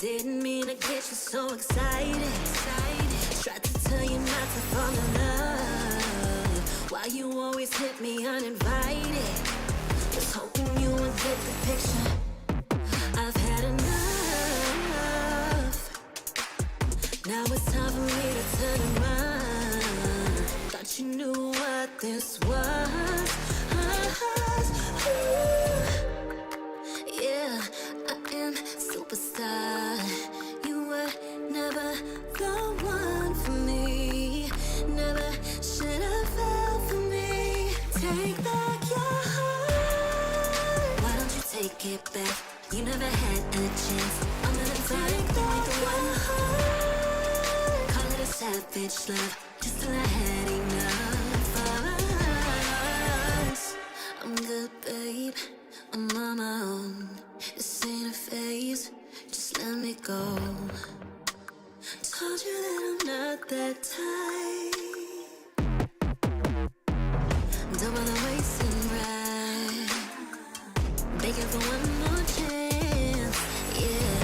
Didn't mean to get you so excited. Tried to tell you not to fall in love. Why you always hit me uninvited? Was hoping you would get the picture. I've had enough. Now it's time for me to turn around. Thought you knew what this was. Yeah, I am superstar. You were never the one for me. Never should have fell for me. Take back your heart. Why don't you take it back? You never had a chance. I'm gonna take back your heart. Call it a savage love, just till I had enough of us. I'm good, babe. I'm on my own. This ain't a phase. Just let me go. Told you that I'm not that type. Don't bother wasting breath. Begging for one more chance. Yeah,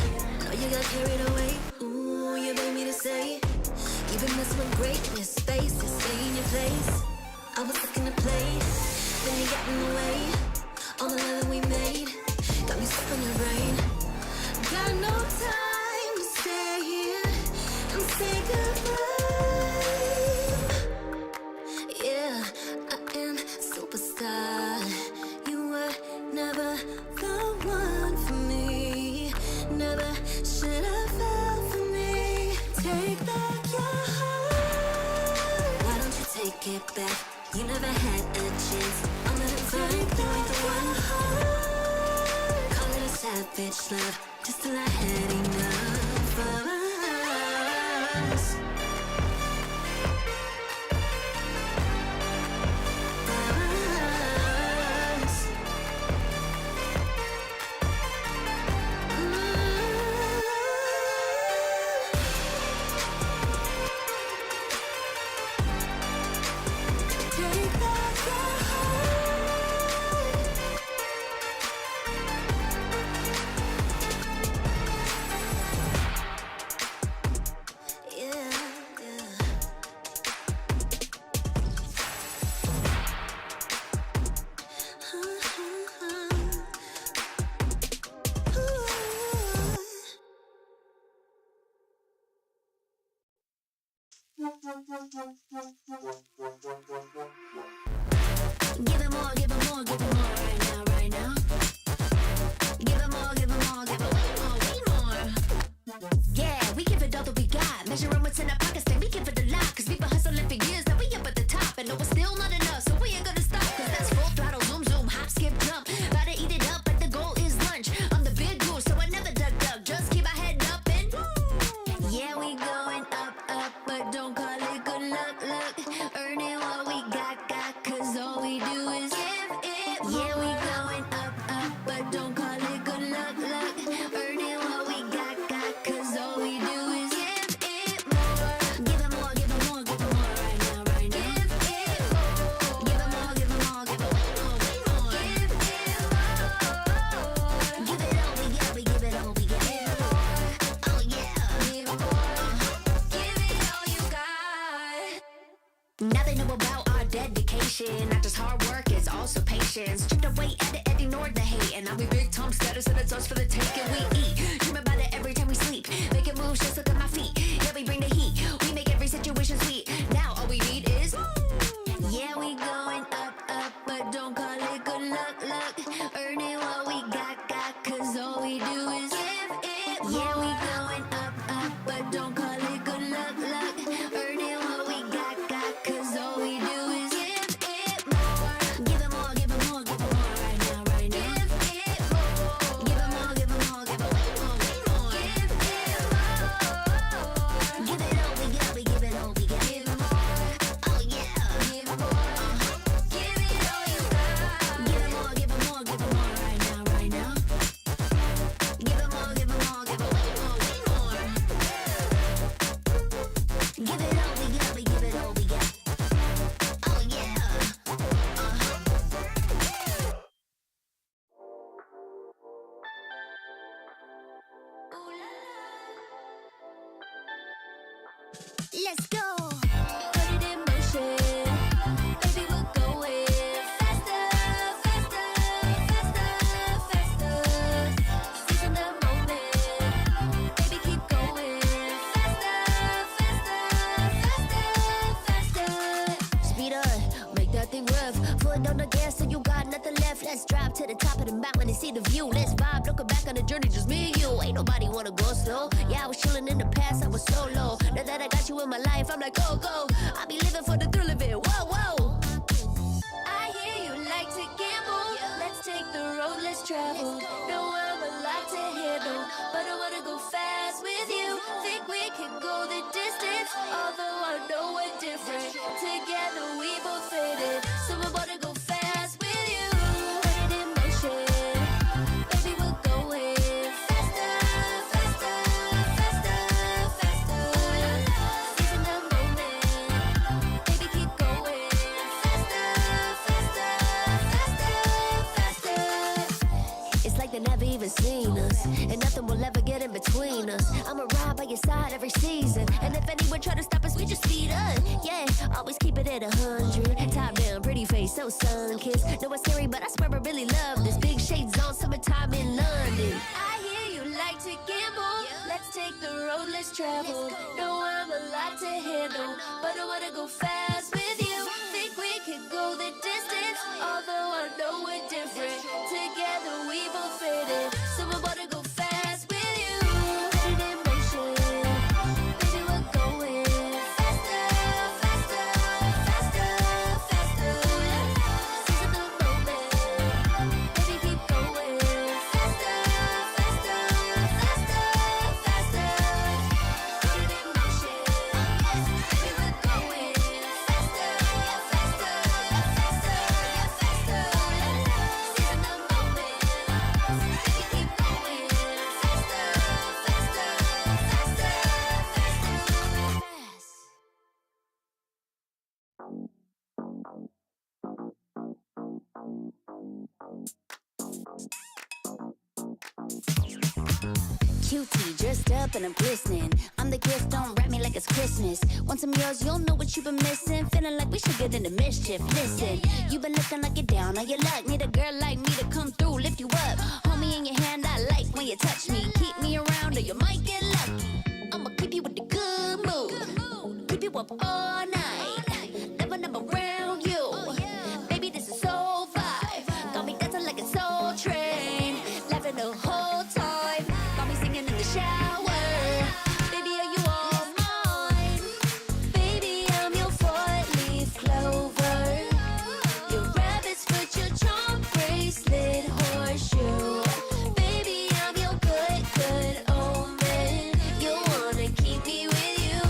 know you got carried away. Ooh, you made me to say you've been messing with greatness. Faces, stay in your place. I was looking to play, then you got in the way. All the love that we made got me stuck in your brain. Got no time to stay here and say goodbye. Yeah, I am superstar. You were never the one for me. Never should have fell for me. Take back your heart. Why don't you take it back? You never had a chance. I'm gonna take back the one heart. Call it a savage love, just till I had enough of us. Take back your Give it more, give it more, give it more right now. Give it more, give it more, give it way more. Yeah, we give it all that we got. Measuring what's in our pockets, then we give it a lot. Cause we've been hustling for years, now we up at the top. And no, it's still not enough, so we ain't gonna stop. Cause that's full throttle, zoom, zoom, hop, skip, jump. Gotta eat it up, but the goal is lunch. I'm the big goose, so I never duck, just keep my head up and yeah, we going up, but don't call it good luck. Earning what we got, cause all we do is give it more. Yeah, we going up, but don't call it good luck. Earning what we got, cause all we do is give it more. Give it more, give it more, give it more right now. Give it more. Give it more, give it more, give it way more. Give it more. Give it all we got, we give it all we got. Oh yeah, give it more. Give it all you got. Now they know about our dedication. Not just hard work, it's also patience. Chipped away at it and ignored the hate. And now we big Tom status and it's us for the take. And we eat, dream about it every time we sleep. Making moves, just look at my feet. Yeah, we bring the heat, we make every situation sweet. Now all we need is yeah, we going up, but don't call it good luck. Earning what we got, cause all we do is give it more. Yeah, we going up, but don't call it good luck. Earning what we got, cause all we do is give it more. Give it more, give it more, give it more right now. Give it more. Give it more, give it more, give it way more. Let's go. Put it in motion. Baby, we're going faster, faster, faster, faster. Seizing the moment. Baby, keep going faster, faster, faster, faster. Speed up, make that thing rev. Foot on the gas so you got nothing left. Let's drive to the top of the mountain and see the view. Let's vibe, looking back on the journey, just me and you. Ain't nobody wanna go slow. Yeah, I was chilling in the past, I was solo. Now that I got you in my life, I'm like, go, go. I be living for the thrill of it, whoa, whoa. I hear you like to gamble. Let's take the road, let's travel. Know I'm a lot to handle, but I wanna go fast with you. Think we can go the distance, although I know we're different. Together we both fit it, so I wanna go fast with you. Put it in motion, baby, we're going faster, faster, faster, faster. Seizing the moment, baby, keep going faster, faster, faster, faster. It's like they never even seen us, and nothing will ever get in between us. I'ma ride by your side every season, and if anyone try to stop us, we just speed up. Yeah, always keep it at 100. Top down, pretty face, so sun-kissed. Know it's scary, but I swear I really love this. Big shades on, summertime in London. I hear you like to gamble. Let's take the road, let's travel. Know I'm a lot to handle, but I wanna go fast with you. Think we can go the distance, although I know we're different. Together we both fit it, so I wanna go fast with you. Put it in motion, baby, we're going faster, faster, faster, faster. Seizing the moment, baby, keep going faster, faster, faster, faster. Put it in motion, baby, we're going faster, faster, faster, faster. Seizing the moment, baby, keep going faster, faster, faster, faster. Cutie, dressed up and I'm glistening. I'm the gift, don't wrap me like it's Christmas. Want some yours, you'll know what you've been missing. Feeling like we should get into mischief. Listen, you've been looking like you're down on your luck. Need a girl like me to come through, lift you up. Hold me in your hand, I like when you touch me. Keep me around or you might get lucky. I'ma keep you with the good mood. Keep you up all night. Never, never around you. Baby, this is so vibe. Got me dancing like a soul train. Laughing the whole time. Got me singing in the shower. Baby, are you all mine? Baby, I'm your four-leaf clover. Your rabbit's foot, your charm bracelet, horseshoe. Baby, I'm your good, good omen. You wanna keep me with you.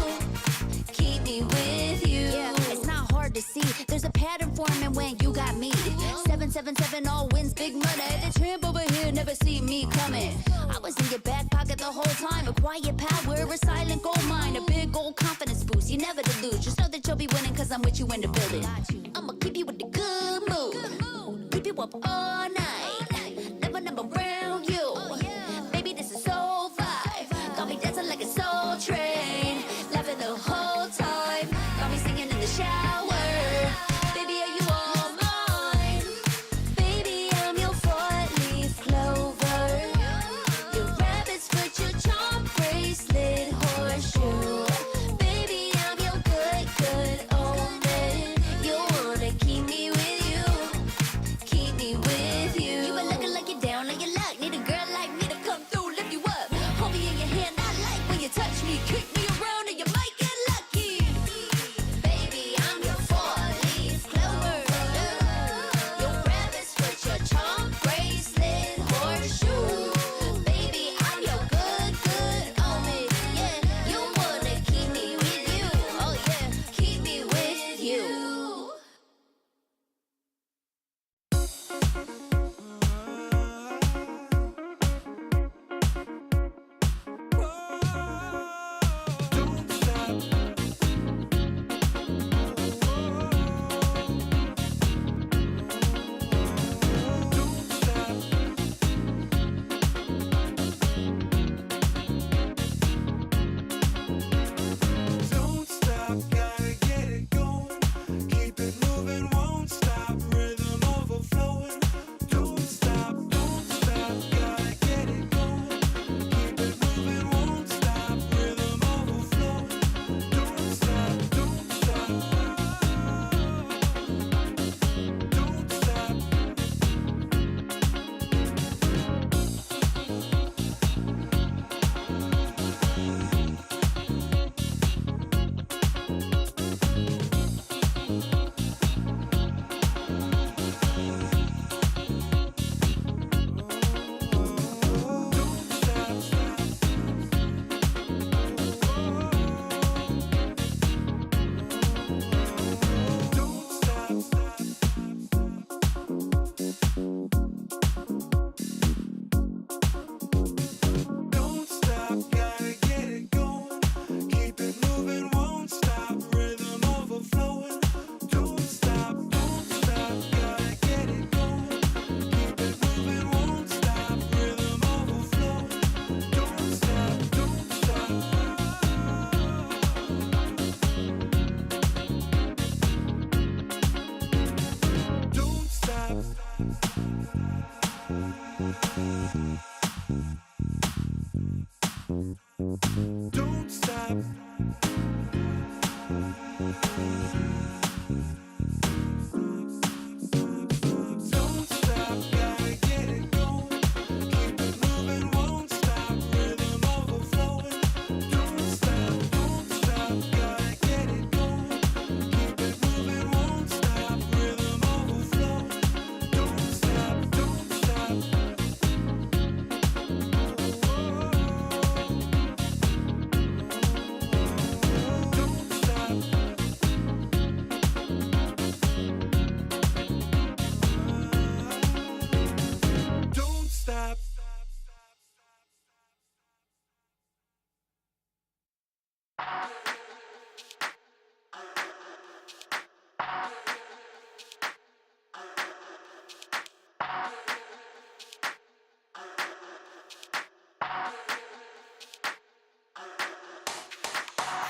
Keep me with you. Yeah, it's not hard to see. There's a pattern forming when you got me. 777 all wins, big money. The tramp over here never see me coming. I was in your back pocket the whole time. A quiet power, a silent gold mine, a big old confidence boost. You never to lose. Just know that you'll be winning, cause I'm with you in the building. I'ma keep you with the good mood. Keep you up all night. Never, never around you. Baby, this is so vibe. Got me dancing like a soul train. Laughing the whole time. Got me singing in the shower. Baby, are you all mine? Baby, I'm your four-leaf clover. Your rabbit's foot, your charm bracelet, horseshoe. Baby, I'm your good, good omen. You wanna keep me with you. Keep me with Don't stop. Don't stop, gotta get it going. Keep it moving, won't stop. Rhythm overflowing. Don't stop, gotta get it going. Keep it moving, won't stop. Rhythm overflowing. Don't stop, don't stop. Don't stop.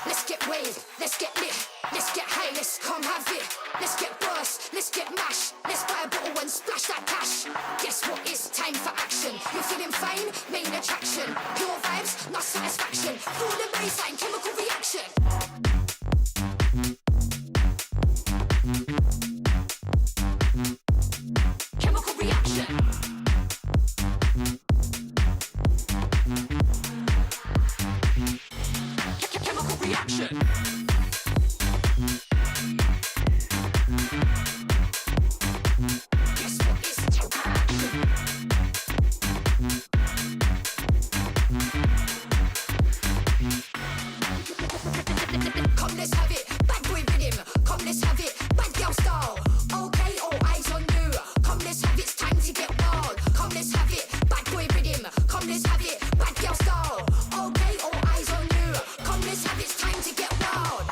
Let's get waved, let's get lit, let's get high, let's come have it. Let's get burst, let's get mashed, let's buy a bottle and splash that cash. Guess what, it's time for action. You're feeling fine, main attraction. Pure vibes, not satisfaction. Feel the baseline, chemical reaction. Chemical reaction. Chemical reaction. Guess what? It's action. Come, let's have it. Bad boy rhythm. Come, let's have it. Bad girl style. Okay, all eyes on you. Come, let's have it. It's time to get wild. Come, let's have it. Bad boy rhythm. Come, let's have it. Bad girl style. Okay, all eyes on you. Come, let's have it. It's time to get wild.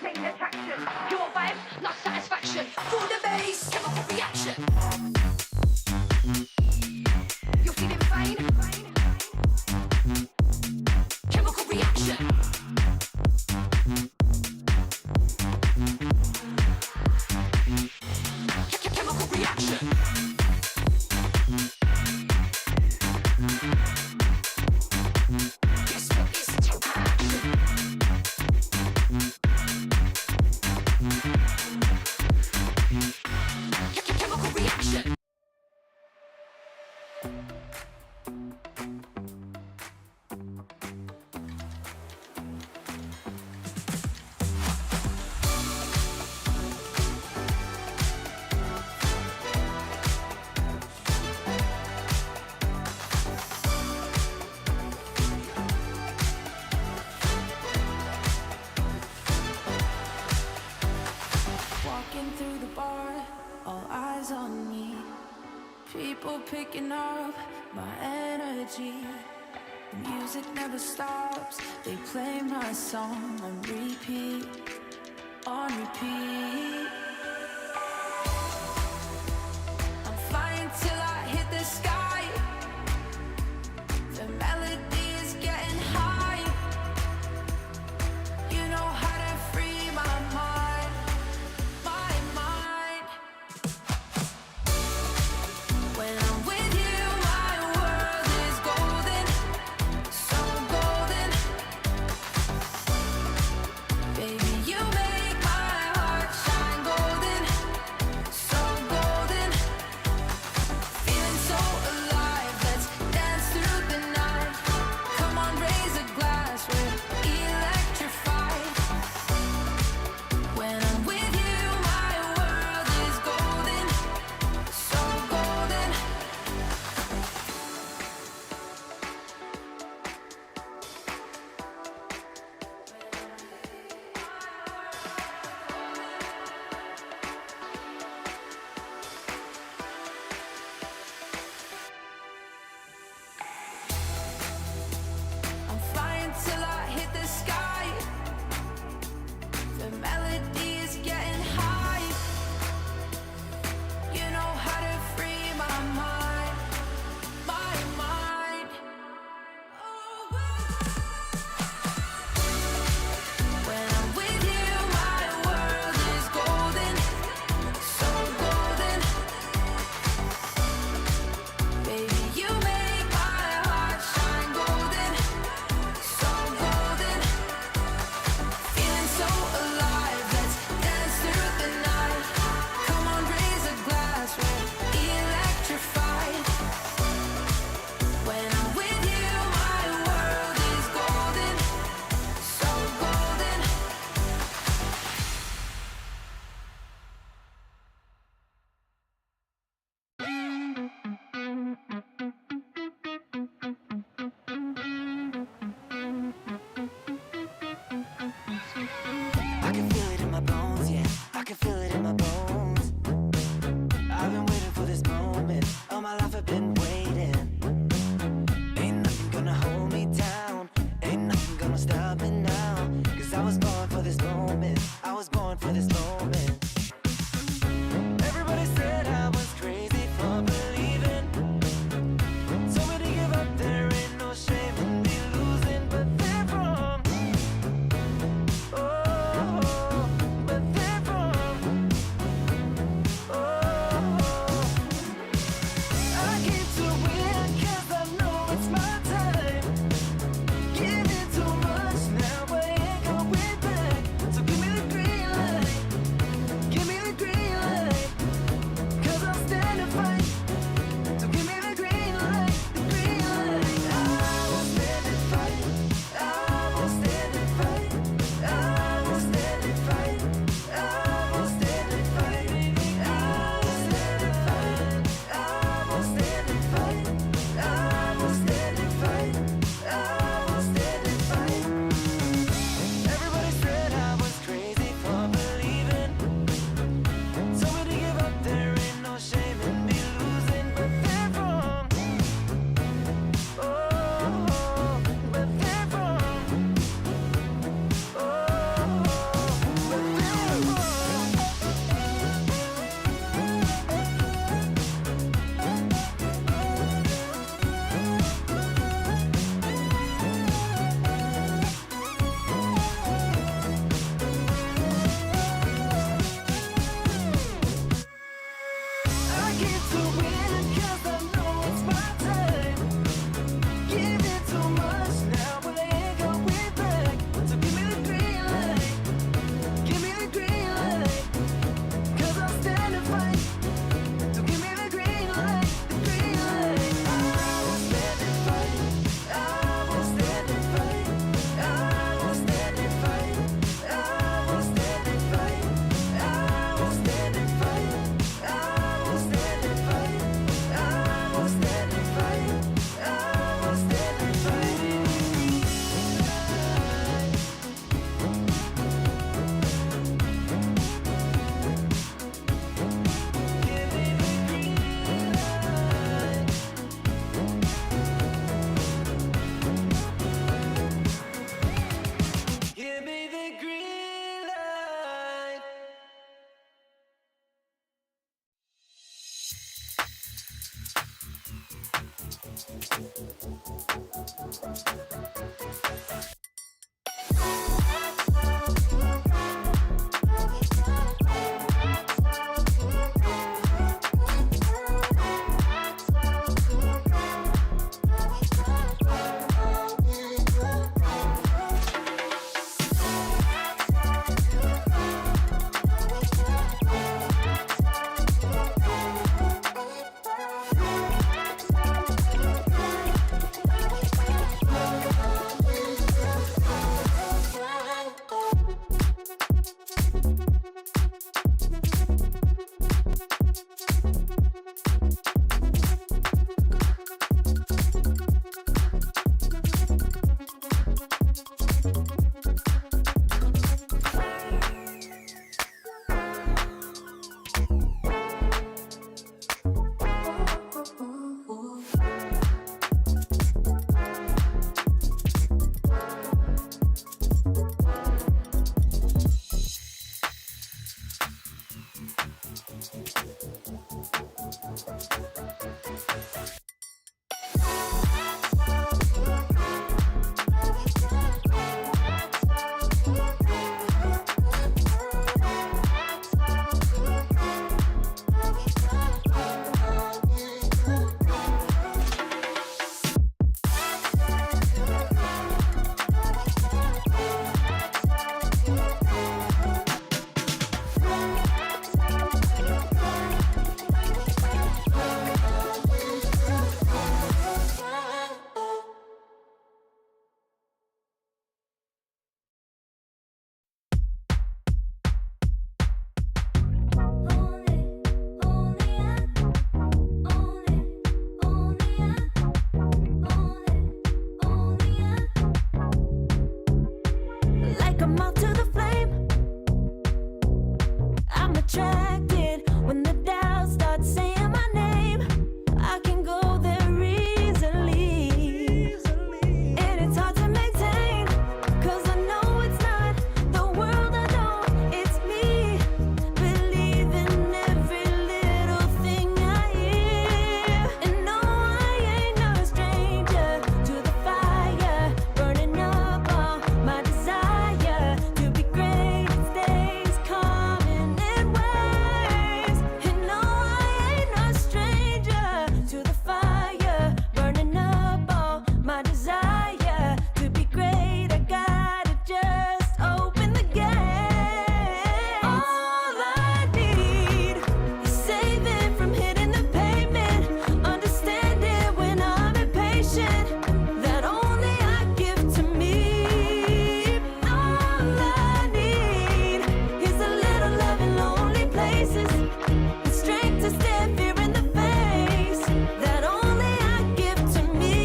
Main attraction, pure vibes, not satisfaction. Feel the bass, chemical reaction. You're feeling fine. Chemical reaction. Chemical reaction. Guess what? It's action. Chemical reaction. Walking through the bar, all eyes on me. People picking up my energy. The music never stops. They play my song on repeat, on repeat. I'm flying till I hit the sky. The melody is getting high. You know how to free my mind, my mind. When I'm with you, my world is golden, so golden. Baby, you make my heart shine. can feel it in my bones. I've been waiting for this moment. All my life I've been waiting. Ain't nothing gonna hold me down. Ain't nothing gonna stop me now. 'Cause I was born for this moment. I was born for this moment. Everybody said I was crazy for believing. Told me to give up, there ain't no shame in me losing. But they're wrong. Oh, but they're wrong. Oh, I came to win 'cause I know it's my time. Giving too much, now I ain't going back. So give me the green light. Give me the green light. 'Cause I'll stand and fight. So give me the green light, the green light. I will stand and fight. I will stand and fight. I will stand and fight. I will stand and fight. I will stand and fight. I will stand and fight. I will stand and fight. I will stand and fight. Everybody said I was crazy for believing. Told me to give up, there ain't no shame in me losing. But they're wrong. Oh, but they're wrong. Oh, but they're wrong. I came to win 'cause I know it's my time. Giving too much, now I ain't going back. So give me the green light. Give me the green light. 'Cause I'll stand and fight. So give me the green light, the green light. I will stand and fight. I will stand and fight. I will stand and fight. I will stand and fight. I will stand and fight. I will stand and fight. I will stand and fight. I will stand and fight. Give me the green light. Give me the green light. attracted when the doubt starts saying my name. I can go there easily, and it's hard to maintain, 'cause I know it's not the world I know, it's me. Believe in every little thing I hear, and no, I ain't no stranger to the fire, burning up all my desire to be great. It stays coming in waves, and no, I ain't no stranger to the fire, burning up all my desire to be great. I gotta just open the gate. All I need is saving from hitting the pavement, understanding when I'm impatient, that only I give to me. All I need is a little love in lonely places, the strength to stare fear in the face, that only I give to me.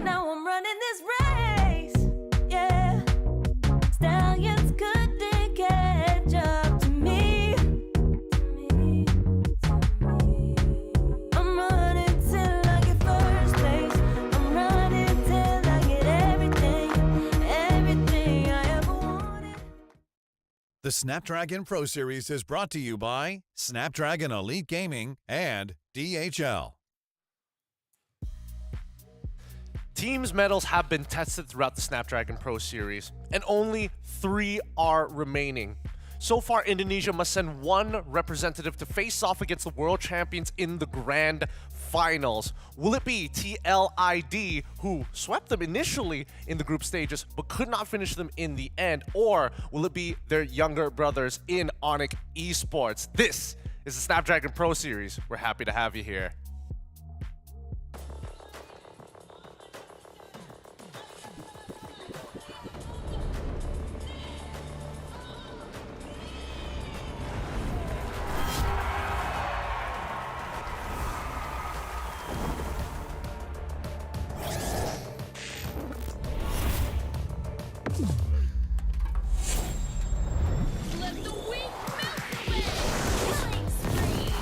Now I'm running this race, yeah. Stallions couldn't catch up to me. I'm running till I get first place. I'm running till I get everything, everything I ever wanted. The Snapdragon Pro Series is brought to you by Snapdragon Elite Gaming and DHL. Teams' medals have been tested throughout the Snapdragon Pro Series, and only 3 are remaining. So far, Indonesia must send 1 representative to face off against the world champions in the grand finals. Will it be TLID, who swept them initially in the group stages but could not finish them in the end, or will it be their younger brothers in Onyx eSports? This is the Snapdragon Pro Series. We're happy to have you here. Let the weak melt away. Killing spree.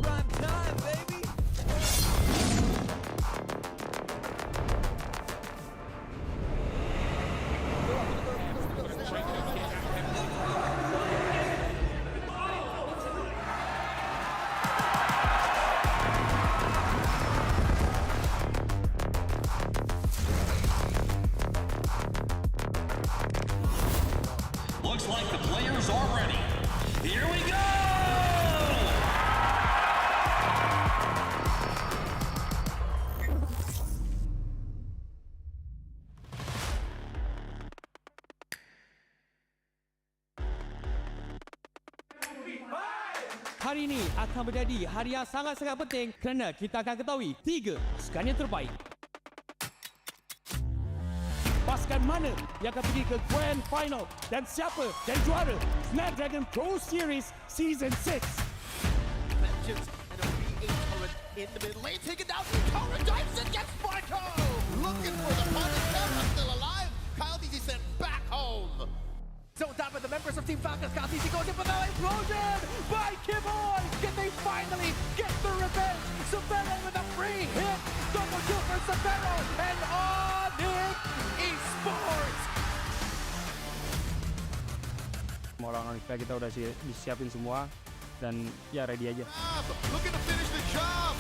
Prime time, baby. Looks like the players are ready. Here we go! Hari ini akan menjadi hari yang sangat-sangat penting kerana kita akan ketahui 3 pasukan yang terbaik. Pasukan mana yang akan pergi ke Grand Final dan siapa jadi juara Snapdragon Pro Series Season 6. Vengeance and a V8 turret in the mid lane, taken down. Current dives and gets Sparko! Looking for the punish. Camera still alive. Kyle DC sent back home. Zone down with the members of Team Falcons. Kazisi goes in for the explosion by Kiboy. Can they finally get the revenge? Severo with a free hit. Double kill for Severo and Onyx eSports. Orang-orang kita udah disiapin semua dan ya ready aja. Looking to finish the job.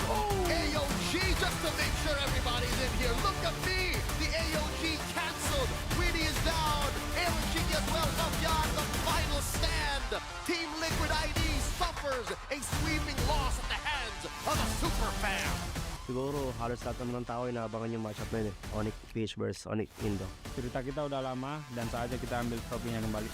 AOG just to make sure everybody's in here. Look at me. The AOG canceled. Weedy is down. AOG as well. Mafia the final stand. Team Liquid ID suffers a sweeping loss at the hands of a super fan. Siguro halos lahat naman ng tao inaabangan yung matchup na yun eh. Onyx Peach versus Onyx Indo. Cerita kita udah lama dan saatnya kita ambil trofinya kembali.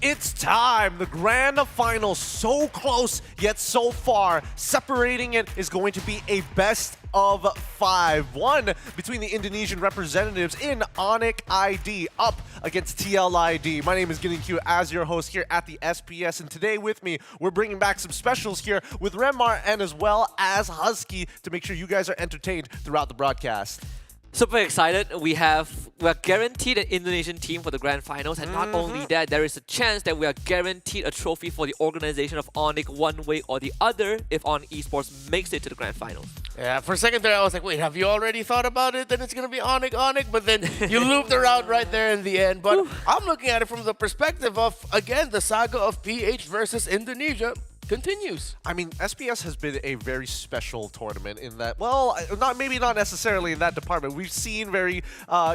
It's time. The grand final, so close yet so far. Separating it is going to be a best of 5. One between the Indonesian representatives in Onyx ID up against TLID. My name is Getting Q as your host here at the SPS, and today with me, we're bringing back some specials here with Remar and as well as Husky to make sure you guys are entertained throughout the broadcast. Super excited. We're guaranteed an Indonesian team for the grand finals, and not only that, there is a chance that we are guaranteed a trophy for the organization of Onyx one way or the other if Onyx eSports makes it to the grand finals. Yeah, for a second there, I was like, wait, have you already thought about it? Then it's going to be Onyx, but then you looped around right there in the end. But I'm looking at it from the perspective of, again, the saga of PH versus Indonesia continues. I mean, SPS has been a very special tournament in that, well, maybe not necessarily in that department. We've seen very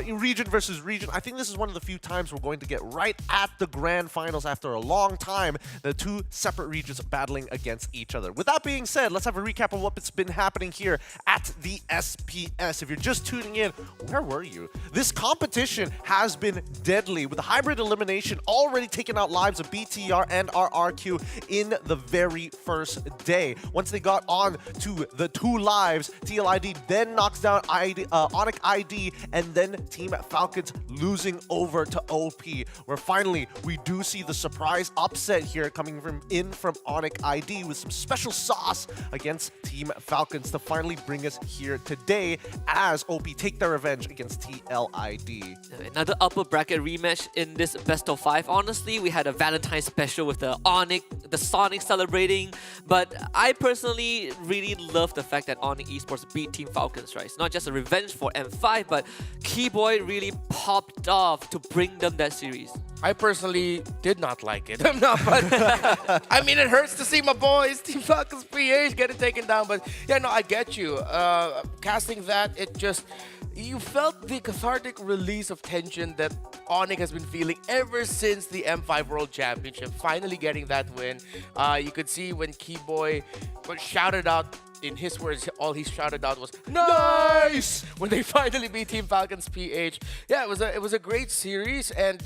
region versus region. I think this is one of the few times we're going to get right at the grand finals after a long time, the two separate regions battling against each other. With that being said, let's have a recap of what's been happening here at the SPS. If you're just tuning in, where were you? This competition has been deadly, with the hybrid elimination already taking out lives of BTR and RRQ in the very first day. Once they got on to the 2 lives, TLID then knocks down Onyx ID, and then Team Falcons losing over to OP, where finally we do see the surprise upset here coming from Onyx ID with some special sauce against Team Falcons to finally bring us here today as OP take their revenge against TLID. Another upper bracket rematch in this best of 5. Honestly, we had a Valentine's special with the Sonic celebrating, but I personally really love the fact that Onyx eSports beat Team Falcons, right? It's not just a revenge for M5, but Keyboy really popped off to bring them that series. I personally did not like it. But I mean, it hurts to see my boys, Team Falcons PH, get it taken down. But yeah, no, I get you. Casting that, you felt the cathartic release of tension that Onyx has been feeling ever since the M5 World Championship. Finally getting that win. You could see when Keyboy was shouted out, in his words, all he shouted out was "Nice!" when they finally beat Team Falcons PH. Yeah, it was a great series, and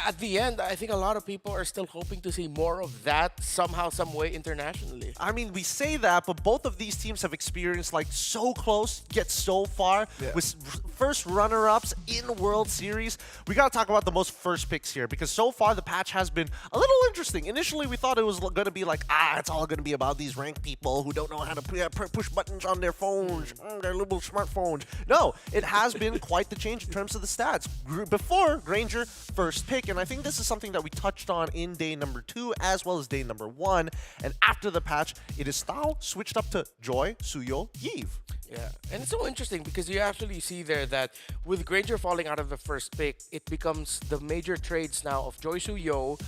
at the end, I think a lot of people are still hoping to see more of that somehow, some way internationally. I mean, we say that, but both of these teams have experienced like so close yet so far with first runner-ups in World Series. We got to talk about the most first picks here, because so far the patch has been a little interesting. Initially, we thought it was going to be like, it's all going to be about these ranked people who don't know how to push buttons on their phones, their little smartphones. No, it has been quite the change in terms of the stats. Before, Granger, first pick, and I think this is something that we touched on in day number 2 as well as day number 1. And after the patch, it is now switched up to Joy, Suyo, Yves. Yeah, and it's so interesting because you actually see there that with Granger falling out of the first pick, it becomes the major trades now of Joy Suyo.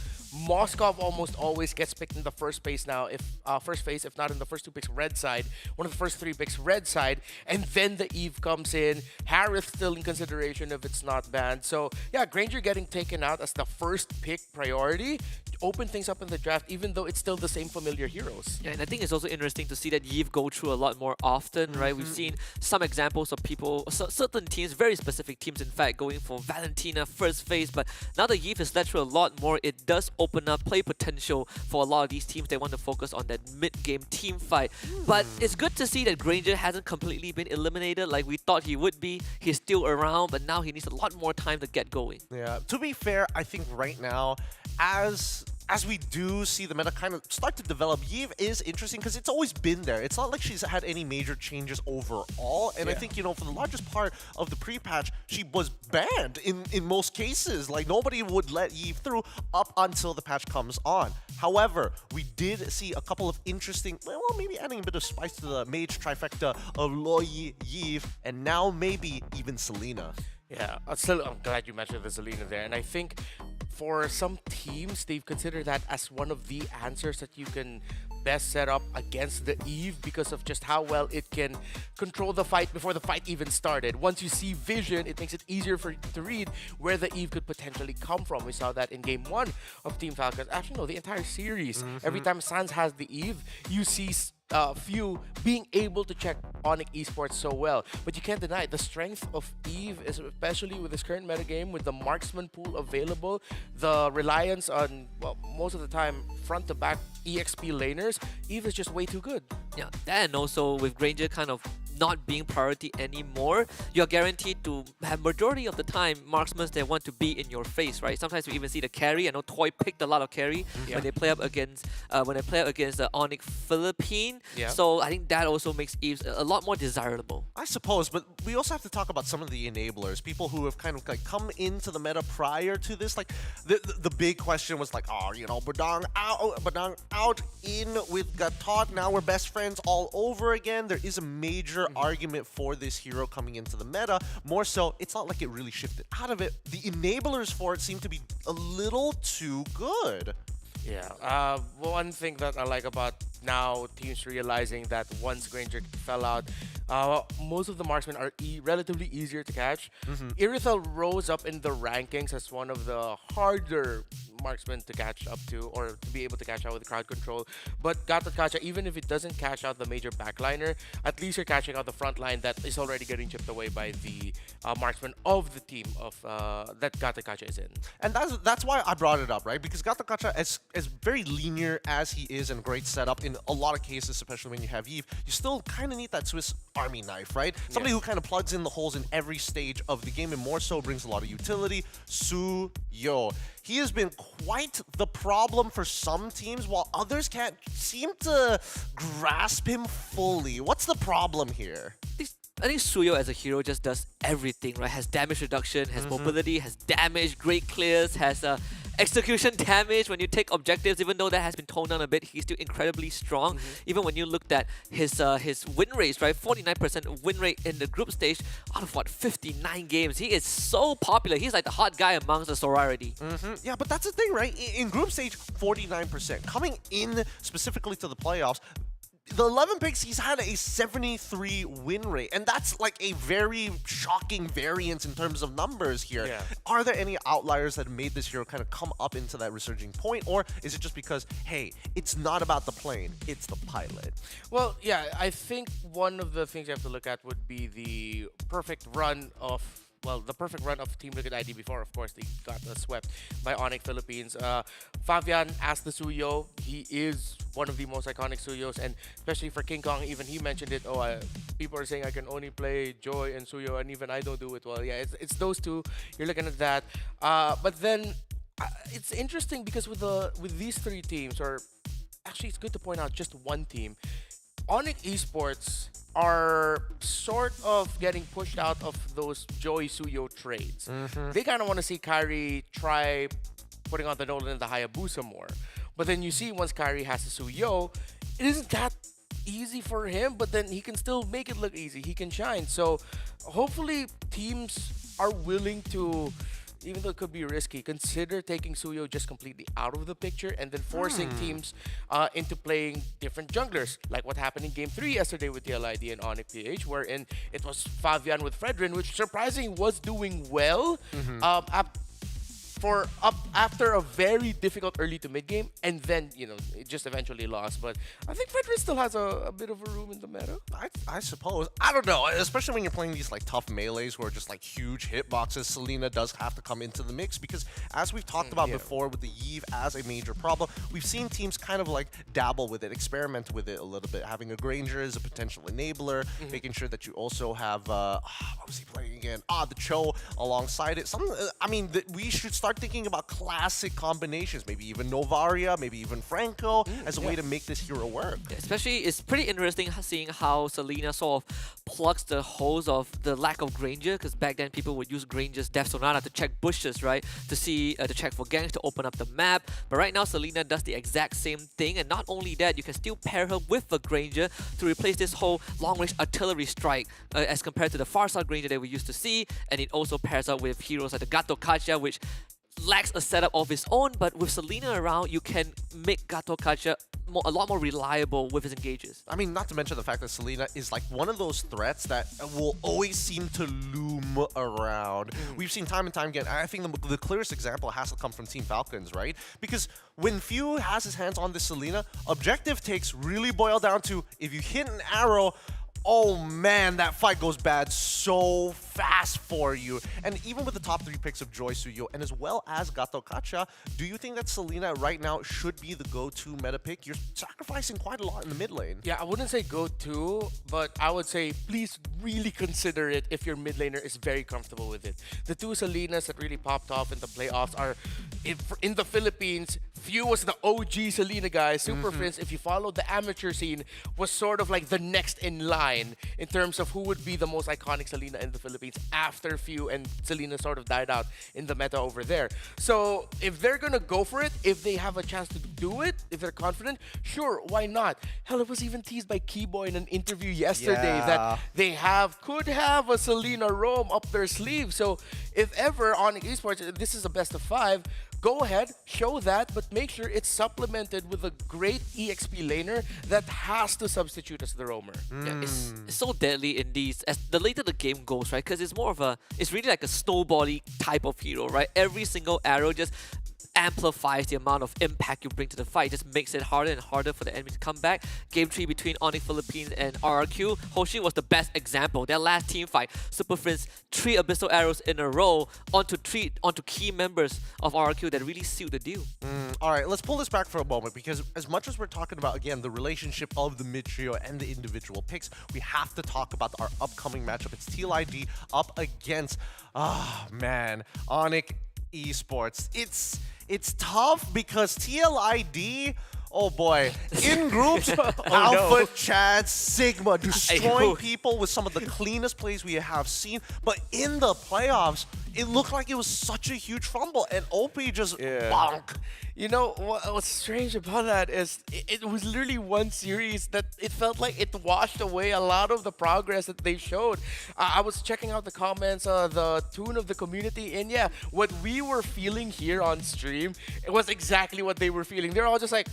Moskov almost always gets picked in the first phase now, if not in the first 2 picks red side, one of the first 3 picks red side, and then the Eve comes in. Harith still in consideration if it's not banned. So yeah, Granger getting taken out as the first pick priority open things up in the draft, even though it's still the same familiar heroes. Yeah, and I think it's also interesting to see that Yves go through a lot more often, right? We've seen some examples of people, certain teams, very specific teams in fact, going for Valentina first phase, but now that Yves has led through a lot more, it does open up play potential for a lot of these teams. They want to focus on that mid-game team fight. But it's good to see that Granger hasn't completely been eliminated like we thought he would be. He's still around, but now he needs a lot more time to get going. Yeah, to be fair, I think right now, as we do see the meta kind of start to develop, Yves is interesting because it's always been there. It's not like she's had any major changes overall. And I think, for the largest part of the pre-patch, she was banned in most cases. Like, nobody would let Yves through up until the patch comes on. However, we did see a couple of interesting, well, maybe adding a bit of spice to the mage trifecta of Loi, Yves, and now maybe even Selena. Yeah, I'm glad you mentioned the Selena there. And I think for some teams, they've considered that as one of the answers that you can best set up against the Eve because of just how well it can control the fight before the fight even started. Once you see vision, it makes it easier for you to read where the Eve could potentially come from. We saw that in Game 1 of Team Falcons. Actually, no, the entire series. Every time Sans has the Eve, you see few being able to check Onyx esports so well. But you can't deny the strength of Eve, is especially with this current metagame, with the marksman pool available, the reliance on, well, most of the time front to back EXP laners. Eve is just way too good. Yeah, and also with Granger kind of not being priority anymore, you're guaranteed to have majority of the time marksmen that want to be in your face, right? Sometimes we even see the carry. I know Toy picked a lot of carry when they play up against the Onyx Philippine. Yeah. So I think that also makes Eve a lot more desirable. I suppose, but we also have to talk about some of the enablers, people who have kind of like come into the meta prior to this. Like the big question was like, oh, you know, Badang out in with Gatot. Now we're best friends all over again. There is a major argument for this hero coming into the meta. More so, it's not like it really shifted out of it. The enablers for it seem to be a little too good. Yeah, one thing that I like about now teams realizing that once Granger fell out, most of the marksmen are relatively easier to catch. Irithel rose up in the rankings as one of the harder marksmen to catch up to, or to be able to catch out with crowd control. But Gatot, even if it doesn't catch out the major backliner, at least you're catching out the front line that is already getting chipped away by the marksman of the team of that Gatot is in. And that's why I brought it up, right? Because Gatot, as very linear as he is and great setup in a lot of cases, especially when you have Eve, you still kind of need that Swiss Army knife, right? Somebody who kind of plugs in the holes in every stage of the game and more so brings a lot of utility. Suyo. He has been quite the problem for some teams, while others can't seem to grasp him fully. What's the problem here? I think Suyo as a hero just does everything, right? Has damage reduction, has mobility, has damage, great clears, has execution damage when you take objectives. Even though that has been toned down a bit, he's still incredibly strong. Even when you looked at his win rates, right? 49% win rate in the group stage out of what, 59 games. He is so popular. He's like the hot guy amongst the sorority. Yeah, but that's the thing, right? In group stage, 49%. Coming in specifically to the playoffs, the 11 picks, he's had a 73 win rate, and that's like a very shocking variance in terms of numbers here. Yeah. Are there any outliers that made this hero kind of come up into that resurging point, or is it just because, hey, it's not about the plane, it's the pilot? Well, yeah, I think one of the things you have to look at would be the perfect run of Team Liquid ID before, of course, they got swept by Onyx Philippines. Fabian asked the Suyo. He is one of the most iconic Suyos, and especially for King Kong, even he mentioned it. People are saying I can only play Joy and Suyo, and even I don't do it well. Yeah, it's those two. You're looking at that. But then it's interesting because with these three teams, or actually it's good to point out just one team, Onyx Esports are sort of getting pushed out of those Joy Suyo trades. They kind of want to see Kyrie try putting on the Nolan and the Hayabusa more. But then you see once Kyrie has a Suyo, it isn't that easy for him, but then he can still make it look easy. He can shine. So hopefully teams are willing to, even though it could be risky, consider taking Suyo just completely out of the picture and then forcing teams into playing different junglers, like what happened in Game 3 yesterday with TLID and Onyx PH, wherein it was Fabian with Fredrin, which surprisingly was doing well after a very difficult early to mid game, and then it just eventually lost. But I think Fredrin still has a bit of a room in the meta. I suppose. I don't know, especially when you're playing these like tough melees who are just like huge hitboxes. Selena does have to come into the mix because, as we've talked about before with the Eve as a major problem, we've seen teams kind of like dabble with it, experiment with it a little bit. Having a Granger as a potential enabler, making sure that you also have what was he playing again? The Cho alongside it. We should start thinking about classic combinations, maybe even Novaria, maybe even Franco, as a way to make this hero work. Especially, it's pretty interesting seeing how Selena sort of plugs the holes of the lack of Granger, because back then people would use Granger's Death Sonata to check bushes, right? To check for ganks, to open up the map. But right now, Selena does the exact same thing, and not only that, you can still pair her with a Granger to replace this whole long-range artillery strike as compared to the Farside Granger that we used to see, and it also pairs up with heroes like the Gato Kacha, which lacks a setup of its own, but with Selena around, you can make Gato Kacha a lot more reliable with his engages. I mean, not to mention the fact that Selena is like one of those threats that will always seem to loom around. We've seen time and time again. I think the clearest example has to come from Team Falcons, right? Because when Few has his hands on this Selena, objective takes really boil down to if you hit an arrow, oh man, that fight goes bad so fast for you. And even with the top 3 picks of Joy Suyo and as well as Gato Kacha, do you think that Selena right now should be the go-to meta pick? You're sacrificing quite a lot in the mid lane. Yeah, I wouldn't say go-to, but I would say please really consider it if your mid laner is very comfortable with it. The 2 Selenas that really popped off in the playoffs are in the Philippines. Few was the OG Selena guy. Super Prince, if you followed the amateur scene, was sort of like the next in line in terms of who would be the most iconic Selena in the Philippines after Few and Selena sort of died out in the meta over there. So if they're gonna go for it, if they have a chance to do it, if they're confident, sure, why not? Hell, it was even teased by Keyboy in an interview yesterday that they could have a Selena roam up their sleeve. So if ever on eSports, this is a best of 5, go ahead, show that, but make sure it's supplemented with a great EXP laner that has to substitute as the roamer. Yeah, it's so deadly in these, as the later the game goes, right? Because it's more of it's really like a snowbally type of hero, right? Every single arrow just amplifies the amount of impact you bring to the fight. It just makes it harder and harder for the enemy to come back. Game 3 between Onyx Philippines and RRQ. Hoshi was the best example. Their last team fight, Super Prince, 3 Abyssal arrows in a row onto key members of RRQ that really sealed the deal. All right, let's pull this back for a moment because as much as we're talking about, again, the relationship of the mid trio and the individual picks, we have to talk about our upcoming matchup. It's TLID up against, Onyx eSports. It's tough because TLID, oh boy, in groups, Alpha, Chad, Sigma, destroying people with some of the cleanest plays we have seen. But in the playoffs, it looked like it was such a huge fumble, and OP just bonk. You know, what's strange about that is it was literally one series that it felt like it washed away a lot of the progress that they showed. I was checking out the comments, the tune of the community, and yeah, what we were feeling here on stream, it was exactly what they were feeling. They're all just like,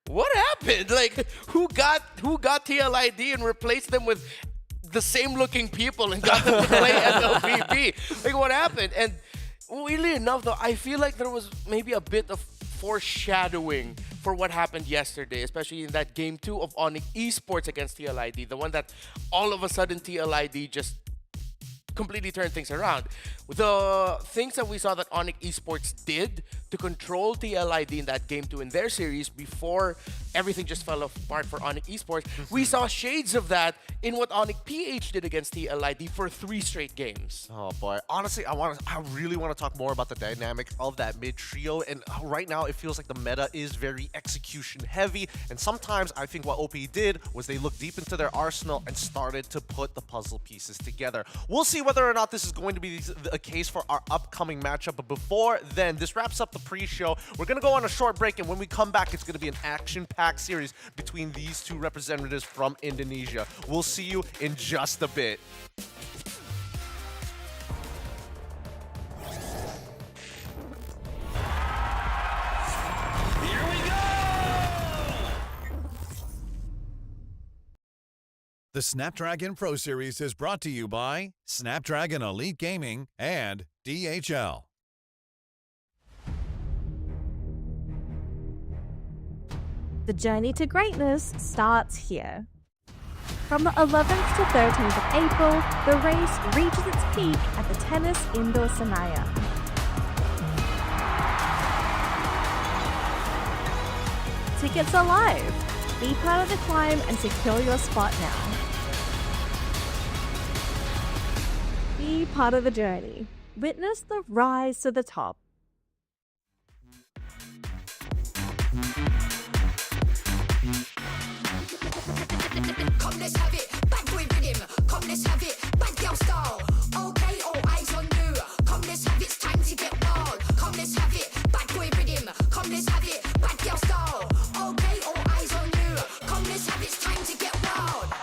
what happened? Like, who got TLID and replaced them with the same looking people and got them to play MLBB? Like, what happened? And weirdly enough, though, I feel like there was maybe a bit of foreshadowing for what happened yesterday, especially in that game 2 of Onyx eSports against TLID, the one that all of a sudden TLID just completely turned things around. The things that we saw that Onyx eSports did to control TLID in that game 2 in their series before everything just fell apart for Onyx eSports, we saw shades of that in what Onyx PH did against TLID for 3 straight games. Oh boy, honestly, I really want to talk more about the dynamic of that mid trio, and right now it feels like the meta is very execution heavy, and sometimes I think what OP did was they looked deep into their arsenal and started to put the puzzle pieces together. We'll see whether or not this is going to be a case for our upcoming matchup, but before then, this wraps up the pre-show. We're going to go on a short break, and when we come back, it's going to be an action-packed series between these 2 representatives from Indonesia. We'll see you in just a bit. Here we go! The Snapdragon Pro Series is brought to you by Snapdragon Elite Gaming and DHL. The journey to greatness starts here. From the 11th to 13th of April, the race reaches its peak at the Tennis Indoor Senayan. Tickets are live. Be part of the climb and secure your spot now. Be part of the journey. Witness the rise to the top. Come, let's have it. Bad boy rhythm. Come, let's have it. Bad girl style. Okay, all eyes on you. Come, let's have it. It's time to get wild. Come, let's have it. Bad boy rhythm. Come, let's have it. Bad girl style. Okay, all eyes on you. Come, let's have it. It's time to get wild.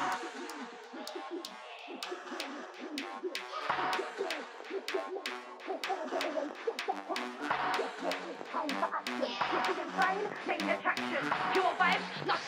Main attraction. Your vibes, not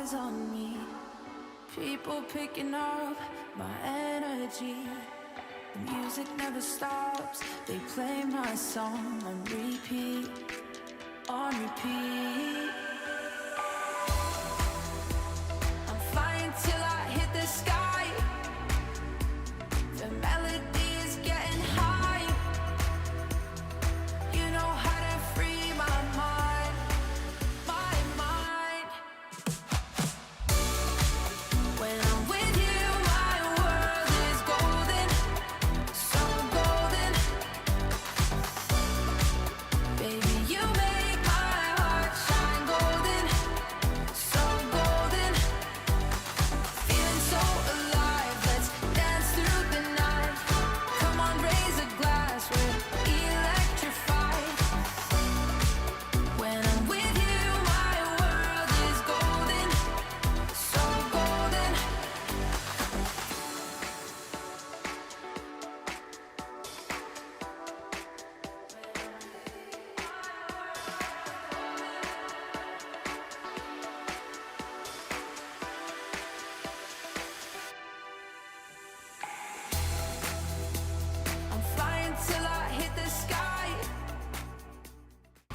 eyes on me. People picking up my energy. The music never stops. They play my song on repeat, on repeat. I'm flying till I hit the sky. The melody is getting high. You know how to free my mind, my mind. When I'm with you, my world is golden, so golden. Baby, you make my heart shine golden, so golden. Feeling so alive, let's dance through the night. Come on, raise a glass, we're electrified. When I'm with you, my world is golden, so golden. I'm flying till I hit the sky.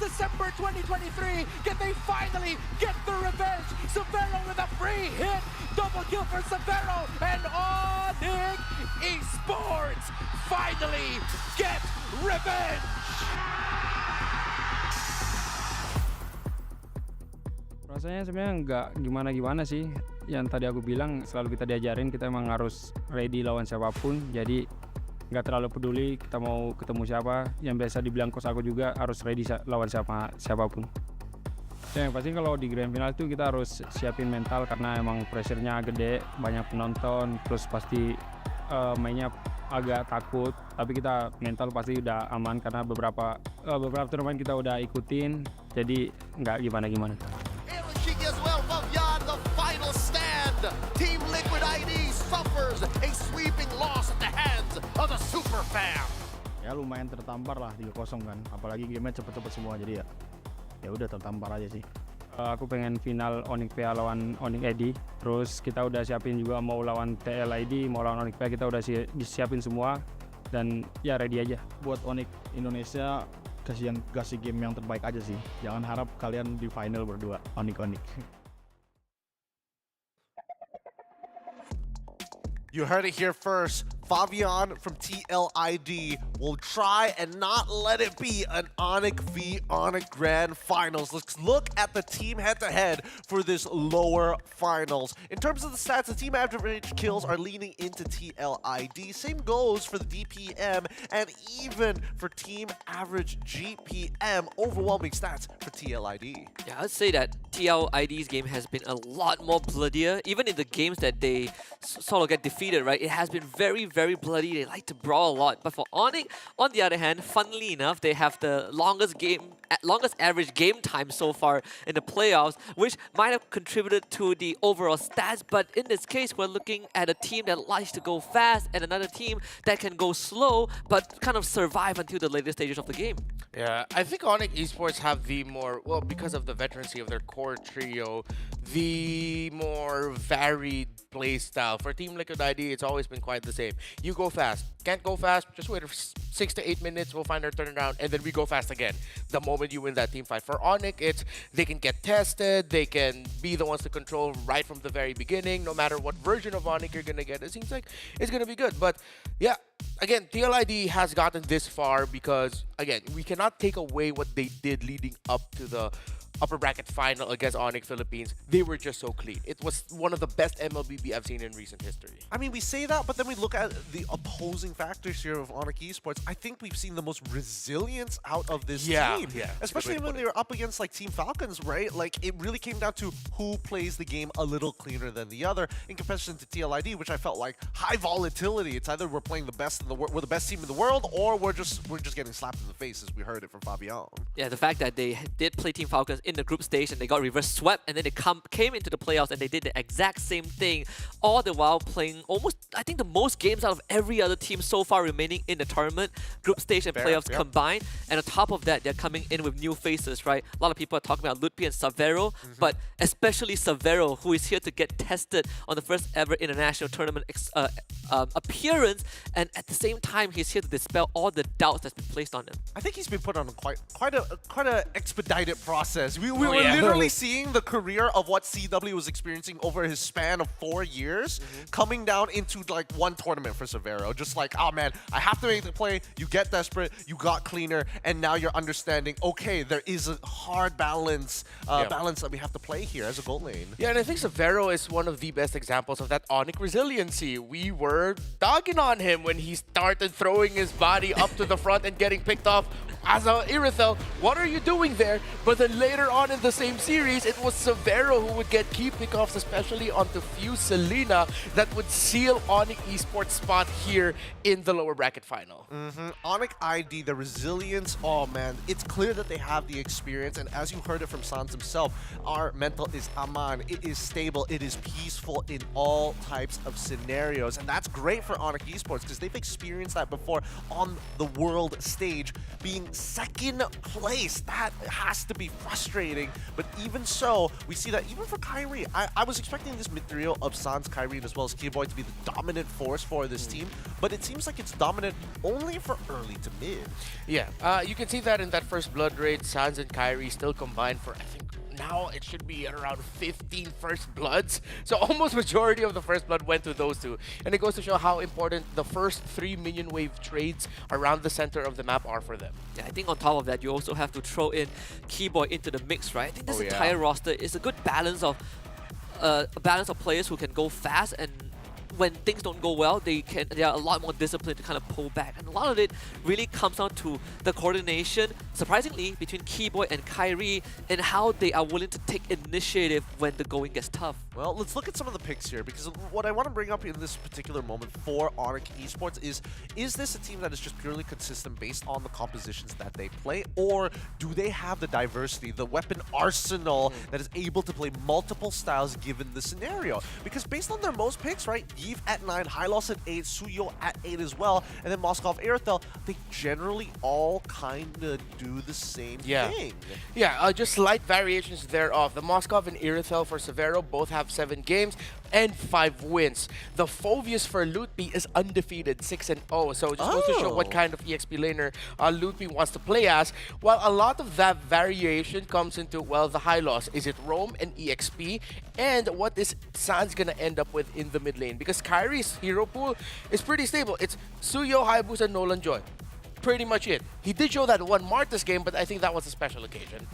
December 2023, can they finally get the revenge? Severo with a free hit, double kill for Severo, and Onyx eSports finally get revenge! Rasanya sebenarnya nggak gimana-gimana sih. Yang tadi aku bilang, selalu kita diajarin kita emang harus ready lawan siapapun. Jadi nggak terlalu peduli kita mau ketemu siapa. Yang biasa dibilang coach aku juga harus ready lawan siapapun. Ya, yang pasti kalau di grand final itu kita harus siapin mental karena emang pressure-nya gede, banyak penonton, terus pasti mainnya agak takut. Tapi kita mental pasti udah aman karena beberapa turnamen kita udah ikutin, jadi nggak gimana-gimana. As well, Fabian, the final stand. Team Liquid ID suffers a sweeping loss at the hands of the super fam. Ya lumayan tertampar lah 3-0 kan. Apalagi gamenya cepet-cepet semua jadi ya udah tertampar aja sih. Aku pengen final Onyx PA lawan Onyx ID. Terus kita udah siapin juga mau lawan TL ID, mau lawan Onyx PA kita udah siapin semua dan ya ready aja. Buat Onyx Indonesia kasih game yang terbaik aja sih. Jangan harap kalian di final berdua Onyx. You heard it here first. Fabian from TLID will try and not let it be an Onyx v Onyx Grand Finals. Let's look at the team head-to-head for this lower finals. In terms of the stats, the team average kills are leaning into TLID. Same goes for the DPM and even for team average GPM. Overwhelming stats for TLID. Yeah, I'd say that TLID's game has been a lot more bloodier. Even in the games that they sort of get defeated, right? It has been very, very bloody. They like to brawl a lot. But for Onyx, on the other hand, funnily enough, they have the longest average game time so far in the playoffs, which might have contributed to the overall stats. But in this case, we're looking at a team that likes to go fast and another team that can go slow but kind of survive until the later stages of the game. Yeah, I think Onyx Esports have the more, well, because of the veterancy of their core trio, the more varied play style. For Team Liquid ID, it's always been quite the same. You go fast. Can't go fast, just wait 6 to 8 minutes, we'll find our turnaround, and then we go fast again the moment you win that team fight. For Onyx, it's they can get tested, they can be the ones to control right from the very beginning, no matter what version of Onyx you're gonna get. It seems like it's gonna be good. But yeah, again, TLID has gotten this far because, again, we cannot take away what they did leading up to the upper bracket final against Onyx Philippines. They were just so clean. It was one of the best MLBB I've seen in recent history. I mean, we say that, but then we look at the opposing factors here of Onyx Esports. I think we've seen the most resilience out of this team. Yeah. Especially when they were up against like Team Falcons, right? Like it really came down to who plays the game a little cleaner than the other in comparison to TLID, which I felt like high volatility. It's either we're playing the best in the we're the best team in the world, or we're just getting slapped in the face, as we heard it from Fabian. Yeah, the fact that they did play Team Falcons in the group stage and they got reverse swept, and then they came into the playoffs and they did the exact same thing, all the while playing almost, I think, the most games out of every other team so far remaining in the tournament, group stage and playoffs combined. And on top of that, they're coming in with new faces, right? A lot of people are talking about Lutpi and Savero, but especially Savero, who is here to get tested on the first ever international tournament appearance, and at the same time, he's here to dispel all the doubts that's been placed on him. I think he's been put on quite a expedited process. We were literally seeing the career of what CW was experiencing over his span of 4 years, coming down into like one tournament for Savero. Just like, oh man, I have to make the play. You get desperate, you got cleaner, and now you're understanding, okay, there is a hard balance that we have to play here as a gold lane. Yeah, and I think Savero is one of the best examples of that Onyx resiliency. We were dogging on him when he started throwing his body up to the front and getting picked off as a Irithel. What are you doing there? But then later on in the same series, it was Savero who would get key pickoffs, especially onto Fuse Selena, that would seal Onyx eSports spot here in the lower bracket final. Onyx ID, the resilience, oh man, it's clear that they have the experience, and as you heard it from Sans himself, our mental is aman, it is stable, it is peaceful in all types of scenarios, and that's great for Onyx eSports because they've experienced that before on the world stage, being second place. That has to be frustrating, but even so, we see that even for Kyrie, I was expecting this mid trio of Sans, Kyrie, as well as Keyboy to be the dominant force for this team, but it seems like it's dominant only for early to mid. Yeah, you can see that in that first blood rate, Sans and Kyrie still combined for, I think, now it should be at around 15 first bloods. So almost majority of the first blood went to those two. And it goes to show how important the first 3 minion wave trades around the center of the map are for them. Yeah, I think on top of that, you also have to throw in Keyboy into the mix, right? I think this entire roster is a good balance of players who can go fast, and when things don't go well, they are a lot more disciplined to kind of pull back. And a lot of it really comes down to the coordination, surprisingly, between Keyboy and Kyrie and how they are willing to take initiative when the going gets tough. Well, let's look at some of the picks here, because what I want to bring up in this particular moment for Onyx eSports is this a team that is just purely consistent based on the compositions that they play, or do they have the diversity, the weapon arsenal that is able to play multiple styles given the scenario? Because based on their most picks, right, Eve at 9, Hylos at 8, Suyo at 8 as well, and then Moskov Airthel, they generally all kind of do the same thing. Yeah, just slight variations thereof. The Moskov and Irithel for Savero both have 7 games and 5 wins. The Phoveus for Lutpi is undefeated, 6-0. So it just goes to show what kind of EXP laner Lutpi wants to play as. While a lot of that variation comes into, well, the high loss. Is it Roam and EXP? And what is Sans gonna end up with in the mid lane? Because Kyrie's hero pool is pretty stable. It's Suyo, Hayabusa, and Nolan Joy. Pretty much it. He did show that one Martis game, but I think that was a special occasion.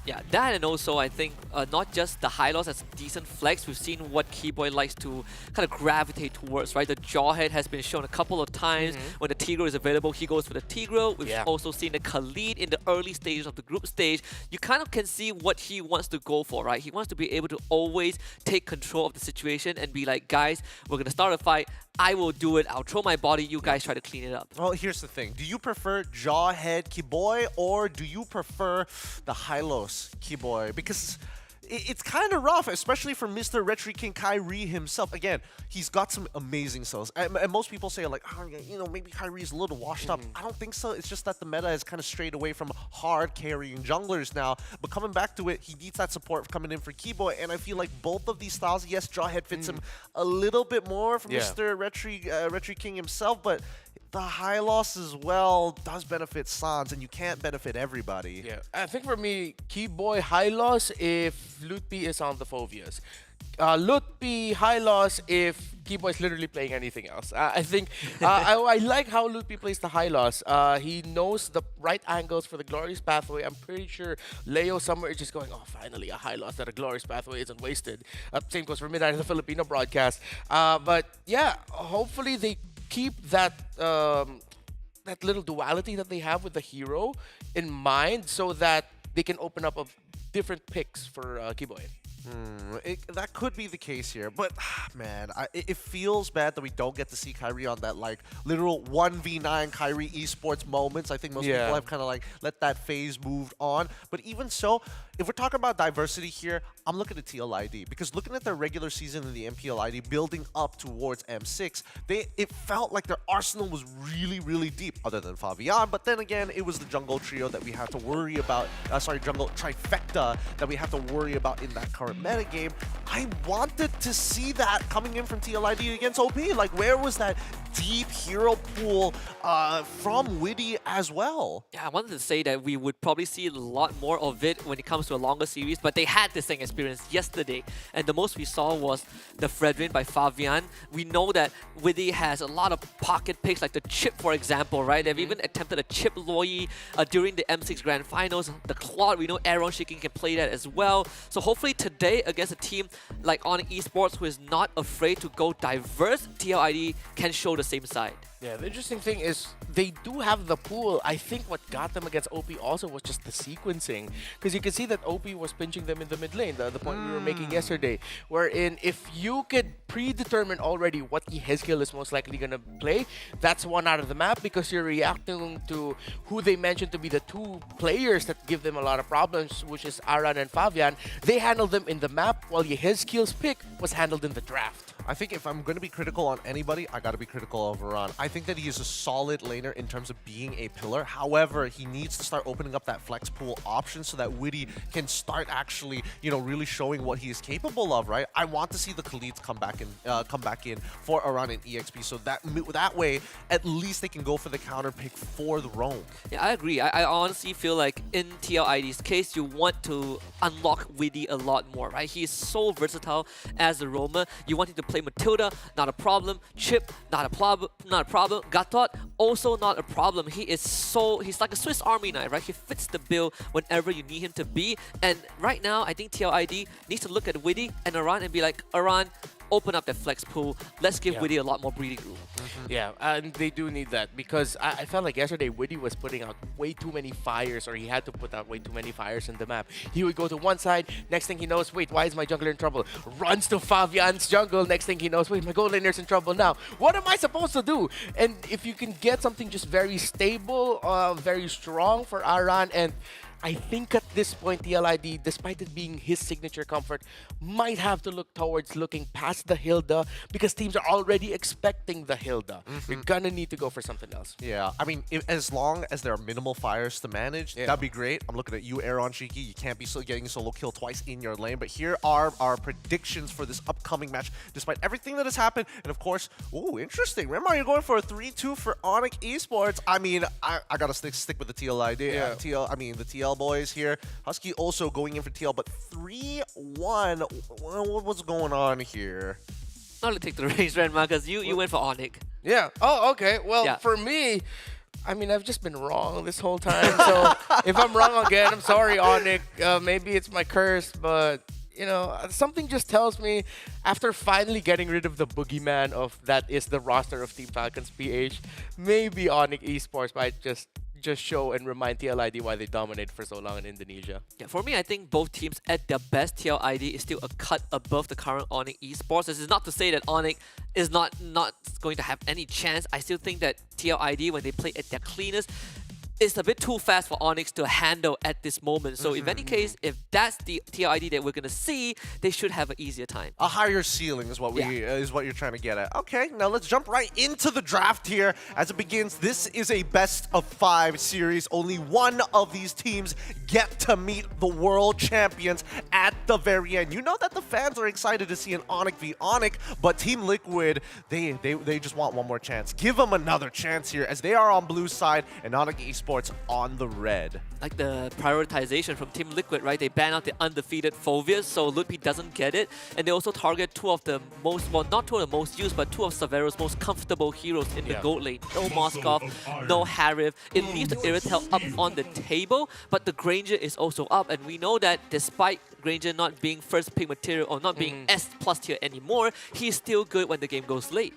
Yeah, that, and also I think not just the high loss as decent flex. We've seen what Keyboy likes to kind of gravitate towards, right? The Jawhead has been shown a couple of times. When the Tigro is available, he goes for the Tigro. We've also seen the Khalid in the early stages of the group stage. You kind of can see what he wants to go for, right? He wants to be able to always take control of the situation and be like, guys, we're going to start a fight. I will do it. I'll throw my body. You guys try to clean it up. Well, here's the thing. Do you prefer Jawhead Keyboy, or do you prefer the Hylos Keyboy? Because it's kind of rough, especially for Mr. Retri King Kyrie himself. Again, he's got some amazing cells. And most people say, like, oh, you know, maybe Kyrie's a little washed up. I don't think so. It's just that the meta has kind of strayed away from hard carrying junglers now. But coming back to it, he needs that support coming in for Keyboy. And I feel like both of these styles, yes, Jawhead fits him a little bit more from Mr. Retri King himself, but the high loss as well does benefit Sans, and you can't benefit everybody. Yeah, I think for me, Keyboy high loss if Lutpi is on the Phoveus. Lutpi high loss if Keyboy is literally playing anything else. I think I like how Lutpi plays the high loss. He knows the right angles for the Glorious Pathway. I'm pretty sure Leo somewhere is just going, oh, finally a high loss that a Glorious Pathway isn't wasted. Same goes for Midnight in the Filipino broadcast. But yeah, hopefully they keep that that little duality that they have with the hero in mind, so that they can open up a different picks for Keyboy. That could be the case here, but man, it feels bad that we don't get to see Kyrie on that like literal 1v9 Kyrie eSports moments. I think most people have kind of like let that phase move on. But even so, if we're talking about diversity here, I'm looking at TLID because looking at their regular season in the MPLID building up towards M6, it felt like their arsenal was really deep, other than Favian. But then again, it was the jungle trio that we have to worry about. Jungle trifecta that we have to worry about in that current metagame. I wanted to see that coming in from TLID against OP. Like, where was that deep hero pool from Witty as well? Yeah, I wanted to say that we would probably see a lot more of it when it comes to a longer series, but they had the same experience yesterday, and the most we saw was the Fredrin by Favian. We know that Witty has a lot of pocket picks, like the chip, for example, right? They've even attempted a chip Loi during the M6 Grand Finals. The Claude, we know Aaron Shaking can play that as well. So hopefully today, against a team like Onyx Esports, who is not afraid to go diverse, TLID can show the same side. Yeah, the interesting thing is they do have the pool. I think what got them against OP also was just the sequencing. Because you can see that OP was pinching them in the mid lane, the point we were making yesterday. Wherein if you could predetermine already what Hezkiel is most likely going to play, that's one out of the map because you're reacting to who they mentioned to be the two players that give them a lot of problems, which is Aran and Favian. They handled them in the map while Hezkiel's pick was handled in the draft. I think if I'm going to be critical on anybody, I got to be critical of Aran. I think that he is a solid laner in terms of being a pillar. However, he needs to start opening up that flex pool option so that Witty can start actually, really showing what he is capable of, right? I want to see the Khaleeds come back in for Aran and EXP, so that way, at least they can go for the counter pick for the roam. Yeah, I agree. I honestly feel like in TLID's case, you want to unlock Witty a lot more, right? He is so versatile as a roamer. You want him to play Matilda, not a problem. Chip, not a problem. Gatot, also not a problem. He's like a Swiss Army knife, right? He fits the bill whenever you need him to be. And right now, I think TLID needs to look at Witty and Aran and be like, Aran, open up that flex pool. Let's give Witty a lot more breathing room. Yeah, and they do need that because I felt like yesterday Witty was putting out way too many fires, or he had to put out way too many fires in the map. He would go to one side, next thing he knows, wait, why is my jungler in trouble? Runs to Favian's jungle, next thing he knows, wait, my gold laner's in trouble now. What am I supposed to do? And if you can get something just very stable, very strong for Aran, and I think at this point, TLID, despite it being his signature comfort, might have to look towards looking past the Hilda because teams are already expecting the Hilda. You're gonna need to go for something else. Yeah, I mean, as long as there are minimal fires to manage, that'd be great. I'm looking at you, Aaron Shiki. You can't be getting solo kill twice in your lane, but here are our predictions for this upcoming match, despite everything that has happened. And of course, ooh, interesting. Remember, you're going for a 3-2 for Onyx Esports. I mean, I gotta stick with the TLID. The TL boys here. Husky also going in for TL, but 3-1. What's going on here? I'll take the race, Ren, because you went for Onyx. Yeah. Oh, okay. Well, for me, I mean, I've just been wrong this whole time. So if I'm wrong again, I'm sorry, Onyx. Maybe it's my curse, but something just tells me after finally getting rid of the boogeyman of that is the roster of Team Falcons PH, maybe Onyx Esports might just show and remind TLID why they dominated for so long in Indonesia. Yeah, for me, I think both teams at their best, TLID is still a cut above the current Onyx Esports. This is not to say that Onyx is not going to have any chance. I still think that TLID, when they play at their cleanest, it's a bit too fast for Onyx to handle at this moment. So in any case, if that's the TLID that we're going to see, they should have an easier time. A higher ceiling is what is what you're trying to get at. Okay, now let's jump right into the draft here as it begins. This is a best of 5 series. Only one of these teams get to meet the world champions at the very end. You know that the fans are excited to see an Onyx v Onyx, but Team Liquid, they just want one more chance. Give them another chance here as they are on blue side and Onyx Esports on the red. Like the prioritization from Team Liquid, right? They ban out the undefeated Phoveus, so Ludwig doesn't get it. And they also target two of the most, well, not two of the most used, but two of Severo's most comfortable heroes in the gold lane. No Moskov, no Harif. It leaves the Iritel up on the table, but the Granger is also up. And we know that despite Granger not being first pick material or not being S+ tier anymore, he's still good when the game goes late.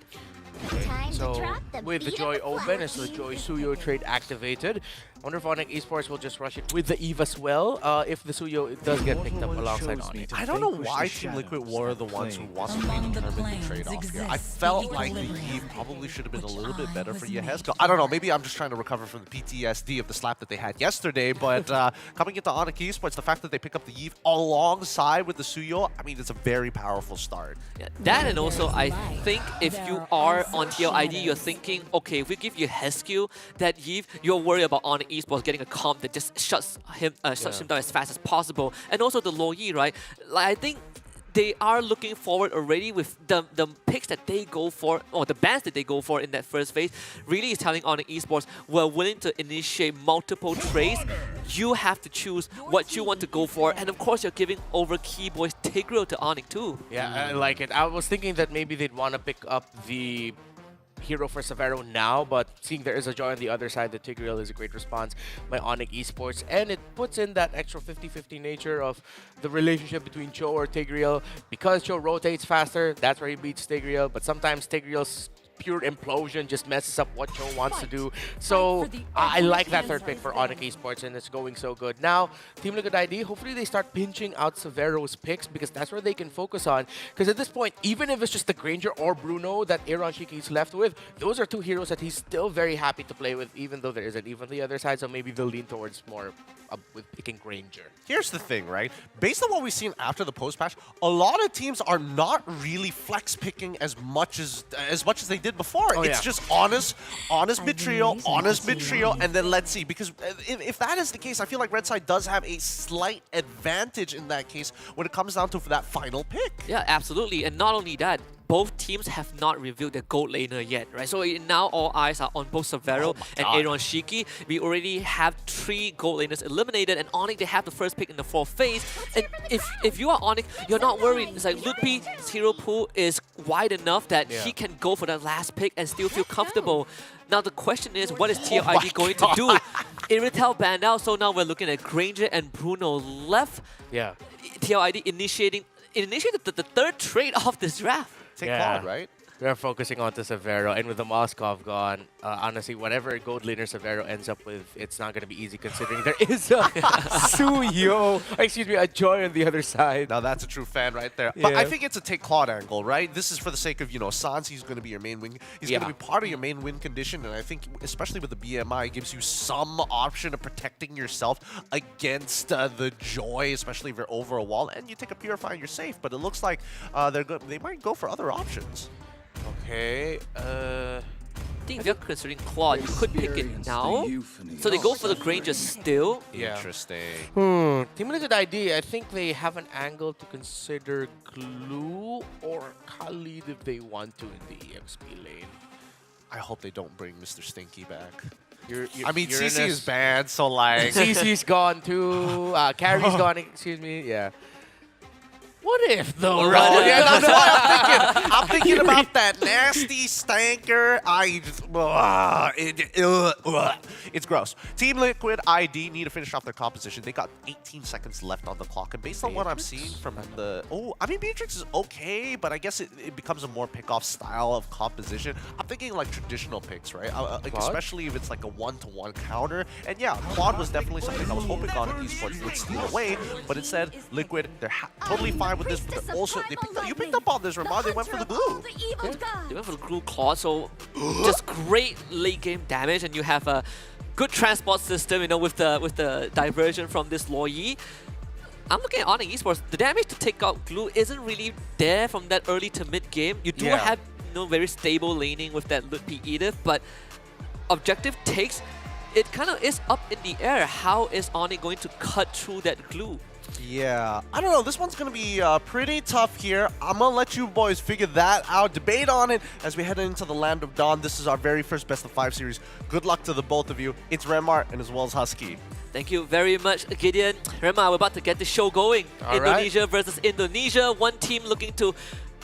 So with the Joy Open, as the Joy Suyo trade activated, I wonder if Onyx Esports will just rush it with the Eve as well, if the Suyo does get picked up alongside Onyx. I don't know why Team Liquid were the ones who wanted to predetermine the trade-off here. I felt like the Eve probably should have been a little bit better for Yehezco. I don't know, maybe I'm just trying to recover from the PTSD of the slap that they had yesterday, but coming into Onyx Esports, the fact that they pick up the Eve alongside with the Suyo, I mean, it's a very powerful start. Yeah, that, and also I think if you are on TLID, you're thinking, okay, if we give you Hesku that Eve, you're worried about Onyx Esports getting a comp that just shuts him down as fast as possible. And also the Loyi, right? Like, I think they are looking forward already with the picks that they go for, or the bans that they go for in that first phase, really is telling Onyx Esports, we're willing to initiate multiple trades. You have to choose what you want to go for, and of course you're giving over Keyboy's Tigreal to Onyx too. Yeah, I like it. I was thinking that maybe they'd want to pick up the hero for Severo now, but seeing there is a Joy on the other side, the Tigreal is a great response by Onyx Esports, and it puts in that extra 50-50 nature of the relationship between Cho or Tigreal. Because Cho rotates faster, that's where he beats Tigreal, but sometimes Tigreal's pure implosion just messes up what Cho wants to do. So I like that third pick for Onyx Esports, and it's going so good. Now, Team Liquid ID, hopefully they start pinching out Severo's picks, because that's where they can focus on. Because at this point, even if it's just the Granger or Bruno that Aaron Shiki is left with, those are two heroes that he's still very happy to play with, even though there isn't even the other side. So maybe they'll lean towards more with picking Granger. Here's the thing, right? Based on what we've seen after the post-patch, a lot of teams are not really flex picking as much as they did before. It's just honest mid-trio, and then let's see. Because if that is the case, I feel like Red Side does have a slight advantage in that case when it comes down to that final pick. Yeah, absolutely. And not only that, both teams have not revealed their gold laner yet, right? So now all eyes are on both Severo and Aaron Shiki. We already have 3 gold laners eliminated, and Onyx, they have the first pick in the 4th phase. And if you are Onyx, you're not worried. It's like Ludpi's hero pool is wide enough that he can go for that last pick and still feel comfortable. Now the question is, what is TLID going to do? Iritel banned out, so now we're looking at Granger and Bruno left. Yeah. TLID initiated the 3rd trade of this draft. Take Claude, right? We're focusing on to Severo, and with the Moskov gone, honestly, whatever gold laner Severo ends up with, it's not going to be easy considering there is a a Joy on the other side. Now that's a true fan right there. But I think it's a take Claude angle, right? This is for the sake of, Sansi's going to be your main win. He's going to be part of your main win condition, and I think, especially with the BMI, it gives you some option of protecting yourself against the Joy, especially if you're over a wall, and you take a Purify and you're safe. But it looks like they might go for other options. Okay, I think if you're considering Claude, you could pick it now. So they go for the Granger still. Interesting. Team Liquid ID, I think they have an angle to consider Glue or Khalid if they want to in the EXP lane. I hope they don't bring Mr. Stinky back. I mean, CC is bad, so like... CC's gone too, Carrie's gone, excuse me, yeah. What if though? That's what I'm thinking about that nasty stanker. It's gross. Team Liquid ID need to finish off their composition. They got 18 seconds left on the clock, and based on what I'm seeing from the Beatrix is okay, but I guess it becomes a more pick-off style of composition. I'm thinking like traditional picks, right? Especially if it's like a one-to-one counter. And yeah, Claude was definitely something I was hoping on eSports would steal away, but instead Liquid, they're totally fine with this, but they're also you picked up on this, Ramon. They went for the glue. They went for the glue Claude, so just great late game damage, and you have a good transport system, with the diversion from this Loyi. I'm looking at Onyx Esports. The damage to take out glue isn't really there from that early to mid game. You do have very stable laning with that Ludpi Edith, but objective takes, it kind of is up in the air. How is Onyx going to cut through that glue? Yeah, I don't know. This one's going to be pretty tough here. I'm going to let you boys figure that out. Debate on it as we head into the Land of Dawn. This is our very first Best of 5 series. Good luck to the both of you. It's Remar and as well as Husky. Thank you very much, Gideon. Remar, we're about to get the show going. Indonesia versus Indonesia. One team looking to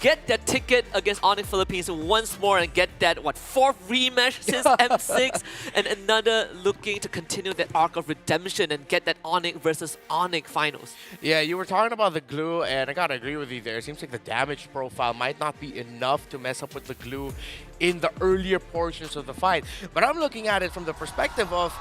get that ticket against Onyx Philippines once more and get that, what, 4th rematch since M6, and another looking to continue that arc of redemption and get that Onyx versus Onyx finals. Yeah, you were talking about the glue, and I gotta agree with you there. It seems like the damage profile might not be enough to mess up with the glue in the earlier portions of the fight. But I'm looking at it from the perspective of,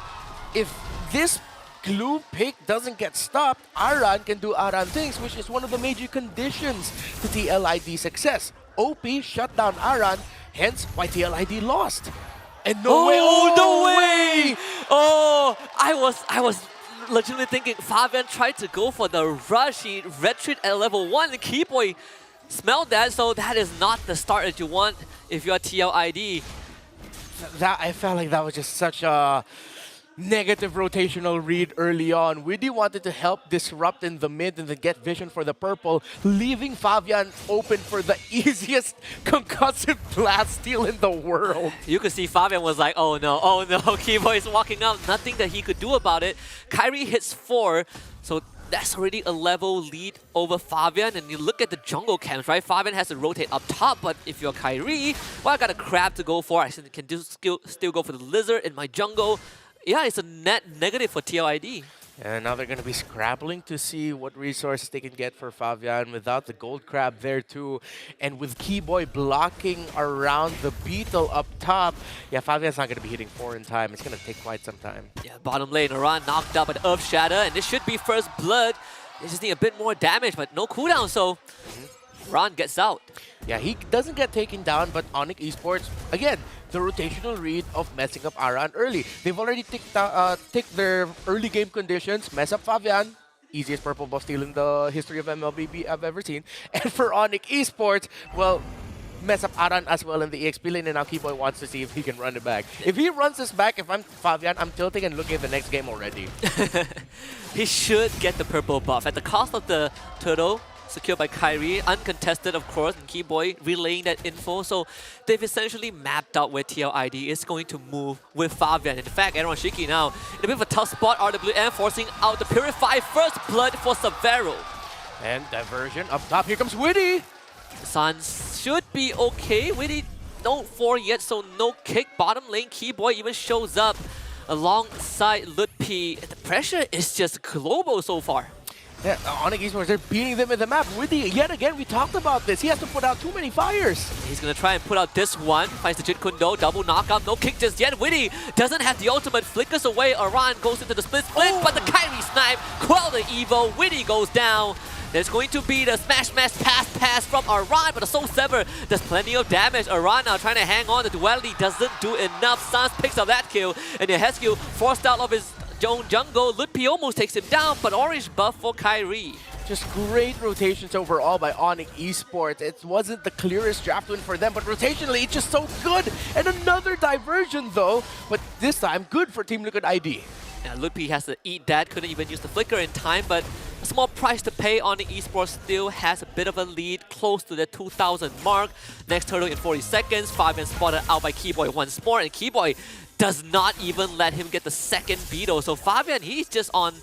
if this glue pick doesn't get stopped, Aran can do Aran things, which is one of the major conditions to TLID success. OP shut down Aran, hence why TLID lost. And no way! Oh, no way! Oh, I was legitimately thinking Fabian tried to go for the rush. He retreat at level 1, and Keyboy smelled that, so that is not the start that you want if you're TLID. That, I felt like that was just such a negative rotational read early on. Widdy wanted to help disrupt in the mid and then get vision for the purple, leaving Fabian open for the easiest concussive blast steal in the world. You could see Fabian was like, oh no, Keyboy is walking out, nothing that he could do about it. Kyrie hits 4, so that's already a level lead over Fabian, and you look at the jungle camps, right? Fabian has to rotate up top, but if you're Kyrie, well, I got a crab to go for. I can still go for the lizard in my jungle. Yeah, it's a net negative for TLID. And now they're going to be scrabbling to see what resources they can get for Fabian without the gold crab there too. And with Keyboy blocking around the beetle up top, yeah, Fabian's not going to be hitting 4 in time. It's going to take quite some time. Yeah, bottom lane, Aran knocked out by the Earth Shatter, and this should be first blood. They just need a bit more damage, but no cooldown, so Aran gets out. Yeah, he doesn't get taken down, but Onyx eSports, again, the rotational read of messing up Aran early. They've already ticked their early game conditions, mess up Fabian, easiest purple buff steal in the history of MLBB I've ever seen. And for Onyx eSports, well, mess up Aran as well in the EXP lane, and now Keyboy wants to see if he can run it back. If he runs this back, if I'm Fabian, I'm tilting and looking at the next game already. He should get the purple buff. At the cost of the turtle, secured by Kyrie, uncontested of course, and Keyboy relaying that info. So they've essentially mapped out where TLID is going to move with Fabian. In fact, Aaron Shiki now in a bit of a tough spot, RWM forcing out the Purify first blood for Severo. And diversion up top, here comes Widdy! Suns should be okay. Widdy, no 4 yet, so no kick. Bottom lane, Keyboy even shows up alongside Lutpi. The pressure is just global so far. Yeah, Onyx eSports, they're beating them in the map. Widdy, yet again, we talked about this. He has to put out too many fires. He's going to try and put out this one. Finds the Jit Kundo, double knockout, no kick just yet. Widdy doesn't have the ultimate, flickers away. Aran goes into the split, but the Kyrie snipe, quell the Evo. Widdy goes down. There's going to be the smash pass from Aran, but the Soul Sever does plenty of damage. Aran now trying to hang on. The duality doesn't do enough. Sans picks up that kill, and Yehescu forced out of his own jungle. Lutpi almost takes him down, but orange buff for Kyrie. Just great rotations overall by Onyx eSports. It wasn't the clearest draft win for them, but rotationally it's just so good. And another diversion though, but this time good for Team Liquid ID. Yeah, Lutpi has to eat that, couldn't even use the flicker in time, but a small price to pay. Onyx eSports still has a bit of a lead, close to the 2,000 mark. Next turtle in 40 seconds, Fabian spotted out by Keyboy once more, and Keyboy does not even let him get the second beetle. So Fabian, he's just on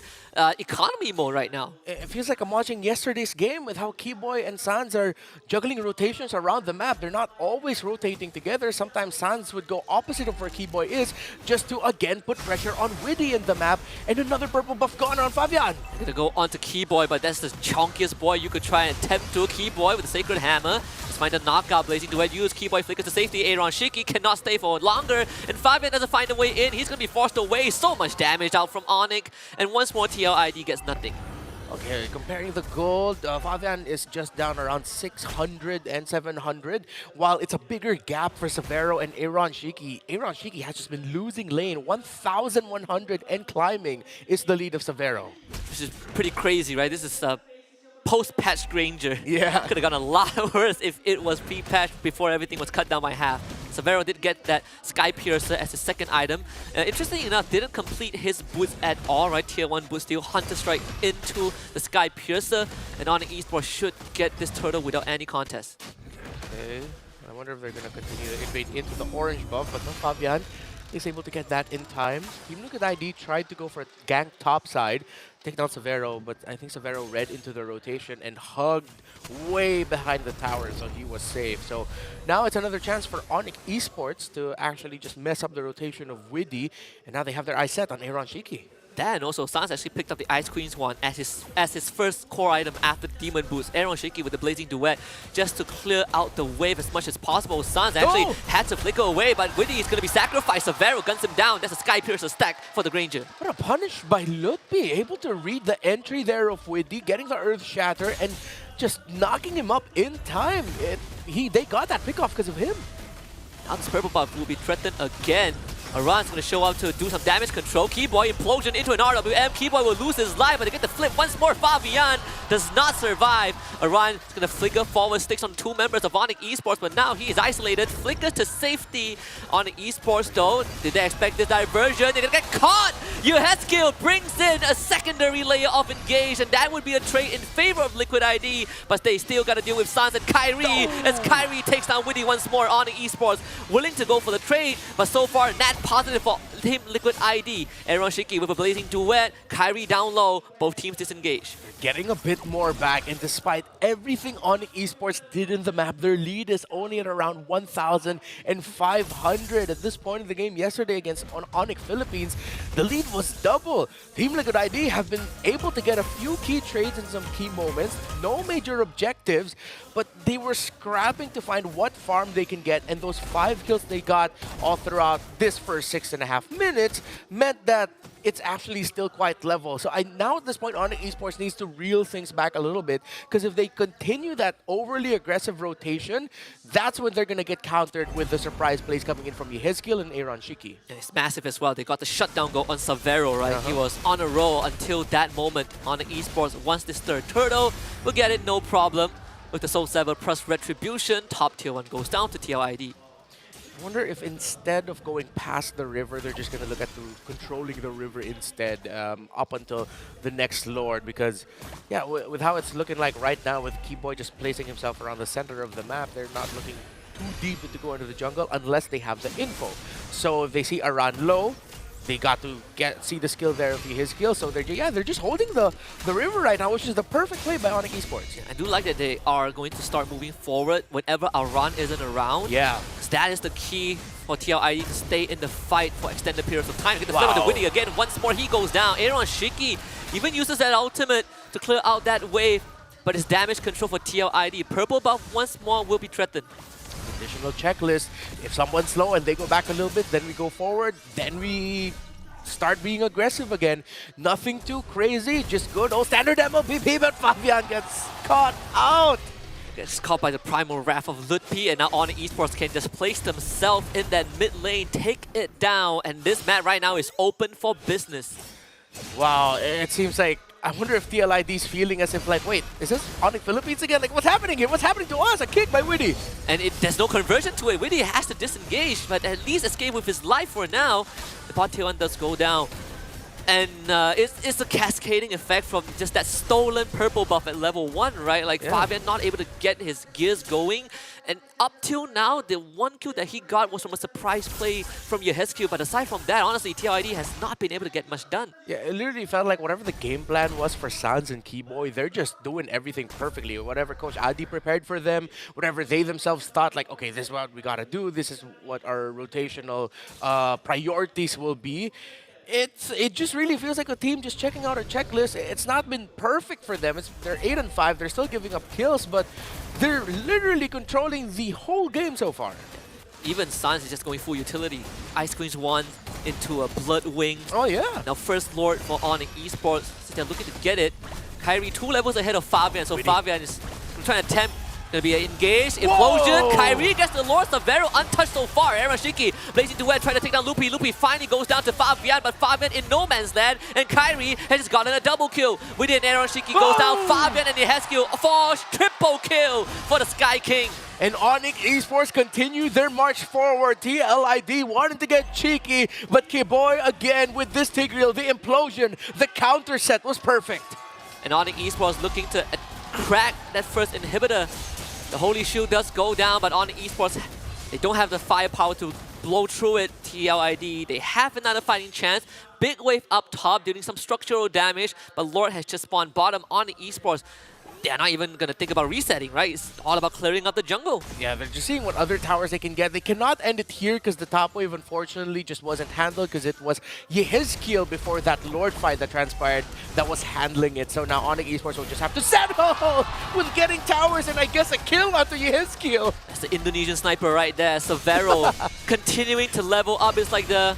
economy mode right now. It feels like I'm watching yesterday's game with how Keyboy and Sans are juggling rotations around the map. They're not always rotating together. Sometimes Sans would go opposite of where Keyboy is just to again put pressure on Widdy in the map. And another purple buff gone on Fabian. Gonna go onto Keyboy, but that's the chunkiest boy you could try and attempt to. Keyboy with the Sacred Hammer. Just find a knockout blazing duet use. Keyboy flickers to safety. Aaron Shiki cannot stay for longer. And Fabian doesn't find a way in. He's gonna be forced away. So much damage out from Onyx. And once more TLID gets nothing. Okay, comparing the gold, Fabian is just down around 600 and 700, while it's a bigger gap for Severo and Aaron Shiki. Aaron Shiki has just been losing lane. 1,100 and climbing is the lead of Severo. This is pretty crazy, right? This is post-patch Granger. Yeah. Could have gone a lot worse if it was pre-patch before everything was cut down by half. Severo did get that Sky Piercer as his second item. Interestingly enough, didn't complete his boots at all, right? Tier 1 boot steal, Hunter Strike into the Sky Piercer, and Onyx eSports should get this turtle without any contest. Okay, I wonder if they're going to continue to invade into the orange buff, but no, Fabian is able to get that in time. Team Liquid ID tried to go for a gank top side, take down Severo, but I think Severo read into the rotation and hugged way behind the tower, so he was safe. So now it's another chance for Onyx eSports to actually just mess up the rotation of Widdy, and now they have their eyes set on Aaron Shiki. That and also Sans actually picked up the Ice Queen's one as his first core item after Demon Boost. Aaron Shiki with the Blazing Duet just to clear out the wave as much as possible. Sans actually had to flicker away, but Widdy is going to be sacrificed. Severo guns him down. That's a Sky Piercer stack for the Granger. What a punish by Lutpi, able to read the entry there of Widdy, getting the Earth Shatter, and just knocking him up in time. They got that pick off because of him. Now this purple buff will be threatened again. Aran's going to show up to do some damage control. Keyboy implosion into an RWM. Keyboy will lose his life, but they get the flip once more. Fabian does not survive. Aran is going to flicker forward, sticks on two members of Onyx eSports, but now he is isolated. Flickers to safety on eSports though. Did they expect this diversion? They're going to get caught! Yuheskill brings in a secondary layer of engage, and that would be a trade in favor of Liquid ID, but they still got to deal with Sans and Kyrie as Kyrie takes down Widdy once more. Onyx eSports willing to go for the trade, but so far net positive for Team Liquid ID. Aaron Shiki with a Blazing Duet, Kyrie down low, both teams disengage. Getting a bit more back, and despite everything Onyx eSports did in the map, their lead is only at around 1,500 at this point in the game. Yesterday against Onyx Philippines, the lead was double. Team Liquid ID have been able to get a few key trades in some key moments, no major objectives, but they were scrapping to find what farm they can get, and those 5 kills they got all throughout this first 6.5 minutes meant that it's actually still quite level. So now at this point, Onyx eSports needs to reel things back a little bit, because if they continue that overly aggressive rotation, that's when they're going to get countered with the surprise plays coming in from Yuheskill and Aaron Shiki. And it's massive as well. They got the shutdown goal on Severo, right? He was on a roll until that moment. Onyx eSports wants this third turtle. We'll get it, no problem. With the Soul Saver plus Retribution, top tier 1 goes down to TLID. I wonder if instead of going past the river, they're just going to look at controlling the river instead up until the next Lord. Because, yeah, with how it's looking like right now, with Keyboy just placing himself around the center of the map, they're not looking too deep to go into the jungle unless they have the info. So if they see Aran low, they got to see the skill there of his skill, so they're just holding the river right now, which is the perfect play by Onyx eSports. I do like that they are going to start moving forward whenever Aran isn't around. Yeah. Because that is the key for TLID to stay in the fight for extended periods of time. Get the flip with the Widdy again. Once more, he goes down. Aaron Shiki even uses that ultimate to clear out that wave, but it's damage control for TLID. Purple buff once more will be threatened. Additional checklist. If someone's slow and they go back a little bit, then we go forward, then we start being aggressive again. Nothing too crazy, just good old standard MLBB, but Fabian gets caught out. Gets caught by the Primal Wrath of Lutpi, and now Onyx eSports can just place themselves in that mid lane, take it down, and this map right now is open for business. Wow, it seems like, I wonder if TLID's feeling as if like, wait, is this Onyx Philippines again? Like, what's happening here? What's happening to us? A kick by Widdy. And there's no conversion to it. Widdy has to disengage, but at least escape with his life for now. The bot tier 1 does go down. And it's a cascading effect from just that stolen purple buff at level 1, right? Like Fabian not able to get his gears going. And up till now, the one kill that he got was from a surprise play from Yuheskill. But aside from that, honestly, TLID has not been able to get much done. Yeah, it literally felt like whatever the game plan was for Sans and Keyboy, they're just doing everything perfectly. Whatever Coach Adi prepared for them, whatever they themselves thought, like, okay, this is what we gotta do, this is what our rotational priorities will be. It just really feels like a team just checking out a checklist. It's not been perfect for them. They're 8-5. They're still giving up kills, but they're literally controlling the whole game so far. Even Sans is just going full utility. Ice Queen's 1 into a Blood Wing. Oh yeah. Now first Lord for Onyx eSports. So they're looking to get it. Kyrie 2 levels ahead of Fabian. So Fabian is trying to attempt to be engaged. Implosion. Kyrie gets the Lord. Severo untouched so far. Aaron Shiki, Blazing Duet, trying to take down Lutpi. Lutpi finally goes down to Fabian, but Fabian in no man's land. And Kyrie has just gotten a double kill. Within Aaron Shiki goes down. Fabian and Yuheskill falls. Triple kill for the Sky King. And Onyx eSports continue their march forward. TLID wanted to get cheeky, but Keyboy again with this Tigreal, the implosion, the counter set was perfect. And Onyx eSports looking to crack that first inhibitor. The Holy Shield does go down, but Onyx eSports, they don't have the firepower to blow through it, TLID. They have another fighting chance. Big wave up top, doing some structural damage, but Lord has just spawned bottom on the eSports. They're not even going to think about resetting, right? It's all about clearing up the jungle. Yeah, they're just seeing what other towers they can get. They cannot end it here because the top wave, unfortunately, just wasn't handled because it was Yehizkiel before that Lord fight that transpired that was handling it. So now Onyx Esports will just have to settle with getting towers and I guess a kill onto Yehizkiel. That's the Indonesian sniper right there, Severo, continuing to level up. It's like the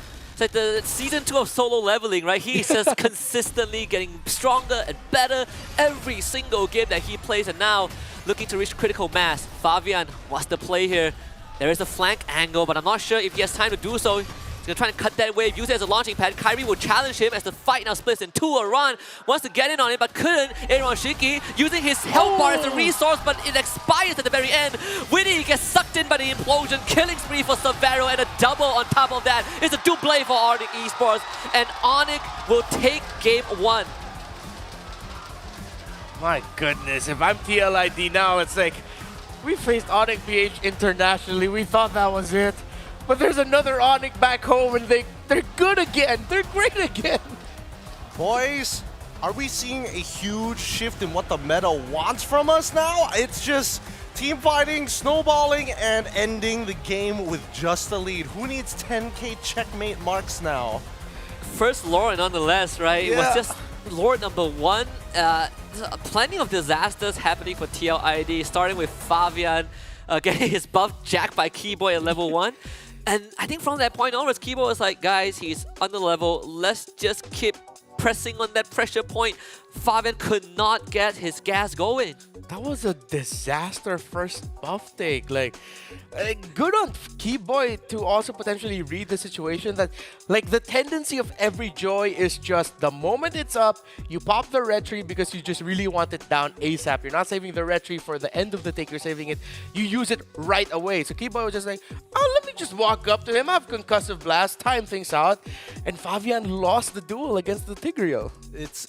season 2 of solo leveling, right? He's just consistently getting stronger and better every single game that he plays, and now looking to reach critical mass. Fabian, what's the play here? There is a flank angle, but I'm not sure if he has time to do so. He's going to try and cut that wave, use it as a launching pad. Kyrie will challenge him as the fight now splits in two. Aran wants to get in on it, but couldn't. Aaron Shiki using his health bar as a resource, but it expires at the very end. Winnie gets sucked in by the implosion. Killing spree for Severo, and a double on top of that. It's a double for Onyx Esports, and Onyx will take game 1. My goodness, if I'm TLID now, it's like, we faced Onyx PH internationally. We thought that was it. But there's another Onyx back home, and they're good again. They're great again. Boys, are we seeing a huge shift in what the meta wants from us now? It's just team fighting, snowballing, and ending the game with just a lead. Who needs 10k checkmate marks now? First Lord nonetheless, right? Yeah. It was just Lord number 1. Plenty of disasters happening for TLID, starting with Fabian getting his buff jacked by Keyboy at level 1. And I think from that point onwards, Keyboy was like, guys, he's under level. Let's just keep pressing on that pressure point. Fabian could not get his gas going. That was a disaster first buff take. Like good on Keyboy to also potentially read the situation that, like, the tendency of every Joy is just the moment it's up, you pop the red tree because you just really want it down ASAP. You're not saving the red tree for the end of the take, you're saving it. You use it right away. So Keyboy was just like, oh, let me just walk up to him, have concussive blast, time things out. And Fabian lost the duel against the Tigreal. It's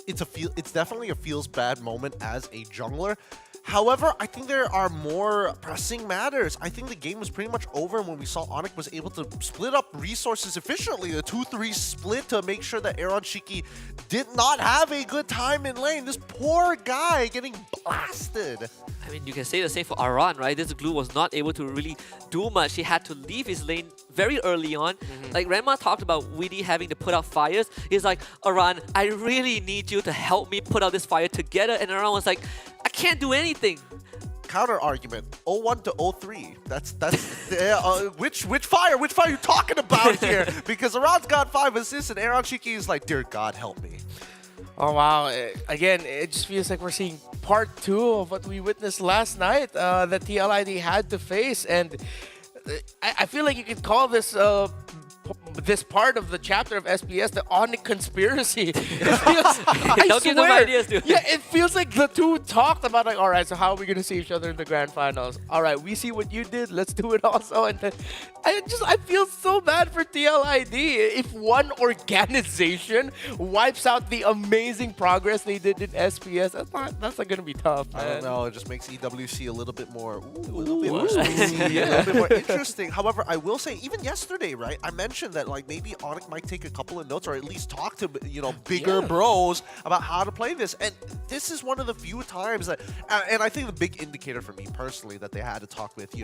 definitely a feels bad moment as a jungler. However, I think there are more pressing matters. I think the game was pretty much over when we saw Onyx was able to split up resources efficiently. A 2-3 split to make sure that Aaron Shiki did not have a good time in lane. This poor guy getting blasted. I mean, you can say the same for Aran, right? This glue was not able to really do much. He had to leave his lane very early on. Like Renma talked about Weedy having to put out fires. He's like, Aran, I really need you to help me put out this fire together. And Aran was like, I can't do anything. Counter argument: 01 to 03. That's which fire? Which fire are you talking about here? Because Aran's got 5 assists and Aaron Shiki is like, dear God, help me. Oh wow! Again, it just feels like we're seeing part 2 of what we witnessed last night that TLID had to face, and I feel like you could call this this part of the chapter of SPS the Onyx conspiracy. It feels, Don't give them ideas, dude. Yeah, it feels like the two talked about, like, all right, so how are we gonna see each other in the grand finals? All right, we see what you did, let's do it also. And then I feel so bad for TLID. If one organization wipes out the amazing progress they did in SPS, that's not gonna be tough, man. I don't know. It just makes EWC a little bit more, a little bit more spicy, a little bit more interesting. However, I will say, even yesterday, right, I mentioned that like maybe Onyx might take a couple of notes or at least talk to bigger bros about how to play this. And this is one of the few times that, and I think the big indicator for me personally that they had to talk with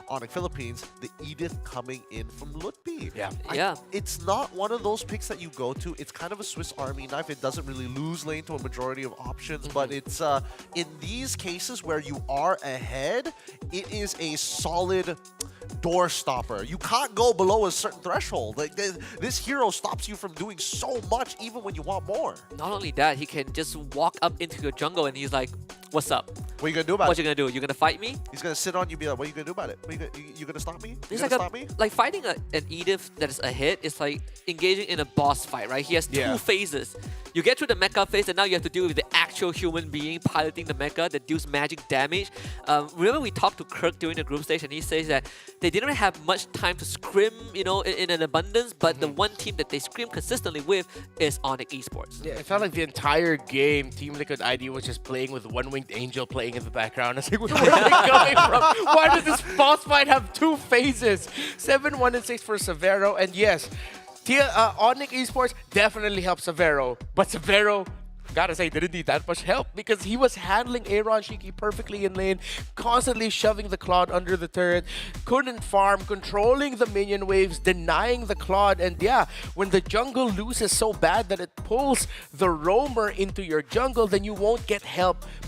Onyx Philippines, the Edith coming in from Lutpi. Yeah. It's not one of those picks that you go to. It's kind of a Swiss Army knife. It doesn't really lose lane to a majority of options, but it's in these cases where you are ahead, it is a solid door stopper. You can't go below a certain threshold. Like this hero stops you from doing so much even when you want more. Not only that, he can just walk up into your jungle and he's like, what's up? What are you gonna do about it? What you gonna do? You gonna fight me? He's gonna sit on you and be like, what are you gonna do about it? You gonna stop me? You It's gonna like stop me? like fighting an Edith that is ahead is like engaging in a boss fight, right? He has 2 phases. You get through the mecha phase and now you have to deal with the actual human being piloting the mecha that deals magic damage. Remember we talked to Kirk during the group stage and he says that they didn't have much time to scrim, in an abundance, but the one team that they scrim consistently with is Onyx Esports. Yeah, it felt like the entire game, Team Liquid ID was just playing with one-wing Winged Angel playing in the background. I was like, where are they coming from? Why does this boss fight have two phases? 7-1 and 6 for Severo. And yes, Onyx Esports definitely helped Severo. But Severo, gotta say, didn't need that much help because he was handling Aaron Shiki perfectly in lane, constantly shoving the Claude under the turret, couldn't farm, controlling the minion waves, denying the Claude, and yeah, when the jungle loses so bad that it pulls the roamer into your jungle, then you won't get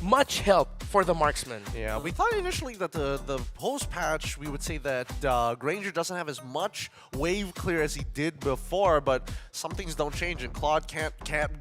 much help for the marksman. Yeah, we thought initially that the post-patch, we would say that Granger doesn't have as much wave clear as he did before, but some things don't change, and Claude can't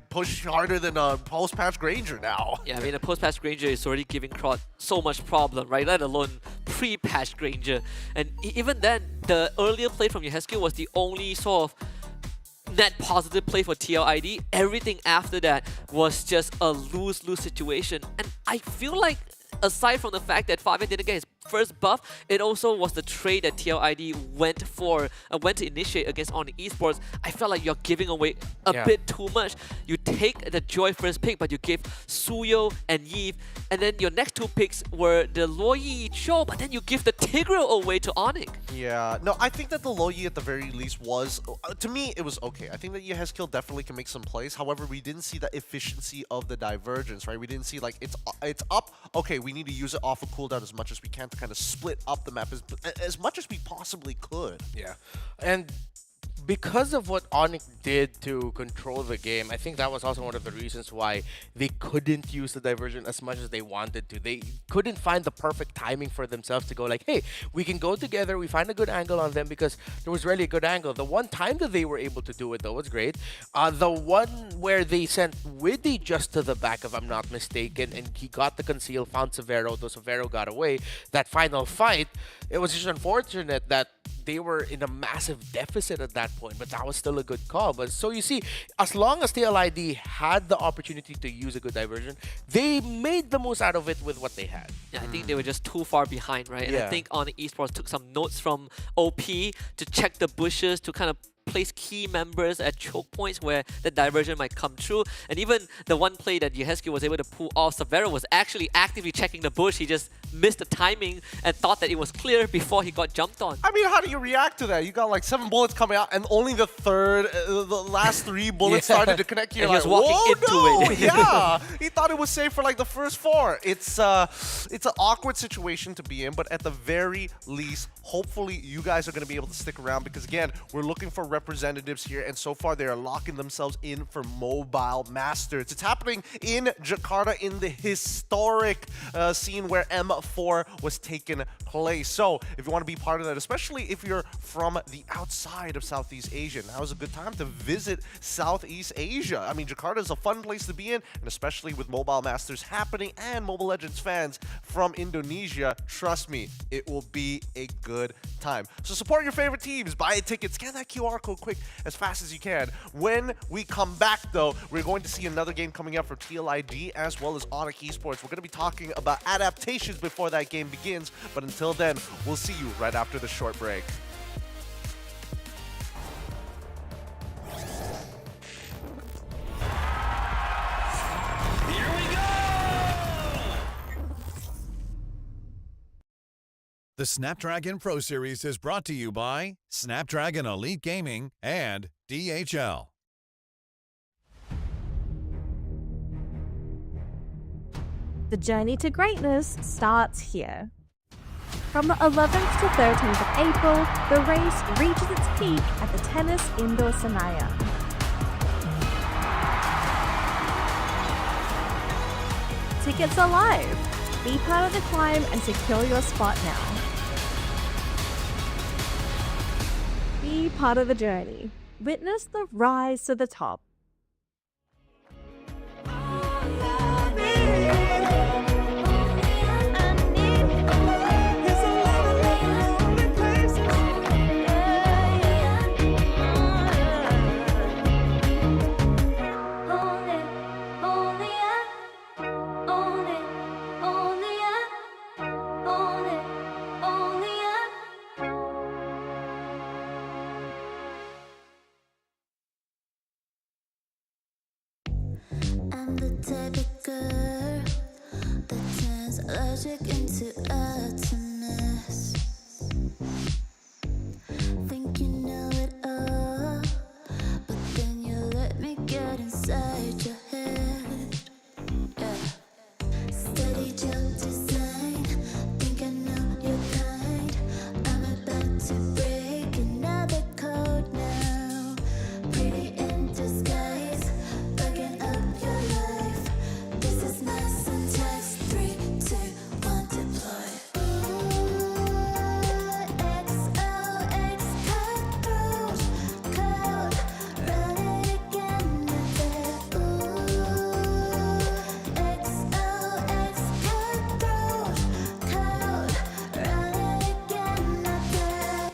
push harder than post-patch Granger now. Yeah, I mean, a post-patch Granger is already giving Claude so much problem, right? Let alone pre-patch Granger. And even then, the earlier play from Yeheskel was the only sort of net positive play for TLID. Everything after that was just a lose-lose situation. And I feel like, aside from the fact that Fabian didn't get his first buff, it also was the trade that TLID went to initiate against Onyx Esports. I felt like you're giving away a bit too much. You take the Joy first pick, but you give Suyo and Yves, and then your next two picks were the Loyi Cho, but then you give the Tigreal away to Onyx. Yeah, no, I think that the Loyi at the very least was, to me, it was okay. I think that Yeheskel definitely can make some plays. However, we didn't see the efficiency of the divergence, right? We didn't see like it's up. Okay, we need to use it off of cooldown as much as we can to kind of split up the map as much as we possibly could. Yeah, and because of what Onyx did to control the game, I think that was also one of the reasons why they couldn't use the diversion as much as they wanted to. They couldn't find the perfect timing for themselves to go like, hey, we can go together, we find a good angle on them, because there was really a good angle. The one time that they were able to do it, though, was great. The one where they sent Widdy just to the back, if I'm not mistaken, and he got the conceal, found Severo, though Severo got away. That final fight, it was just unfortunate that they were in a massive deficit at that point, but that was still a good call. But so you see, as long as TLID had the opportunity to use a good diversion, they made the most out of it with what they had. Yeah, I think they were just too far behind, right? And I think Onyx Esports took some notes from OP to check the bushes, to kind of place key members at choke points where the diversion might come true. And even the one play that Yeheskel was able to pull off, Severo was actually actively checking the bush. He just missed the timing and thought that it was clear before he got jumped on. I mean, how do you react to that? You got like 7 bullets coming out, and only the last 3 bullets started to connect. You're and like, he was walking into it. Yeah, he thought it was safe for like the first 4. It's an awkward situation to be in, but at the very least, hopefully you guys are going to be able to stick around, because again, we're looking for representatives here, and so far they are locking themselves in for Mobile Masters. It's happening in Jakarta in the historic scene where M4 was taking place. So if you want to be part of that, especially if you're from the outside of Southeast Asia, now's a good time to visit Southeast Asia. I mean, Jakarta is a fun place to be in, and especially with Mobile Masters happening and Mobile Legends fans from Indonesia, trust me, it will be a good time. So support your favorite teams, buy a ticket, scan that QR code quick as fast as you can. When we come back, though, we're going to see another game coming up for TLID as well as Onyx Esports. We're going to be talking about adaptations before that game begins, but until then, we'll see you right after the short break. The Snapdragon Pro Series is brought to you by Snapdragon Elite Gaming and DHL. The journey to greatness starts here. From the 11th to 13th of April, the race reaches its peak at the Tennis Indoor Senayan. Tickets are live. Be part of the climb and secure your spot now. Be part of the journey. Witness the rise to the top. magic into atoms. Think you know it all, but then you let me get inside your head. Yeah. Steady jump design. Think I know your kind. I'm about to break another code now. Pretty in disguise, bugging up your life. This is my syntax. 3, 2, 1, deploy. XOX cutthroat code. Run it again, not there. XOX cutthroat code. Run it again, not there.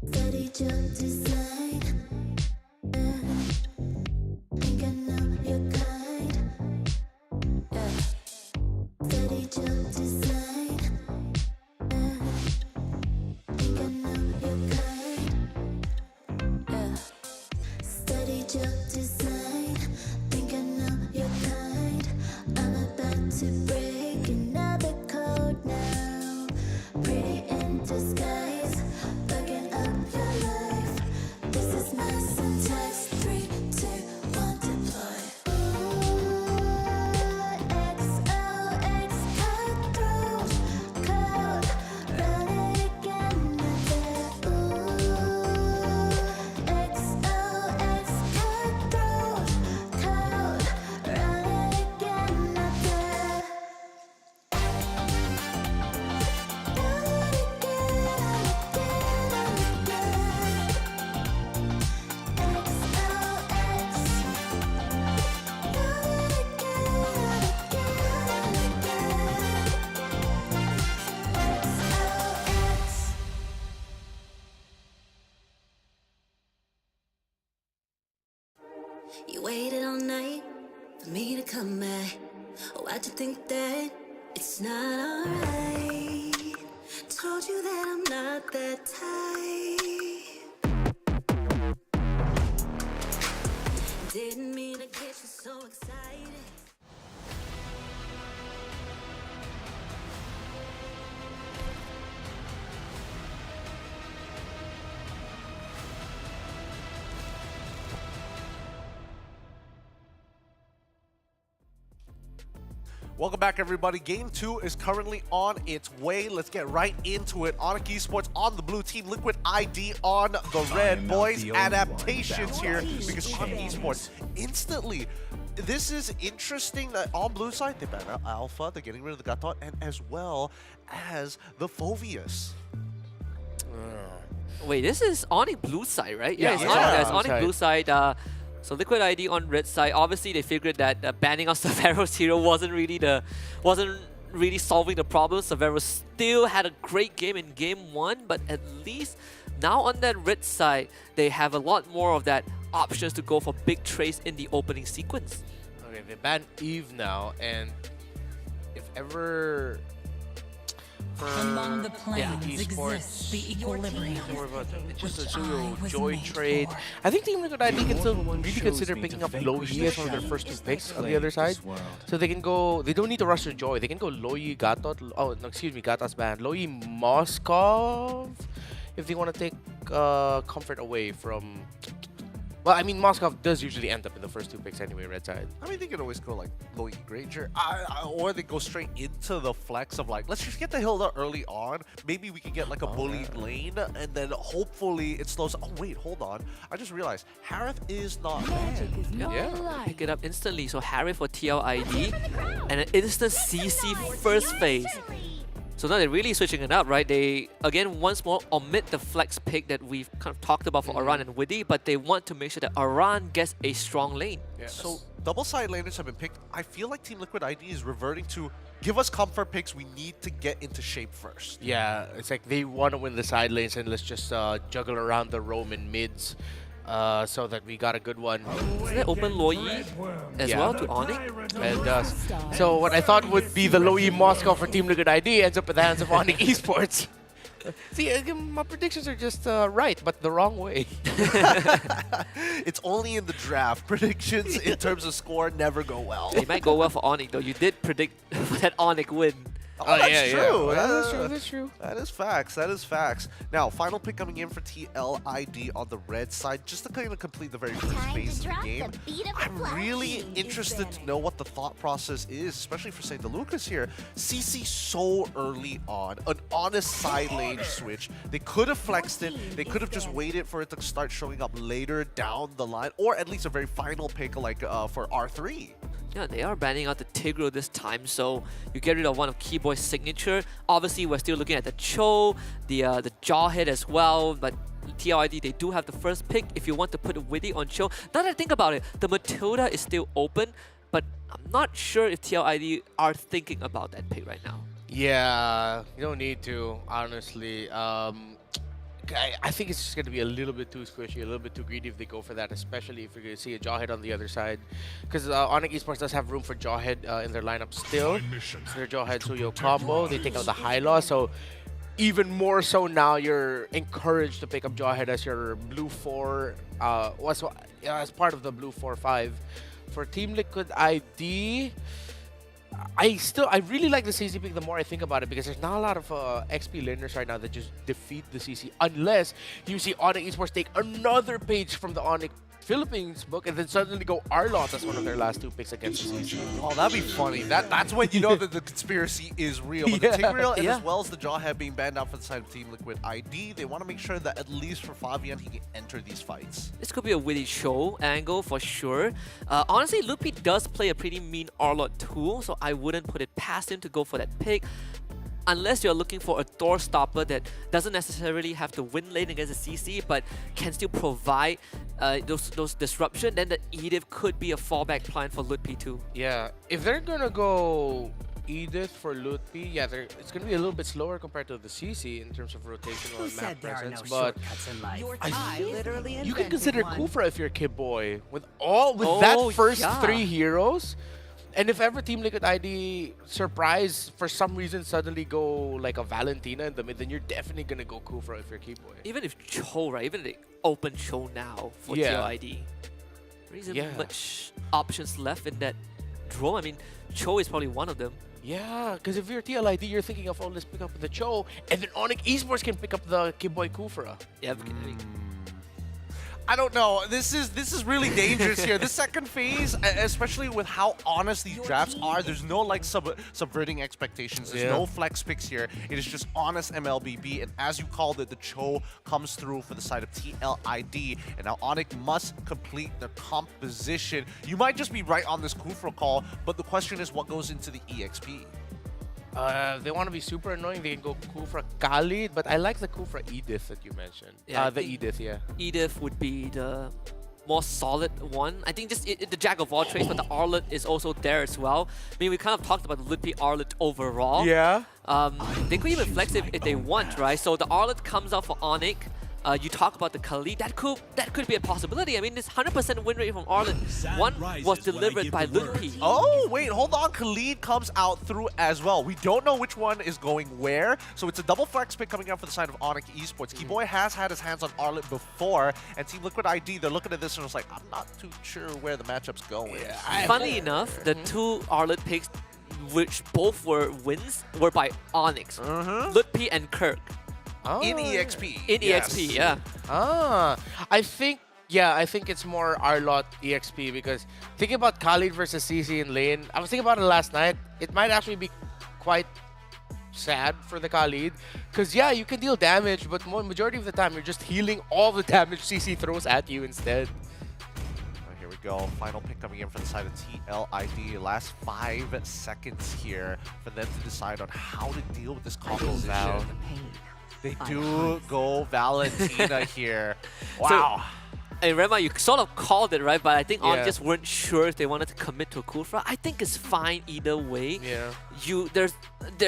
Steady jump design. Think I know your kind. Yeah. Steady jump design. Think I know your kind. Yeah. Steady jump design. Think I know your kind. I'm about to break another code now. Pretty in disguise, bugging up your life. This is my syntax. 3, 2, 1, deploy. XOX cutthroat code. Run it again, not there. XOX cutthroat code. Run it again, not there. You waited all night for me to come back. Why'd you think that it's not alright? Told you that I'm not that type. Didn't mean to get you so excited. Welcome back, everybody. Game 2 is currently on its way. Let's get right into it. Onyx eSports on the blue team, Liquid ID on the red. Boys, adaptations here because Onyx eSports instantly. This is interesting that on blue side, they ban out Alpha, they're getting rid of the Gatot, and as well as the Phoveus. Wait, this is Onyx blue side, right? Yeah, it's yeah. Onyx blue side. So Liquid ID on red side. Obviously, they figured that banning of Severo's hero wasn't really solving the problem. Severo still had a great game in game 1, but at least now on that red side, they have a lot more of that options to go for big trades in the opening sequence. Okay, they banned Eve now, and if ever Among the planes esports, exists the equilibrium. it's just a which pseudo I was joy made trade. for. I think Team Liquid ID can still really consider picking up Loi as one of their first 2 picks on the other side. So they can go, they don't need to rush to Joy. They can go Loi, Gatot, oh no, excuse me, Gatot's banned. Loi, Moskov, if they want to take comfort away from... Well, I mean, Moskov does usually end up in the first 2 picks anyway, red side. I mean, they can always go like Loki Granger, or they go straight into the flex of like, let's just get the Hilda early on. Maybe we can get like a bullied lane, and then hopefully it slows. Oh wait, hold on. I just realized Harith is not banned. Yeah, pick it up instantly. So Harry for TLID, and an instant CC first phase. So now they're really switching it up, right? They, again, once more omit the flex pick that we've kind of talked about for Aran and Widdy, but they want to make sure that Aran gets a strong lane. Yes. So double-side laners have been picked. I feel like Team Liquid ID is reverting to give us comfort picks. We need to get into shape first. Yeah, it's like they want to win the side lanes, and let's just juggle around the roam and mids. So that we got a good one. Does that open Loi as well to Onyx? It does. So what I thought would be the Loi Moscow for Team Liquid ID ends up in the hands of Onyx eSports. See, my predictions are just right, but the wrong way. It's only in the draft. Predictions in terms of score never go well. It might go well for Onyx though. You did predict that Onyx win. Oh, that's yeah, true. yeah. That's true. That's true. That is facts. That is facts. Now, final pick coming in for TLID on the red side, just to kind of complete the very first phase of the game. I'm really interested to know what the thought process is, especially for, say, the Lucas here. CC so early on, an honest side lane switch. They could have flexed it. They could have just waited for it to start showing up later down the line, or at least a very final pick like for R3. Yeah, they are banning out the Tigro this time, so you get rid of one of Keyboy's signature. Obviously, we're still looking at the Cho, the Jawhead as well, but TLID, they do have the first pick if you want to put a Witty on Cho. Now that I think about it, the Matilda is still open, but I'm not sure if TLID are thinking about that pick right now. Yeah, you don't need to, honestly. I think it's just going to be a little bit too squishy, a little bit too greedy if they go for that, especially if you're going to see a Jawhead on the other side. Because Onyx Esports does have room for Jawhead in their lineup still. So their Jawhead Suyo combo, they take out the high loss. So even more so now, you're encouraged to pick up Jawhead as your blue 4, as part of the blue 4-5. For Team Liquid ID, I really like the CC pick the more I think about it, because there's not a lot of XP laners right now that just defeat the CC, unless you see Onyx Esports take another page from the Onyx Philippines book and then suddenly go Arlot as one of their last 2 picks against the CC. Oh, that'd be funny. That's when you know that the conspiracy is real. But the Tigreal, and as well as the Jawhead being banned out for the side of Team Liquid ID, they want to make sure that at least for Fabian, he can enter these fights. This could be a witty show angle for sure. Honestly, Lupi does play a pretty mean Arlot tool, so I wouldn't put it past him to go for that pick. Unless you're looking for a door stopper that doesn't necessarily have to win lane against the CC, but can still provide those disruption, then the Edith could be a fallback plan for Lutpi too. Yeah, if they're gonna go Edith for Lutpi, yeah, it's gonna be a little bit slower compared to the CC in terms of rotational and map presence. But you can consider Kufra if you're Kid Boy with that first 3 heroes. And if ever Team Liquid ID surprise for some reason suddenly go like a Valentina in the mid, then you're definitely gonna go Kufra if you're Keyboy. Even if Cho, right? Even if they open Cho now for TLID, there isn't much options left in that draw. I mean, Cho is probably one of them. Yeah, because if you're TLID, you're thinking of, oh, let's pick up the Cho, and then Onyx Esports can pick up the Keyboy Kufra. Yeah, I don't know. This is really dangerous here. This second phase, especially with how honest these drafts are, there's no like subverting expectations. There's no flex picks here. It is just honest MLBB, and as you called it, the Cho comes through for the side of TLID, and now Onyx must complete the composition. You might just be right on this Kufra call, but the question is what goes into the EXP? If they want to be super annoying, they can go Kufra Khalid, but I like the Kufra Edith that you mentioned. Yeah, the Edith, Edith would be the more solid one. I think just the jack of all trades, but the Arlet is also there as well. I mean, we kind of talked about the Lutpi Arlet overall. Yeah. They could even flex it if they want, right? So the Arlet comes out for Onyx. You talk about the Khalid, that could be a possibility. I mean, this 100% win rate from Arlen. One was delivered by Lutpi. Oh, wait, hold on. Khalid comes out through as well. We don't know which one is going where, so it's a double flex pick coming out for the side of Onyx Esports. Keyboy has had his hands on Arlet before, and Team Liquid ID, they're looking at this and it's like, I'm not too sure where the matchup's going. Yeah, funny enough, the 2 Arlet picks, which both were wins, were by Onyx. Lutpi and Kirk. In EXP. In EXP, yeah. I think it's more Arlot EXP, because thinking about Khalid versus CC in lane, I was thinking about it last night. It might actually be quite sad for the Khalid, because yeah, you can deal damage, but majority of the time you're just healing all the damage CC throws at you instead. Here we go. Final pick coming in from the side of TLID. Last 5 seconds here for them to decide on how to deal with this composition. They do go Valentina here. Wow. Hey, Rema, you sort of called it, right? But I think On just weren't sure if they wanted to commit to a Kufra. I think it's fine either way. Yeah.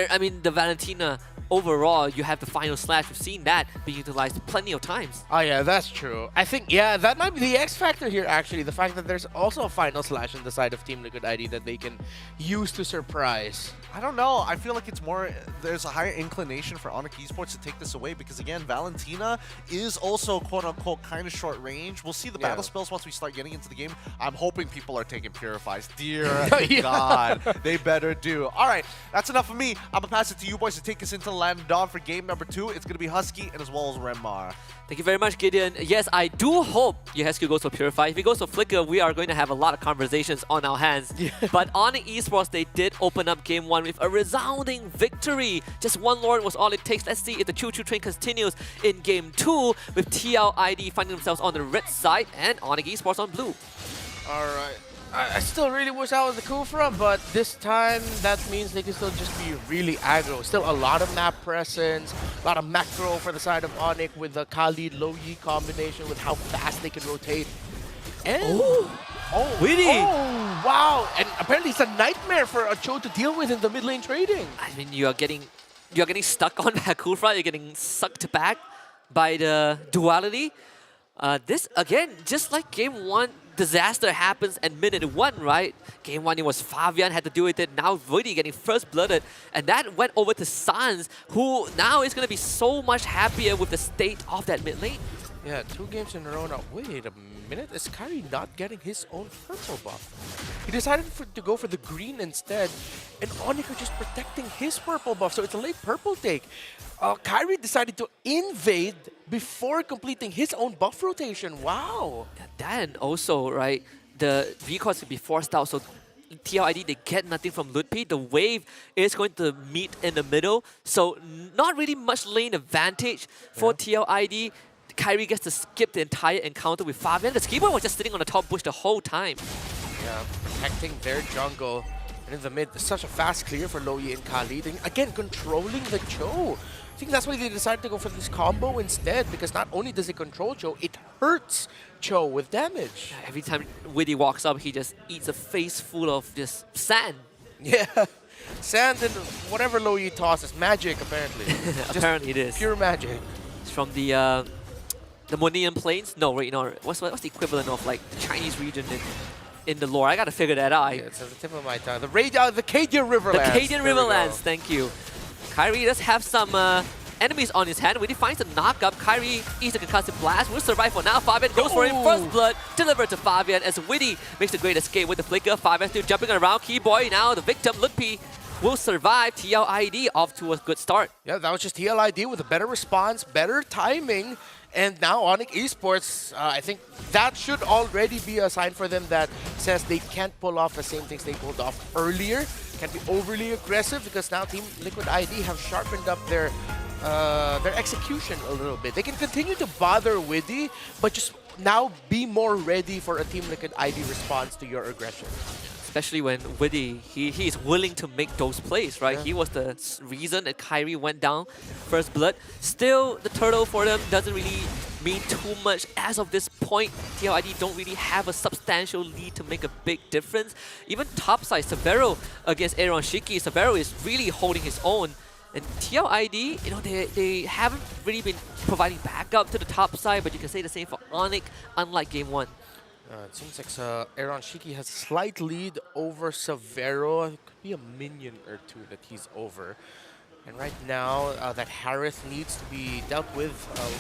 I mean, the Valentina overall, you have the final slash. We've seen that being utilized plenty of times. Oh yeah, that's true. I think, yeah, that might be the X factor here actually. The fact that there's also a final slash on the side of Team Liquid ID that they can use to surprise. I don't know. I feel like it's more, there's a higher inclination for Onyx Esports to take this away because, again, Valentina is also, quote-unquote, kind of short range. We'll see the battle spells once we start getting into the game. I'm hoping people are taking Purifies. Dear God, they better do. All right, that's enough of me. I'm going to pass it to you boys to take us into the Land of Dawn for game number 2. It's going to be Husky and as well as Renmar. Thank you very much, Gideon. Yes, I do hope Yehescu goes for Purify. If he goes for Flicker, we are going to have a lot of conversations on our hands. But on eSports, they did open up game 1 with a resounding victory. Just one Lord was all it takes. Let's see if the choo-choo train continues in game 2 with TLID finding themselves on the red side and Onyx Esports on blue. All right. I still really wish I was the Kufra, but this time that means they can still just be really aggro. Still a lot of map presence, a lot of macro for the side of Onyx with the Khalid Low-Yi combination with how fast they can rotate. And Witty! Oh, wow! And apparently it's a nightmare for a Cho to deal with in the mid lane trading. I mean, you're getting stuck on that Kufra. You're getting sucked back by the duality. This again, just like game 1. Disaster happens at minute 1, right? Game 1, it was Fabian had to deal with it. Now Vidi getting first blooded. And that went over to Sans, who now is going to be so much happier with the state of that mid lane. Yeah, 2 games in a row now. Wait a minute, is Kyrie not getting his own purple buff? He decided to go for the green instead, and Onyx are just protecting his purple buff, so it's a late purple take. Kyrie decided to invade before completing his own buff rotation. Wow! Then also, right, the recalls could be forced out, so TLID, they get nothing from Ludpi. The wave is going to meet in the middle, so not really much lane advantage for TLID. Kyrie gets to skip the entire encounter with Fabian. The Skiboy was just sitting on the top bush the whole time. Yeah, protecting their jungle. And in the mid, such a fast clear for Loyi and Khalid. And again, controlling the Cho. I think that's why they decided to go for this combo instead, because not only does it control Cho, it hurts Cho with damage. Every time Witty walks up, he just eats a face full of just sand. Yeah, sand and whatever Loyi tosses. Magic, apparently. Apparently it is. Pure magic. It's from the Monian Plains? No, wait, no. What's the equivalent of like the Chinese region in the lore? I gotta figure that out. Yeah, it's at the tip of my tongue. The Cadian Riverlands. The Cadian Riverlands, thank you. Kyrie does have some enemies on his hand. When he finds a knockup, Kyrie eats a concussive blast. Will survive for now. Fabian goes for it. First blood delivered to Fabian as Witty makes a great escape with the flicker. Fabian still jumping around. Keyboy now the victim. Ludpi will survive. TLID off to a good start. Yeah, that was just TLID with a better response, better timing. And now Onyx Esports, I think that should already be a sign for them that says they can't pull off the same things they pulled off earlier. Can't be overly aggressive because now Team Liquid ID have sharpened up their execution a little bit. They can continue to bother Widdy, but just now be more ready for a Team Liquid ID response to your aggression. Especially when Widdy, he is willing to make those plays, right? Yeah. He was the reason that Kyrie went down first blood. Still, the turtle for them doesn't really mean too much as of this point. TLID don't really have a substantial lead to make a big difference. Even topside, Severo against Aaron Shiki, Severo is really holding his own. And TLID, you know, they haven't really been providing backup to the top side, but you can say the same for Onyx, unlike game 1. It seems like Aaron Shiki has a slight lead over Severo. It could be a minion or 2 that he's over. And right now, that Harith needs to be dealt with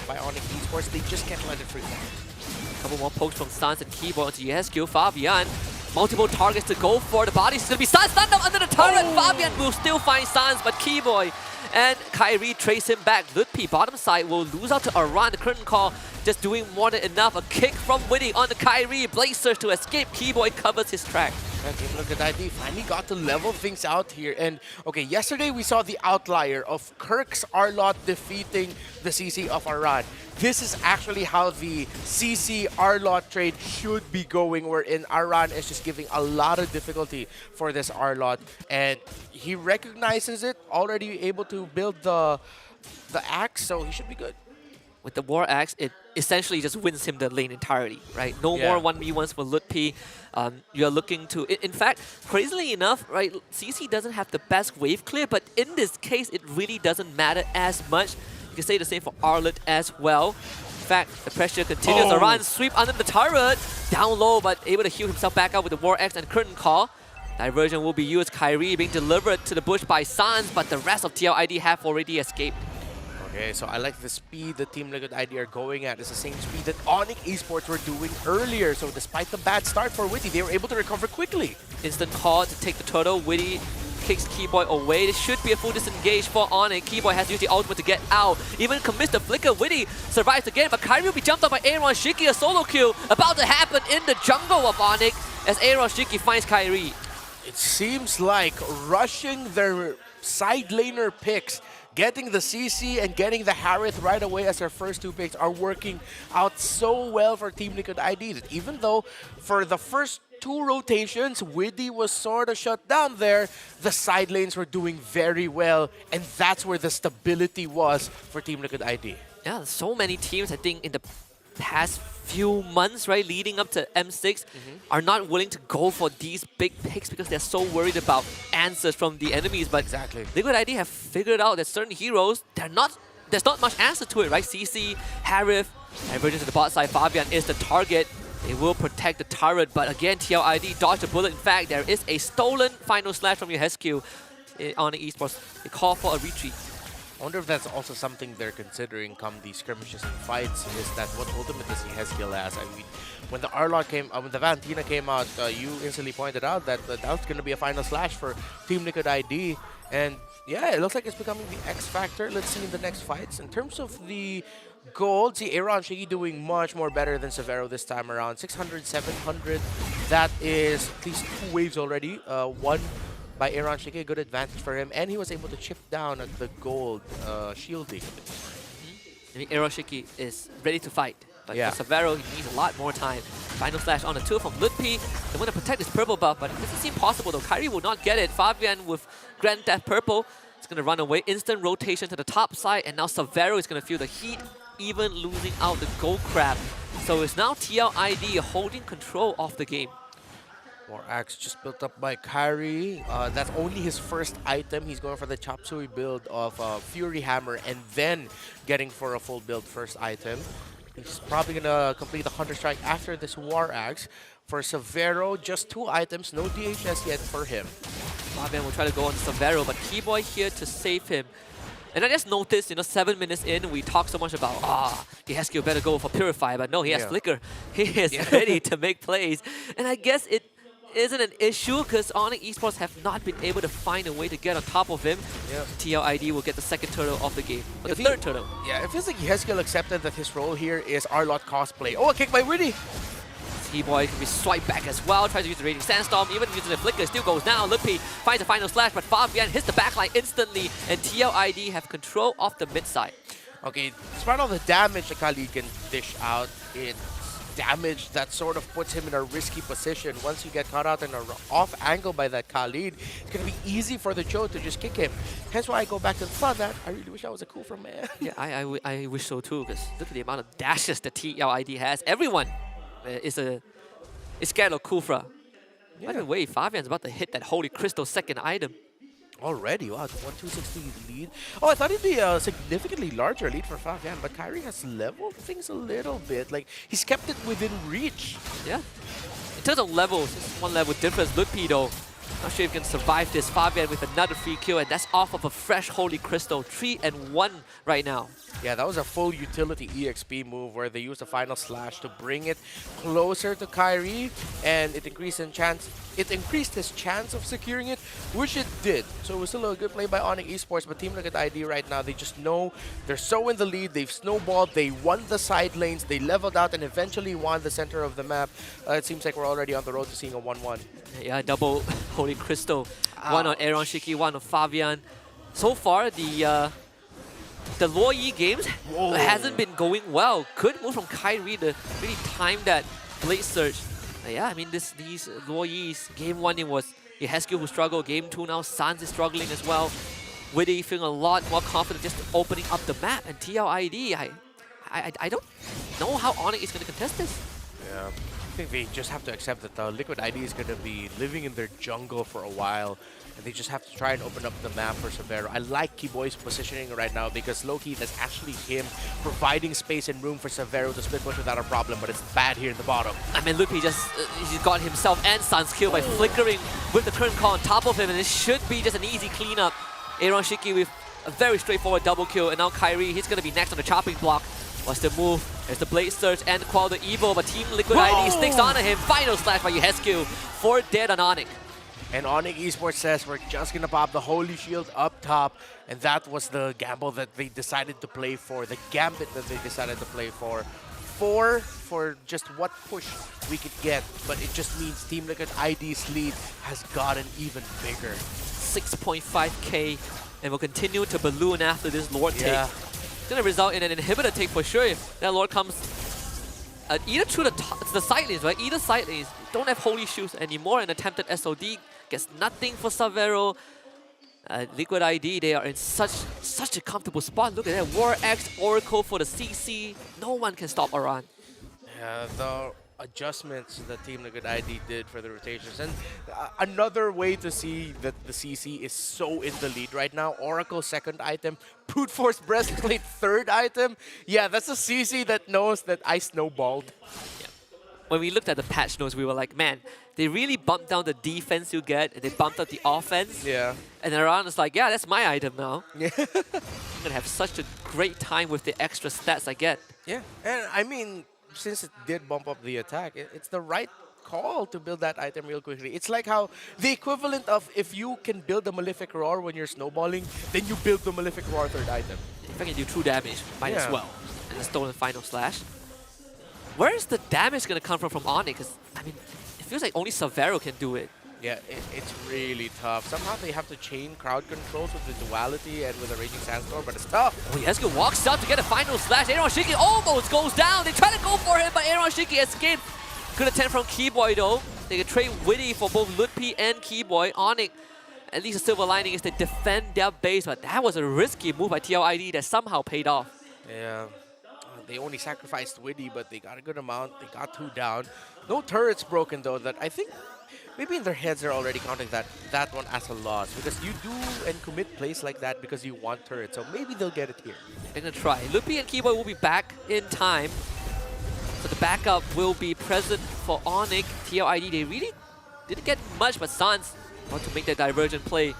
by Onyx Esports. They just can't let it free fall. A couple more pokes from Sans and Keyboard onto Yehescu. Fabian, multiple targets to go for. The body's going to be Sans stunned up under the turret. Fabian will still find Sans, but Keyboy and Kyrie trace him back. Ludpi, bottom side, will lose out to Aran. The curtain call just doing more than enough. A kick from Witty on the Kyrie. Blazer to escape. Keyboy covers his track. And Team Liquid ID finally got to level things out here. And okay, yesterday we saw the outlier of Kirk's Arlot defeating the CC of Aran. This is actually how the CC Arlot trade should be going, wherein Aran is just giving a lot of difficulty for this Arlot. And he recognizes it, already able to build the axe, so he should be good. with the War Axe, it essentially just wins him the lane entirely, right? No Yeah. more 1v1s for Lutpi. You're looking to... In fact, crazily enough, right, CC doesn't have the best wave clear, but in this case, it really doesn't matter as much. You can say the same for Arlet as well. In fact, the pressure continues. The run, sweep under the turret, down low, but able to heal himself back up with the War Axe and Curtain Call. Diversion will be used. Kyrie being delivered to the bush by Sans, but the rest of TLID have already escaped. Okay, so I like the speed the Team Liquid ID are going at. It's the same speed that Onyx eSports were doing earlier. So despite the bad start for Witty, they were able to recover quickly. Instant call to take the turtle. Witty kicks Keyboy away. This should be a full disengage for Onyx. Keyboy has used the ultimate to get out. Even commits the flicker. Witty survives again, but Kyrie will be jumped up by Aaron Shiki. A solo kill about to happen in the jungle of Onyx as Aaron Shiki finds Kyrie. It seems like rushing their side laner picks, getting the CC and getting the Harith right away as their first two picks are working out so well for Team Liquid ID that even though for the first two rotations, Widdy was sort of shut down there, the side lanes were doing very well, and that's where the stability was for Team Liquid ID. Yeah, so many teams, I think, in the past few months, right, leading up to M6, are not willing to go for these big picks because they're so worried about answers from the enemies. But exactly, Liquid ID have figured out that certain heroes, there's not much answer to it, right? CC, Harith, divergence to the bot side, Fabian is the target. They will protect the turret, but again, TLID dodged the bullet. In fact, there is a stolen final slash from your HQ on the eSports. They call for a retreat. I wonder if that's also something they're considering come these skirmishes and fights, is that what ultimate does Heskiel has? I mean, when the Arlot came, when the Valentina came out, you instantly pointed out that that was going to be a final slash for Team Liquid ID, and yeah, it looks like it's becoming the X factor. Let's see in the next fights. In terms of the gold, see Aaron Shiki doing much more better than Severo this time around. 600, 700. That is at least 2 waves already. One by Aaron Shiki, a good advantage for him, and he was able to chip down at the gold shielding. I mean, Aaron Shiki is ready to fight. But Yeah. for Severo, he needs a lot more time. Final slash on the 2 from Lutpi. They want to protect this purple buff, but it doesn't seem possible though. Kyrie will not get it. Fabian with Grand Theft Purple is going to run away. Instant rotation to the top side, and now Severo is going to feel the heat, even losing out the gold crab. So it's now TLID holding control of the game. War Axe just built up by Kyrie. That's only his first item. He's going for the Chop Suey build of Fury Hammer and then getting for a full build first item. He's probably going to complete the Hunter Strike after this War Axe. For Severo, just 2 items, no DHS yet for him. Fabian will try to go on Severo, but Keyboy here to save him. And I just noticed, 7 minutes in, we talk so much about, the Heskiel better go for Purify, but no, he has Flicker. He is ready to make plays. And I guess it isn't an issue because Onyx eSports have not been able to find a way to get on top of him. TLID will get the second turtle of the game, or the third turtle. Yeah, it feels like Heskiel accepted that his role here is Arlot cosplay. Oh, a kick by Widdy! T-Boy can be swiped back as well, tries to use the Raging Sandstorm, even using the Flicker, still goes down. Lutpi finds a final slash, but Fabian hits the backline instantly, and TLID have control of the mid side. Okay, despite all the damage that Khalid can dish out, it's damage that sort of puts him in a risky position. Once you get caught out in an off angle by that Khalid, it's going to be easy for the Cho to just kick him. Hence why I go back to the thought that I really wish I was a Kufra man. Yeah, I wish so too, because look at the amount of dashes that TLID has. Everyone is scared of Kufra. By the way, Fabian's about to hit that Holy Crystal second item. Already, wow, 1-2-60 lead. Oh, I thought it'd be a significantly larger lead for Fabian, but Kyrie has leveled things a little bit. Like, he's kept it within reach. Yeah. In terms of levels, it's 1 level difference. Lutpi though, not sure if he can survive this. Fabian with another free kill, and that's off of a fresh Holy Crystal. 3-1 right now. Yeah, that was a full utility EXP move where they used the final slash to bring it closer to Kyrie, and it increased his chance of securing it, which it did. So it was still a good play by Onyx eSports, but Team Liquid ID right now, they just know they're so in the lead, they've snowballed, they won the side lanes, they leveled out and eventually won the center of the map. It seems like we're already on the road to seeing a 1-1. Yeah, double Holy Crystal. One on Aaron Shiki, one on Fabian. So far, the Luo Yi games hasn't been going well. Good move from Kyrie to really time that Blade Surge. Yeah, I mean, these Luo Yi's, game 1 it was Heskiel who struggled. Game 2 now, Sans is struggling as well. Widdy feeling a lot more confident just opening up the map. And TLID, I don't know how Onyx is going to contest this. Yeah. I think they just have to accept that Liquid ID is going to be living in their jungle for a while. And they just have to try and open up the map for Severo. I like Keyboy's positioning right now because low-key, that's actually him providing space and room for Severo to split push without a problem, but it's bad here in the bottom. I mean, Lupi just he's got himself and Sun's kill by flickering with the current call on top of him, and it should be just an easy cleanup. Aaron Shiki with a very straightforward double kill, and now Kyrie, he's going to be next on the chopping block. What's the move? There's the Blade Surge and Qual the Evo, but Team Liquid ID sticks onto him. Final slash by Yehescu for dead on Onyx. And Onyx Esports says we're just going to pop the Holy Shield up top. And that was the gamble that they decided to play for, the gambit that they decided to play for. For just what push we could get. But it just means Team Liquid ID's lead has gotten even bigger. 6.5k and will continue to balloon after this Lord take. It's going to result in an inhibitor take for sure if that Lord comes either through the side lanes, right? Either side lanes don't have Holy Shoes anymore. An attempted SOD gets nothing for Severo. Liquid ID, they are in such a comfortable spot. Look at that, War X, Oracle for the CC. No one can stop Aran. Yeah, the adjustments that Team Liquid ID did for the rotations. And another way to see that the CC is so in the lead right now. Oracle second item, Brute Force Breastplate third item. Yeah, that's a CC that knows that I snowballed. Yeah. When we looked at the patch notes, we were like, man, they really bumped down the defense you get, and they bumped up the offense. Yeah. And Aran is like, yeah, that's my item now. Yeah. I'm gonna have such a great time with the extra stats I get. Yeah, and I mean, since it did bump up the attack, it's the right call to build that item real quickly. It's like how the equivalent of if you can build the Malefic Roar when you're snowballing, then you build the Malefic Roar third item. If I can do true damage, might as well. And the stolen final slash. Where is the damage gonna come from Onyx? 'Cause, I mean, it feels like only Severo can do it. Yeah, it's really tough. Somehow they have to chain crowd controls with the duality and with the Raging Sandstorm, but it's tough. Oh, Yehescu walks out to get a final slash. Aaron Shiki almost goes down. They try to go for him, but Aaron Shiki escaped. Good attempt from Keyboy though. They can trade Witty for both Lutpi and Keyboy. Onyx, at least the silver lining is they defend their base, but that was a risky move by TLID that somehow paid off. Yeah. They only sacrificed Witty, but they got a good amount. They got 2 down. No turrets broken though, that I think maybe in their heads they're already counting that one as a loss, because you do and commit plays like that because you want turrets, so maybe they'll get it here. They're gonna try. Lutpi and Keyboy will be back in time. So the backup will be present for Onyx. TLID, they really didn't get much, but Sans want to make that divergent play.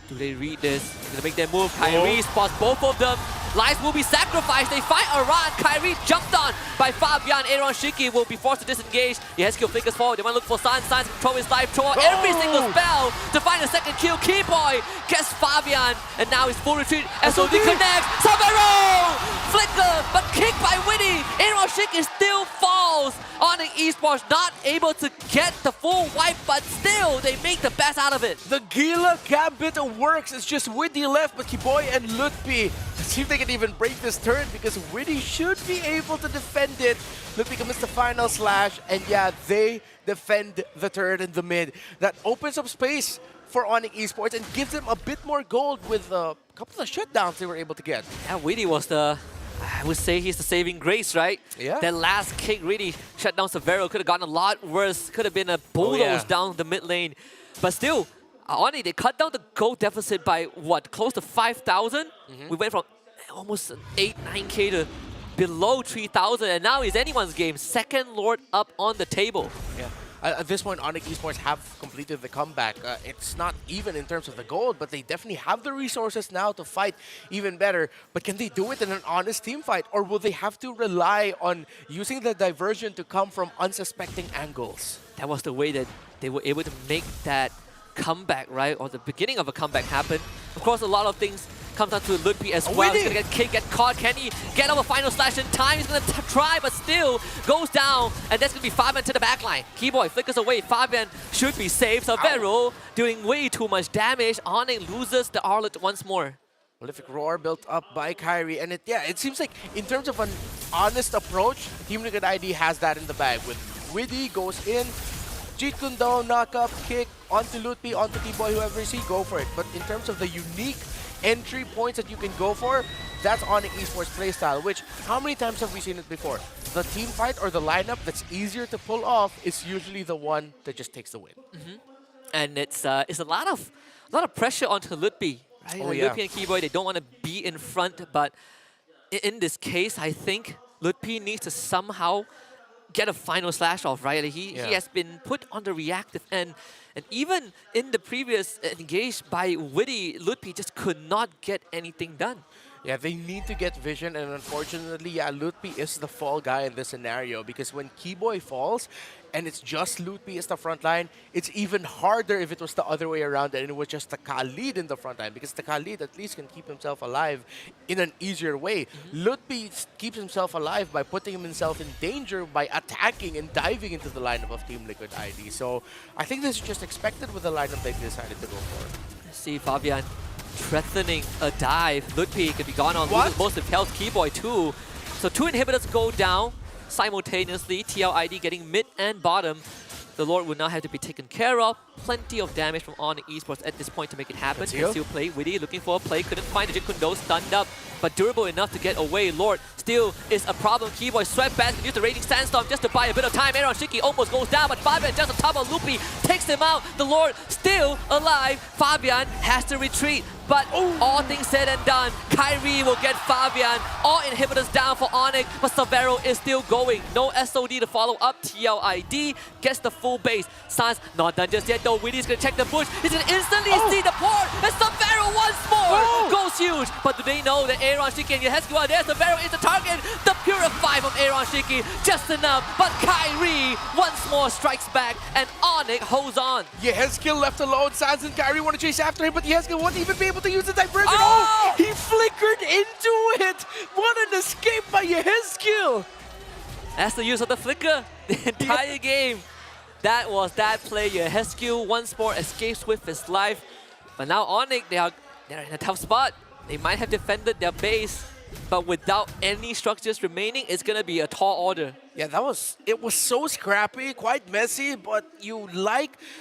Do they read this? They're gonna make their move. Kyrie spots both of them. Lives will be sacrificed. They fight Aran. Kyrie jumped on by Fabian. Aaron Shiki will be forced to disengage. Yehescu flickers forward. They want to look for Sans. Sans control his life. Throw out every single spell to find a second kill. Keyboy gets Fabian. And now he's full retreat. SOD connects. Severo! Flicker, but kicked by Witty. Aaron Shiki still falls. On the eSports, not able to get the full wipe, but still, they make the best out of it. The Gila Gambit works. It's just Witty left, but Keyboy and Lutpi. Let's see if they can even break this turret, because Witty should be able to defend it. Lutpi commits the final slash, and yeah, they defend the turret in the mid. That opens up space for Onyx Esports and gives them a bit more gold with a couple of shutdowns they were able to get. Yeah, Witty was the... I would say he's the saving grace, right? Yeah. That last kick really shut down Severo. Could have gotten a lot worse. Could have been a bulldoze down the mid lane. But still, Onyx, they cut down the gold deficit by what? Close to 5,000? We went from almost 8, 9k to below 3,000. And now it's anyone's game. Second Lord up on the table. Yeah. At this point, Onyx Esports have completed the comeback. It's not even in terms of the gold, but they definitely have the resources now to fight even better. But can they do it in an honest team fight? Or will they have to rely on using the diversion to come from unsuspecting angles? That was the way that they were able to make that comeback, right? Or the beginning of a comeback happen. Of course, a lot of things comes down to Lutpi as well. He's gonna get kicked, get caught. Can he get out a final slash in time? He's gonna try, but still goes down. And that's gonna be Fabian to the backline. Keyboy flickers away. Fabian should be safe. Severo doing way too much damage. Onyx loses the Arlet once more. Malefic Roar built up by Kyrie, and it seems like in terms of an honest approach, Team Liquid ID has that in the bag. With Witty goes in, Jeet Kundo, knock up, kick, onto Lutpi, onto Keyboy, whoever you see, go for it. But in terms of the unique entry points that you can go for, that's Onyx eSports playstyle, which how many times have we seen it before? The team fight or the lineup that's easier to pull off is usually the one that just takes the win. And it's a lot of pressure onto Lutby. Right? Oh, Like, yeah. Lutby and Keyboy, they don't want to be in front, but in this case, I think Lutby needs to somehow get a final slash off, right? He has been put on the reactive end, and even in the previous engage by Witty, Lutby just could not get anything done. Yeah, they need to get vision, and unfortunately, yeah, Lutby is the fall guy in this scenario because when Keyboy falls and it's just Lutby as the front line, it's even harder if it was the other way around and it was just the Khalid in the front line because the Khalid at least can keep himself alive in an easier way. Lutby keeps himself alive by putting himself in danger by attacking and diving into the lineup of Team Liquid ID. So I think this is just expected with the lineup they decided to go for. Let's see Fabian threatening a dive. Lutby could be gone on loses most of health. Keyboy too. So 2 inhibitors go down simultaneously. TLID getting mid and bottom. The Lord will now have to be taken care of. Plenty of damage from Onyx eSports at this point to make it happen. Can still play. Witty looking for a play. Couldn't find the Jikundo. Stunned up, but durable enough to get away. Lord still is a problem. Keyboy swept back and used the Raging Sandstorm just to buy a bit of time. Aaron Shiki almost goes down, but Fabian just on top of Loopy takes him out. The Lord still alive. Fabian has to retreat. But all things said and done, Kyrie will get Fabian. All inhibitors down for Onyx, but Severo is still going. No SOD to follow up. TLID gets the full base. Sans not done just yet though. Witty's gonna check the bush. He's gonna instantly see the port. And Severo once more goes huge. But do they know that Aaron Shiki and Yehescu are there? Severo is the target. The Purify from Aaron Shiki just enough. But Kyrie once more strikes back and Onyx holds on. Yehescu left alone. Sans and Kyrie want to chase after him, but Yehescu won't even be able to use the diversion. He flickered into it. What an escape by Yehescu. That's the use of the flicker the entire game. That was that play. Yehescu once more escapes with his life. But now Onyx, they're in a tough spot. They might have defended their base, but without any structures remaining, it's gonna be a tall order. Yeah, it was so scrappy, quite messy, but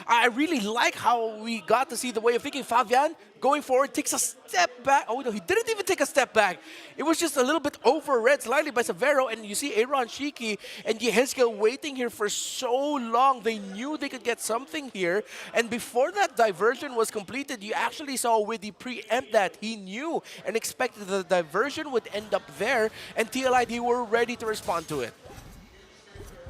I really like how we got to see the way of thinking. Fabian going forward takes a step back. Oh no, he didn't even take a step back. It was just a little bit overread slightly by Severo, and you see Aaron Shiki and Yehescu waiting here for so long. They knew they could get something here, and before that diversion was completed, you actually saw Witty preempt that. He knew and expected the diversion would end up there, and TLID were ready to respond to it.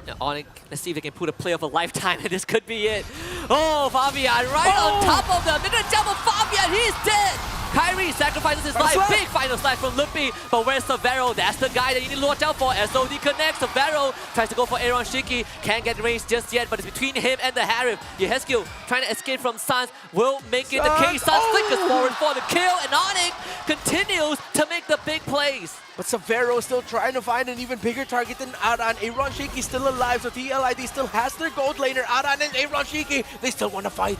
Now, Onyx, let's see if they can put a play of a lifetime, and this could be it. Oh, Fabian right on top of them. They're gonna jump on Fabian. He's dead. Kyrie sacrifices his life. Big final slash from Lutby. But where's Severo? That's the guy that you need to watch out for. SOD connects. Severo tries to go for Aaron Shiki. Can't get range just yet, but it's between him and the Harif. Yehescu trying to escape from Sans. Will make it the case. Sans flickers forward for the kill, and Onyx continues to make the big plays. But Severo still trying to find an even bigger target than Aran. Aaron Shiki still alive, so TLID still has their gold laner. Aran and Aaron Shiki, they still want to fight.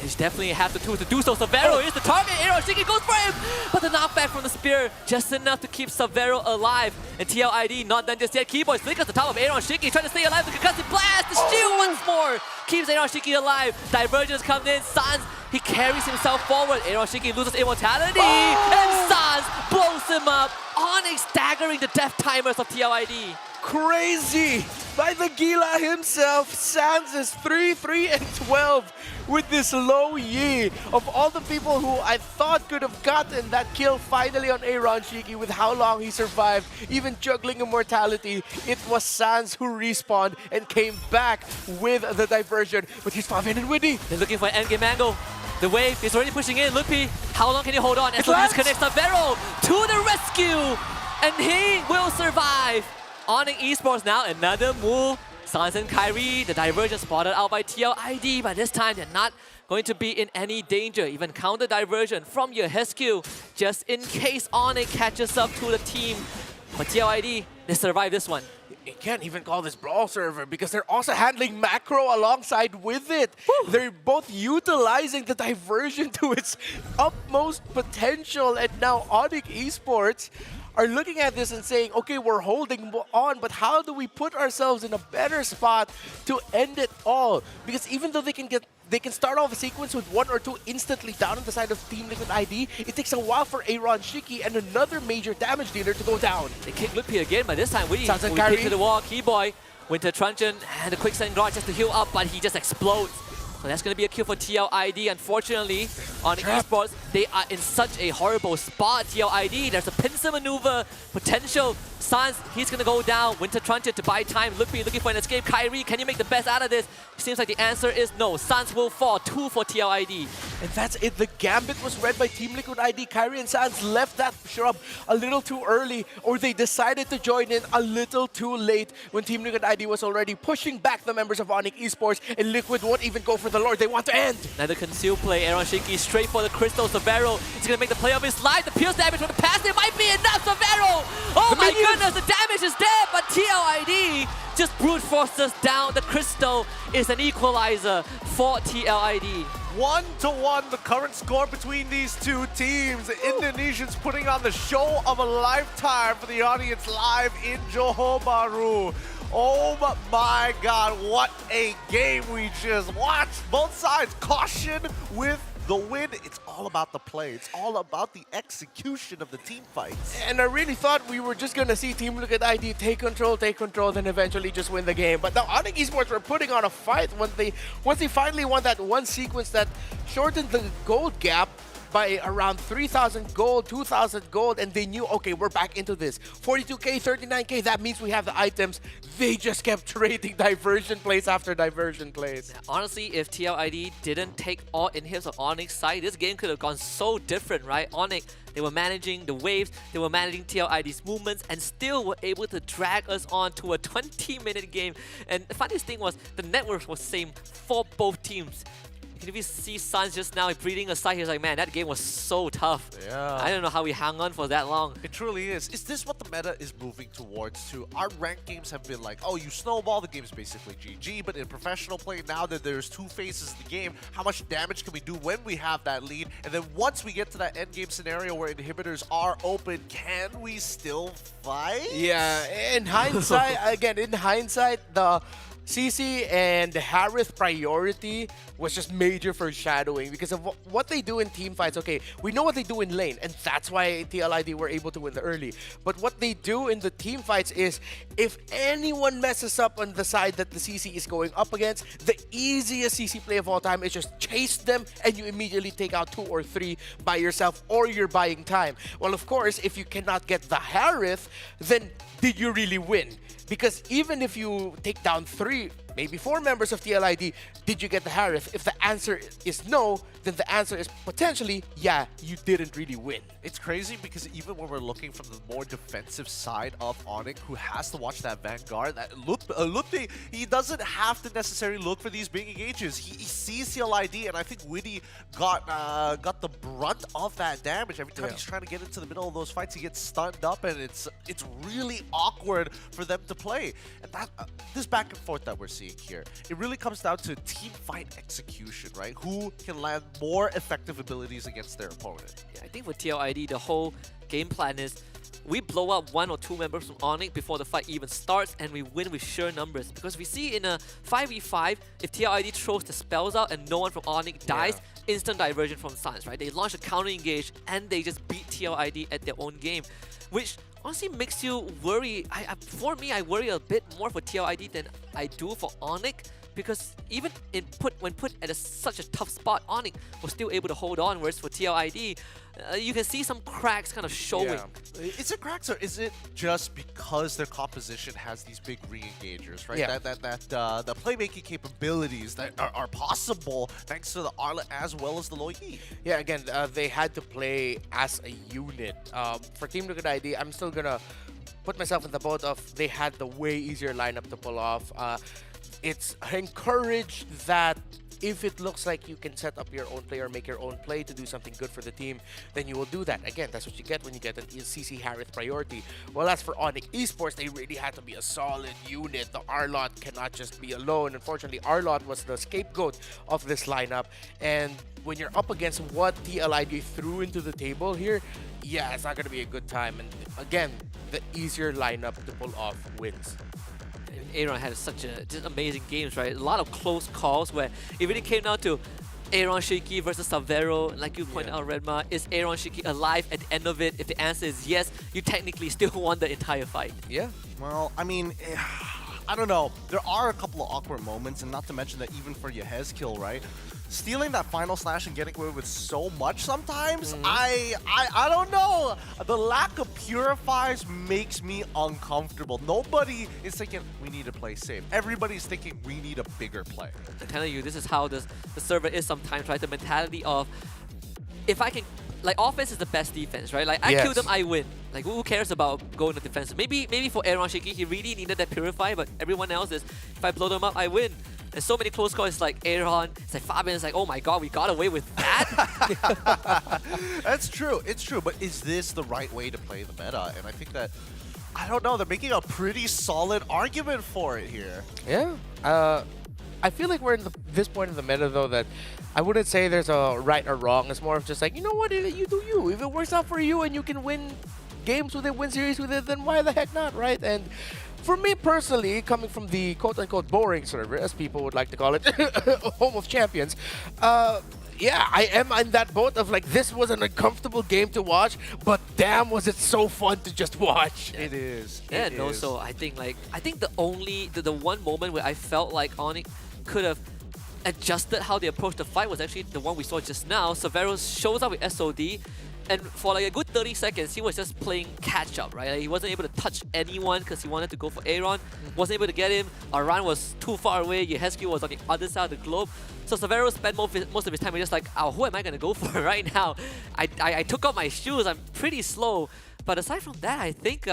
He's definitely have the tools to do so. Severo is the target. Aaron Shiki goes for him. But the knockback from the spear, just enough to keep Severo alive. And TLID not done just yet. Keyboy flickers the top of Aaron Shiki, trying to stay alive. The concussive blast, the shield once more keeps Aaron Shiki alive. Divergence comes in. Sans, he carries himself forward. Aaron Shiki loses immortality. And Sans blows him up. Onyx staggering the death timers of TLID. Crazy! By the Gila himself, Sans is 3-3-12 with this low Yi. Of all the people who I thought could have gotten that kill finally on Aaron Shiki with how long he survived, even juggling immortality, it was Sans who respawned and came back with the diversion. But he's Fabian and Witty. They're looking for an endgame angle. The wave is already pushing in. Lutby, how long can he hold on? And so disconnects Severo to the rescue, and he will survive. Onyx eSports now, another move. Sans and Kyrie, the diversion spotted out by TLID, but this time they're not going to be in any danger. Even counter diversion from Yehescu, just in case Onyx catches up to the team. But TLID, they survive this one. You can't even call this brawl server because they're also handling macro alongside with it. They're both utilizing the diversion to its utmost potential, and now Onyx eSports are looking at this and saying, okay, we're holding on, but how do we put ourselves in a better spot to end it all? Because even though they can get they can start off a sequence with 1 or 2 instantly down on the side of Team Liquid ID. It takes a while for Aaron Shiki and another major damage dealer to go down. They kick Lippy again, but this time we Sounds like pick to the wall. Keyboy, Winter Truncheon, and the Quicksand Guard just to heal up, but he just explodes. So that's going to be a kill for TLID. Unfortunately, on eSports, they are in such a horrible spot. TLID, there's a pincer maneuver potential. Sans, he's going to go down. Winter Truncheon to buy time. Lippy looking for an escape. Kyrie, can you make the best out of this? Seems like the answer is no. Sans will fall. 2 for TLID. And that's it. The gambit was read by Team Liquid ID. Kyrie and Sans left that shrub a little too early, or they decided to join in a little too late when Team Liquid ID was already pushing back the members of Onyx Esports, and Liquid won't even go for the Lord. They want to end. Another conceal play. Aaron Shinki straight for the Crystal. Severo is going to make the play of his life. The pierce damage from the pass, it might be enough. Severo! Oh my goodness, the damage is there, but TLID just brute forces down. The Crystal is an equalizer for TLID. 1-1, the current score between these two teams. The Indonesians putting on the show of a lifetime for the audience live in Johor Bahru. Oh my God, what a game we just watched. Both sides caution with the win. It's all about the play. It's all about the execution of the team fights. And I really thought we were just going to see Team Liquid ID take control, then eventually just win the game. But now Onyx Esports were putting on a fight once they finally won that one sequence that shortened the gold gap by around 3,000 gold, 2,000 gold, and they knew, okay, we're back into this. 42k, 39k, that means we have the items. They just kept trading diversion plays after diversion plays. Honestly, if TLID didn't take all inhibs on Onyx side, this game could have gone so different, right? Onyx, they were managing the waves, they were managing TLID's movements, and still were able to drag us on to a 20-minute game. And the funniest thing was, the network was same for both teams. You can even see Sans just now breathing a sigh. He's like, man, that game was so tough. Yeah. I don't know how we hung on for that long. It truly is. Is this what the meta is moving towards too? Our ranked games have been like, oh, you snowball, the game's basically GG, but in professional play, now that there's two phases of the game, how much damage can we do when we have that lead? And then once we get to that end game scenario where inhibitors are open, can we still fight? Yeah, in hindsight, the CC and Harith priority was just major foreshadowing because of what they do in team fights. Okay, we know what they do in lane, and that's why TLID were able to win the early. But what they do in the team fights is, if anyone messes up on the side that the CC is going up against, the easiest CC play of all time is just chase them and you immediately take out 2 or 3 by yourself, or you're buying time. Well, of course, if you cannot get the Harith, then did you really win? Because even if you take down 3, maybe 4 members of TLID, did you get the Harith? If the answer is no, then the answer is potentially, yeah, you didn't really win. It's crazy because even when we're looking from the more defensive side of Onyx, who has to watch that Vanguard, that Lutte, he doesn't have to necessarily look for these big engages. He sees TLID, and I think Witty got the brunt of that damage. Every time he's trying to get into the middle of those fights, he gets stunned up, and it's really awkward for them to play. And that this back and forth that we're seeing here, it really comes down to team fight execution, right? Who can land more effective abilities against their opponent. Yeah, I think for TLID, the whole game plan is we blow up 1 or 2 members from Onyx before the fight even starts, and we win with sheer numbers. Because we see in a 5v5, if TLID throws the spells out and no one from Onyx dies, instant diversion from Sans, right? They launch a counter engage and they just beat TLID at their own game, which honestly makes you worry. For me, I worry a bit more for TLID than I do for Onyx, because even when put at such a tough spot, Onyx was still able to hold on, whereas for TLID, you can see some cracks kind of showing. Yeah. Is it cracks, or is it just because their composition has these big re-engagers, right? Yeah. The playmaking capabilities that are possible thanks to the Arlet as well as the Loyi. Yeah, again, they had to play as a unit. For Team Liquid ID, I'm still gonna put myself in the boat of they had the way easier lineup to pull off. It's encouraged that if it looks like you can set up your own play or make your own play to do something good for the team, then you will do that. Again, that's what you get when you get an CC Harith priority. Well, as for Onyx Esports, they really had to be a solid unit. The Arlot cannot just be alone. Unfortunately, Arlot was the scapegoat of this lineup. And when you're up against what TLID threw into the table here, yeah, it's not going to be a good time. And again, the easier lineup to pull off wins. Aaron had such just amazing games, right? A lot of close calls where it really came down to Aaron Shiki versus Savero. Like you pointed out, Redma, is Aaron Shiki alive at the end of it? If the answer is yes, you technically still won the entire fight. Yeah. Well, I mean, I don't know. There are a couple of awkward moments, and not to mention that even for Yehez's kill, right? Stealing that final slash and getting away with so much sometimes, I don't know. The lack of purifiers makes me uncomfortable. Nobody is thinking, we need to play safe. Everybody's thinking, we need a bigger play. I'm telling you, this is how the server is sometimes, right? The mentality of, if I can, like, offense is the best defense, right? Like, I kill them, I win. Like, who cares about going to defense? Maybe for Aaron Shiki, he really needed that purifier, but everyone else is, if I blow them up, I win. And so many close calls, it's like Aaron, it's like Fabian, it's like, oh my god, we got away with that? That's true, it's true, but is this the right way to play the meta? And I think that, I don't know, they're making a pretty solid argument for it here. Yeah. I feel like we're in this point in the meta, though, that I wouldn't say there's a right or wrong. It's more of just like, you know what, you do you. If it works out for you and you can win games with it, win series with it, then why the heck not, right? And for me personally, coming from the quote-unquote boring server, as people would like to call it, home of champions, yeah, I am in that boat of like, this was an uncomfortable game to watch, but damn was it so fun to just watch. It is. Yeah, and also I think the one moment where I felt like Onyx could have adjusted how they approached the fight was actually the one we saw just now. Savero shows up with SOD, and for like a good 30 seconds, he was just playing catch-up, right? Like, he wasn't able to touch anyone because he wanted to go for Aaron. Wasn't able to get him. Aran was too far away. Yehezki was on the other side of the globe. So Savero spent most of his time just like, oh, who am I going to go for right now? I took off my shoes. I'm pretty slow. But aside from that, I think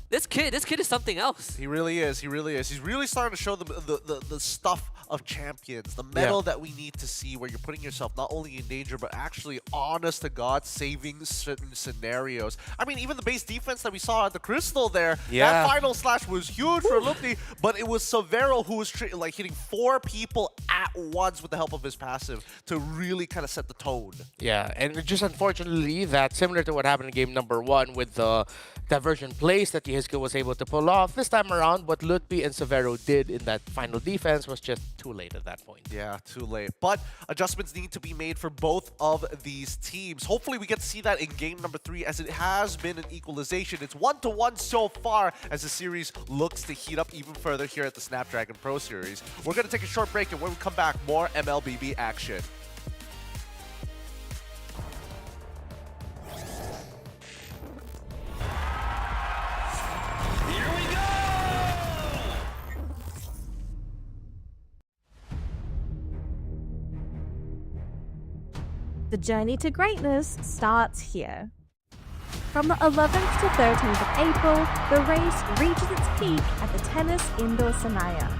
this kid is something else. He really is. He really is. He's really starting to show the stuff of champions, the metal that we need to see, where you're putting yourself not only in danger, but actually, honest to God, saving certain scenarios. I mean, even the base defense that we saw at the Crystal there, that final slash was huge for Lupti, but it was Savero who was like hitting 4 people at once with the help of his passive to really kind of set the tone. Yeah, and just unfortunately, that similar to what happened in game number 1 with the diversion plays that Yehezki was able to pull off, this time around, what Lutfi and Savero did in that final defense was just too late at that point. Yeah, too late. But adjustments need to be made for both of these teams. Hopefully we get to see that in game number 3, as it has been an equalization. It's 1-1 so far as the series looks to heat up even further here at the Snapdragon Pro Series. We're going to take a short break, and when we come back, more MLBB action. The journey to greatness starts here. From the 11th to 13th of April, the race reaches its peak at the Tennis Indoor Senayan.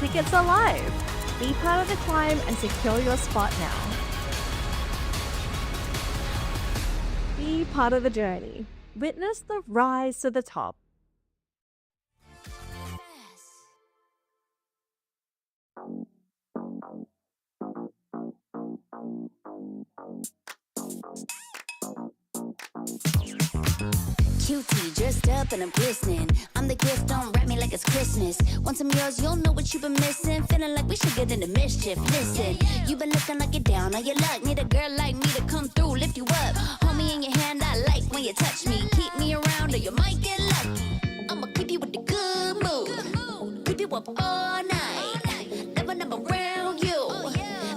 Tickets are live. Be part of the climb and secure your spot now. Be part of the journey. Witness the rise to the top. Cutie, dressed up and I'm glistening. I'm the gift, don't wrap me like it's Christmas. Want some yours, you'll know what you've been missing. Feeling like we should get into mischief. Listen, you've been looking like you're down on your luck. Need a girl like me to come through, lift you up. Hold me in your hand, I like when you touch me. Keep me around or you might get lucky. I'ma keep you with the good mood. Keep you up all night. Never around you.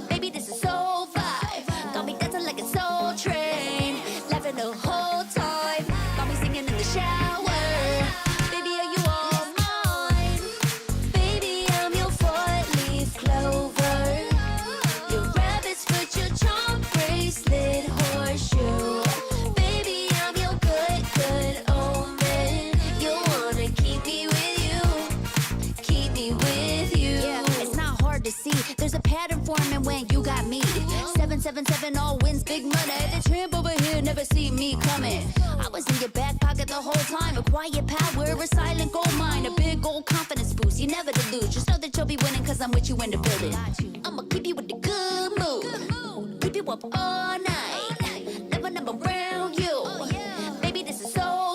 Baby, this is so vibe. Got me dancing like a soul train. Laughing the whole time. Got me singing in the shower. Baby, are you all mine? Baby, I'm your 4-leaf clover. Your rabbit's foot, your charm bracelet, horseshoe. Baby, I'm your good omen. You wanna keep me with you. Keep me with you. Yeah, it's not hard to see. There's a pattern forming when you got me. 777 all wins, big money. The tramp over here never see me coming. I was in your back pocket the whole time. A quiet power, a silent gold mine, a big old confidence boost. You never delude. Just know that you'll be winning, cause I'm with you in the building. I'ma keep you with the good mood. Keep you up all night. Never around you. Baby, this is so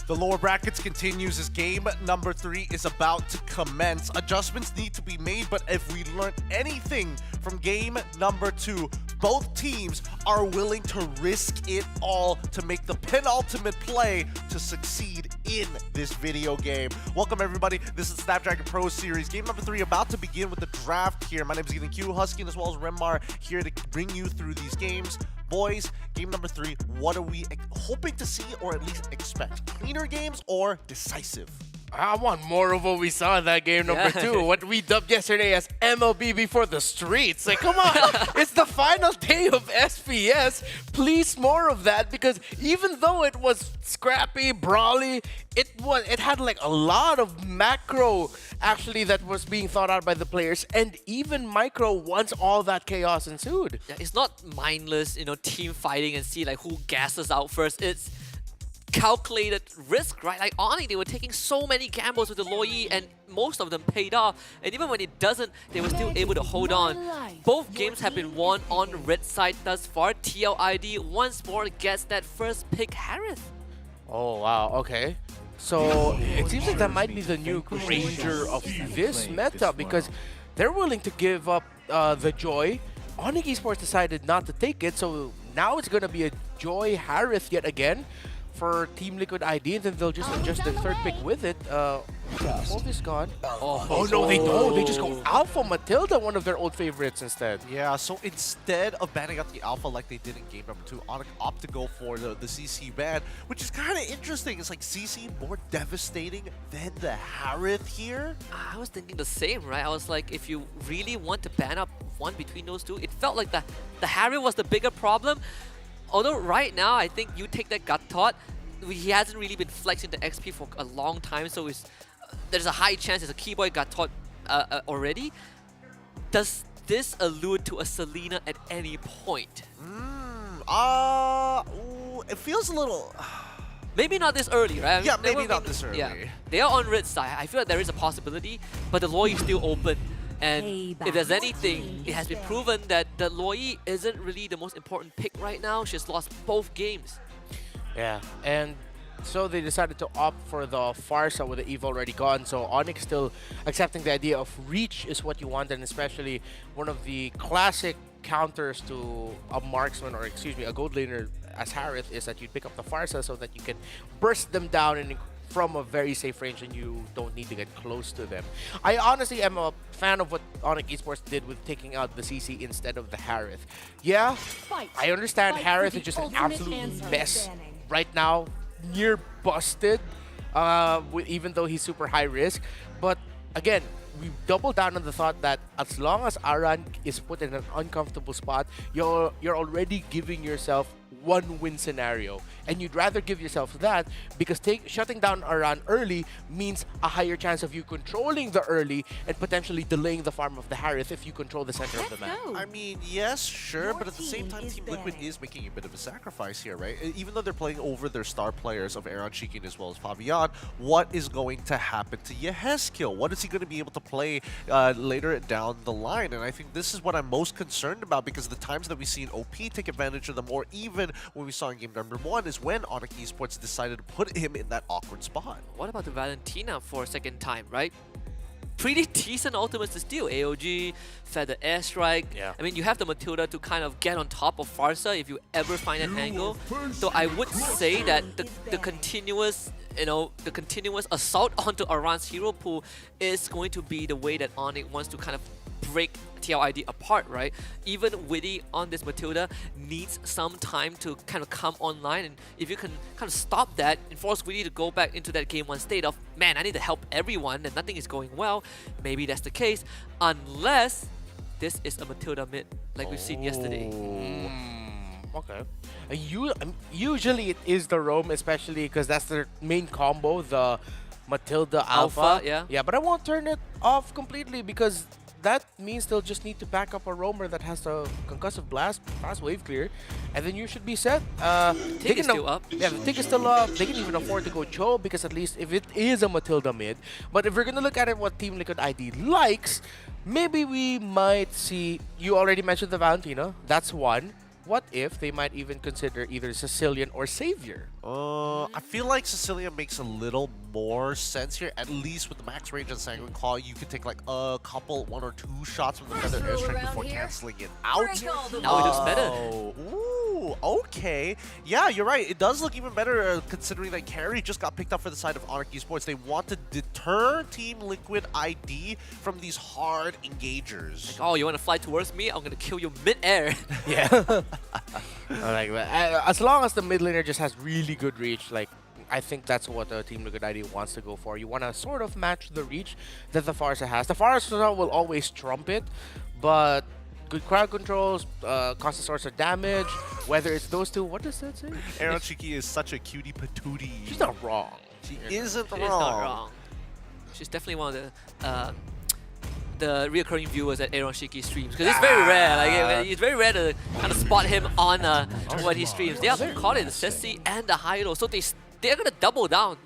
The lower brackets continues as game number 3 is about to commence. Adjustments need to be made, but if we learned anything from game number 2, both teams are willing to risk it all to make the penultimate play to succeed in this video game. Welcome everybody, this is Snapdragon Pro Series. Game number 3 about to begin with the draft here. My name is Ethan Q, Husky, as well as Remmar here to bring you through these games. Boys, game number 3, what are we hoping to see or at least expect? Cleaner games or decisive? I want more of what we saw in that game number 2. What we dubbed yesterday as MLBB for the streets. Like, come on. It's the final day of SPS. Please more of that, because even though it was scrappy, brawly, it had like a lot of macro actually that was being thought out by the players, and even micro once all that chaos ensued. Yeah, it's not mindless, team fighting and see like who gasses out first. It's calculated risk, right? Like Onyx, they were taking so many gambles with the Loi, and most of them paid off. And even when it doesn't, they were still able to hold on. Both games have been won on the red side thus far. TLID once more gets that first pick, Harith. Oh wow, okay. So it seems like that might be the new Granger of this meta, because they're willing to give up the Joy. Onyx eSports decided not to take it, so now it's gonna be a Joy Harith yet again for Team Liquid ID, and then they'll just adjust the third pick with it. Wolf is gone. Oh no, they don't. They just go Alpha Matilda, one of their old favorites instead. Yeah, so instead of banning out the Alpha like they did in game number 2, Onyx opt to go for the CC ban, which is kind of interesting. It's like CC more devastating than the Harith here. I was thinking the same, right? I was like, if you really want to ban up one between those two, it felt like the Harith was the bigger problem. Although right now, I think you take that gut thought, he hasn't really been flexing the XP for a long time, so there's a high chance it's a Keyboy gut thought already. Does this allude to a Selena at any point? It feels a little... Maybe not this early, right? I mean, yeah, maybe not this early. Yeah, they are on red side. I feel like there is a possibility, but the Loi is still open. And if there's anything, it has been proven that the Loi isn't really the most important pick right now. She's lost both games. Yeah, and so they decided to opt for the Farsa with the Eve already gone. So Onyx still accepting the idea of reach is what you want, and especially one of the classic counters to a marksman, or excuse me, a gold laner as Harith, is that you pick up the Farsa so that you can burst them down and from a very safe range, and you don't need to get close to them. I honestly am a fan of what Onyx eSports did with taking out the CC instead of the Harith. Yeah, I understand Harith is just an absolute mess right now, near busted, even though he's super high risk. But again, we double down on the thought that as long as Aran is put in an uncomfortable spot, you're already giving yourself one win scenario, and you'd rather give yourself that, because shutting down Aran early means a higher chance of you controlling the early and potentially delaying the farm of the Harith if you control the center of the map. I mean, yes, sure, but at the same time, Team Liquid is making a bit of a sacrifice here, right? Even though they're playing over their star players of Aaron Shikin as well as Fabian, what is going to happen to Yehezkiel? What is he going to be able to play later down the line? And I think this is what I'm most concerned about, because the times that we've seen OP take advantage of them, or even when we saw in game number 1, is when Onyx eSports decided to put him in that awkward spot. What about the Valentina for a second time, right? Pretty decent ultimates to steal. AOG, Feather Airstrike. Yeah. I mean, you have the Matilda to kind of get on top of Farsa if you ever find an angle. So I would say that the continuous assault onto Aran's hero pool is going to be the way that Onyx wants to kind of break TLID apart, right? Even Witty on this Matilda needs some time to kind of come online, and if you can kind of stop that and force Witty to go back into that game 1 state of, man, I need to help everyone and nothing is going well, maybe that's the case, unless this is a Matilda mid like we've seen yesterday. Okay. Usually it is the roam, especially because that's their main combo, the Matilda Alpha. Yeah, but I won't turn it off completely, because that means they'll just need to back up a roamer that has a concussive blast, fast wave clear, and then you should be set. Tick is still up. Yeah, the tick is still up. They can even afford to go Cho, because at least if it is a Matilda mid. But if we're gonna look at it, what Team Liquid ID likes, maybe we might see. You already mentioned the Valentina. That's one. what if they might even consider either Sicilian or Savior? I feel like Sicilian makes a little more sense here. At least with the max range and Sanguine Claw, you can take like a couple, 1 or 2 shots with the Feather Airstrike before canceling it out. Now it looks better. Ooh, okay. Yeah, you're right. It does look even better considering that Carry just got picked up for the side of Onyx eSports. They want to deter Team Liquid ID from these hard engagers. Like, oh, you want to fly towards me? I'm going to kill you mid-air. Yeah. I like that. As long as the mid laner just has really good reach, like I think that's what Team Liquid ID wants to go for. You want to sort of match the reach that the Farsa has. The Farsa will always trump it, but good crowd controls, causes sorts of damage. Whether it's those two, what does that say? Aaron Shiki is such a cutie patootie. She's not wrong. She isn't She wrong. is not wrong. She's definitely one of the reoccurring viewers at Aaron Shiki streams, because it's very rare. Like it's very rare to kind of spot him on what he streams. They have caught it, the Sessi and the Hylo, so they're gonna double down.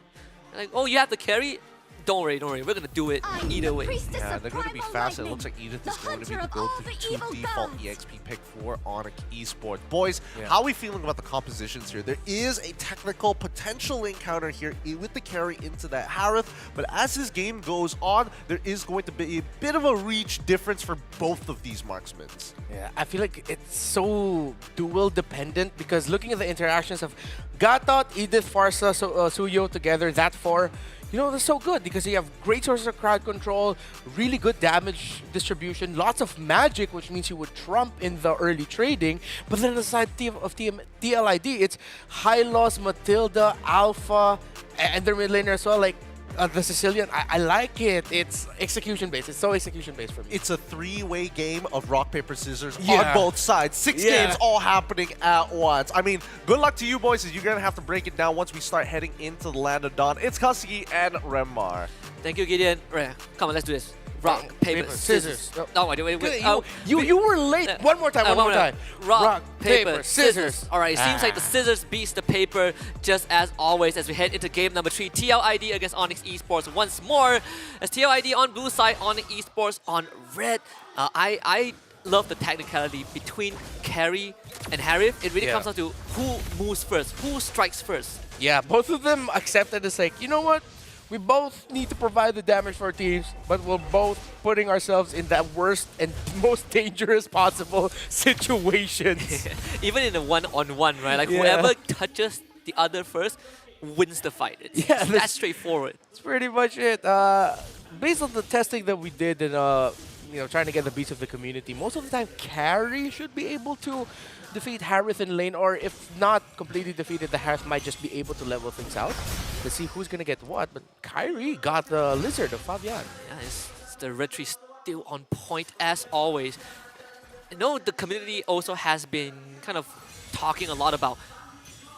Like, oh, you have to carry? Don't worry, we're gonna do it either way. Yeah, they're going to be fast. It looks like Edith is going to be the go-to default EXP pick for Onyx eSports. Boys, how are we feeling about the compositions here? There is a technical potential encounter here with the carry into that Harith, but as this game goes on, there is going to be a bit of a reach difference for both of these marksmen. Yeah, I feel like it's so dual dependent because looking at the interactions of Gatot, Edith, Farsa, Suyo together, that 4, you know, that's so good because you have great sources of crowd control, really good damage distribution, lots of magic, which means you would trump in the early trading. But then on the side of TLID, it's Hylos, Matilda, Alpha, and their mid laner as well. Like, the Sicilian, I like it. It's execution-based. It's so execution-based for me. It's a 3-way game of rock, paper, scissors on both sides. 6 games all happening at once. I mean, good luck to you boys, as you're going to have to break it down once we start heading into the land of dawn. It's Kasugi and Remar. Thank you, Gideon. Right, come on, let's do this. Rock, paper, scissors. No, wait. You were late. One more time. Rock, paper, scissors. All right, it seems like the scissors beats the paper just as always as we head into game number 3. TLID against Onyx eSports once more. As TLID on blue side, Onyx eSports on red. I love the technicality between Carry and Harith. It really comes down to who moves first, who strikes first. Yeah, both of them accepted as like, you know what? We both need to provide the damage for our teams, but we're both putting ourselves in that worst and most dangerous possible situations. Even in a one-on-one, right? Like whoever touches the other first wins the fight. It's that's straightforward. That's pretty much it. Based on the testing that we did and trying to get the beats of the community, most of the time Carry should be able to defeat Harith in lane, or if not completely defeated, the Harith might just be able to level things out. Let's see who's gonna get what, but Kyrie got the Lizard of Fabian. Yeah, it's the retry still on point as always. I know the community also has been kind of talking a lot about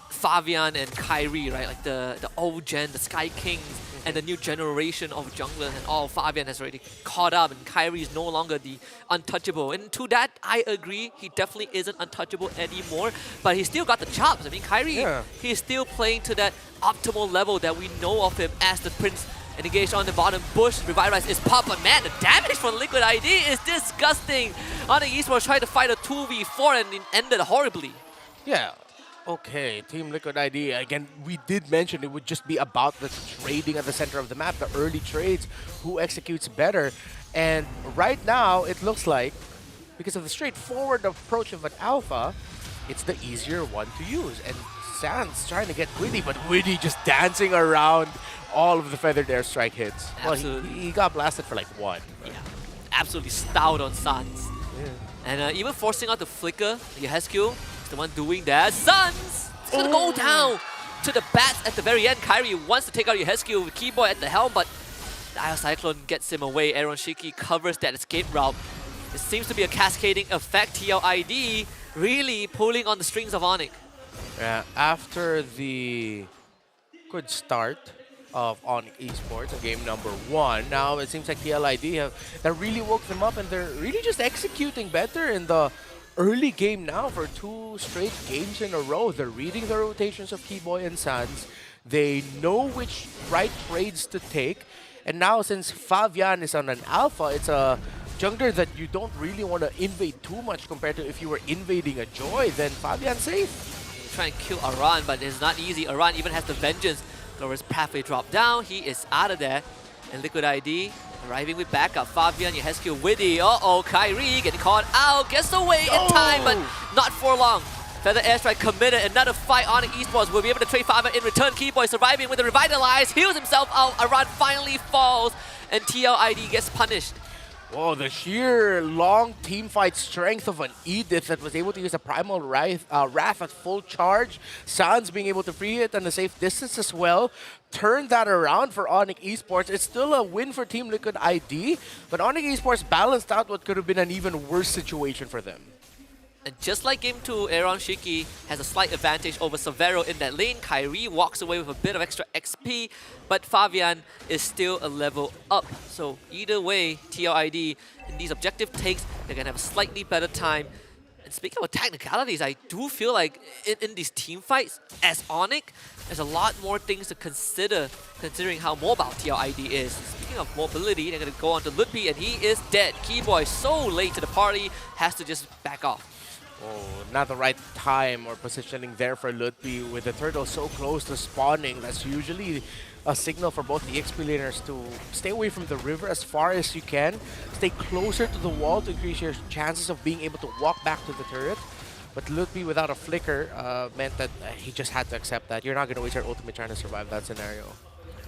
Fabian and Kyrie, right? Like the old gen, the Sky Kings, and the new generation of junglers, and all Fabian has already caught up, and Kyrie is no longer the untouchable. And to that, I agree, he definitely isn't untouchable anymore, but he still got the chops. I mean, Kyrie, he's still playing to that optimal level that we know of him as the Prince. And engaged on the bottom bush, Revitalize is pop, but man, the damage from Liquid ID is disgusting. On the eSports tried to fight a 2v4 and it ended horribly. Yeah. Okay, Team Liquid ID, again, we did mention it would just be about the trading at the center of the map, the early trades, who executes better. And right now, it looks like, because of the straightforward approach of an alpha, it's the easier one to use. And Sans trying to get Witty, but Witty just dancing around all of the feathered airstrike hits. Absolutely. Well, he got blasted for like 1. Yeah, absolutely stout on Sans. Yeah. And even forcing out the flicker, Yehescu, the one doing that. Suns! It's gonna go down to the bats at the very end. Kyrie wants to take out Yehescu with Keyboy at the helm, but the Io Cyclone gets him away. Aaron Shiki covers that escape route. It seems to be a cascading effect. TLID really pulling on the strings of Onyx. Yeah, after the good start of Onyx eSports, game number 1, now it seems like TLID that really woke them up, and they're really just executing better in the early game now for 2 straight games in a row. They're reading the rotations of Keyboy and Sans. They know which right trades to take. And now since Fabian is on an alpha, it's jungler that you don't really want to invade too much compared to if you were invading a Joy, then Fabian's safe. He's trying to kill Aran, but it's not easy. Aran even has the Vengeance. Glover's pathway dropped down. He is out of there. And Liquid ID arriving with backup. Fabian, Yehescu, Widdy. Uh-oh, Kyrie getting caught out. Gets away in time, but not for long. Feather Airstrike committed. Another fight on eSports. Will be able to trade Fabian in return. Keyboy surviving with the Revitalize. Heals himself out. Aran finally falls. And TLID gets punished. Whoa, the sheer long teamfight strength of an Edith that was able to use a Primal Wrath at full charge. Sans being able to free it and a safe distance as well. Turned that around for Onyx Esports. It's still a win for Team Liquid ID, but Onyx Esports balanced out what could have been an even worse situation for them. And just like Game 2, Aaron Shiki has a slight advantage over Severo in that lane. Kyrie walks away with a bit of extra XP, but Fabian is still a level up. So either way, TLID in these objective takes, they're going to have a slightly better time. And speaking of technicalities, I do feel like in these team fights, as Onyx, there's a lot more things to consider, considering how mobile TLID is. Speaking of mobility, they're going to go on to Ludpi, and he is dead. Keyboy so late to the party, has to just back off. Oh, not the right time or positioning there for Ludpi with the turtle so close to spawning. That's usually a signal for both the XP laners to stay away from the river as far as you can. Stay closer to the wall to increase your chances of being able to walk back to the turret. But Ludpi without a flicker meant that he just had to accept that. You're not going to waste your ultimate trying to survive that scenario.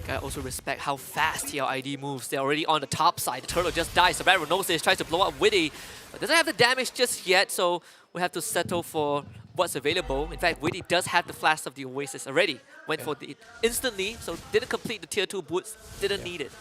Gotta also respect how fast TLID moves. They're already on the top side. The turtle just dies. Severo knows this, tries to blow up Widdy, but doesn't have the damage just yet, so we have to settle for what's available. In fact, Widdy does have the Flash of the Oasis already. Went for it instantly, so didn't complete the tier 2 boots, didn't need it.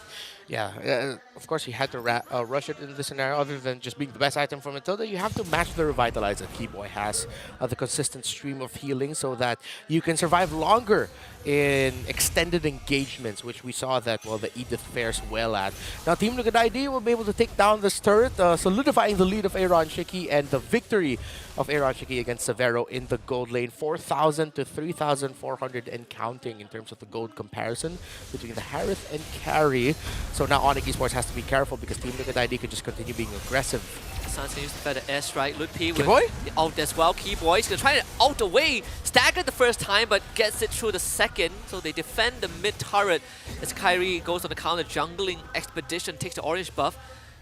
Yeah, of course he had to rush it in this scenario. Other than just being the best item from Matilda, you have to match the Revitalize that Keyboy has, the consistent stream of healing, so that you can survive longer in extended engagements, which we saw that, well, the Edith fares well at. Now Team Liquid ID will be able to take down this turret, solidifying the lead of Aaron Shiki and the victory of Aaron Shiki against Severo in the gold lane. 4,000 to 3,400 and counting in terms of the gold comparison between the Harith and Carry. So now Onyx Esports has to be careful because Team Liquid ID can just continue being aggressive. Sans can use the Feather Airstrike. Ludpi with Keyboy? the ult as well. Keyboy is going to try to ult away. Staggered the first time, but gets it through the second. So they defend the mid turret as Kyrie goes on the counter jungling expedition, takes the orange buff.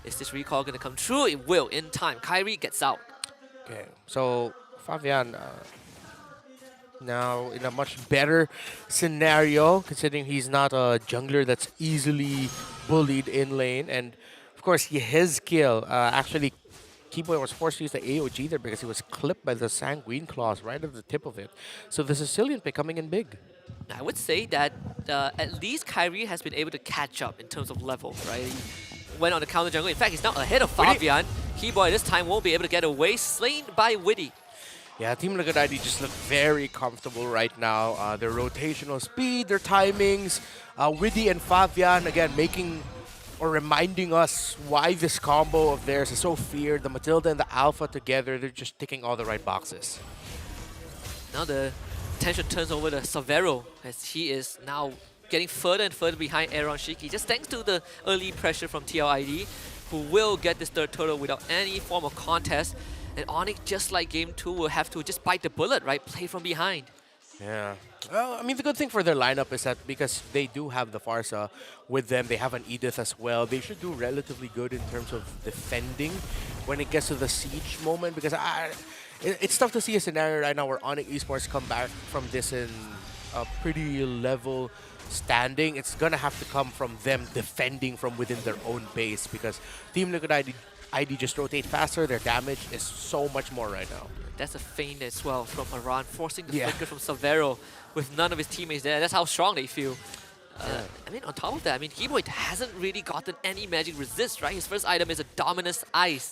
Is this recall going to come true? It will in time. Kyrie gets out. Okay, so Fabian now in a much better scenario, considering he's not a jungler that's easily bullied in lane. And of course, his kill, actually, Keyboy was forced to use the AOG there because he was clipped by the Sanguine Claws right at the tip of it. So the Sicilian pick coming in big. I would say that at least Kyrie has been able to catch up in terms of level, right? He went on the counter jungle. In fact, he's now ahead of Fabian. Keyboy this time won't be able to get away, slain by Widdy. Yeah, Team Liquid ID just look very comfortable right now. Their rotational speed, their timings, Widdy and Fabian, again, making or reminding us why this combo of theirs is so feared. The Matilda and the Alpha together, they're just ticking all the right boxes. Now the attention turns over to Severo as he is now getting further and further behind Aaron Shiki, just thanks to the early pressure from TLID, who will get this third turtle without any form of contest. And Onyx, just like Game 2, will have to just bite the bullet, right? Play from behind. Yeah. Well, I mean, the good thing for their lineup is that because they do have the Farsa with them, they have an Edith as well, they should do relatively good in terms of defending when it gets to the siege moment. Because it's tough to see a scenario right now where Onyx Esports come back from this in a pretty level standing. It's going to have to come from them defending from within their own base because Team Liquid ID just rotate faster, their damage is so much more right now. That's a feint as well from Aran, forcing the flicker from Severo with none of his teammates there. That's how strong they feel. I mean, on top of that, I mean, Keyboy hasn't really gotten any magic resist, right? His first item is a Dominus Ice.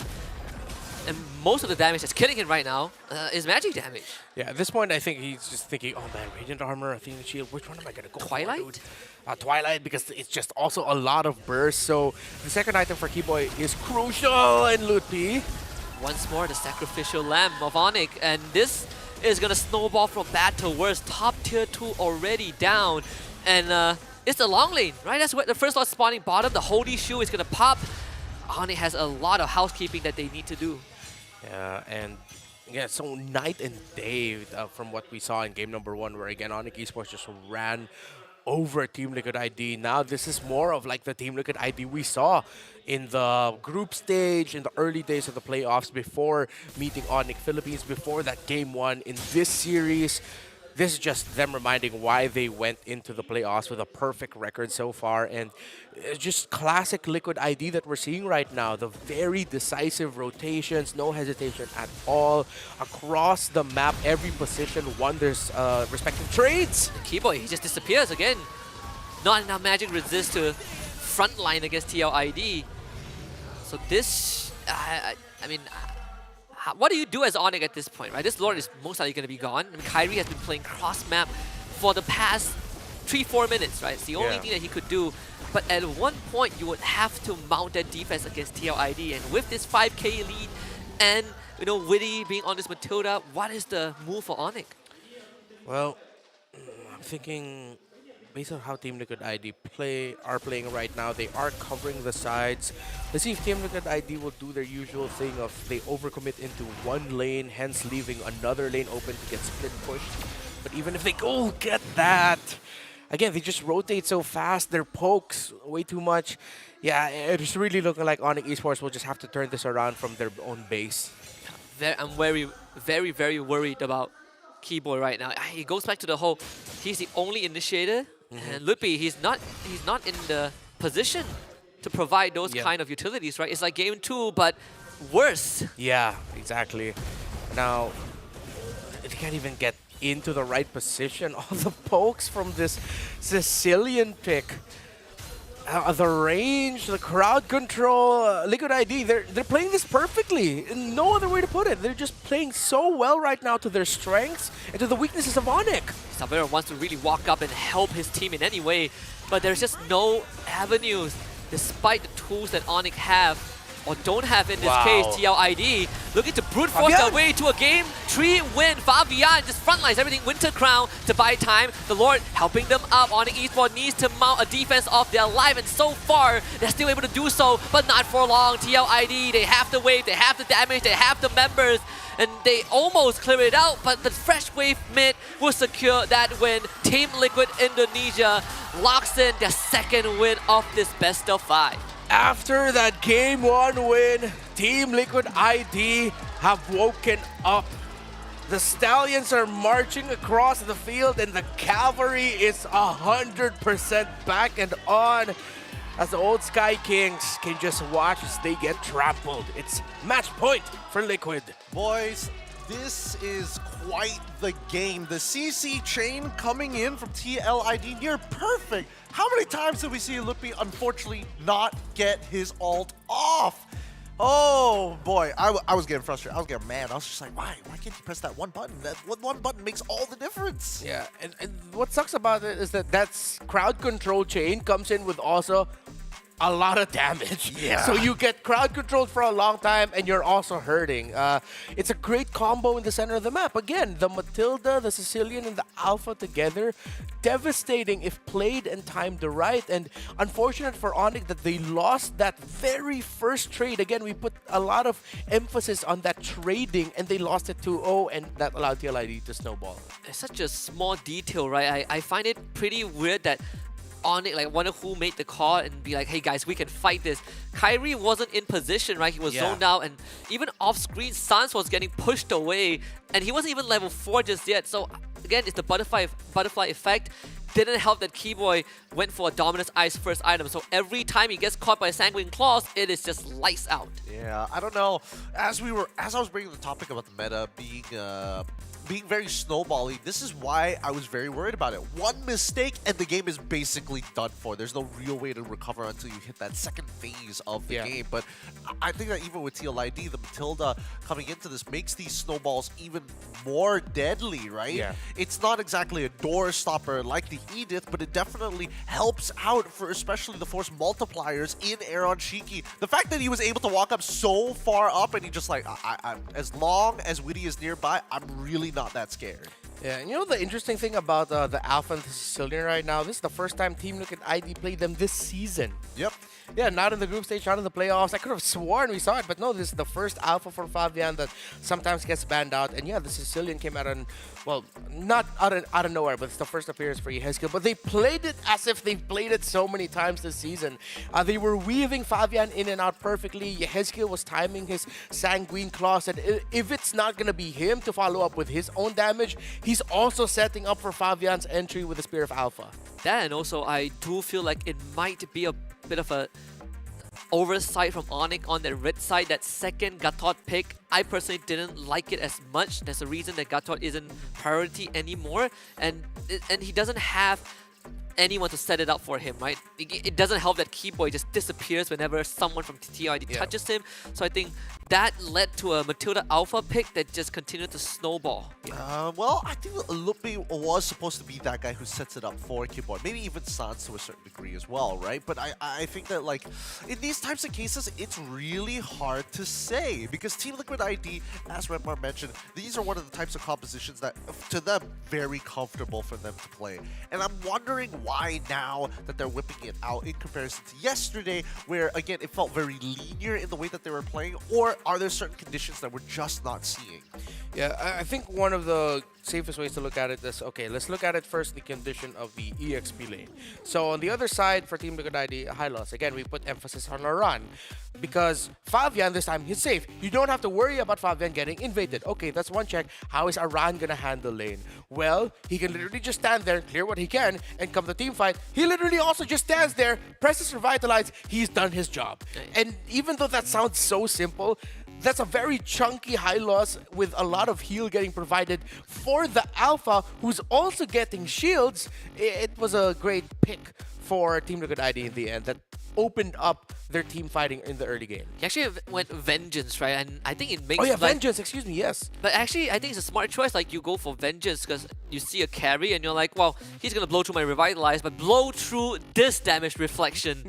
And most of the damage that's killing him right now is magic damage. Yeah, at this point, I think he's just thinking, oh man, Radiant Armor, Athena Shield, which one am I going to go Twilight? for, Twilight, because it's just also a lot of burst. So the second item for Keyboy is crucial in Ludpi. Once more, the sacrificial lamb of Onyx, and this is going to snowball from bad to worse. Top tier 2 already down, and it's the long lane, right? That's where the first lot spawning bottom. The Holy Shoe is going to pop. Onyx has a lot of housekeeping that they need to do. Yeah, and yeah, so night and day from what we saw in game number 1, where again Onyx eSports just ran over Team Liquid ID. Now this is more of like the Team Liquid ID we saw in the group stage, in the early days of the playoffs, before meeting Onyx Philippines, before that game 1 in this series. This is just them reminding why they went into the playoffs with a perfect record so far. And it's just classic Liquid ID that we're seeing right now. The very decisive rotations, no hesitation at all. Across the map, every position won their respective trades. Keyboy, he just disappears again. Not enough magic resist to frontline against TLID. So this, I mean, what do you do as Onyx at this point, right? This Lord is most likely going to be gone. I mean, Kyrie has been playing cross-map for the past 3-4 minutes, right? It's the only thing that he could do. But at one point, you would have to mount that defense against TLID. And with this 5k lead and, you know, Witty being on this Matilda, what is the move for Onyx? Well, I'm thinking, based on how Team Liquid ID are playing right now, they are covering the sides. Let's see if Team Liquid ID will do their usual thing of they overcommit into one lane, hence leaving another lane open to get split pushed. But even if they go get that, again, they just rotate so fast, their pokes way too much. Yeah, it's really looking like Onyx eSports will just have to turn this around from their own base. I'm very, very worried about Keyboy right now. He goes back to the whole, he's the only initiator. And Lupi, he's not in the position to provide those kind of utilities, right? It's like game 2, but worse. Yeah, exactly. Now, they can't even get into the right position. All the pokes from this Sicilian pick. The range, the crowd control, Liquid ID, they're playing this perfectly. No other way to put it. They're just playing so well right now to their strengths and to the weaknesses of Onyx. Savera wants to really walk up and help his team in any way, but there's just no avenues despite the tools that Onyx have or don't have in this case. TLID looking to brute force their way to a game 3 win. Fabian just frontlines everything. Winter Crown to buy time. The Lord helping them up. Onyx eSports needs to mount a defense off their life, and so far they're still able to do so, but not for long. TLID, they have the wave, they have the damage, they have the members, and they almost clear it out, but the fresh wave mid will secure that win. Team Liquid Indonesia locks in their 2nd win of this best of 5. After that game 1 win, Team Liquid ID have woken up. The Stallions are marching across the field and the cavalry is 100% back and on, as the old Sky Kings can just watch as they get trampled. It's match point for Liquid. Boys, this is quite the game. The CC chain coming in from TLID near perfect. How many times did we see Lupi unfortunately not get his ult off? Oh boy, I was getting frustrated. I was getting mad. I was just like, why can't you press that one button? That one button makes all the difference. Yeah, and what sucks about it is that crowd control chain comes in with also a lot of damage. Yeah. So you get crowd controlled for a long time and you're also hurting. It's a great combo in the center of the map. Again, the Matilda, the Sicilian, and the Alpha together. Devastating if played and timed right. And unfortunate for Onyx that they lost that very first trade. Again, we put a lot of emphasis on that trading and they lost it 2-0, and that allowed TLID to snowball. It's such a small detail, right? I find it pretty weird that Onyx, like, wonder who made the call and be like, hey guys, we can fight this. Kyrie wasn't in position, right? He was zoned out, and even off screen, Sans was getting pushed away, and he wasn't even level 4 just yet. So again, it's the butterfly effect. Didn't help that Keyboy went for a Dominus Ice first item. So every time he gets caught by a Sanguine Claws, it is just lights out. Yeah, I don't know. As I was bringing the topic about the meta being very snowbally, this is why I was very worried about it. One mistake and the game is basically done for. There's no real way to recover until you hit that second phase of the game. But I think that even with TLID, the Matilda coming into this makes these snowballs even more deadly, right? Yeah. It's not exactly a door stopper like the Edith, but it definitely helps out for especially the force multipliers in Aaron Shiki. The fact that he was able to walk up so far up and he just like, as long as Witty is nearby, I'm really not that scared. Yeah, and you know the interesting thing about the Alpha and the Sicilian right now? This is the first time Team Liquid ID played them this season. Yep. yeah, not in the group stage, not in the playoffs. I could have sworn we saw it, but no, this is the first alpha for Fabian that sometimes gets banned out. And yeah, the Sicilian came out and, well, not out of nowhere, but it's the first appearance for Yehezkiel. But they played it as if they've played it so many times this season. They were weaving Fabian in and out perfectly. Yehezkiel was timing his Sanguine Claws, and if it's not going to be him to follow up with his own damage, he's also setting up for Fabian's entry with the Spear of Alpha. That, and also I do feel like it might be a bit of a oversight from Onyx on the red side. That second Gatot pick, I personally didn't like it as much. There's a reason that Gatot isn't priority anymore, and he doesn't have anyone to set it up for him, right? It doesn't help that Keyboy just disappears whenever someone from TTID touches him. So I think that led to a Matilda Alpha pick that just continued to snowball. Well, I think Lupe was supposed to be that guy who sets it up for Keyboard. Maybe even Sans to a certain degree as well, right? But I think that, like, in these types of cases, it's really hard to say. Because Team Liquid ID, as Redmar mentioned, these are one of the types of compositions that, to them, very comfortable for them to play. And I'm wondering why now that they're whipping it out in comparison to yesterday, where, again, it felt very linear in the way that they were playing, or are there certain conditions that we're just not seeing? Yeah, I think one of the safest ways to look at it is, okay, let's look at it first, the condition of the EXP lane. So on the other side, for Team Liquid ID, high loss, again, we put emphasis on Aran. Because Fabian, this time, he's safe. You don't have to worry about Fabian getting invaded. Okay, that's one check. How is Aran gonna handle lane? Well, he can literally just stand there, clear what he can, and come to team fight. He literally also just stands there, presses Revitalize, he's done his job. And even though that sounds so simple, that's a very chunky high loss with a lot of heal getting provided for the Alpha, who's also getting shields. It was a great pick for Team Liquid ID in the end that opened up their team fighting in the early game. He actually went Vengeance, right? And I think it makes... Oh yeah, Vengeance, excuse me, yes. But actually, I think it's a smart choice. Like, you go for Vengeance because you see a carry and you're like, well, he's going to blow through my Revitalize, but blow through this damage reflection.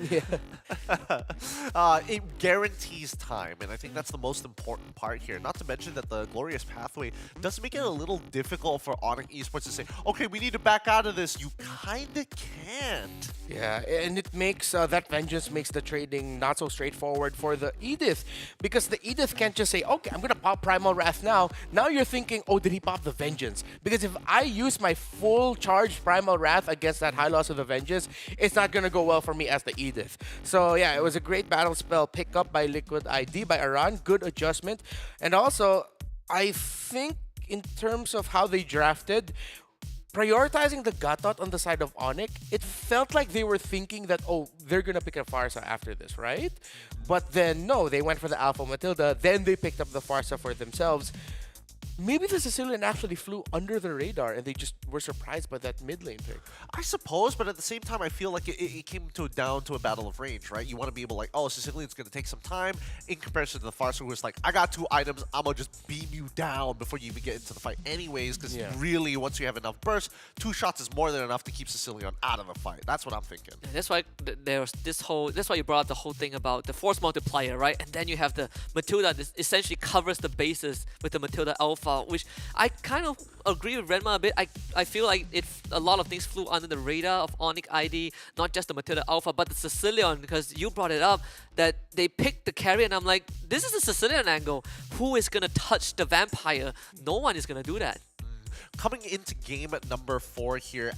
It guarantees time, and I think that's the most important part here. Not to mention that the Glorious Pathway does make it a little difficult for Onyx Esports to say, okay, we need to back out of this. You kinda can't. Yeah, and it makes, that Vengeance makes the trading not so straightforward for the Edith, because the Edith can't just say, okay, I'm gonna pop Primal Wrath now. Now you're thinking, oh, did he pop the Vengeance? Because if I use my full charged Primal Wrath against that high loss of the Vengeance, it's not gonna go well for me as the Edith. So yeah, it was a great battle spell pick up by Liquid ID, by Aran, good adjustment. And also, I think in terms of how they drafted, prioritizing the Gatot on the side of Onyx, it felt like they were thinking that, oh, they're gonna pick a Farsa after this, right? But then, no, they went for the Alpha Matilda, then they picked up the Farsa for themselves. Maybe the Sicilian actually flew under the radar and they just were surprised by that mid lane pick. I suppose, but at the same time, I feel like it came down to a battle of range, right? You want to be able like, oh, Sicilian's going to take some time in comparison to the Farsa, who was like, I got 2 items, I'm going to just beam you down before you even get into the fight anyways, because really, once you have enough burst, 2 shots is more than enough to keep Sicilian out of the fight. That's what I'm thinking. Yeah, that's why there's this whole, that's why you brought up the whole thing about the force multiplier, right? And then you have the Matilda that essentially covers the bases with the Matilda Alpha, which I kind of agree with Renma a bit. I feel like a lot of things flew under the radar of Onyx ID, not just the Matilda Alpha, but the Sicilian, because you brought it up that they picked the carry, and I'm like, this is a Sicilian angle. Who is going to touch the Vampire? No one is going to do that. Coming into game at number 4 here,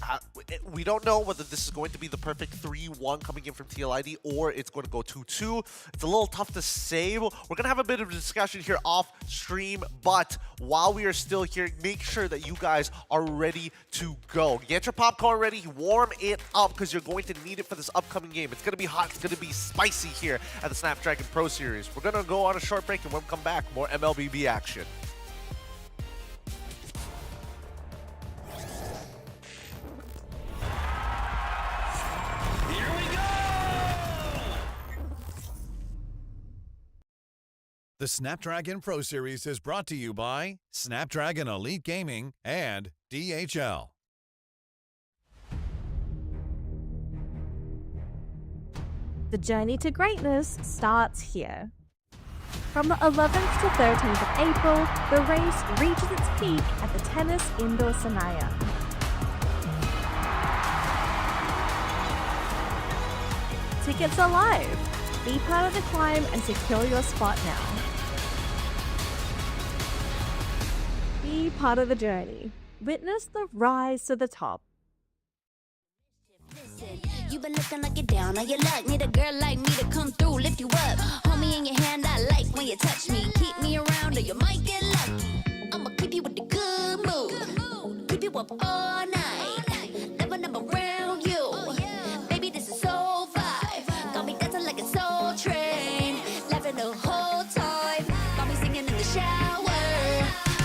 we don't know whether this is going to be the perfect 3-1 coming in from TLID or it's going to go 2-2. It's a little tough to say. We're going to have a bit of a discussion here off stream, but while we are still here, make sure that you guys are ready to go. Get your popcorn ready, warm it up, because you're going to need it for this upcoming game. It's going to be hot, it's going to be spicy here at the Snapdragon Pro Series. We're going to go on a short break, and when we come back, more MLBB action. The Snapdragon Pro Series is brought to you by Snapdragon Elite Gaming and DHL. The journey to greatness starts here. From the 11th to 13th of April, the race reaches its peak at the Tennis Indoor Sanaya. Tickets are live. Be part of the climb and secure your spot now. Be part of the journey. Witness the rise to the top. You been looking like you're down on your luck. Need a girl like me to come through, lift you up. Hold me in your hand, I like when you touch me. Keep me around or you might get lucky. I'ma keep you with the good mood. Keep you up all night. Never around you. Baby, this is so vibe. Got me dancing like a soul train. Laughing the whole time. Got me singing in the shower.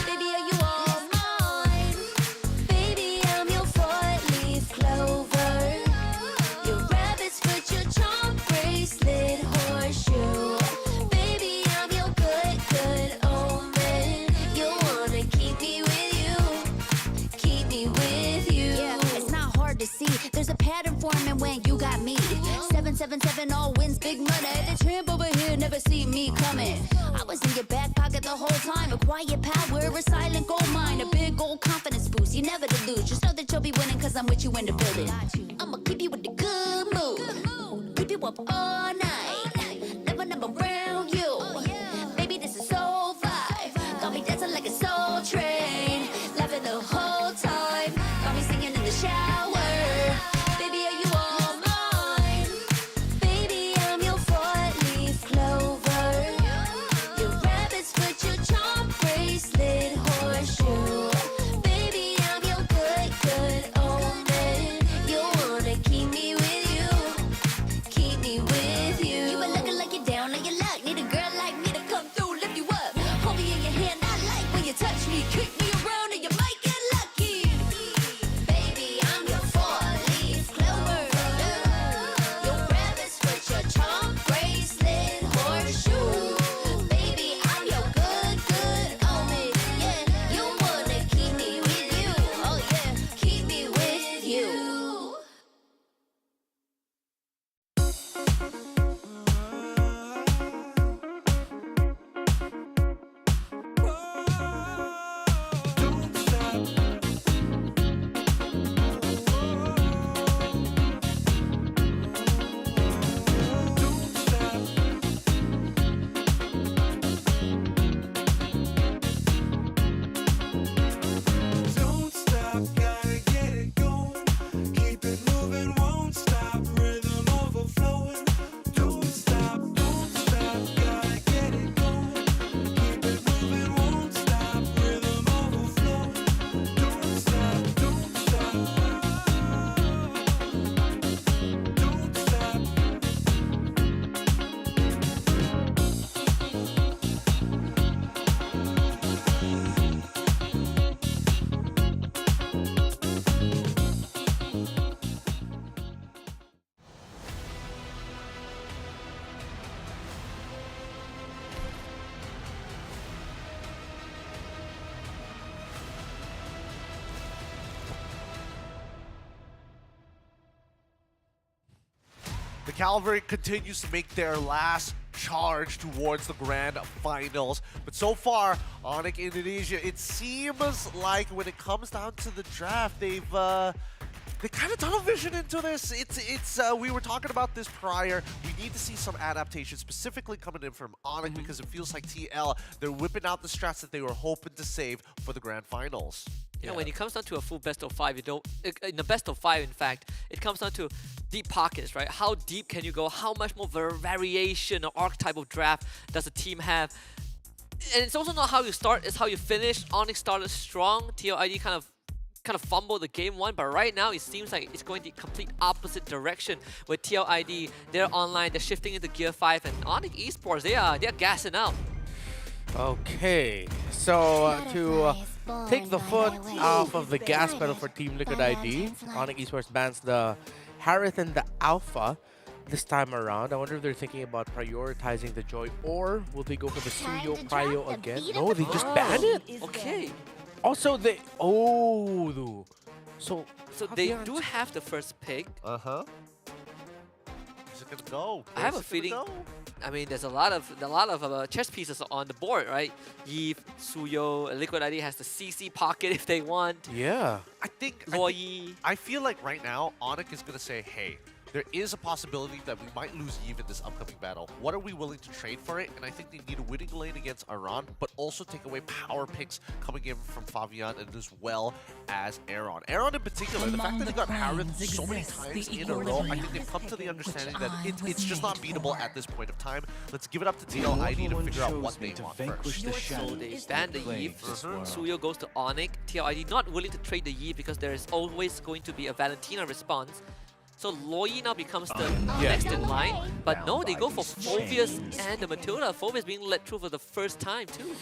Baby, are you all mine? Baby, I'm your four-leaf clover. Your rabbit's foot, your charm bracelet, horseshoe. Baby, I'm your good omen. You wanna keep me with you. Keep me with you. Yeah, it's not hard to see. There's a pattern forming when you got me. 777 all wins, big money. The tramp over here never see me coming. I was in your back pocket the whole time. A quiet power, a silent gold mine, a big old confidence boost. You never to lose. Just know that you'll be winning, cause I'm with you in the building. I'ma keep you with the good mood. Keep you up all night. Never around you. Baby, this is so vibe. Got me dancing like a soul train. Laughing the whole time. Got me singing in the shower. Baby, are you all mine? Baby, I'm your four-leaf clover. Your rabbit's foot, your charm bracelet, horseshoe. Baby, I'm your good omen. You wanna keep me with you. Keep me with you. You been looking like you're down on your luck. Need a girl like me to come through, lift you up. Hold me in your hand, I like when you touch me. Kick me around and you might get lucky. Baby, I'm your four-leaf clover. Your rabbit's foot, your charm bracelet, horseshoe. Baby, I'm your good omen. Yeah, you wanna keep me with you. Oh yeah, keep me with you. Don't stop, gotta get it going. Keep it moving, won't stop. Rhythm overflowing. Don't stop, gotta get it going. Keep it moving, won't stop. Rhythm overflowing. Don't stop, don't stop. The Cavalry continues to make their last charge towards the grand finals. But so far, Onyx Indonesia, it seems like when it comes down to the draft, they kind of tunnel vision into this. We were talking about this prior. We need to see some adaptation, specifically coming in from Onyx, because it feels like TL, they're whipping out the strats that they were hoping to save for the grand finals. You know, when it comes down to a full best of 5, you don't. In the best of 5, in fact, it comes down to deep pockets, right? How deep can you go? How much more variation or archetype of draft does a team have? And it's also not how you start; it's how you finish. Onyx started strong. TLID kind of fumbled the game 1, but right now it seems like it's going the complete opposite direction. With TLID, they're online, they're shifting into Gear 5, and Onyx eSports, they're gassing out. Okay, so to take the foot off of the gas pedal for Team Liquid ID, Onyx Esports bans the Harith and the Alpha this time around. I wonder if they're thinking about prioritizing the Joy, or will they go for the Suyo Cryo again? No, they just banned it. Okay. Also, they so they do have the first pick. Is it gonna go? I have a feeling. I mean, there's a lot of chess pieces on the board, right? Yves, Suyo, Liquid ID has the CC pocket if they want. Yeah. I feel like right now, Onyx is gonna say, hey, there is a possibility that we might lose Eve in this upcoming battle. What are we willing to trade for it? And I think they need a winning lane against Aran, but also take away power picks coming in from Fabian and as well as Aaron. Aaron in particular, the fact that he got parried so many times in a row, I think they've come to the understanding that it's just not beatable at this point of time. Let's give it up to TLID to figure out what they want first. So they ban the Eve. Suyo goes to Onyx. TLID not willing to trade the Eve because there is always going to be a Valentina response. So Loi now becomes the next in line. But no, they go for Phoveus and the Matilda. Phoveus being let through for the first time too.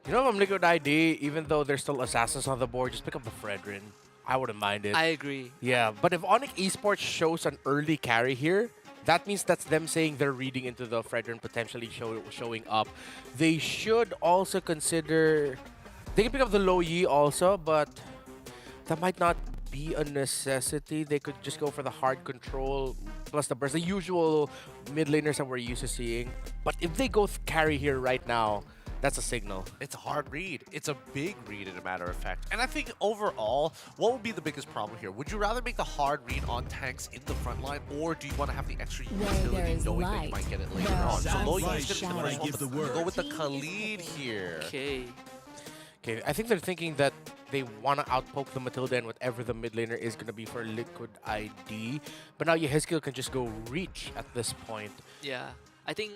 You know, from Liquid ID, even though there's still assassins on the board, just pick up the Fredrin. I wouldn't mind it. I agree. Yeah, but if Onyx Esports shows an early carry here, that means that's them saying they're reading into the Fredrin potentially showing up. They should also consider... They can pick up the Low Yi also, but that might not be a necessity. They could just go for the hard control plus the burst, the usual mid laners that we're used to seeing. But if they go carry here right now, that's a signal. It's a hard read. It's a big read, in a matter of fact. And I think overall, what would be the biggest problem here? Would you rather make the hard read on tanks in the front line, or do you want to have the extra utility knowing that you might get it later on? So Loyi is going to be the first one to go with the Khalid here. Okay. Okay, I think they're thinking that they want to outpoke the Matilda and whatever the mid laner is going to be for Liquid ID. But now Yehezkiel can just go reach at this point. Yeah, I think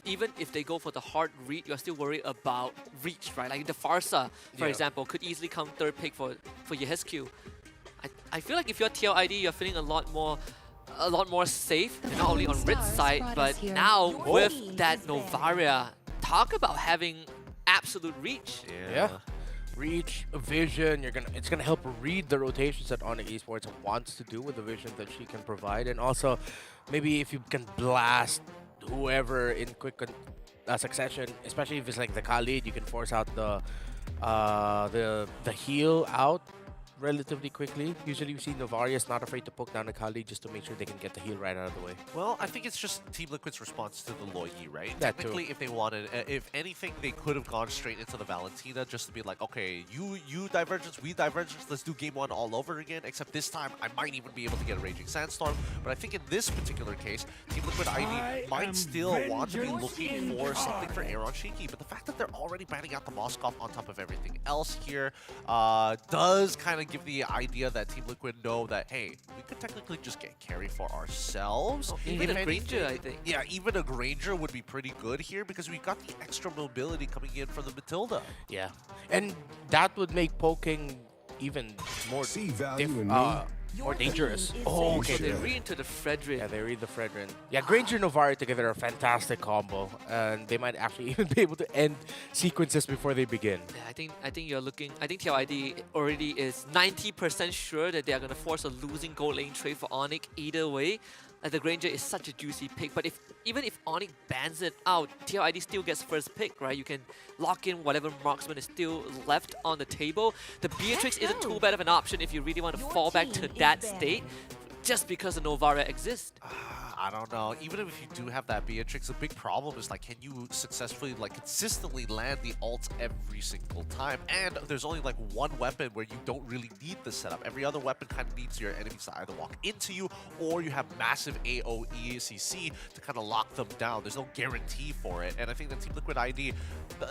even if they go for the hard read, you're still worried about reach, right? Like the Farsa, for example, could easily come third pick for Yehezkiel. I feel like if you're TLID, you're feeling a lot more safe, not only on Rit's side, but now with that Novaria, talk about having absolute reach. Yeah. Reach, vision, it's gonna help read the rotations that Onyx Esports wants to do with the vision that she can provide. And also, maybe if you can blast whoever in quick succession, especially if it's like the Khalid, you can force out the heal out relatively quickly. Usually we see Novarius not afraid to poke down the Khalid just to make sure they can get the heal right out of the way. Well, I think it's just Team Liquid's response to the Loyi, right? That Technically, too. if they wanted, if anything, they could have gone straight into the Valentina just to be like, okay, you divergence, we divergence, let's do game one all over again, except this time I might even be able to get a Raging Sandstorm. But I think in this particular case, Team Liquid ID might still want to be looking for something for Aaron Shiki, but the fact that they're already banning out the Moskov on top of everything else here does kind of give the idea that Team Liquid know that, hey, we could technically just get carry for ourselves. Even a Granger, I think. Yeah, even a Granger would be pretty good here because we got the extra mobility coming in from the Matilda. Yeah, and that would make poking even more more dangerous. Oh, okay. So they read into the Fredrin. Yeah, they read the Fredrin. Yeah, Granger and Novari together are a fantastic combo, and they might actually even be able to end sequences before they begin. Yeah, I think you're looking. I think TLID already is 90% sure that they are gonna force a losing gold lane trade for Onyx either way. The Granger is such a juicy pick, but even if Onyx bans it out, TLID still gets first pick, right? You can lock in whatever marksman is still left on the table. The Beatrix isn't too bad of an option if you really want to fall back to that state, just because the Novaria exists. I don't know. Even if you do have that Beatrix, the big problem is, like, can you successfully, like, consistently land the ults every single time? And there's only, like, one weapon where you don't really need the setup. Every other weapon kind of needs your enemies to either walk into you, or you have massive AoE CC to kind of lock them down. There's no guarantee for it. And I think that Team Liquid ID,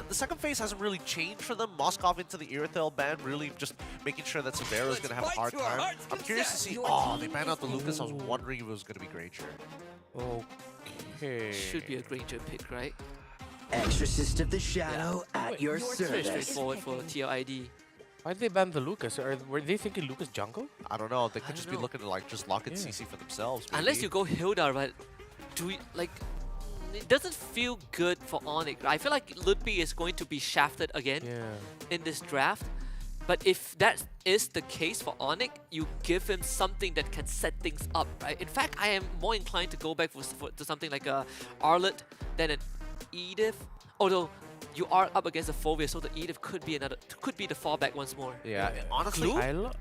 the second phase hasn't really changed for them. Moskov into the Irithel ban, really just making sure that Severo is going to have a hard time. I'm curious to see, oh, they banned out the Lucas. I was wondering if it was going to be Granger. Okay. Should be a Granger pick, right? Exorcist of the Shadow at your Very service. straightforward for TLID. Why did they ban the Lucas? Were they thinking Lucas jungle? I don't know. They could just be looking to, like, just lock in CC for themselves. Maybe. Unless you go Hilda, but do we, like, it doesn't feel good for Onyx. I feel like Ludwig is going to be shafted again in this draft. But if that is the case for Onyx, you give him something that can set things up, right? In fact, I am more inclined to go back to something like a Arlet than an Edith. Although you are up against a Fovea, so the Edith could be the fallback once more. Yeah, honestly, Glue?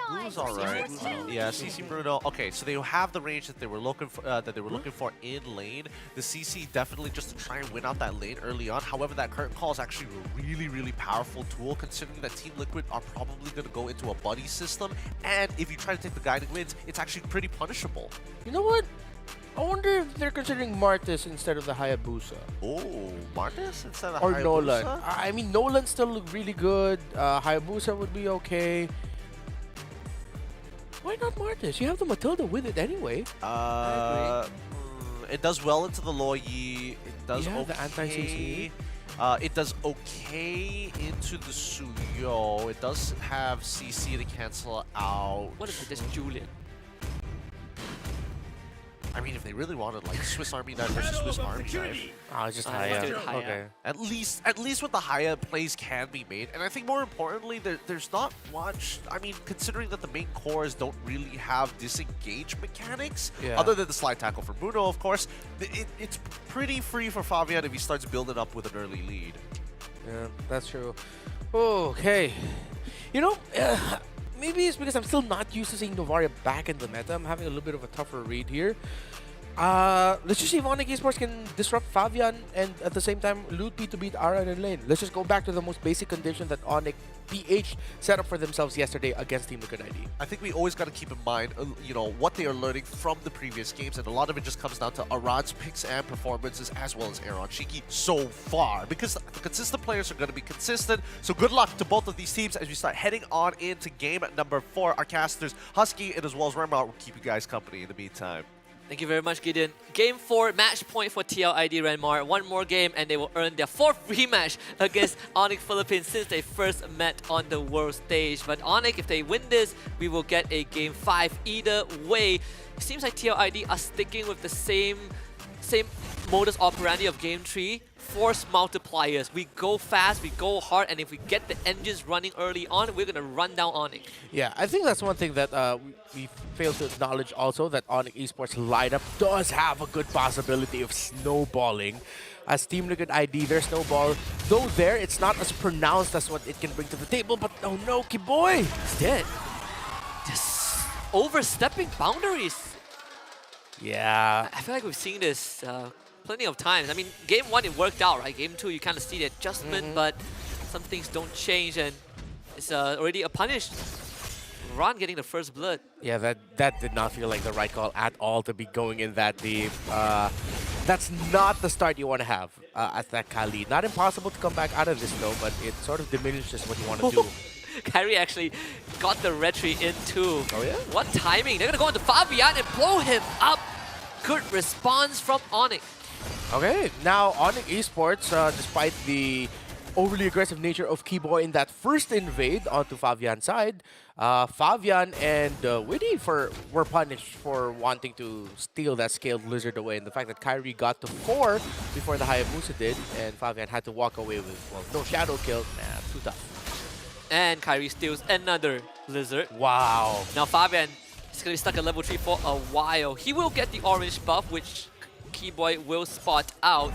Glue's alright. Yeah, CC Bruno. Okay, so they have the range that they were looking for in lane. The CC definitely just to try and win out that lane early on. However, that curtain call is actually a really powerful tool, considering that Team Liquid are probably going to go into a buddy system, and if you try to take the guiding wins, it's actually pretty punishable. You know what? I wonder if they're considering Martis instead of the Hayabusa. Oh, Martis instead of or Hayabusa? Nolan. I mean, Nolan still look really good. Hayabusa would be okay. Why not Martis? You have the Matilda with it anyway. It does well into the Loyi. It does okay. The anti-CC. It does okay into the Suyo. It does have CC to cancel out. What if it is Julian? I mean, if they really wanted like Swiss Army knife versus Swiss Army knife. Oh, it's just Haya. Okay. At least with the Haya, plays can be made. And I think more importantly, there's not much. I mean, considering that the main cores don't really have disengage mechanics, other than the slide tackle for Bruno, of course, it's pretty free for Fabian if he starts building up with an early lead. Yeah, that's true. Okay. You know, maybe it's because I'm still not used to seeing Novaria back in the meta. I'm having a little bit of a tougher read here. Let's just see if Onyx eSports can disrupt Fabian and at the same time loot P to beat Aran in lane. Let's just go back to the most basic condition that Onyx PH set up for themselves yesterday against Team Liquid ID. I think we always got to keep in mind, you know, what they are learning from the previous games, and a lot of it just comes down to Aran's picks and performances as well as Aaron Shiki so far, because the consistent players are going to be consistent. So good luck to both of these teams as we start heading on into game number 4. Our casters, Husky and as well as Remar, will keep you guys company in the meantime. Thank you very much, Gideon. Game 4, match point for TLID Renmar. One more game and they will earn their 4th rematch against Onyx Philippines since they first met on the world stage. But Onyx, if they win this, we will get a game 5 either way. It seems like TLID are sticking with the same modus operandi of game 3. Force multipliers. We go fast, we go hard, and if we get the engines running early on, we're going to run down Onyx. Yeah, I think that's one thing that we fail to acknowledge also, that Onyx eSports lineup does have a good possibility of snowballing. As Team Liquid ID, their snowball, though it's not as pronounced as what it can bring to the table, but oh no, Kiboy! He's dead. Just overstepping boundaries. Yeah. I feel like we've seen this plenty of times. I mean, game 1 it worked out, right? Game 2 you kind of see the adjustment, but some things don't change, and it's already a punish. Ron getting the first blood. Yeah, that did not feel like the right call at all to be going in that deep. That's not the start you want to have at that Kali. Not impossible to come back out of this though, but it sort of diminishes what you want to do. Kyrie actually got the retry in too. Oh yeah? What timing? They're gonna go into Fabian and blow him up. Good response from Onyx. Okay, now Onyx eSports, despite the overly aggressive nature of Keyboy in that first invade onto Fabian's side, Fabian and Witty were punished for wanting to steal that scaled lizard away, and the fact that Kyrie got to 4 before the Hayabusa did, and Fabian had to walk away with, well, no shadow kill. Nah, too tough. And Kyrie steals another lizard. Wow. Now Fabian is going to be stuck at level 3 for a while. He will get the orange buff, which Keyboy will spot out.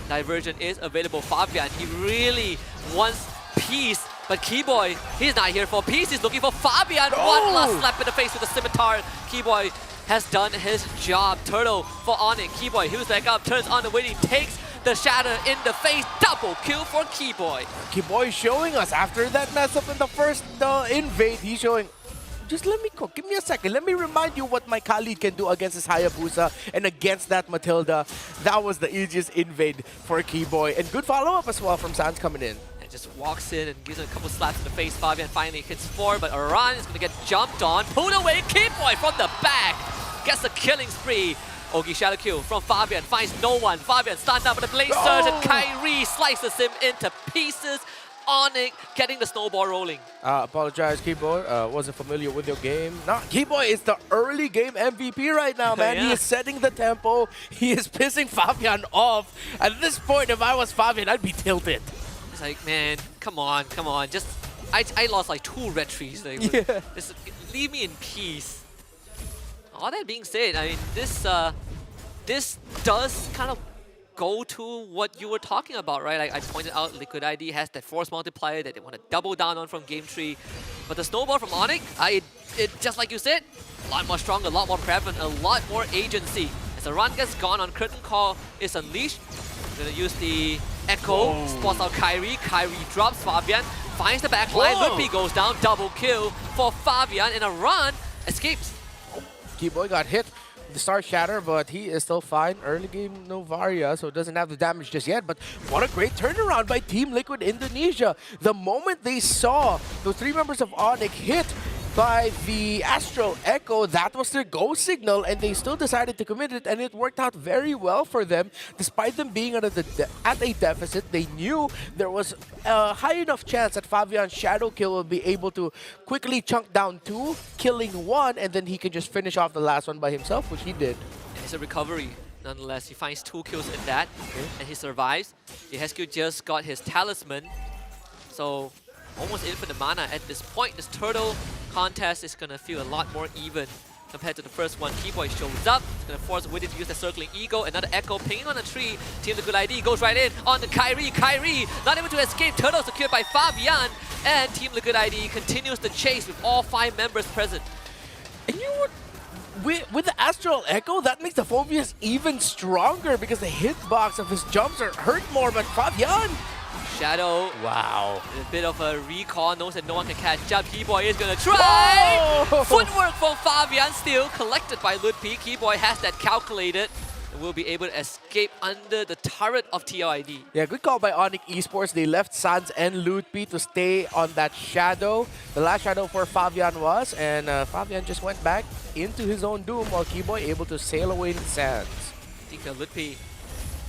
Diversion is available. Fabian, he really wants peace, but Keyboy, he's not here for peace. He's looking for Fabian. One last slap in the face with a scimitar. Keyboy has done his job. Turtle for Onyx. Keyboy, he was back up, turns on the waiting, takes the shatter in the face. Double kill for Keyboy. Keyboy showing us after that mess up in the first invade, he's showing, just let me cook. Give me a second. Let me remind you what my Khalid can do against his Hayabusa and against that Matilda. That was the easiest invade for Keyboy. And good follow-up as well from Sans coming in. And just walks in and gives him a couple slaps in the face. Fabian finally hits 4, but Aran is going to get jumped on. Pulled away. Keyboy from the back gets a killing spree. Ogi shadow kill from Fabian. Finds no one. Fabian stunned up with a Blade Surge, and Kyrie slices him into pieces. Onyx getting the snowball rolling. Apologize, Keyboy. Wasn't familiar with your game. No, Keyboy is the early game MVP right now, man. Yeah. He is setting the tempo. He is pissing Fabian off. At this point, if I was Fabian, I'd be tilted. It's like, man, come on. Just, I lost like 2 retries. Like, yeah. Just leave me in peace. All that being said, I mean, this does kind of go to what you were talking about, right? Like I pointed out, Liquid ID has that force multiplier that they want to double down on from Game 3. But the snowball from Onyx, it just like you said, a lot more stronger, a lot more prevalent, a lot more agency. As the run gets gone on Curtain Call is unleashed. Gonna use the Echo, spots out Kyrie. Kyrie drops Fabian, finds the backline. Ludpi goes down, double kill for Fabian, and a run escapes. Keyboy got hit with the Star Shatter, but he is still fine. Early game Novaria, so doesn't have the damage just yet. But what a great turnaround by Team Liquid Indonesia. The moment they saw those 3 members of Onyx hit by the Astral Echo, that was their go signal, and they still decided to commit it, and it worked out very well for them. Despite them being at a deficit, they knew there was a high enough chance that Fabian's Shadow Kill will be able to quickly chunk down 2, killing 1, and then he can just finish off the last one by himself, which he did. It's a recovery. Nonetheless, he finds 2 kills in that, and he survives. Yehescu just got his Talisman, so almost infinite mana at this point. This turtle contest is gonna feel a lot more even compared to the first one. Keyboy shows up, it's gonna force Witty to use the circling eagle. Another Echo pinging on a tree. Team Liquid ID goes right in on the Kyrie. Kyrie not able to escape. Turtle secured by Fabian, and Team Liquid ID continues the chase with all 5 members present. And you know what? With the Astral Echo, that makes the Phobius even stronger because the hitbox of his jumps are hurt more, but Fabian, Shadow. Wow. A bit of a recall, knows that no one can catch up. Keyboy is gonna try! Whoa! Footwork from Fabian still collected by Ludpi. Keyboy has that calculated and will be able to escape under the turret of TLID. Yeah, good call by Onyx Esports. They left Sans and Ludpi to stay on that shadow. The last shadow for Fabian was, and Fabian just went back into his own doom while Keyboy able to sail away in Sans. I think Ludpi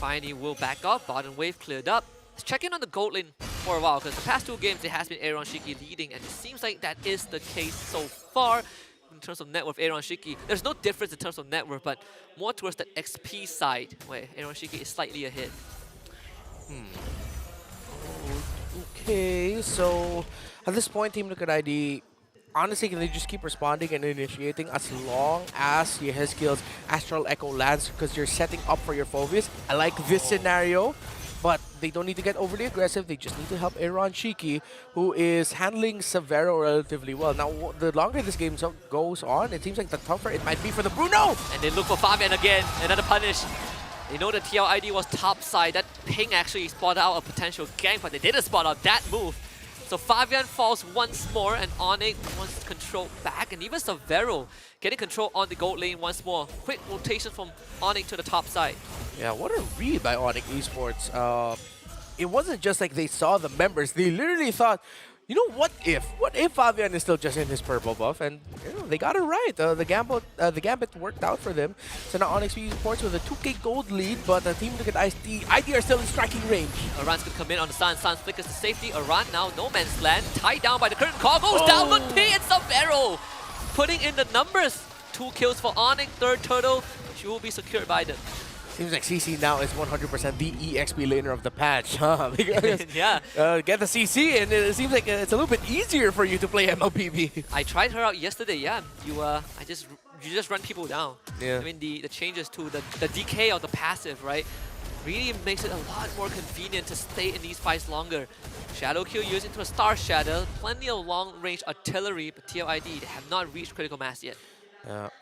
finally will back up. Bottom wave cleared up. Let's check in on the gold lane for a while, because the past 2 games it has been Aaron Shiki leading, and it seems like that is the case so far in terms of net worth. Aaron Shiki, there's no difference in terms of net worth, but more towards the XP side where Aaron Shiki is slightly ahead. Okay, so at this point, Team Liquid ID, honestly, can they just keep responding and initiating as long as Yehescu's Astral Echo lands, because you're setting up for your Phobius? I like this scenario. But they don't need to get overly aggressive. They just need to help Aaron Shiki, who is handling Severo relatively well. Now, the longer this game goes on, it seems like the tougher it might be for the Bruno. And they look for Fabian again. Another punish. They know the TLID was top side. That ping actually spotted out a potential gank, but they didn't spot out that move. So Fabian falls once more, and Onyx wants control back, and even Severo getting control on the gold lane once more. Quick rotation from Onyx to the top side. Yeah, what a read by Onyx Esports. It wasn't just like they saw the members. They literally thought, you know, what if Fabian is still just in his purple buff? And you know, they got it right. The gambit worked out for them. So now Onyx Esports with a 2k gold lead, but the Team Liquid ID are still in striking range. Aran's gonna come in on the Sun. Sun flickers to safety. Aran now no man's land. Tied down by the curtain call. Goes down. Ludpi and Severo putting in the numbers. 2 kills for Onyx. Third turtle. She will be secured by them. Seems like CC now is 100% the EXP laner of the patch, huh? Because, yeah. Get the CC, and it seems like it's a little bit easier for you to play MLBB. I tried her out yesterday. Yeah, you just run people down. Yeah. I mean the changes to the decay of the passive, right? Really makes it a lot more convenient to stay in these fights longer. Shadow kill used into a Star Shadow, plenty of long-range artillery, but TLID they have not reached critical mass yet.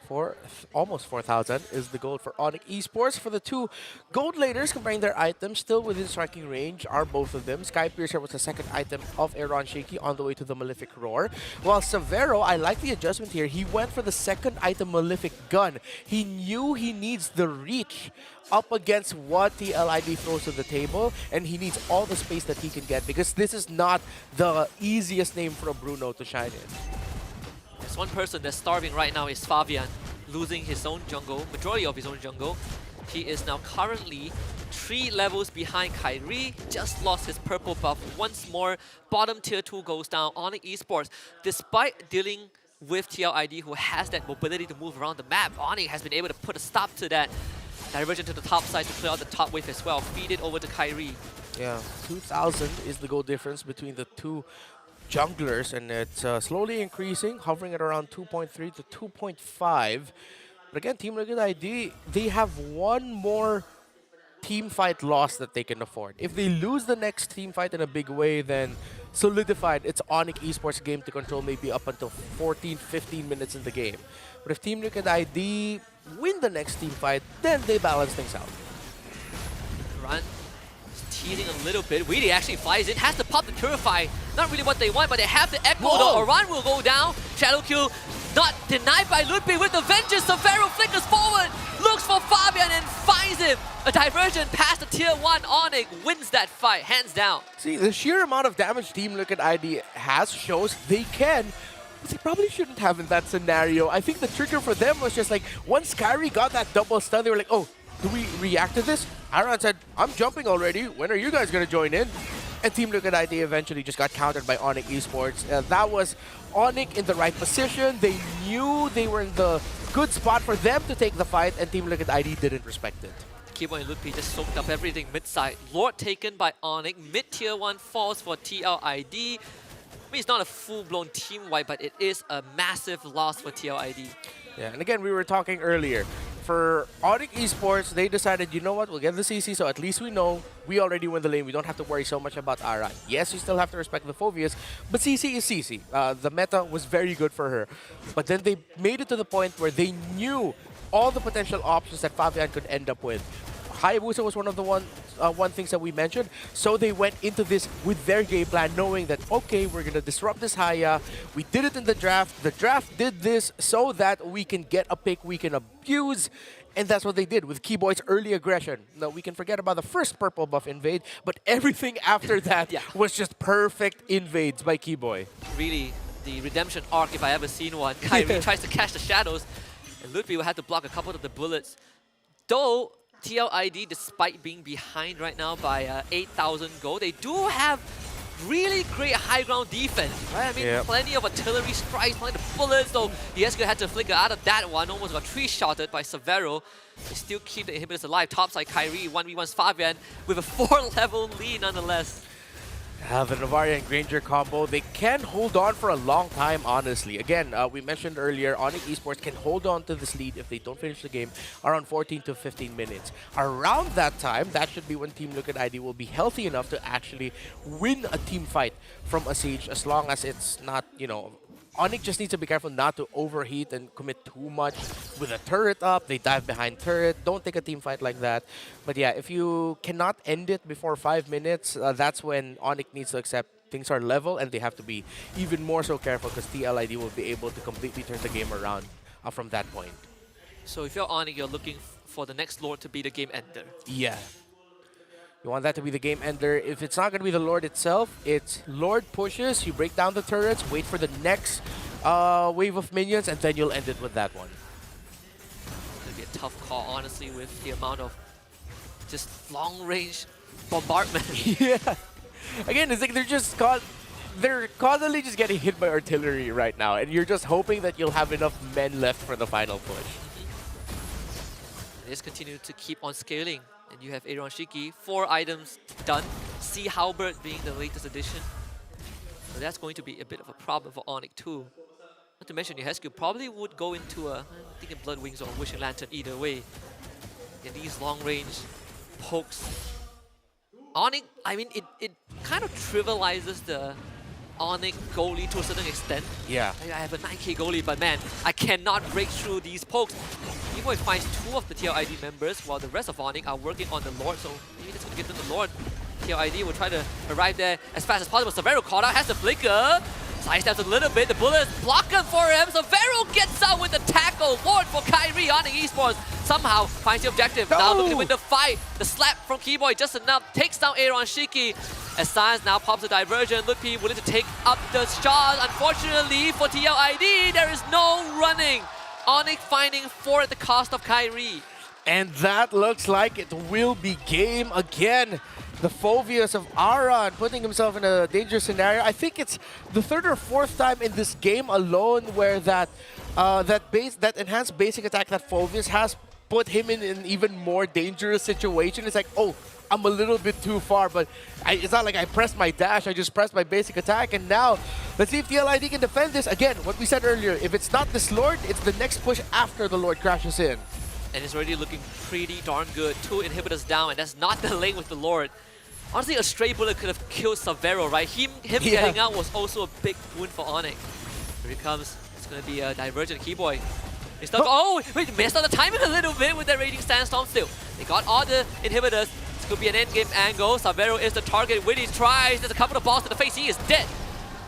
For almost 4,000 is the gold for Onyx Esports. For the 2 gold laners comparing their items, still within striking range are both of them. Sky Piercer was the second item of Aaron Shiki on the way to the Malefic Roar. While Severo, I like the adjustment here. He went for the second item, Malefic Gun. He knew he needs the reach up against what the LID throws to the table, and he needs all the space that he can get, because this is not the easiest name for a Bruno to shine in. There's one person that's starving right now is Fabian, losing his own jungle, majority of his own jungle. He is now currently 3 levels behind Kyrie, just lost his purple buff once more. Bottom tier 2 goes down. Onyx Esports, despite dealing with TLID, who has that mobility to move around the map, Onyx has been able to put a stop to that. Diversion to the top side to clear out the top wave as well. Feed it over to Kyrie. Yeah, 2,000 is the goal difference between the 2 junglers, and it's slowly increasing, hovering at around 2.3 to 2.5. But again, Team Liquid ID, they have one more team fight loss that they can afford. If they lose the next team fight in a big way, then solidified it's Onyx eSports game to control maybe up until 14, 15 minutes in the game. But if Team Liquid ID win the next team fight, then they balance things out. Run. Teasing a little bit. Weedy actually flies in, has to pop the Purify. Not really what they want, but they have the Echo. The Oran will go down. Shadow kill not denied by Ludwig with the Vengeance. Severo flickers forward, looks for Fabian and finds him. A diversion past the tier 1 Onyx wins that fight, hands down. See, the sheer amount of damage Team Liquid ID has shows they can. But they probably shouldn't have in that scenario. I think the trigger for them was just like, once Kyrie got that double stun, they were like, oh, do we react to this? Aran said, I'm jumping already. When are you guys going to join in? And Team Liquid ID eventually just got countered by Onyx eSports. That was Onyx in the right position. They knew they were in the good spot for them to take the fight, and Team Liquid ID didn't respect it. Kibo and Ludwig just soaked up everything mid-side. Lord taken by Onyx. Mid-tier 1 falls for TLID. I mean, it's not a full-blown team wipe, but it is a massive loss for TLID. Yeah, and again, we were talking earlier. For Onyx eSports, they decided, you know what, we'll get the CC, so at least we know we already win the lane. We don't have to worry so much about Aran. Yes, you still have to respect the Phobius, but CC is CC. The meta was very good for her. But then they made it to the point where they knew all the potential options that Fabian could end up with. Hayabusa was one of the one things that we mentioned, so they went into this with their game plan, knowing that, okay, we're going to disrupt this Haya. We did it in the draft. The draft did this so that we can get a pick we can abuse, and that's what they did with Keyboy's early aggression. Now, we can forget about the first purple buff invade, but everything after that was just perfect invades by Keyboy. Really, the redemption arc, if I ever seen one. Kyrie tries to catch the shadows, and Ludwig will have to block a couple of the bullets. Though, TLID, despite being behind right now by 8,000 gold, they do have really great high ground defense, right? I mean, plenty of artillery strikes, plenty of bullets, though the Esker had to flicker out of that one, almost got 3-shotted by Severo. They still keep the inhibitors alive. Topside Kyrie, 1v1's Fabian with a 4-level lead nonetheless. The Navaria and Granger combo, they can hold on for a long time, honestly. Again, we mentioned earlier, Onyx eSports can hold on to this lead if they don't finish the game around 14 to 15 minutes. Around that time, that should be when Team Liquid ID will be healthy enough to actually win a team fight from a siege, as long as it's not, you know, Onyx just needs to be careful not to overheat and commit too much. With a turret up, they dive behind turret. Don't take a team fight like that. But yeah, if you cannot end it before 5 minutes, that's when Onyx needs to accept things are level, and they have to be even more so careful, because TLID will be able to completely turn the game around from that point. So if you're Onyx, you're looking for the next Lord to be the game ender. Yeah. You want that to be the game ender. If it's not going to be the Lord itself, it's Lord pushes, you break down the turrets, wait for the next wave of minions, and then you'll end it with that one. It's going to be a tough call, honestly, with the amount of just long-range bombardment. Yeah. Again, it's like they're constantly just getting hit by artillery right now, and you're just hoping that you'll have enough men left for the final push. They just continue to keep on scaling. And you have Aaron Shiki, 4 items done. Sea Halberd being the latest addition. So that's going to be a bit of a problem for Onyx too. Not to mention, Yehescu probably would go into a, I think, a Blood Wings or a Wishing Lantern either way. In these long-range pokes. Onyx, I mean, it kind of trivializes the Onyx goalie to a certain extent. Yeah. I have a 9k goalie, but man, I cannot break through these pokes. Keyboy finds 2 of the TLID members, while the rest of Onyx are working on the Lord, so maybe that's going to get them the Lord. TLID will try to arrive there as fast as possible. Severo caught out, has the flicker. Sidesteps a little bit, the bullets block him for him. Severo gets out with the tackle. Lord for Kyrie, Onyx eSports somehow finds the objective. No. Now looking to win the fight. The slap from Keyboy just enough, takes down Aaron Shiki. As Science now pops a diversion, Ludwig willing to take up the shot. Unfortunately for TLID, there is no running. Onyx finding 4 at the cost of Kyrie. And that looks like it will be game again. The Phobius of Aran putting himself in a dangerous scenario. I think it's the 3rd or 4th time in this game alone where that enhanced basic attack that Phobius has put him in an even more dangerous situation. It's like, oh, I'm a little bit too far, but it's not like I pressed my dash, I just pressed my basic attack, and now let's see if TLID can defend this. Again, what we said earlier, if it's not this Lord, it's the next push after the Lord crashes in. and it's already looking pretty darn good. 2 inhibitors down, and that's not the lane with the Lord. Honestly, a stray bullet could have killed Savero, right? Him getting out was also a big wound for Onyx. Here it comes. It's going to be a Divergent Keyboy. It's not. Oh, wait, messed up the timing a little bit with that Raging Sandstorm still. They got all the inhibitors. This could be an endgame angle. Savero is the target. Witty tries. There's a couple of balls to the face. He is dead.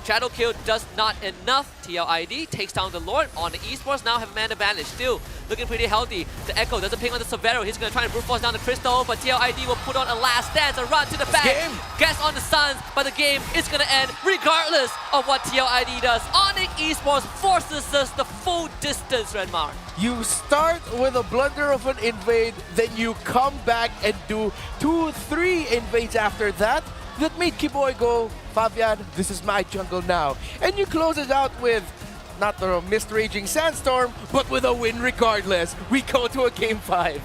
Shadow kill does not enough. TLID takes down the Lord. On the eSports now have a man advantage. Still looking pretty healthy. The Echo doesn't ping on the Severo. He's going to try and brute force down the Crystal, but TLID will put on a last stance and run to the back. Guess on the Suns, but the game is going to end regardless of what TLID does. Onyx eSports forces us the full distance, Redmar. You start with a blunder of an invade, then you come back and do 2-3 invades after that. That made Keyboy go, Fabian, this is my jungle now. And you close it out with not the missed Raging Sandstorm, but with a win regardless. We go to a Game 5.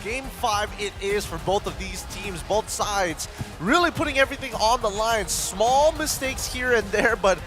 Game 5 it is for both of these teams, both sides, really putting everything on the line. Small mistakes here and there, but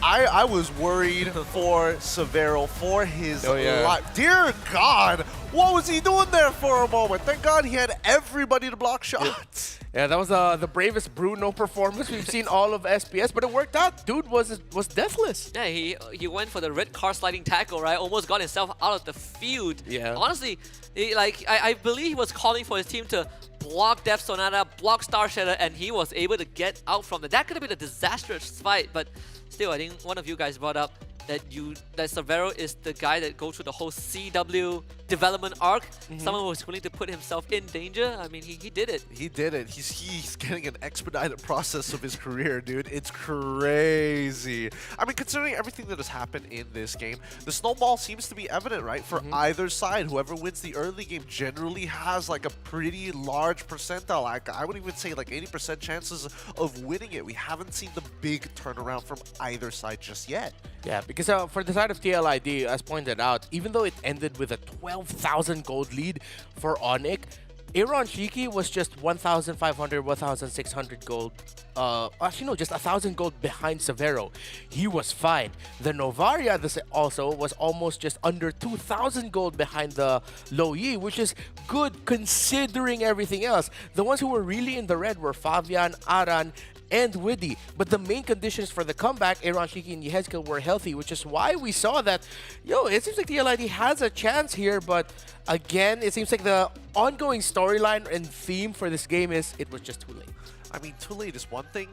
I was worried for Severo, for his life. Dear God, what was he doing there for a moment? Thank God he had everybody to block shots. Yeah, that was the bravest Bruno performance we've seen all of SPS, but it worked out. Dude was deathless. Yeah, he went for the red car sliding tackle, right? Almost got himself out of the field. Yeah. Honestly, I believe he was calling for his team to block Death Sonata, block Star Shadow, and he was able to get out from that. That could have been a disastrous fight, but still, I think one of you guys brought up that Severo is the guy that goes through the whole CW development arc. Someone who was willing to put himself in danger. I mean, he did it. He did it. He's getting an expedited process of his career, dude. It's crazy. I mean, considering everything that has happened in this game, the snowball seems to be evident, right? For either side, whoever wins the early game generally has like a pretty large percentile. I would even say like 80% chances of winning it. We haven't seen the big turnaround from either side just yet. Yeah, because for the side of TLID, as pointed out, even though it ended with a 12,000 gold lead for Onyx, Aaron Shiki was just 1,500, 1,600 gold. Actually, no, just 1,000 gold behind Severo. He was fine. The Novaria also was almost just under 2,000 gold behind the Low Yi, which is good considering everything else. The ones who were really in the red were Fabian, Aran, and Widdy. But the main conditions for the comeback, Aaron Shiki and Yehezkel, were healthy, which is why we saw that, it seems like TLID has a chance here, but again, it seems like the ongoing storyline and theme for this game is it was just too late. I mean, too late is one thing.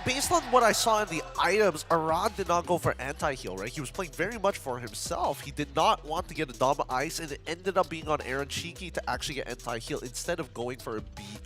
Based on what I saw in the items, Aran did not go for anti-heal, right? He was playing very much for himself. He did not want to get a Dama Ice, and it ended up being on Aaron Shiki to actually get anti-heal instead of going for a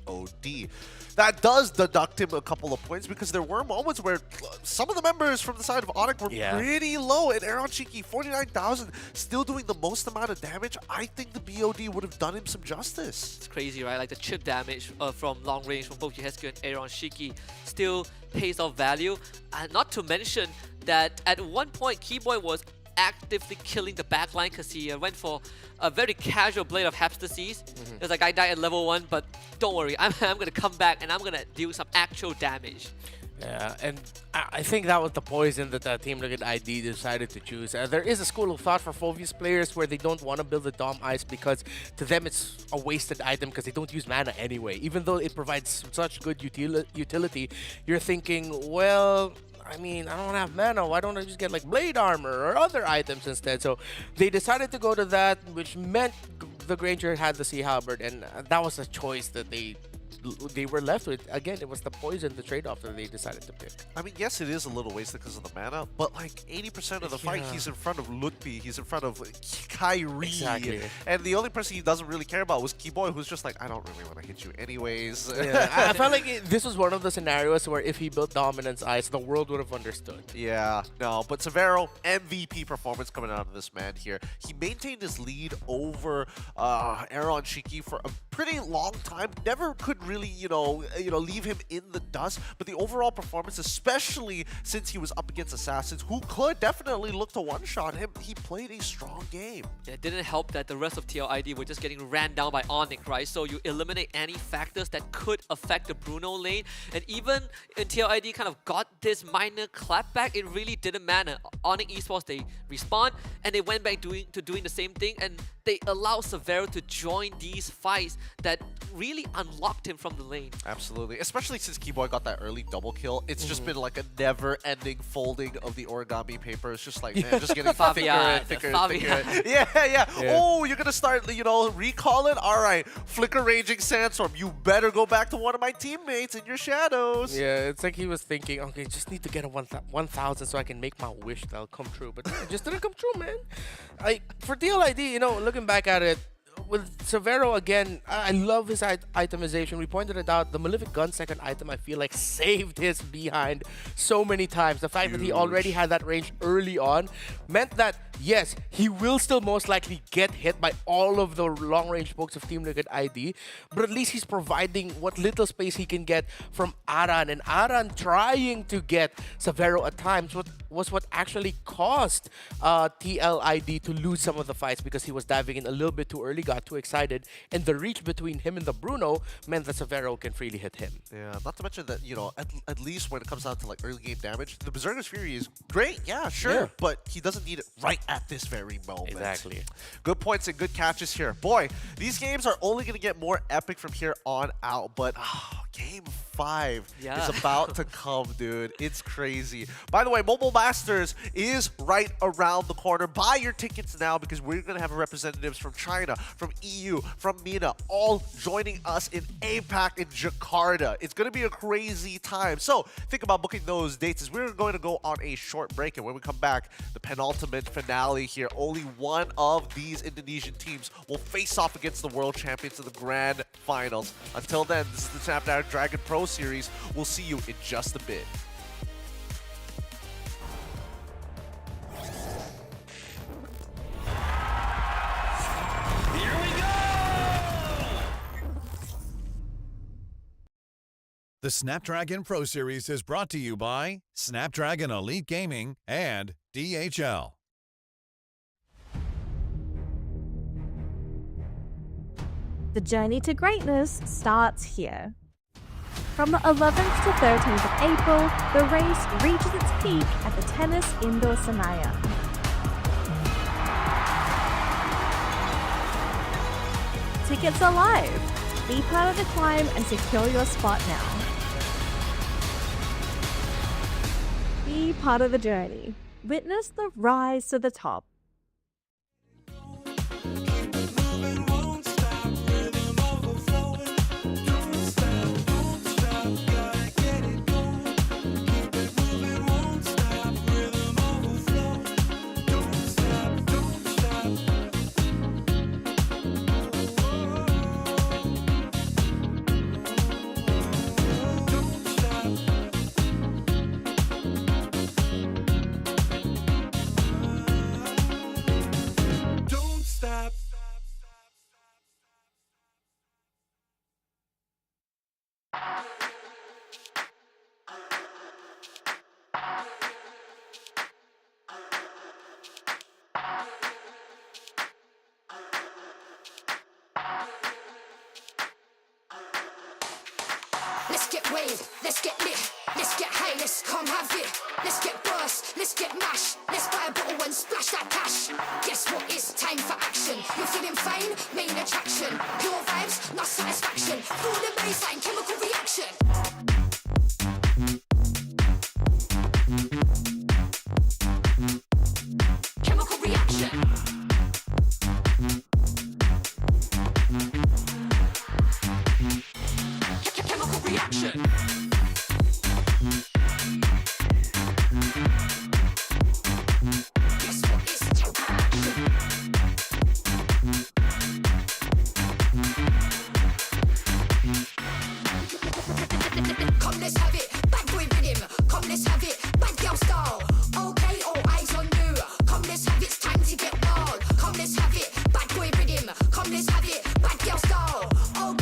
BOD. That does deduct him a couple of points because there were moments where some of the members from the side of Onyx were pretty low, and Aaron Shiki, 49,000, still doing the most amount of damage. I think the BOD would have done him some justice. It's crazy, right? Like the chip damage from long range from both Yehezkel and Aaron Shiki still pays off value. And not to mention that at one point, Keyboy was actively killing the backline because he went for a very casual blade of Hepstasis. It was like, I died at level 1, but don't worry, I'm going to come back and I'm going to deal some actual damage. Yeah, and I think that was the poison that Team Liquid ID decided to choose. There is a school of thought for Phoveus players where they don't want to build a Dom Ice because to them it's a wasted item because they don't use mana anyway. Even though it provides such good utility, you're thinking, well, I mean, I don't have mana. Why don't I just get like blade armor or other items instead? So they decided to go to that, which meant the Granger had the Sea Halberd, and that was a choice that they were left with. Again, it was the poison, the trade-off that they decided to pick. I mean, yes, it is a little wasted because of the mana, but like 80% of the fight, he's in front of Lutfi, he's in front of Kyrie. Exactly. And the only person he doesn't really care about was Keyboy, who's just like, I don't really want to hit you anyways. Yeah, I felt like this was one of the scenarios where if he built Dominance Ice, the world would have understood. Yeah, no, but Severo, MVP performance coming out of this man here. He maintained his lead over Aaron Shiki for a pretty long time. Never could really, leave him in the dust. But the overall performance, especially since he was up against Assassins, who could definitely look to one-shot him, he played a strong game. Yeah, it didn't help that the rest of TLID were just getting ran down by Onyx, right? So you eliminate any factors that could affect the Bruno lane. And even in TLID kind of got this minor clapback, it really didn't matter. Onyx eSports, they respawned and they went back doing the same thing, and they allowed Severo to join these fights that really unlocked him from the lane. Absolutely, especially since Keyboy got that early double kill. It's just been like a never-ending folding of the origami paper. It's just like, man, just getting thicker and thicker and thicker. Yeah. Oh, you're gonna start, recalling? All right, Flicker Raging Sandstorm, you better go back to one of my teammates in your shadows. Yeah, it's like he was thinking, okay, just need to get a 1,000 so I can make my wish that'll come true. But it just didn't come true, man. For DLID, looking back at it, with Severo again, I love his itemization. We pointed it out. The Malefic Gun second item, I feel like, saved his behind so many times. The fact that he already had that range early on meant that, yes, he will still most likely get hit by all of the long-range pokes of Team Liquid ID, but at least he's providing what little space he can get from Aran. And Aran trying to get Severo at times was what actually caused TLID to lose some of the fights, because he was diving in a little bit too early, got too excited, and the reach between him and the Bruno meant that Severo can freely hit him. Yeah, not to mention that, at least when it comes down to like early game damage, the Berserker's Fury is great, yeah, sure, but he doesn't need it right at this very moment. Exactly. Good points and good catches here. Boy, these games are only going to get more epic from here on out, but Game 5 is about to come, dude. It's crazy. By the way, Mobile Masters is right around the corner. Buy your tickets now, because we're going to have representatives from China, from EU, from MENA, all joining us in APAC in Jakarta. It's going to be a crazy time. So think about booking those dates, as we're going to go on a short break. And when we come back, the penultimate finale here. Only one of these Indonesian teams will face off against the world champions in the grand finals. Until then, this is the Snapdragon Pro Series. We'll see you in just a bit. The Snapdragon Pro Series is brought to you by Snapdragon Elite Gaming and DHL. The journey to greatness starts here. From the 11th to 13th of April, the race reaches its peak at the Tennis Indoor Senayan. Tickets are live. Be part of the climb and secure your spot now. Be part of the journey. Witness the rise to the top. Let's get waved, let's get lit, let's get high, let's come have it. Let's get burst, let's get mash, let's buy a bottle and splash that cash. Guess what, it's time for action. You're feeling fine, main attraction. Pure vibes, not satisfaction. Feel the baseline, chemical reaction. Chemical reaction. Chemical reaction. Guess what, it's action. Come, let's have it. Bad boy rhythm. Come, let's have it. Bad girl style. Okay, all eyes on you. Come, let's have it. It's time to get wild. Come, let's have it. Bad boy rhythm. Come, let's have it. Bad girl style.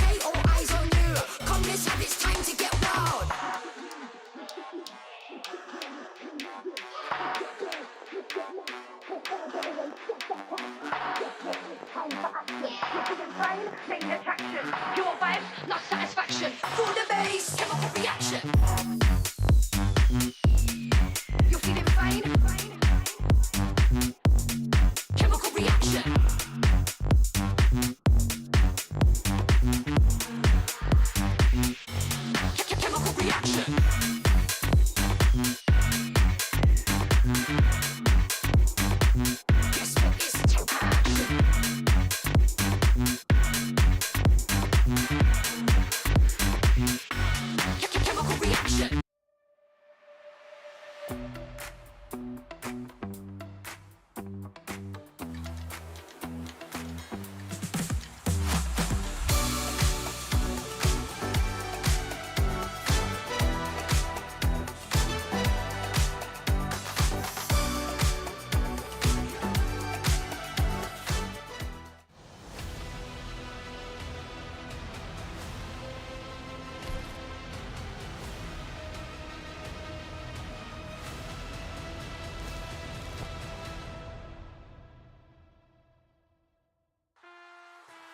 reaction. For the base, chemical reaction. You're feeling fine? Chemical reaction. Chemical reaction. Guess what is chemical reaction.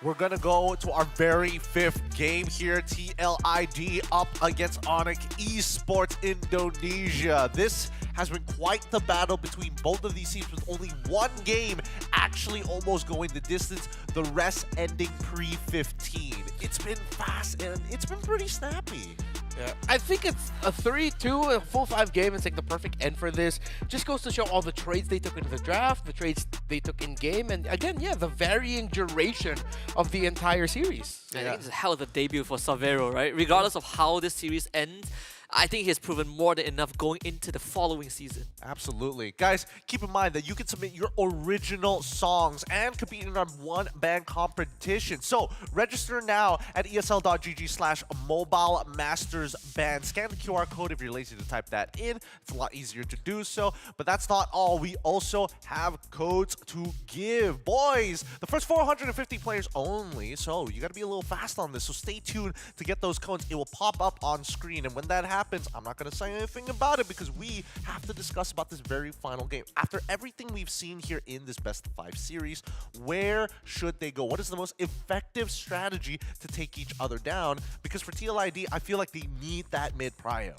We're going to go to our very fifth game here. TLID up against Onyx eSports Indonesia. This has been quite the battle between both of these teams, with only one game actually almost going the distance, the rest ending pre-15. It's been fast and it's been pretty snappy. Yeah, I think it's a 3-2, a full 5 game. It's like the perfect end for this. Just goes to show all the trades they took into the draft, the trades they took in game, and again, yeah, the varying duration of the entire series. I think it's a hell of a debut for Savero, right? Regardless of how this series ends, I think he has proven more than enough going into the following season. Absolutely. Guys, keep in mind that you can submit your original songs and compete in our one-band competition. So, register now at esl.gg/mobile masters band. Scan the QR code if you're lazy to type that in. It's a lot easier to do so. But that's not all. We also have codes to give. Boys, the first 450 players only. So, you got to be a little fast on this. So, stay tuned to get those codes. It will pop up on screen. And when that happens, I'm not going to say anything about it because we have to discuss about this very final game. After everything we've seen here in this best of 5 series, where should they go? What is the most effective strategy to take each other down? Because for TLID, I feel like they need that mid-prio.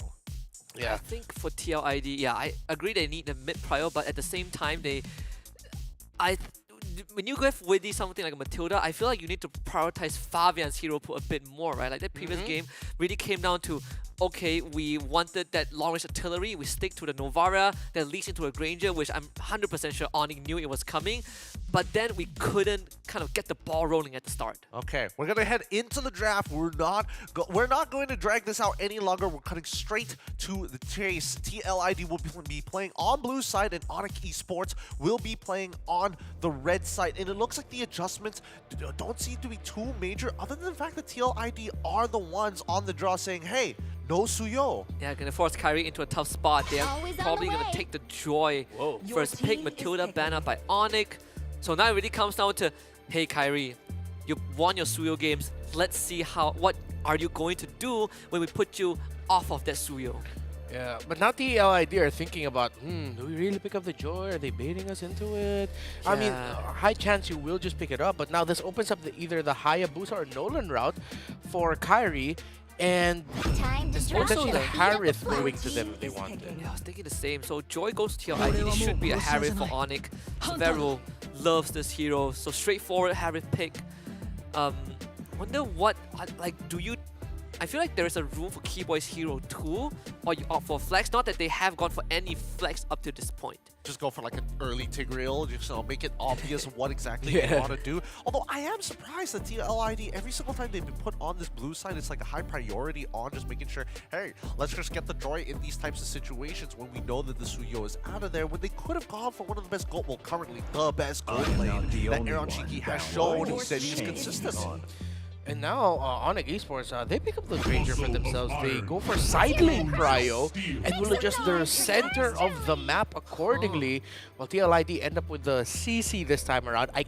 I think for TLID, yeah, I agree they need the mid-prio, but at the same time, when you go with something like a Matilda, I feel like you need to prioritize Fabian's hero pool a bit more, right? Like that previous game really came down to, okay, we wanted that long-range artillery, we stick to the Novara that leads into a Granger, which I'm 100% sure Onyx knew it was coming, but then we couldn't kind of get the ball rolling at the start. Okay, we're gonna head into the draft. We're not going to drag this out any longer. We're cutting straight to the chase. TLID will be playing on blue side, and Onyx eSports will be playing on the red side. And it looks like the adjustments don't seem to be too major, other than the fact that TLID are the ones on the draw saying, hey, no Suyo. Yeah, gonna force Kyrie into a tough spot. They're probably gonna take the Joy first pick. Matilda banned out by Onyx. So now it really comes down to, hey Kyrie, you won your Suyo games. Let's see what are you going to do when we put you off of that Suyo. Yeah, but now the LID are thinking about, do we really pick up the Joy? Are they baiting us into it? I mean, high chance you will just pick it up, but now this opens up either the Hayabusa or Nolan route for Kyrie, and it's potentially the Harith moving to them if they want it. Yeah, I was thinking the same. So Joy goes to TLID. It should be a Harith for Onyx. Vero loves this hero, so straightforward Harith pick. Wonder what, I feel like there is a room for Keyboy's hero too, or you opt for flex. Not that they have gone for any flex up to this point. Just go for like an early Tigreal, just make it obvious what exactly you want to do. Although I am surprised that TLID, every single time they've been put on this blue side, it's like a high priority on just making sure, hey, let's just get the Joy in these types of situations when we know that the Suyo is out of there, when they could have gone for one of the best gold, well, currently the best gold lane that Aaron Shiki has shown that he's consistent on. And now, Onyx eSports, they pick up the Granger for themselves. They go for side lane prio and will adjust their center of the map accordingly. While TLID end up with the CC this time around. I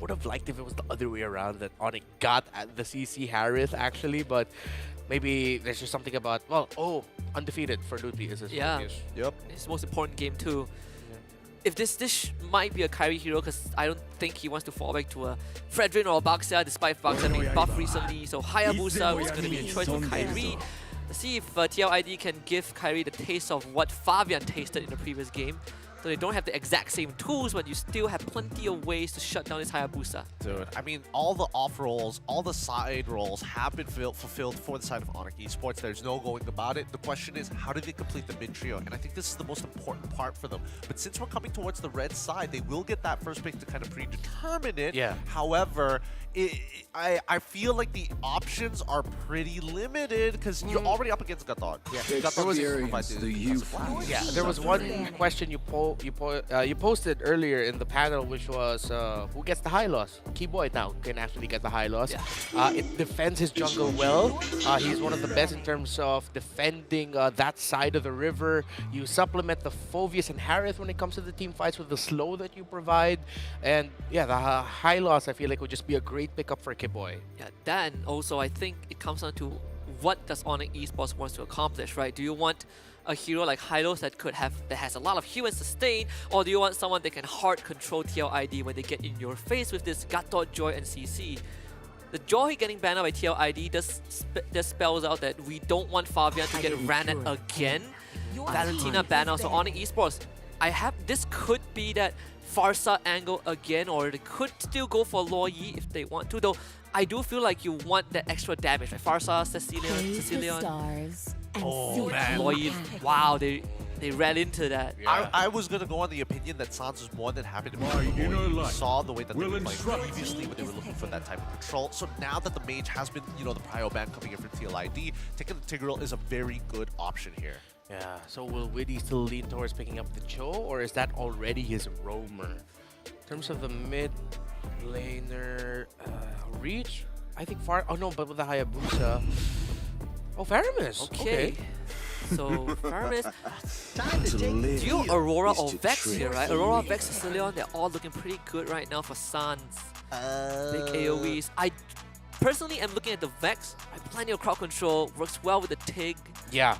would have liked if it was the other way around, that Onyx got at the CC Harith actually, but maybe there's just something about, well, undefeated for Ludwig is his focus. Yep. It's the most important game too. if this might be a Kyrie hero, because I don't think he wants to fall back to a Fredrin or a Baxia, despite Baxia being buffed recently. So Hayabusa was going to be a choice for Kyrie. Let's see if TLID can give Kyrie the taste of what Fabian tasted in the previous game. So they don't have the exact same tools, but you still have plenty of ways to shut down this Hayabusa. Dude, I mean, all the off rolls, all the side rolls have been fulfilled for the side of Onyx Esports. There's no going about it. The question is, how do they complete the mid trio? And I think this is the most important part for them. But since we're coming towards the red side, they will get that first pick to kind of predetermine it. Yeah. However, I feel like the options are pretty limited because you're already up against Gatot. Yeah, There was one question you posted earlier in the panel, which was who gets the high loss? Keyboy now can actually get the high loss. It defends his jungle well. He's one of the best in terms of defending that side of the river. You supplement the Phoveus and Harith when it comes to the team fights with the slow that you provide. And yeah, the high loss I feel like would just be a great pickup for Keyboy. Yeah, then also I think it comes down to what does Onyx Esports wants to accomplish, right? Do you want a hero like Hylos that has a lot of heal and sustain, or do you want someone that can hard control TLID when they get in your face with this Gatot, Joy, and CC? The Joy getting banned out by TLID does spells out that we don't want Fabian to get ran at again. Valentina ban out, so Onyx Esports, this could be that Farsa angle again, or they could still go for Luo Yi if they want to, though I do feel like you want that extra damage, right? Farsa, Cecilion. Oh man, Luo Yi, wow, they ran into that. I was gonna go on the opinion that Sans is more than happy to be we saw the way that they were playing previously when they were looking for that type of control. So now that the mage has been, the prio ban coming in for TLID, taking the Tigreal is a very good option here. Yeah, so will Widdy still lean towards picking up the Cho, or is that already his roamer? In terms of the mid laner reach, I think oh no, but with the Hayabusa. Oh, Faramis. Okay. So Faramis, dual Aurora or Vex here, right? Aurora, Vex, Cecilion, they're all looking pretty good right now for Sans. Big AoEs. I personally am looking at the Vex. I have plenty of crowd control, works well with the Tig. Yeah.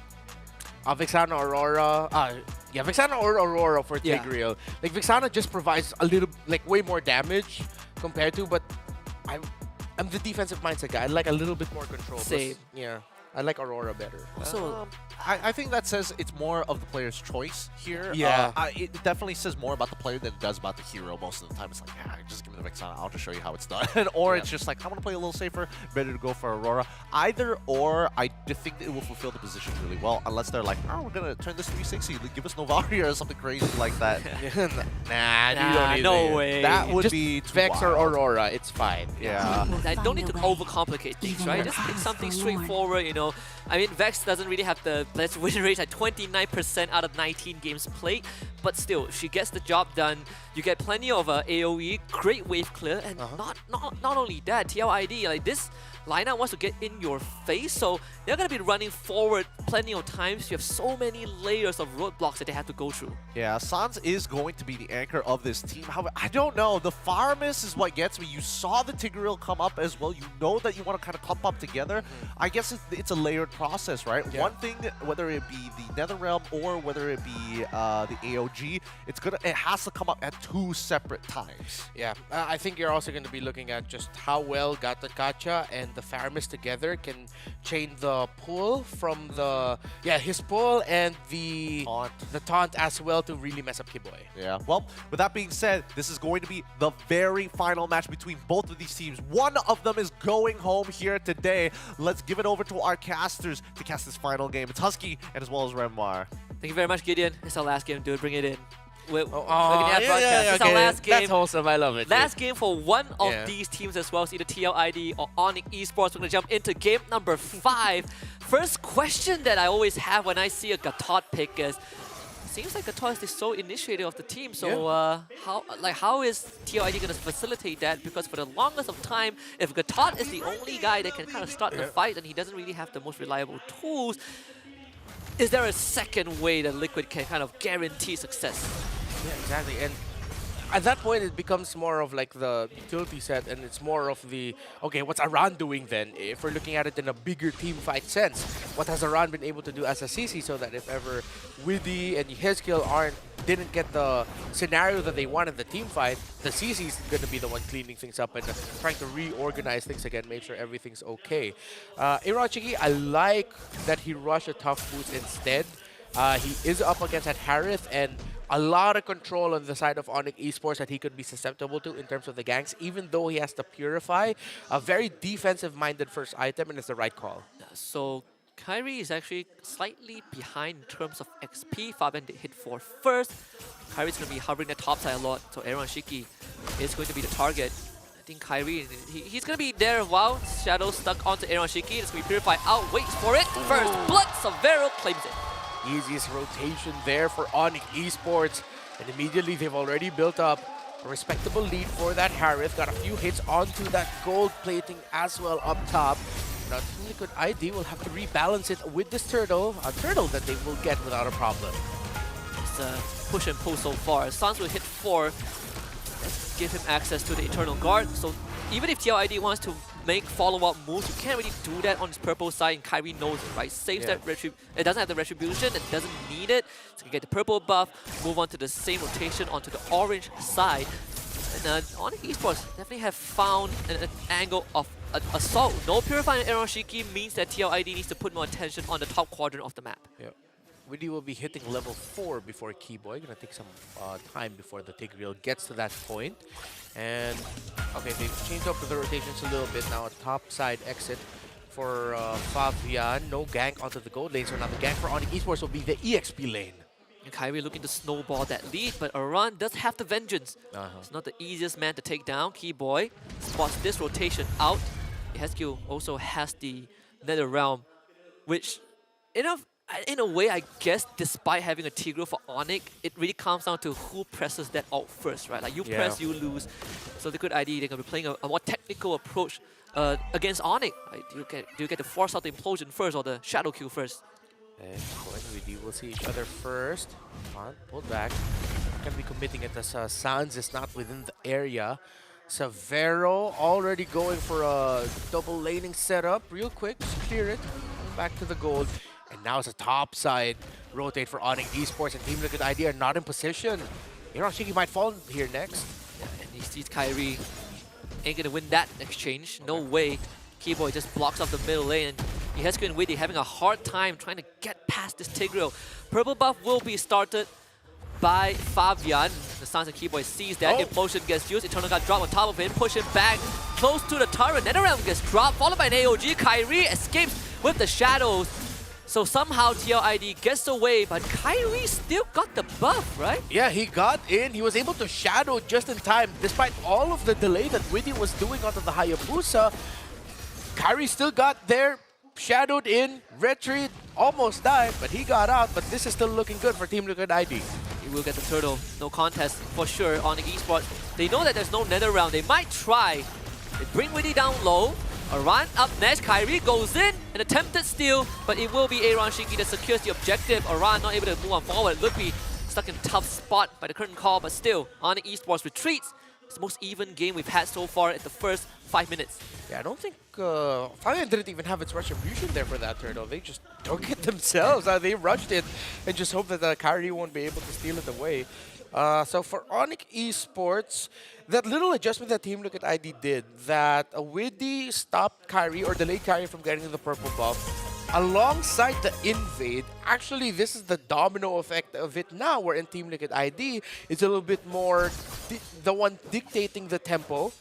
Vexana Aurora. Vexana or Aurora for Tigreal. Like Vexana just provides a little, way more damage compared to, but I'm the defensive mindset guy. I like a little bit more control. Same. Yeah. I like Aurora better. So I think that says it's more of the player's choice here. Yeah. It definitely says more about the player than it does about the hero most of the time. It's like, just give me the Vexana. I'll just show you how it's done. Or it's just like, I want to play a little safer. Better to go for Aurora. Either or, I just think it will fulfill the position really well. Unless they're like, we're going to turn this 360. Give us Novaria or something crazy like that. You don't need no way. That would just be too Vex wild. or Aurora. It's fine. Yeah. I don't need to overcomplicate things, right? Just pick something straightforward, I mean, Vex doesn't really have the best win rate at 29% out of 19 games played, but still, she gets the job done. You get plenty of AoE, great wave clear, and not only that, TLID, this lineup wants to get in your face, so they're going to be running forward plenty of times. You have so many layers of roadblocks that they have to go through. Yeah, Sans is going to be the anchor of this team. However, I don't know. The Faramis is what gets me. You saw the Tigreal come up as well. You know that you want to kind of clump up together. I guess it's a layered process, right? Yeah. One thing, whether it be the Netherrealm or whether it be the AOG, it has to come up at two separate times. Yeah, I think you're also going to be looking at just how well Gata Kacha and the Faramis together can chain the pull from his pull and the taunt as well to really mess up Keyboy. Yeah, well, with that being said, this is going to be the very final match between both of these teams. One of them is going home here today. Let's give it over to our casters to cast this final game. It's Husky and as well as Renoir. Thank you very much, Gideon. It's our last game, dude. Bring it in. It's our last game. That's wholesome. I love it. Last game for one of these teams as well. It's either TLID or Onyx Esports. We're going to jump into game number 5. First question that I always have when I see a Gatot pick is, seems like Gatot is the sole initiator of the team. So how is TLID going to facilitate that? Because for the longest of time, if Gatot is the only guy that can kind of start the fight and he doesn't really have the most reliable tools, is there a second way that Liquid can kind of guarantee success? Yeah, exactly. And at that point, it becomes more of the utility set, and it's more of the, okay, what's Aran doing then? If we're looking at it in a bigger team fight sense, what has Aran been able to do as a CC so that if ever Widdy and Hezkiel aren't didn't get the scenario that they wanted in the team fight, the CC is going to be the one cleaning things up and trying to reorganize things again, make sure everything's okay. Irochiki, I like that he rushed a tough boost instead. He is up against that Harith and a lot of control on the side of Onyx Esports that he could be susceptible to in terms of the ganks, even though he has to Purify. A very defensive-minded first item, and it's the right call. So Kyrie is actually slightly behind in terms of XP. Fabian did hit 4 first. Kyrie's going to be hovering the top side a lot, so Aaron Shiki is going to be the target. I think Kyrie, he's going to be there a while. Shadow stuck onto Aaron Shiki. It's going to be Purified out, waits for it. First blood, Severo claims it. Easiest rotation there for Onyx Esports. And immediately they've already built up a respectable lead for that Harith. Got a few hits onto that gold plating as well up top. Now Team Liquid ID will have to rebalance it with this turtle. A turtle that they will get without a problem. It's a push and pull so far. Sans will hit 4. Give him access to the Eternal Guard. So even if TLID wants to make follow-up moves, you can't really do that on his purple side, and Kyrie knows it, right? Saves that it doesn't have the retribution, it doesn't need it. So you get the purple buff, move on to the same rotation onto the orange side. And Onyx Esports definitely have found an angle of assault. No Purifying Aaron Shiki means that TLID needs to put more attention on the top quadrant of the map. Yeah. Widdy will be hitting level 4 before Keyboy. Gonna take some time before the Tigreal gets to that point. And okay, they've changed up the rotations a little bit now. A top side exit for Fabian. No gank onto the gold lane, so now the gank for Onyx Esports will be the EXP lane. And Kyrie looking to snowball that lead, but Aran does have the vengeance. It's not the easiest man to take down. Keyboy spots this rotation out. Hesku also has the Nether Realm, which in a way, I guess, despite having a Tigreal for Onyx, it really comes down to who presses that ult first, right? Like, you press, you lose. So Liquid ID, they're going to be playing a more technical approach against Onyx. Right? Do you get to force out the implosion first or the shadow kill first? And we will see each other first. Come on, pull back. Can be committing it as Sans is not within the area. Severo already going for a double laning setup. Real quick, just clear it. Back to the gold. And now it's a top side rotate for Onyx Esports, and Team Liquid ID are not in position. Hiroshiki might fall here next. Yeah, and he sees Kyrie ain't gonna win that exchange. No way. Keyboy just blocks off the middle lane. And Yehesku and Widdy having a hard time trying to get past this Tigreal. Purple buff will be started by Fabian. The Sans and Keyboy sees that. Implosion gets used. Eternal Guard drop on top of him. Push him back close to the turret. Nether Realm gets dropped, followed by an AOG. Kyrie escapes with the shadows. So somehow TLID gets away, but Kyrie still got the buff, right? Yeah, he got in. He was able to shadow just in time. Despite all of the delay that Widdy was doing onto the Hayabusa, Kyrie still got there, shadowed in, retreat, almost died, but he got out. But this is still looking good for Team Liquid ID. He will get the turtle. No contest for sure on the eSports. They know that there's no Nether Realm. They might try. They bring Widdy down low. Aran up next, Kyrie goes in, an attempted steal, but it will be Aaron Shiki that secures the objective. Aran not able to move on forward. Lupi stuck in a tough spot by the curtain call, but still, Onyx Esports retreats. It's the most even game we've had so far at the first 5 minutes. Yeah, I don't think Fabian didn't even have its retribution there for that turtle. They just took it themselves. They rushed it and just hope that Kyrie won't be able to steal it away. So for Onyx Esports, that little adjustment that Team Liquid ID did, that Widdy stopped Kyrie or delayed Kyrie from getting the purple buff, alongside the invade, actually this is the domino effect of it now, where in Team Liquid ID, it's a little bit more the one dictating the tempo.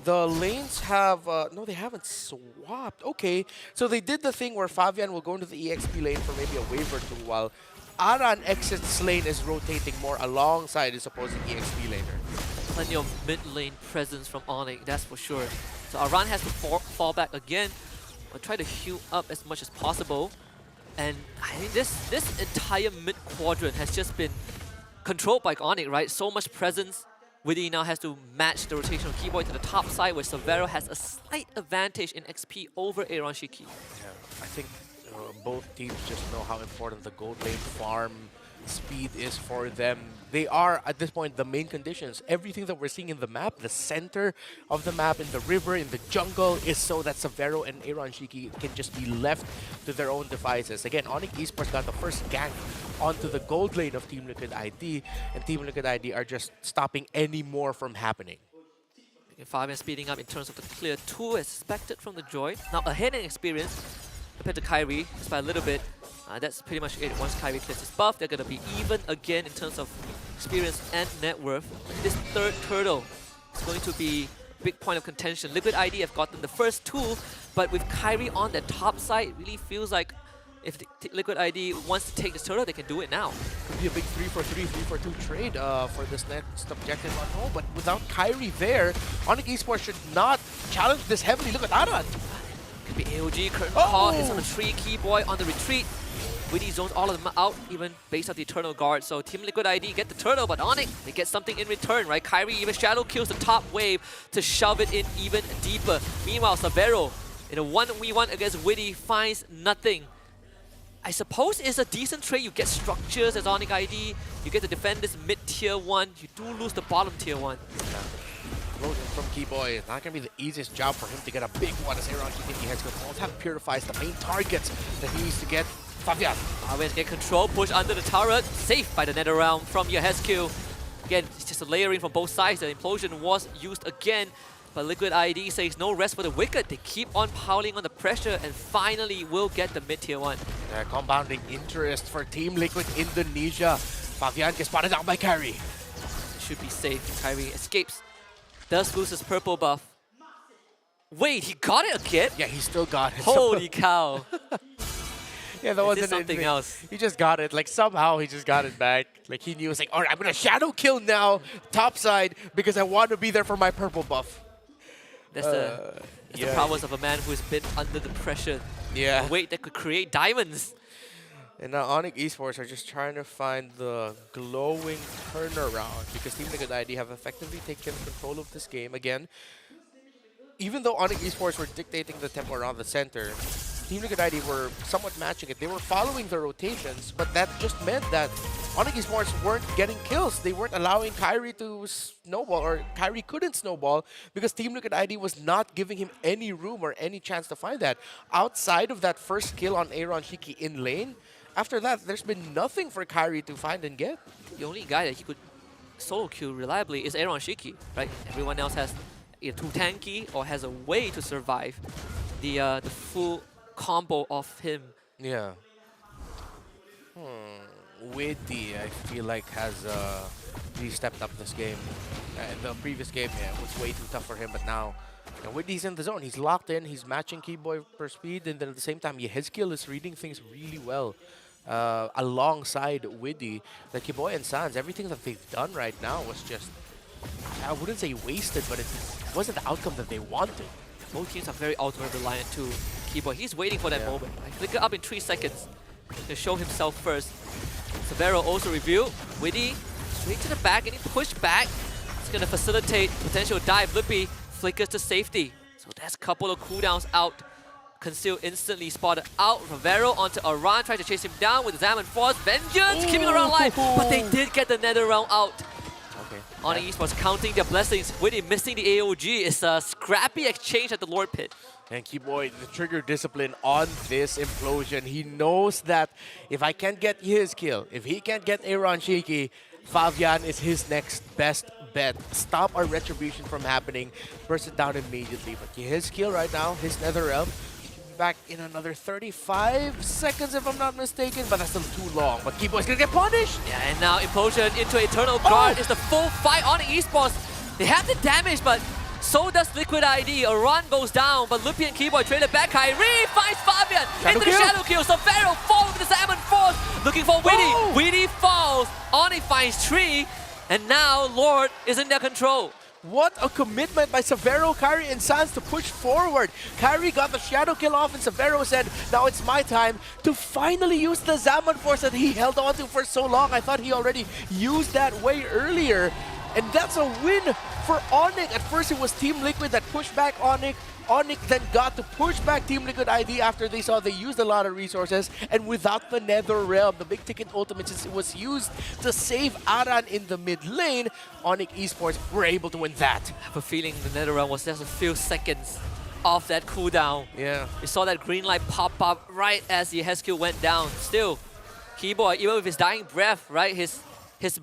The lanes have, no, they haven't swapped. Okay, so they did the thing where Fabian will go into the EXP lane for maybe a wave or two, while Aran exits lane is rotating more alongside his opposing EXP laner. Plenty of mid lane presence from Onyx, that's for sure. So Aran has to fall back again, but try to heal up as much as possible. And I think this entire mid quadrant has just been controlled by Onyx, right? So much presence. Widdy now has to match the rotation of Keyboy to the top side, where Severo has a slight advantage in XP over Aaron Shiki. Yeah, I think both teams just know how important the gold lane farm speed is for them. They are, at this point, the main conditions. Everything that we're seeing in the map, the center of the map, in the river, in the jungle, is so that Severo and Aaron Shiki can just be left to their own devices. Again, Onyx Esports got the first gank onto the gold lane of Team Liquid ID, and Team Liquid ID are just stopping any more from happening. Fabian speeding up in terms of the clear 2 as expected from the Joy. Now ahead in experience compared to Kyrie, just by a little bit. That's pretty much it. Once Kyrie clears his buff, they're going to be even again in terms of experience and net worth. This third turtle is going to be a big point of contention. Liquid ID have gotten the first 2, but with Kyrie on the top side, it really feels like if Liquid ID wants to take this turtle, they can do it now. Could be a big 3-for-3, 3-for-2 trade for this next objective on home, but without Kyrie there, Onyx Esports should not challenge this heavily. Look at Aran. Could be AOG, curtain call, hits on the tree, Keyboy on the retreat. Witty zones all of them out, even based on the Eternal Guard. So Team Liquid ID get the turtle, but Onyx, they get something in return, right? Kyrie even shadow kills the top wave to shove it in even deeper. Meanwhile, Severo, in a 1v1 against Witty, finds nothing. I suppose it's a decent trade. You get structures as Onyx ID, you get to defend this mid-tier 1, you do lose the bottom tier 1. Explosion from Keyboy. Not going to be the easiest job for him to get a big one as Aaron Shiki heads to both have purifies the main targets that he needs to get. Fabian. Fabian get control, push under the turret, safe by the nether realm from your Hesq. Again, it's just a layering from both sides. The implosion was used again, but Liquid ID says no rest for the wicked. They keep on piling on the pressure and finally will get the mid-tier 1. Compounding interest for Team Liquid Indonesia. Fabian gets spotted out by Kyrie. Should be safe. Kyrie escapes. Does lose his purple buff. Wait, he got it again? Yeah, he still got it. Holy cow. Yeah, that wasn't something else. He just got it. Like, somehow he just got it back. Like, he knew, it's like, all right, I'm going to shadow kill now, top side, because I want to be there for my purple buff. That's the prowess of a man who has been under the pressure. Yeah. A weight that could create diamonds. And now Onyx Esports are just trying to find the glowing turnaround because Team Liquid ID have effectively taken control of this game again. Even though Onyx Esports were dictating the tempo around the center, Team Liquid ID were somewhat matching it. They were following the rotations, but that just meant that Onyx Esports weren't getting kills. They weren't allowing Kyrie to snowball, or Kyrie couldn't snowball because Team Liquid ID was not giving him any room or any chance to find that. Outside of that first kill on Aaron Shiki in lane, after that, there's been nothing for Kyrie to find and get. The only guy that he could solo kill reliably is Aaron Shiki, right? Everyone else has either too tanky or has a way to survive the full combo of him. Yeah. Witty, I feel like, has really stepped up this game. In the previous game, yeah, it was way too tough for him, but now Witty's in the zone. He's locked in. He's matching Keyboy per speed, and then at the same time, his skill is reading things really well. Alongside Witty, the Keyboy and Sans, everything that they've done right now was just, I wouldn't say wasted, but it wasn't the outcome that they wanted. Both teams are very ultimate reliant to Keyboy. He's waiting for that moment. I flicker up in 3 seconds to show himself first. Severo also revealed. Witty straight to the back, getting pushed back. It's going to facilitate potential dive. Lippy flickers to safety. So that's a couple of cooldowns out. Conceal instantly spotted out. Rivero onto Aran, tries to chase him down with Zaman Force. Vengeance keeping Aran alive, but they did get the nether realm out. Okay. Onyx Esports counting their blessings. Witty missing the AOG. It's a scrappy exchange at the Lord Pit. And Keyboy, the trigger discipline on this implosion. He knows that if I can't get his kill, if he can't get Aaron Shiki, Fabian is his next best bet. Stop our retribution from happening. Burst it down immediately. But his kill right now, his nether realm, back in another 35 seconds if I'm not mistaken, but that's still too long. But Keyboy's gonna get punished! Yeah, and now Implosion into Eternal Guard is the full fight on eSports. They have the damage, but so does Liquid ID. A run goes down, but Lippy and Keyboy traded back. Kyrie finds Fabian into the shadow kill. So Pharaoh falls with the Salmon Force, looking for Witty. Witty falls. Oni finds Tree, and now Lord is in their control. What a commitment by Severo, Kyrie, and Sans to push forward. Kyrie got the shadow kill off, and Severo said, now it's my time to finally use the Zaman Force that he held on to for so long. I thought he already used that way earlier. And that's a win for Onyx. At first, it was Team Liquid that pushed back Onyx. Onyx then got to push back Team Liquid ID after they saw they used a lot of resources, and without the Nether Realm, the big ticket ultimate, since it was used to save Aran in the mid lane, Onyx eSports were able to win that. I have a feeling the Nether Realm was just a few seconds off that cooldown. Yeah. We saw that green light pop up right as the HQ went down. Still, Keyboy, even with his dying breath, right, his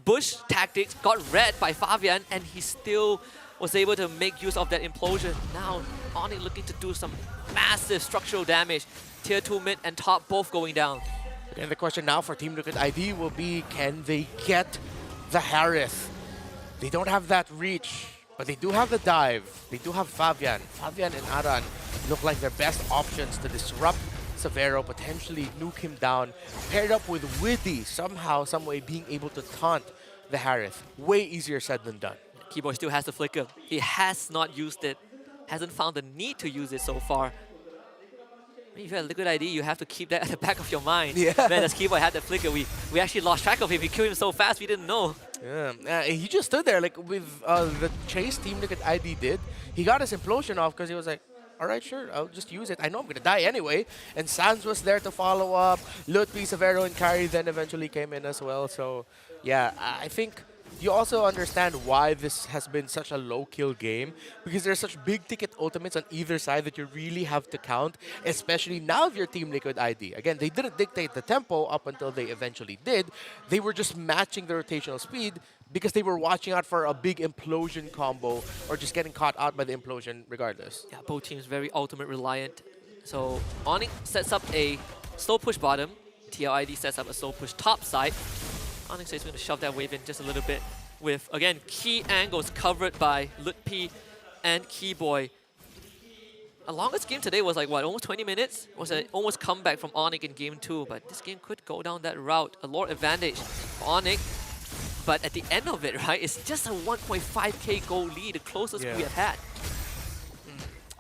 bush tactics got read by Fabian, and he still was able to make use of that implosion. Now, Onyx looking to do some massive structural damage. Tier 2 mid and top both going down. And the question now for Team Liquid ID will be, can they get the Harith? They don't have that reach, but they do have the dive. They do have Fabian. Fabian and Aran look like their best options to disrupt Severo, potentially nuke him down, paired up with Widdy, somehow, some way being able to taunt the Harith. Way easier said than done. Keyboy still has the flicker. He has not used it. Hasn't found the need to use it so far. I mean, if you have Liquid ID, you have to keep that at the back of your mind. Yeah. Man, as Keyboy had that flicker, we actually lost track of him. We killed him so fast, we didn't know. Yeah, he just stood there like with the chase Team Liquid ID did. He got his implosion off because he was like, all right, sure, I'll just use it. I know I'm going to die anyway. And Sans was there to follow up. Lutpi, Severo, and Kyrie then eventually came in as well. So, yeah, I think you also understand why this has been such a low-kill game, because there's such big-ticket ultimates on either side that you really have to count, especially now if you're Team Liquid ID. Again, they didn't dictate the tempo up until they eventually did. They were just matching the rotational speed because they were watching out for a big implosion combo or just getting caught out by the implosion regardless. Yeah, both teams very ultimate reliant. So Onyx sets up a slow push bottom. TLID sets up a slow push top side. Onyx is going to shove that wave in just a little bit with, again, key angles covered by Lutpi and Keyboy. The longest game today was like, what, almost 20 minutes? It was an almost comeback from Onyx in game 2, but this game could go down that route. A lore advantage for Onyx, but at the end of it, right, it's just a 1.5k goal lead, the closest we have had.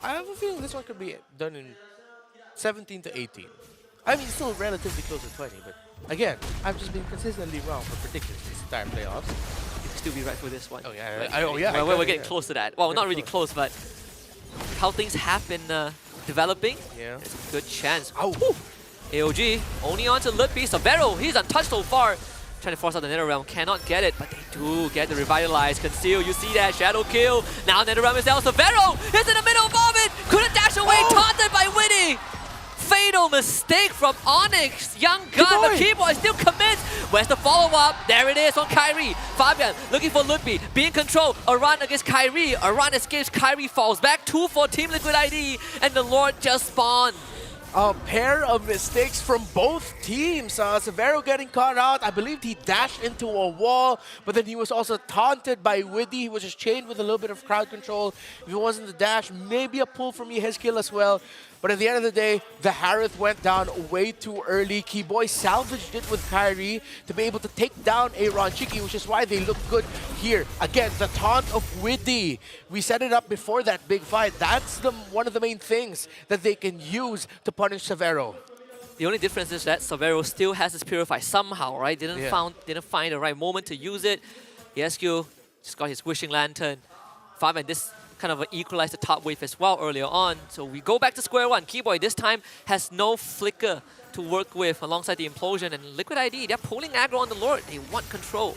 I have a feeling this one could be done in 17 to 18. I mean, it's still relatively close to 20, but again, I've just been consistently wrong for predictions this entire playoffs. You can still be right for this one. Oh, yeah. But, we're getting close to that. Well, not really close, but how things have been developing, there's a good chance. Oh. AOG only on to Lutpi. Severo, he's untouched so far. Trying to force out the Nether Realm, cannot get it, but they do get the Revitalize. Conceal, you see that, Shadow kill. Now Nether Realm is down. Severo is in the middle of it. Couldn't dash away, taunted by Widdy. Fatal mistake from Onyx. Young gun, but Keyboy still commits. Where's the follow-up? There it is on Kyrie. Fabian looking for Lutpi. Being controlled. A run against Kyrie. A run escapes. Kyrie falls back. 2 for Team Liquid ID. And the Lord just spawned. A pair of mistakes from both teams. Severo getting caught out. I believe he dashed into a wall, but then he was also taunted by Widdy. He was just chained with a little bit of crowd control. If it wasn't the dash, maybe a pull from Yehezkiel as well. But at the end of the day, the Harith went down way too early. Keyboy salvaged it with Kyrie to be able to take down Aaron Chiki, which is why they look good here. Again, the taunt of Widdy. We set it up before that big fight. That's one of the main things that they can use to punish Severo. The only difference is that Severo still has his Purify somehow, right? Didn't find the right moment to use it. Yehezkiel just got his Wishing Lantern. Fabian, this kind of equalized the top wave as well earlier on. So we go back to square one. Keyboy this time has no flicker to work with alongside the implosion, and Liquid ID, they're pulling aggro on the Lord. They want control.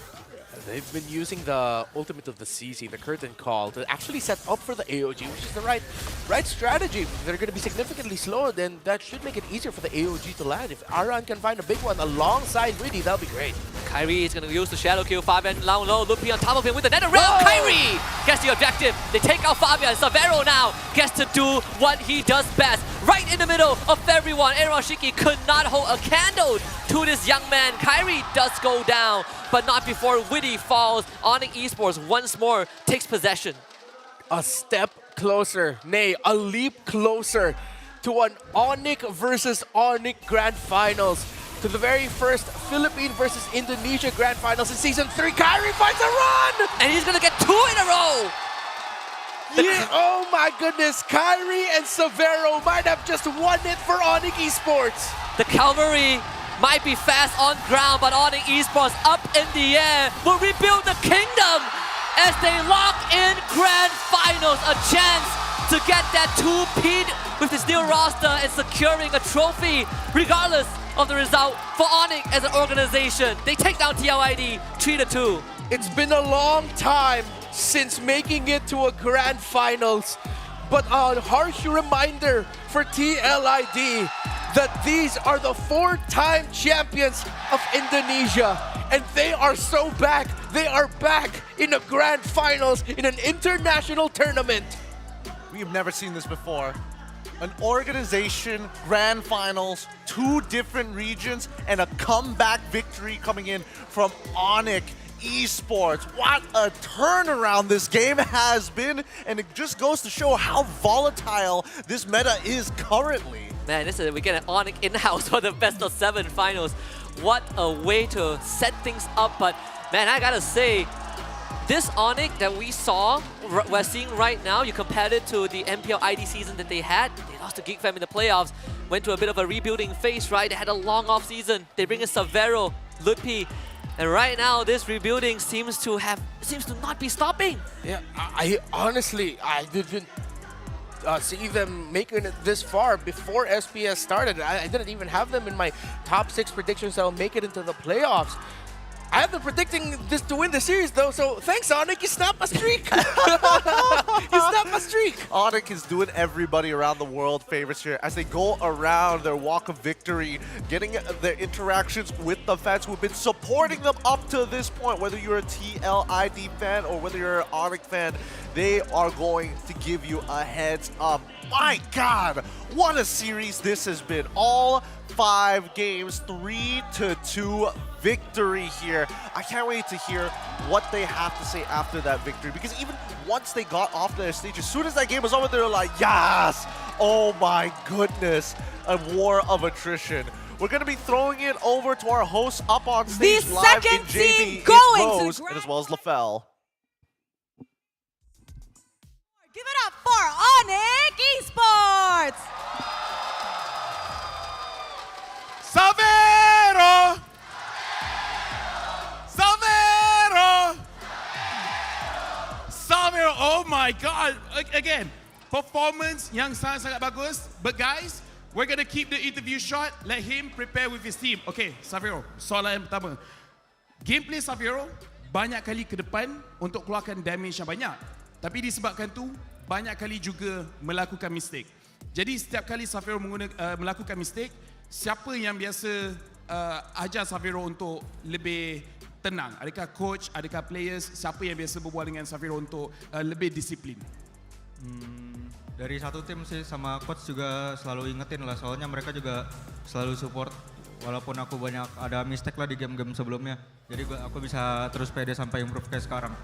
They've been using the ultimate of the CC, the Curtain Call, to actually set up for the AOG, which is the right strategy. They're going to be significantly slower, then that should make it easier for the AOG to land. If Aran can find a big one alongside Widdy, that'll be great. Kyrie is going to use the Shadow kill. Fabian down low, Lutpi on top of him with the Nether Realm. Kyrie gets the objective. They take out Fabian. Severo now gets to do what he does best. Right in the middle of everyone. Aaron Shiki could not hold a candle to this young man. Kyrie does go down, but not before Widdy falls. Onyx eSports once more takes possession. A step closer, nay, a leap closer to an Onyx versus Onyx Grand Finals. To the very first Philippines versus Indonesia Grand Finals in Season 3. Kyrie finds a run! And he's going to get 2 in a row! Yeah, oh my goodness, Kyrie and Severo might have just won it for Onyx eSports. The cavalry might be fast on ground, but Onyx eSports up in the air will rebuild the kingdom. as they lock in Grand Finals. A chance to get that two-peat with this new roster and securing a trophy regardless of the result for Onyx as an organization. They take down TLID 3-2. It's been a long time since making it to a Grand Finals, but a harsh reminder for TLID that these are the 4-time champions of Indonesia, and they are so back. They are back in a Grand Finals in an international tournament. We have never seen this before. An organization, Grand Finals, 2 different regions, and a comeback victory coming in from Onyx eSports. What a turnaround this game has been, and it just goes to show how volatile this meta is currently. Man, we get an Onyx in-house for the best of 7 finals. What a way to set things up, but man, I gotta say, this Onyx that we're seeing right now, you compared it to the MPL ID season that they had. They lost to Geek Fam in the playoffs, went to a bit of a rebuilding phase, right? They had a long off season. They bring in Savero, Ludpi, and right now this rebuilding seems to not be stopping. Yeah, I honestly didn't see them making it this far before SPS started. I didn't even have them in my top 6 predictions that'll make it into the playoffs. I have been predicting this to win the series though, so thanks Onyx, you snapped a streak! You snapped a streak! Onyx is doing everybody around the world favors here as they go around their walk of victory, getting their interactions with the fans who have been supporting them up to this point. Whether you're a TLID fan or whether you're an Onyx fan, they are going to give you a heads up. My God, what a series this has been. All 5 games, 3-2 victory here. I can't wait to hear what they have to say after that victory, because even once they got off their stage, as soon as that game was over, they were like, yes! Oh my goodness, a war of attrition. We're going to be throwing it over to our hosts up on stage The live in second team JB, going to Rose, and as well as LaFell. Give it up for Onyx eSports! Savero! Savero! Savero, oh my God. Again, performance yang sangat-sangat bagus. But guys, we're going to keep the interview short. Let him prepare with his team. Okay, Savero, soalan yang pertama. Gameplay Savero banyak kali ke depan untuk keluarkan damage yang banyak. Tapi disebabkan tu, banyak kali juga melakukan mistake. Jadi setiap kali Savero melakukan mistake, siapa yang biasa ajar Savero untuk lebih tenang? Adakah coach, adakah players, siapa yang biasa berbual dengan Savero untuk lebih disiplin? Dari satu tim sih, sama coach juga selalu ingetin lah, soalnya mereka juga selalu support. Walaupun aku banyak ada mistake lah di game-game sebelumnya. Jadi aku bisa terus pede sampai improve kayak sekarang.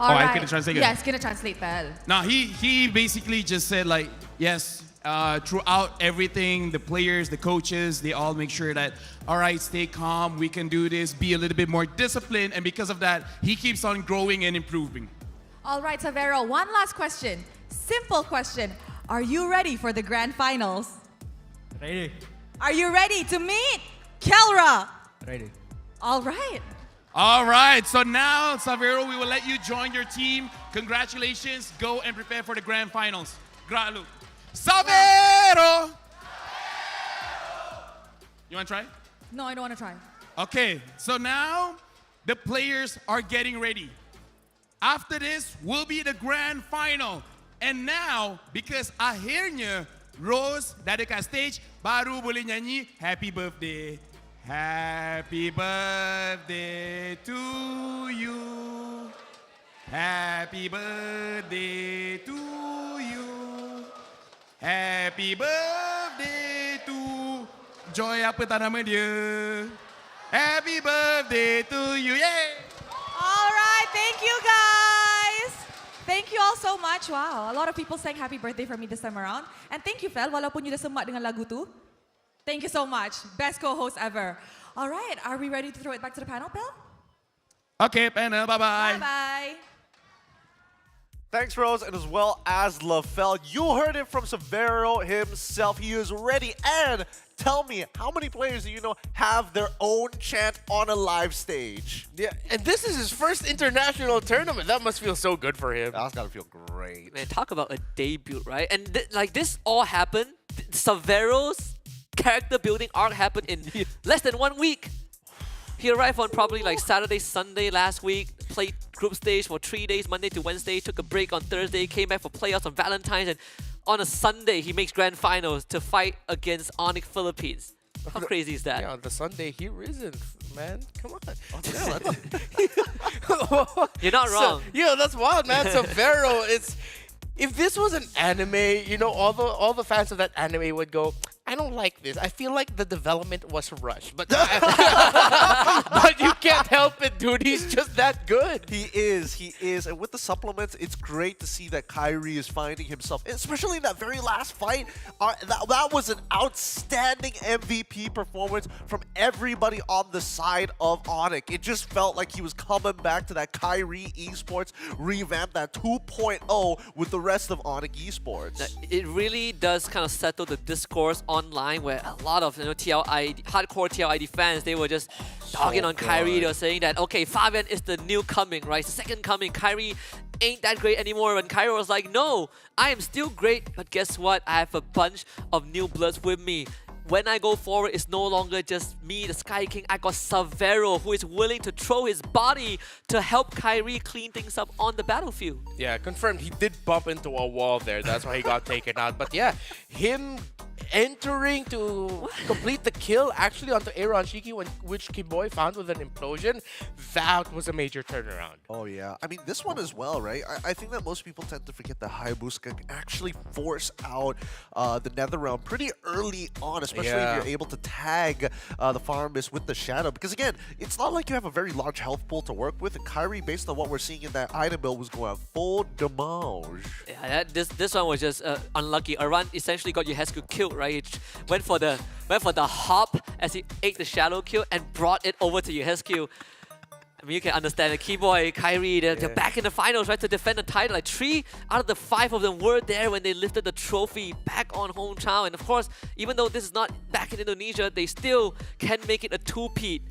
I can translate it. Yes, can I translate that? Now he basically just said like, yes, throughout everything, the players, the coaches, they all make sure that, all right, stay calm, we can do this, be a little bit more disciplined, and because of that, he keeps on growing and improving. All right, Savero, one last question. Simple question. Are you ready for the Grand Finals? Ready. Are you ready to meet Kelra? Ready. All right. All right, so now, Savero, we will let you join your team. Congratulations, go and prepare for the Grand Finals. Gralu. Savero! You want to try? No, I don't want to try. Okay, so now the players are getting ready. After this will be the Grand Final. And now, because akhirnya Rose dari kat stage baru boleh nyanyi Happy Birthday. Happy birthday to you. Happy birthday to you. Happy birthday to Joy, apa tak nama dia? Happy birthday to you. Yay! All right, thank you guys. Thank you all so much. Wow, a lot of people sang happy birthday for me this time around. And thank you, Fel, walaupun you dah semak dengan lagu tu. Thank you so much. Best co-host ever. All right, are we ready to throw it back to the panel, Pel? Okay, panel, bye-bye. Bye-bye. Thanks, Rose, and as well as LaFell. You heard it from Savero himself. He is ready and Tell me, how many players do you know have their own chant on a live stage? Yeah, and this is his first international tournament. That must feel so good for him. That's gotta feel great. Man, talk about a debut, right? And like this all happened. Severo's character building arc happened in less than 1 week. He arrived on probably like Saturday, Sunday last week, played group stage for 3 days, Monday to Wednesday, took a break on Thursday, came back for playoffs on Valentine's, and on a Sunday he makes grand finals to fight against Onyx Philippines. How crazy is that? Yeah, on the Sunday he risen, man. Come on. You're not wrong. Yeah, that's wild, man. Severo, it's if this was an anime, you know, all the fans of that anime would go, I don't like this. I feel like the development was rushed, but but you can't help it, dude. He's just that good. He is. And with the supplements, it's great to see that Kyrie is finding himself, especially in that very last fight. That was an outstanding MVP performance from everybody on the side of Onyx. It just felt like he was coming back to that Kyrie eSports revamp, that 2.0 with the rest of Onyx eSports. It really does kind of settle the discourse online where a lot of hardcore TLID fans, they were just dogging on Kyrie. They were saying that, okay, Fabian is the new coming, right? It's the second coming. Kyrie ain't that great anymore. And Kyrie was like, no, I am still great, but guess what? I have a bunch of new bloods with me. When I go forward, it's no longer just me, the Sky King. I got Severo, who is willing to throw his body to help Kyrie clean things up on the battlefield. Yeah, confirmed. He did bump into a wall there. That's why he got taken out. But yeah, him entering to complete the kill actually onto Aaron Shiki, which Kiboy found with an implosion, that was a major turnaround. Oh yeah, I mean this one as well, right? I think that most people tend to forget that Hayabusa can actually force out the Nether Realm pretty early on, especially if you're able to tag the Farmist with the Shadow. Because again, it's not like you have a very large health pool to work with, and Kyrie, based on what we're seeing in that item build, was going full damage. Yeah, this one was just unlucky. Aran essentially got Yehesku killed, right? He went for the hop as he ate the shadow kill and brought it over to Yehesku. I mean, you can understand the Keyboy, Kyrie, they're back in the finals, right, to defend the title. Like 3 out of the 5 of them were there when they lifted the trophy back on hometown. And of course, even though this is not back in Indonesia, they still can make it a 2-peat.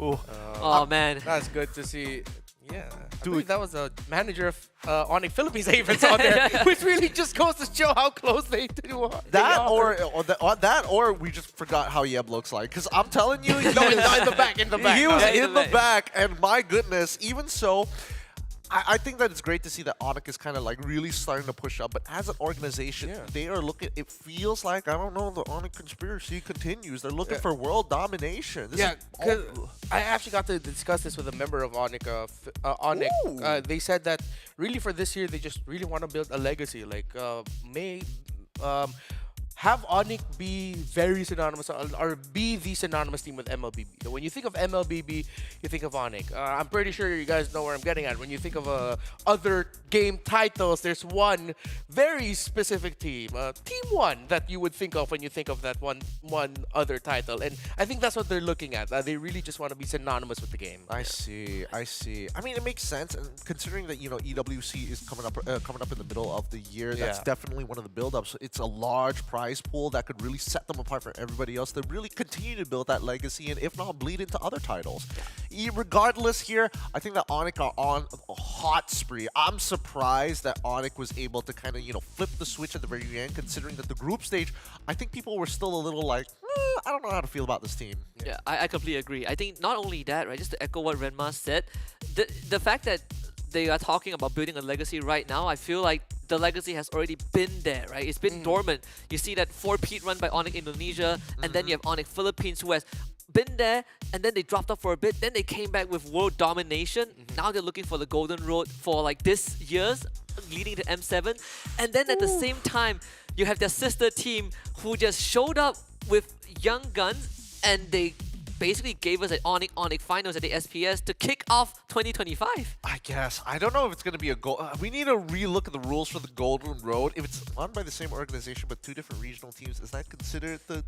Oh man, that's good to see. Yeah, dude, that was a manager of Onyx Philippines Avens on there, which really just goes to show how close they do. That or we just forgot how Yeb looks like. Because I'm telling you, in the back. He was in the back, and my goodness, even so. I think that it's great to see that Onyx is kind of like really starting to push up, but as an organization, they are looking, it feels like, I don't know, the Onyx conspiracy continues. They're looking for world domination. Because I actually got to discuss this with a member of Onyx. They said that really for this year, they just really want to build a legacy. Like, have Onyx be very synonymous or be the synonymous team with MLBB. So when you think of MLBB, you think of Onyx. I'm pretty sure you guys know where I'm getting at. When you think of other game titles, there's one very specific team, Team 1, that you would think of when you think of that one other title. And I think that's what they're looking at. They really just want to be synonymous with the game. I see. I mean, it makes sense, and considering that, you know, EWC is coming up in the middle of the year, that's definitely one of the build-ups. It's a large prize pool that could really set them apart from everybody else to really continue to build that legacy, and if not, bleed into other titles. Regardless here, I think that Onyx are on a hot spree. I'm surprised that Onyx was able to kind of, you know, flip the switch at the very end, considering that the group stage, I think people were still a little like, I don't know how to feel about this team. Yeah, I completely agree. I think not only that, right, just to echo what Renma said, the fact that they are talking about building a legacy right now, I feel like the legacy has already been there, right? It's been dormant. You see that 4-peat run by Onyx Indonesia, and then you have Onyx Philippines, who has been there, and then they dropped off for a bit, then they came back with world domination. Now they're looking for the golden road for like this year's, leading to M7. And then at the same time, you have their sister team who just showed up with young guns, and they basically gave us an Onyx finals at the SPS to kick off 2025. I guess. I don't know if it's going to be a goal. We need to relook at the rules for the Golden Road. If it's run by the same organization but 2 different regional teams, is that considered the...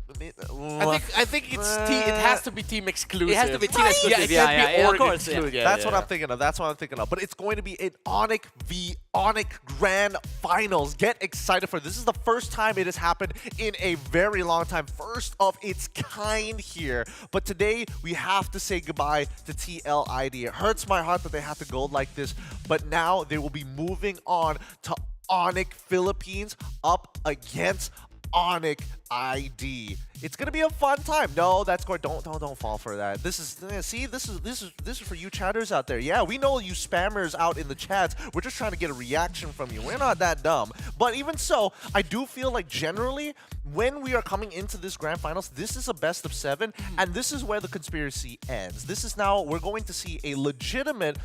I think it's it has to be team exclusive. It has to be team exclusive. Yeah, of course. That's what I'm thinking of. That's what I'm thinking of. But it's going to be an Onyx v Onyx Grand Finals. Get excited for this. This is the first time it has happened in a very long time. First of its kind here. But today, we have to say goodbye to TLID. It hurts my heart that they have to go like this, but now they will be moving on to Onyx Philippines up against Onyx ID. It's gonna be a fun time. No, that's going. Don't fall for that. This is this is for you chatters out there. Yeah, we know you spammers out in the chats. We're just trying to get a reaction from you. We're not that dumb. But even so, I do feel like generally when we are coming into this grand finals, this is a best of 7, and this is where the conspiracy ends. This is now we're going to see a legitimate.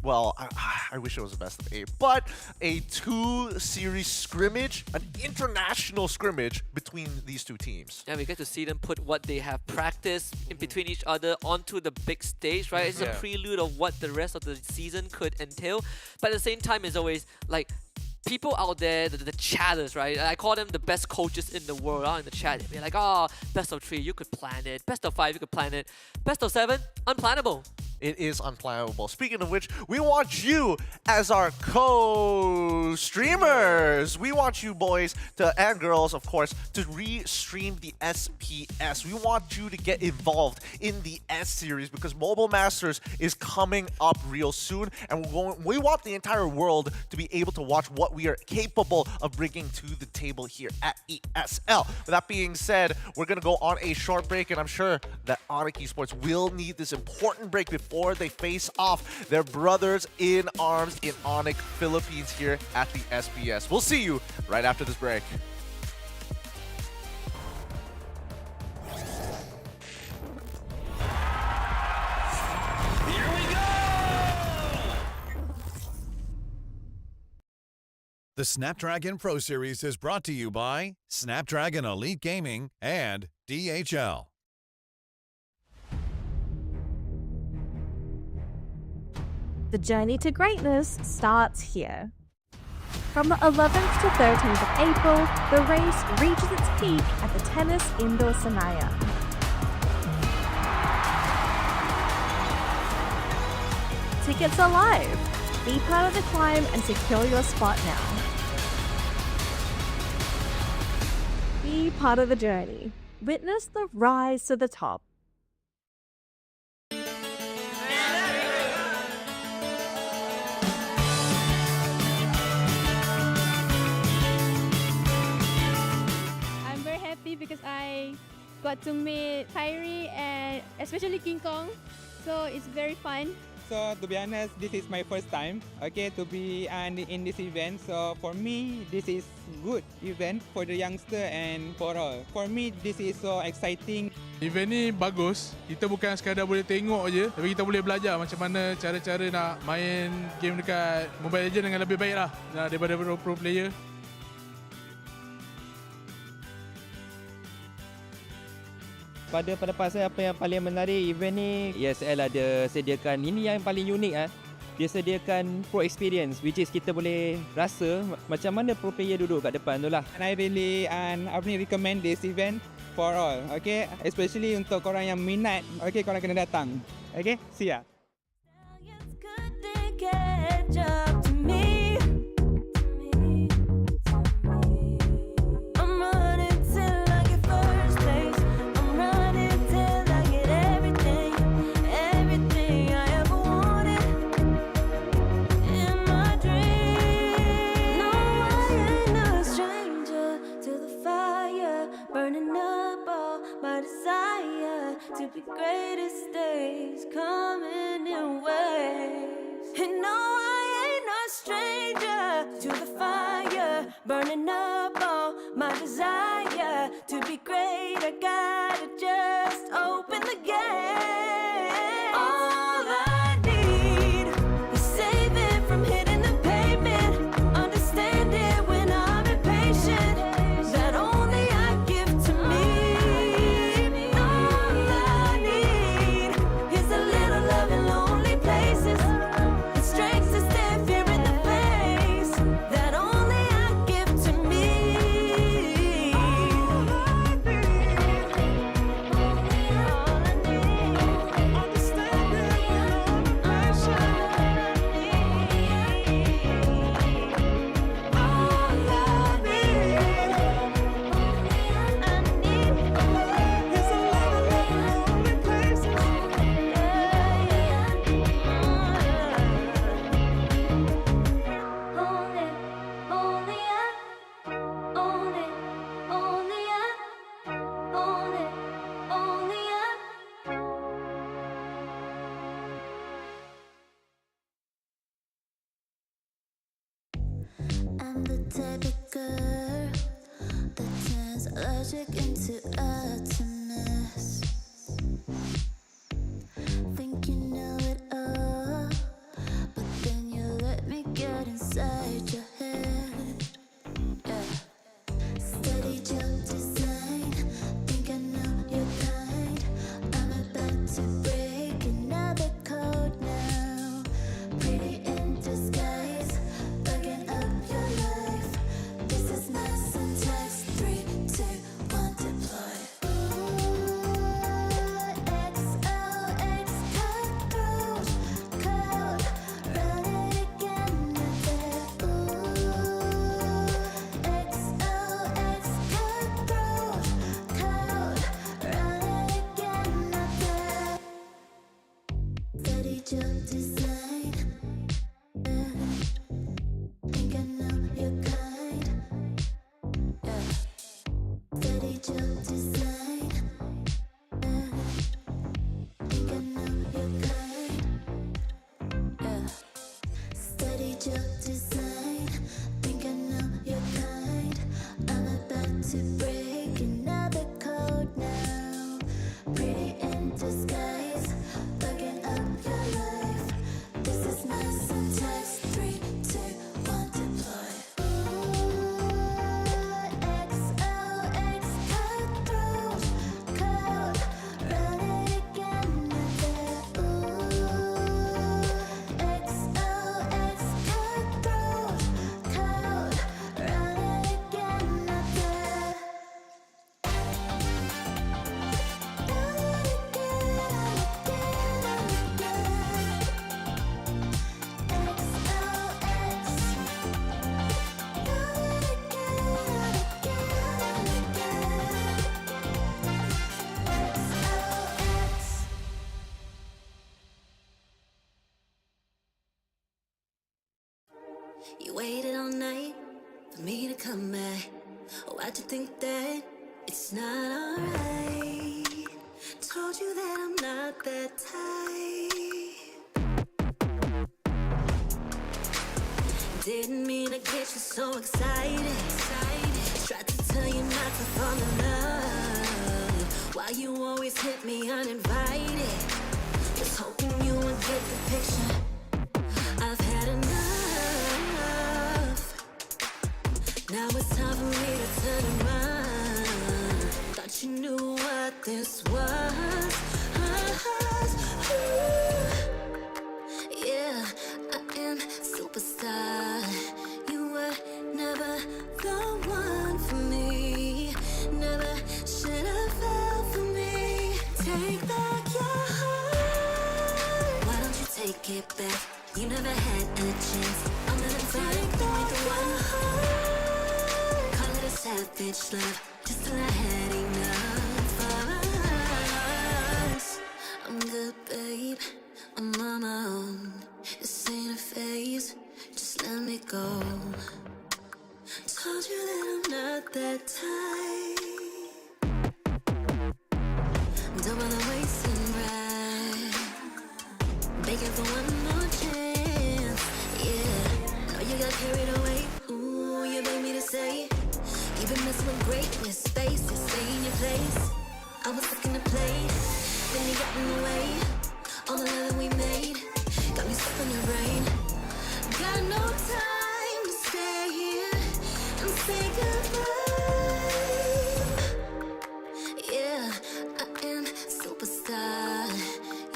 Well, I wish it was a best of 8, but a 2-series scrimmage, an international scrimmage between these two teams. Yeah, we get to see them put what they have practiced in between each other onto the big stage, right? It's a prelude of what the rest of the season could entail. But at the same time, it's always like people out there, the chatters, right? I call them the best coaches in the world out in the chat. They're like, oh, best of 3, you could plan it. Best of 5, you could plan it. Best of 7, unplannable. It is unplannable. Speaking of which, we want you as our co-streamers. We want you boys and girls, of course, to re-stream the SPS. We want you to get involved in the S series because Mobile Masters is coming up real soon, and we want the entire world to be able to watch what we are capable of bringing to the table here at ESL. With that being said, we're gonna go on a short break, and I'm sure that Onyx Esports will need this important break before they face off their brothers in arms in Onyx Philippines here at the SPS. We'll see you right after this break. Here we go! The Snapdragon Pro Series is brought to you by Snapdragon Elite Gaming and DHL. The journey to greatness starts here. From the 11th to 13th of April, the race reaches its peak at the Tennis Indoor Senayan. Tickets are live. Be part of the climb and secure your spot now. Be part of the journey. Witness the rise to the top. Because I got to meet Kyrie and especially King Kong, so it's very fun. So to be honest, this is my first time to be in this event. So for me, this is good event for the youngster and for all. For me, this is so exciting. Event ni bagus. Kita bukan sekadar boleh tengok je, tapi kita boleh belajar macam mana cara-cara nak main game dekat Mobile Legends dengan lebih baik lah daripada pro player. Pada pendapat saya, apa yang paling menarik event ni, ESL ada sediakan, ini yang paling unik dia sediakan pro experience, which is kita boleh rasa macam mana pro player duduk kat depan tu lah. And I really recommend this event for all, especially untuk korang yang minat, korang kena datang. See ya. To be greatest days coming in waves. And no, I ain't no stranger to the fire, burning up all my desire. To be great, I gotta just open the gate. All I need is saving from hitting the pavement. Understand it when I'm impatient. That only I give to me. You waited all night for me to come back. Why'd you think that it's not alright? Told you that I'm not that type. Didn't mean to get you so excited. Tried to tell you not to fall in love. Why you always hit me uninvited? Just hoping you would get the picture. I've had enough. Now it's time for me to turn around. Thought you knew what this was. Yeah, I am superstar. You were never the one for me. Never should have fell for me. Take back your heart. Why don't you take it back? You never had a chance. I'm gonna take back the one heart. Call it a savage love, just till I had enough of us. I'm good, babe. I'm on my own. This ain't a phase. Just let me go. Told you that I'm not that type. Don't bother wasting breath. Begging for one more chance. Yeah, know you got carried away. Ooh, you made me to say you've been messing with greatness. Faces, stay in your place. I was looking to play, then you got in the way. All the love that we made got me stuck in your brain. Got no time to stay here and say goodbye. Yeah, I am superstar.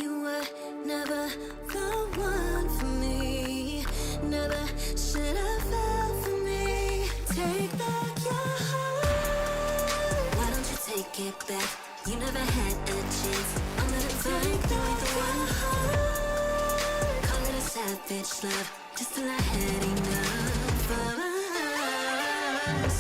You were never the one for me. Never should have fell for me. Take back your heart. Why don't you take it back? You never had a chance. I'm gonna take back the one heart. Call it a savage love, just till I had enough of us.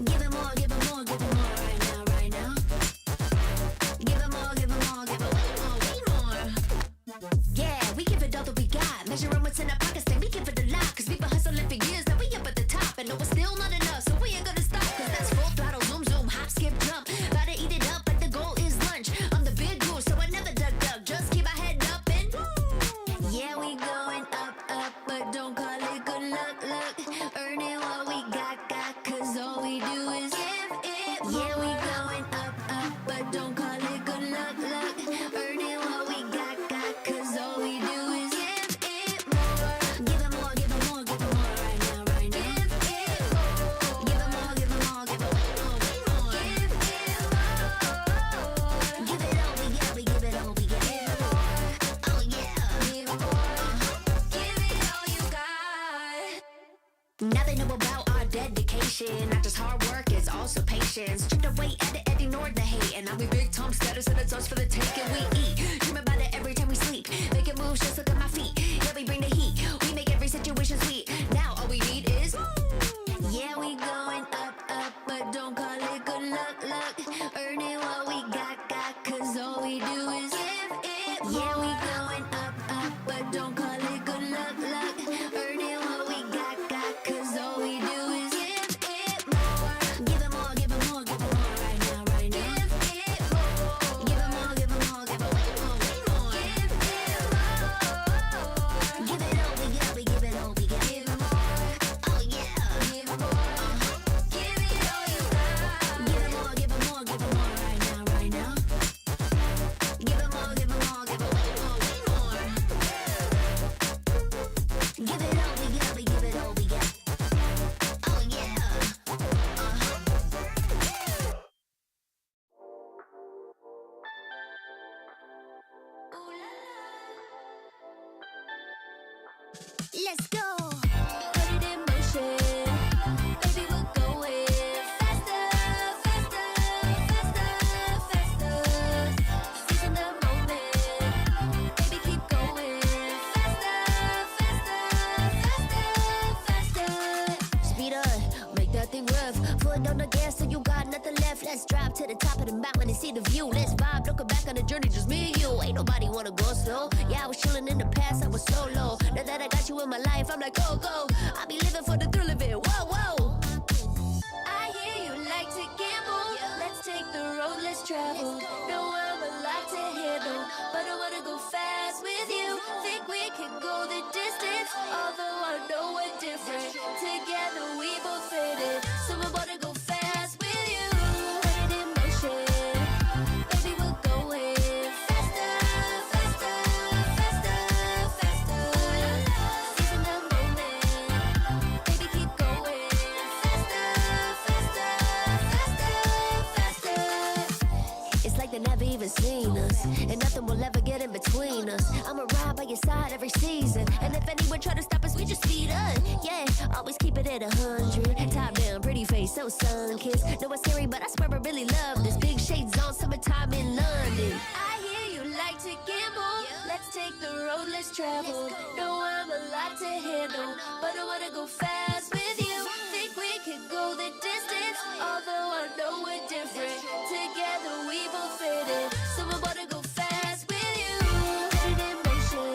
Give it more, give it more, give it more right now, right now. Give it more, give it more, give it way more, way more. Yeah, we give it all that we got. Measuring what's in our pockets, then we give it a lot. Cause we've been hustling for years, now we up at the top. And no, it's still not enough, so we ain't gonna stop. Cause that's full throttle, zoom, zoom, hop, skip, jump. About to eat it up like the goal is lunch. I'm the big goose, so I never duck, just keep my head up and yeah, we going up, up, but don't call it good luck, luck. Earning what we got, cause all we do is give it more. Yeah, we going up, up, but don't call it good luck, luck. Earning what we got, cause all we do is give it more. Give it more, give it more, give it more right now, right now. Give it more. Give it more, give it more, give it way more, way more. Give it more. Give it all we got, we give it all we got. Give it more. Oh yeah. Give it more. Give it all you got. Now they know about our dedication. Not just hard work, it's also patience. Chipped away at it, ignored the hate. And now we big Tom status and it's us for the take. And we eat, dream about it every time we sleep. Making moves, just look at my feet. Yeah, we bring the heat. We make every situation sweet. Now all we need is yeah, we going up, up, but don't call it good luck, luck. Earning what we got, cause all we do is give it more. Yeah, we going up, up, but don't call it good luck, luck. Earning what we got, cause all we do is give it more. Give it more, give it more, give it more right now, right now. Give it more. Give it more, give it more, give it way more, Let's go. Put it in motion. Baby, we're going faster, faster, faster, faster. Seizing the moment. Baby, keep going faster, faster, faster, faster. Speed up, make that thing rough. Foot on the gas, so you got nothing left. Let's drive to the top of the mountain and see the view. Let's vibe, looking back on the journey, just me and you. Ain't nobody wanna go slow. Yeah, I was chilling in the past, I was solo. Now that I got you in my life, I'm like, go, go. I be living for the thrill of it, whoa, whoa. I hear you like to gamble. Let's take the road, let's travel. No, I'm a lot to handle, but I wanna go fast with you. Think we can go the distance, although I know we're different. Together we both fit it, so I wanna go fast with you. Put it in motion. Baby, we're going faster, faster, faster, faster. Seizing the moment. Baby, keep going faster, faster, faster, faster. It's like they never even seen us, and nothing will ever get in between us. I'ma ride by your side every season, and if anyone try to stop us, we just speed up. Yeah, always keep it at 100. Top down, pretty face, so sun-kissed. Know it's scary, but I swear I really love this. Big shades on, summertime in London. I hear you like to gamble. Let's take the road, let's travel. No, I'm a lot to handle, but I wanna go fast with you. Think we can go the distance, although I know we're different. Together we both fit it, so I wanna go fast with you. Put it in motion.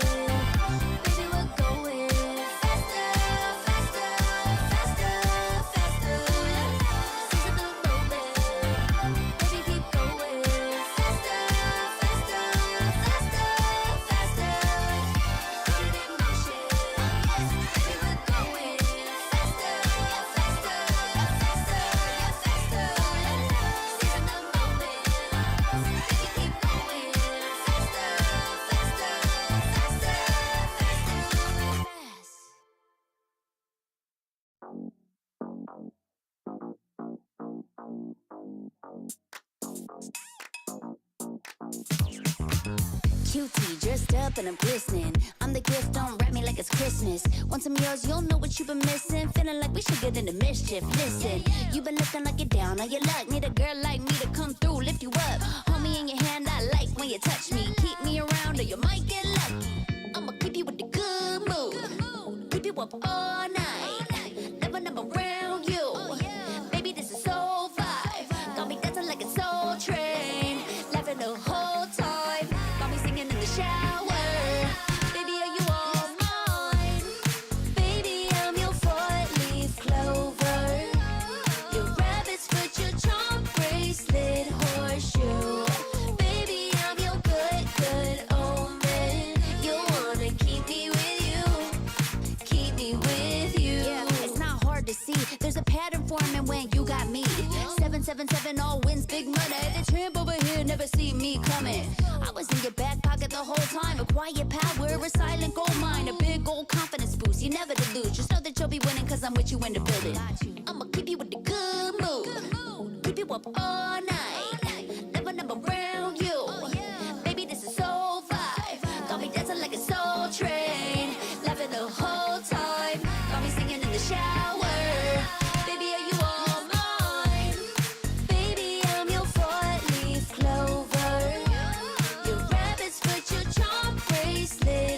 Baby, we're going faster, faster, faster, faster. Seizing the moment. Baby, keep going faster, faster, faster, faster. Put it in motion. Baby, we're going faster, faster, faster, faster. Seizing the moment. Baby, keep going faster, faster, faster, faster. Cutie, dressed up and I'm glistening. I'm the gift, don't wrap me like it's Christmas. Want some yours, you'll know what you've been missing. Feeling like we should get into mischief. Listen, you've been looking like you're down on your luck. Need a girl like me to come through, lift you up. Hold me in your hand, I like when you touch me. Keep me around or you might get lucky. I'ma keep you with the good mood. Keep you up all night. Never, never around you. Baby, this is so vibe. Got me dancing like a soul train. Laughing the whole time. Got me singing in the shower. Baby, are you all mine? Baby, I'm your four-leaf clover. Your rabbit's foot, your charm bracelet, horseshoe. Baby, I'm your good, good omen. You wanna keep me with you. Keep me with you. Yeah, it's not hard to see. There's a pattern forming when you got me. 777 all wins, big money. The tramp over here never see me coming. I was in your back pocket the whole time. A quiet power, a silent gold mine, a big old confidence boost. You never delude. Just know that you'll be winning, cause I'm with you in the building. I'ma keep you with the good mood. Keep you up all night. Never, never around you. Baby, this is so vibe. Got me dancing like a soul train. Laughing the whole time. Got me singing in the shower. Baby, are you all mine? Baby, I'm your four-leaf clover. Your rabbit's foot, your charm bracelet,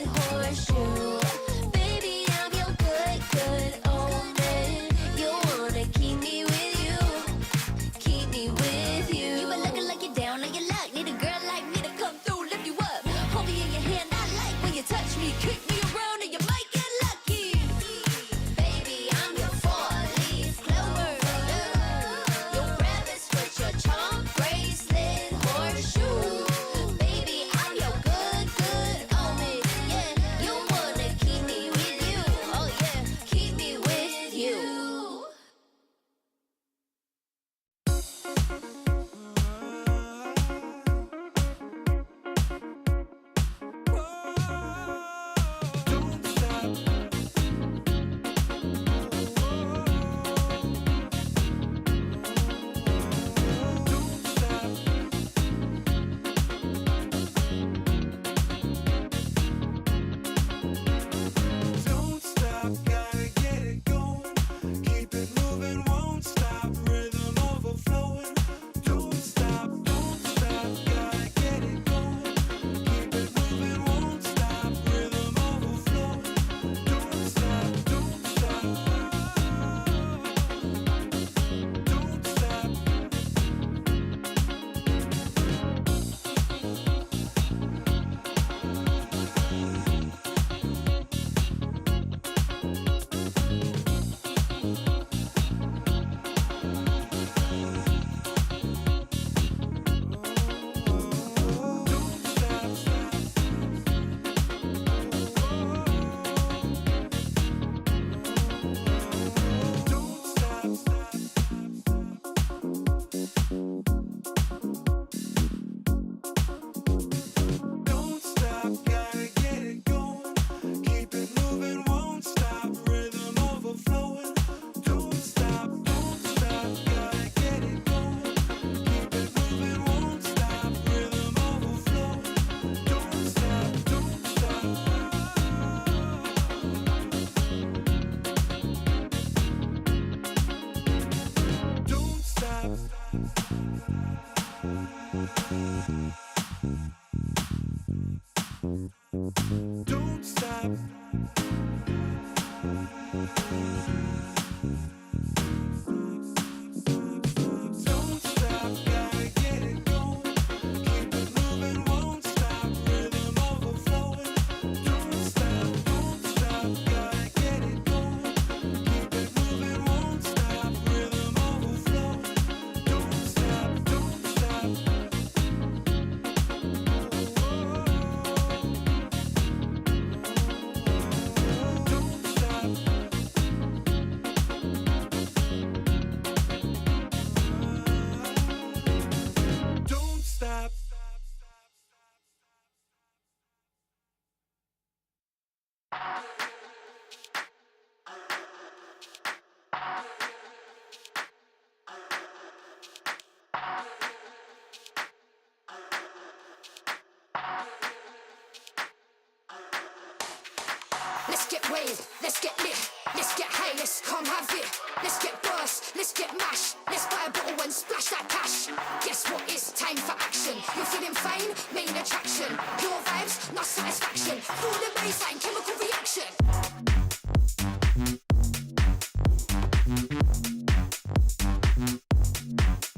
get waved, let's get lit, let's get high, let's come have it. Let's get burst, let's get mashed, let's buy a bottle and splash that cash. Guess what? It's time for action. You're feeling fine, main attraction. Your vibes, not satisfaction. Feel the baseline, chemical reaction.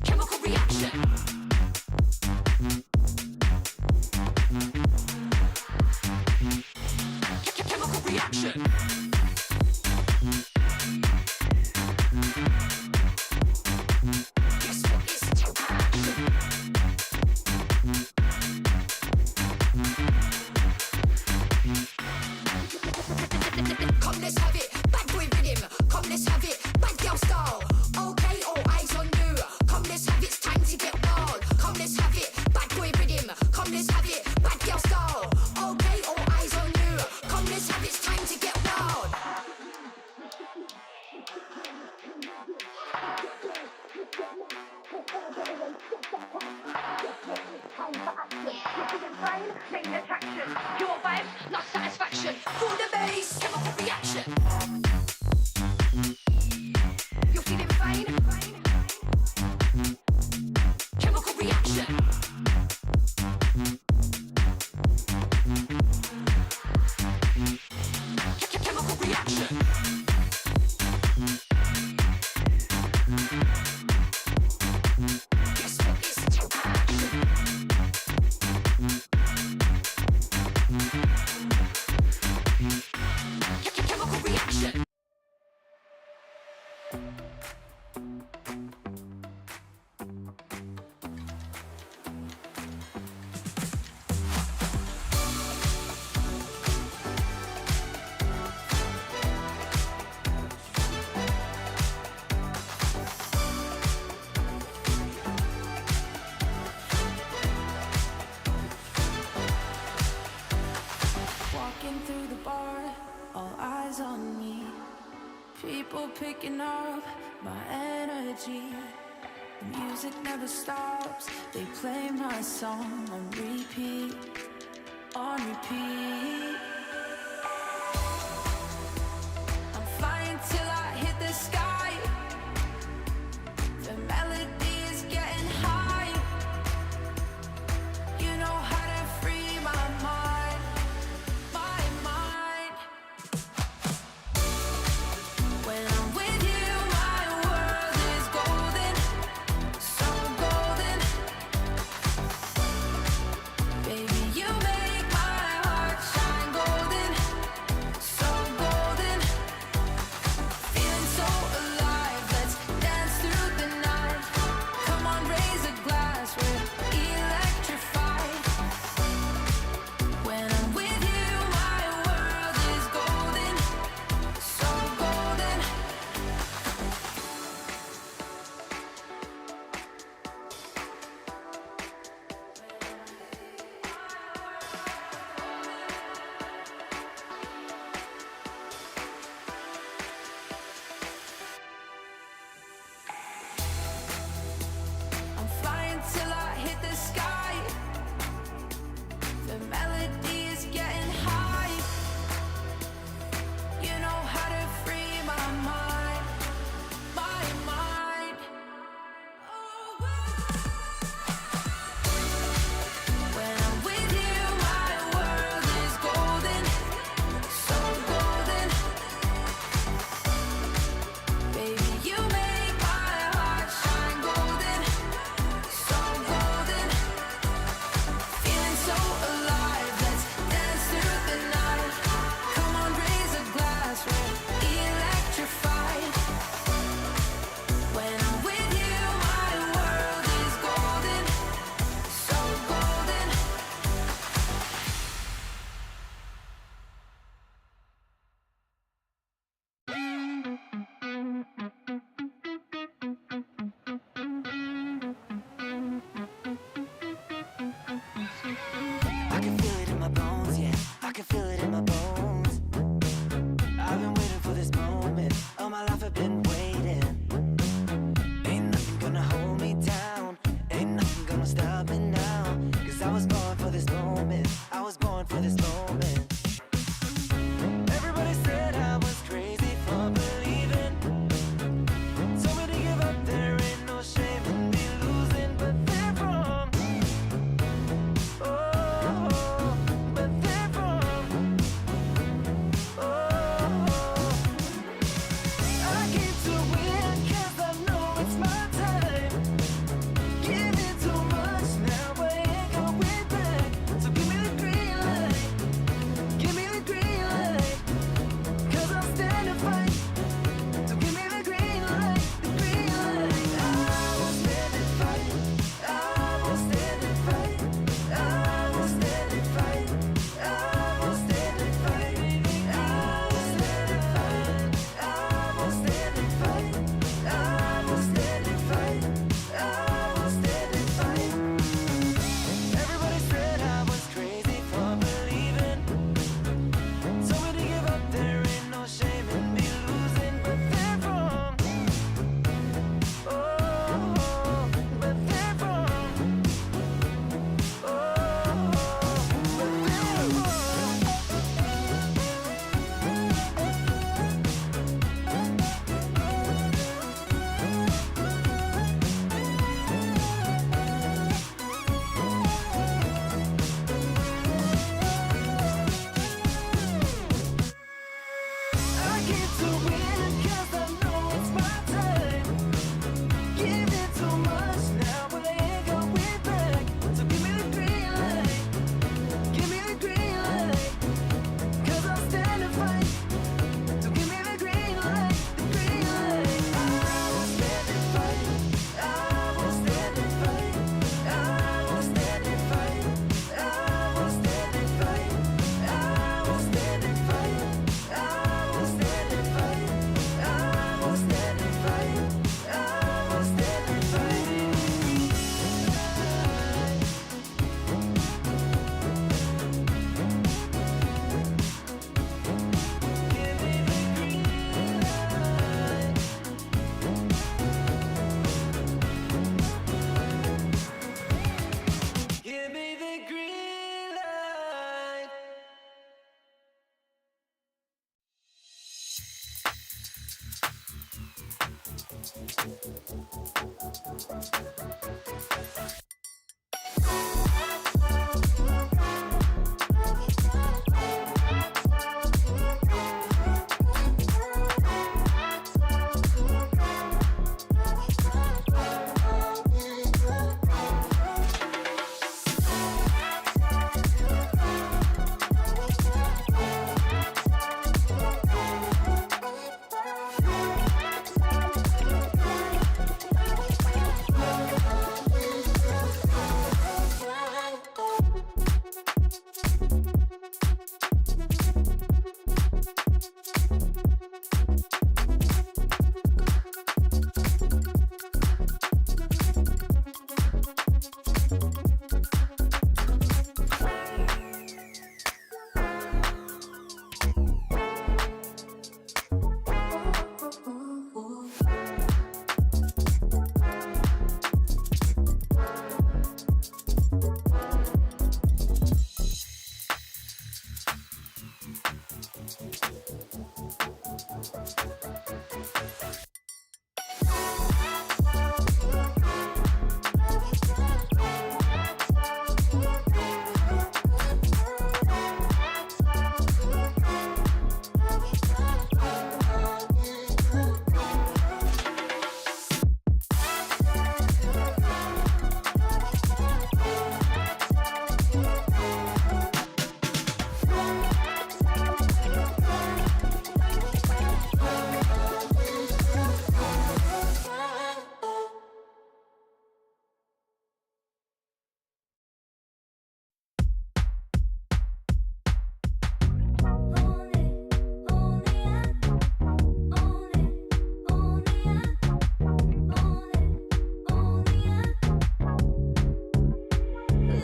Chemical reaction. Chemical reaction. Guess what? It's come, let's have it. Bad boy rhythm. Come, let's have it. Bad girl style. Okay, all eyes on you. Come, let's have it. It's time to get wild. Come, let's have it. Bad boy rhythm. Come, let's have it. Bad girl style. Okay, all eyes on you. Come, let's have it. It's time to get wild. Main attraction. Your vibes, not satisfaction. Feel the bass, chemical reaction. You're feeling fine. Chemical reaction. Chemical reaction. Guess what? It's chemical reaction. Walking through the bar, all eyes on me. People picking up my energy. The music never stops. They play my song on repeat, on repeat. I'm flying till I hit the sky. The melody is getting high. You know how to free my mind. My mind. When I'm with you, my world is golden, so golden. Baby, you make my heart shine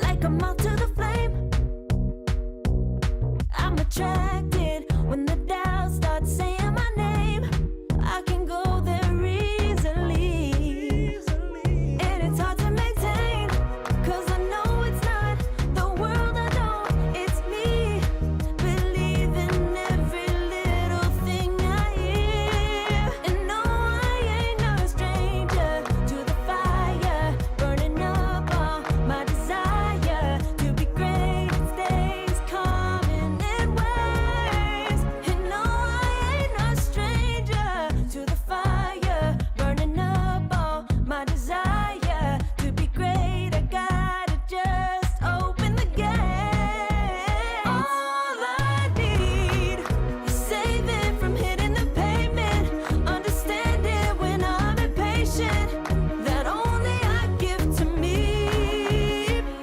Like a moth to the flame, I'm attracted when the doubts start saying my name. I can go there easily, and it's hard to maintain, 'cause I know it's not the world I know, it's me. Believe in every little thing I hear, and no, I ain't no stranger to the fire, burning up all my desire to be great. It stays coming in waves, and no, I ain't no stranger to the fire, burning up all my desire to be great. I gotta just open the gate. All I need is saving from hitting the pavement, understanding when I'm impatient, that only I give to me.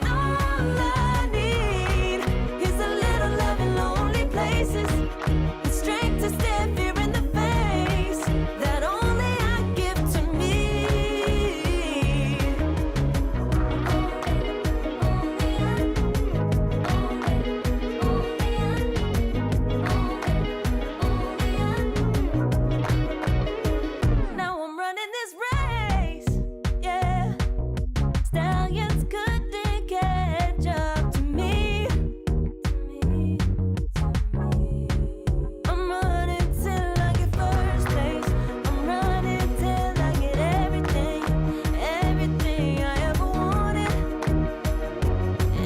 All I need is a little love in lonely places, the strength to stare fear in the face, that only I give to me. Now I'm running this race, yeah. Stallions couldn't catch up to me. I'm running till I get first place. I'm running till I get everything, everything I ever wanted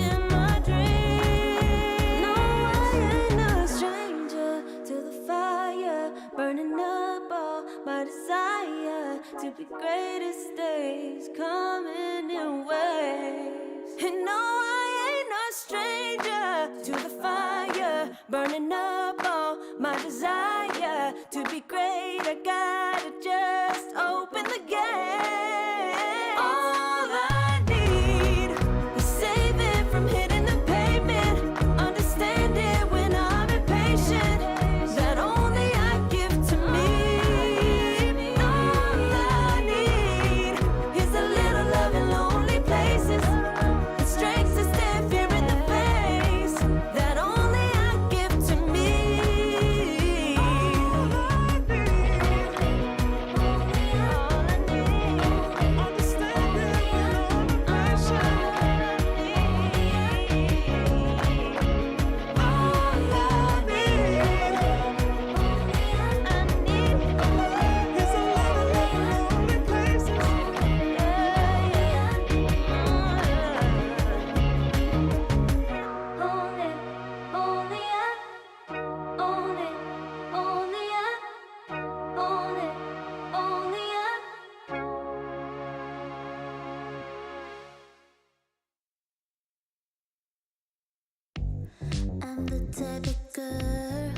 in my dream. No, I ain't no stranger to the fire, burning up all my desire to be greatest days coming in waves. And no, I ain't no stranger to the fire, burning up all my desire to be great. I gotta just open the gate. All I need is saving from hitting the pavement, understanding when I'm impatient, that only I give to me. All I need is a little love in lonely places, the strength to stand fear in the face, that only I give to me. All I need I'm the type of girl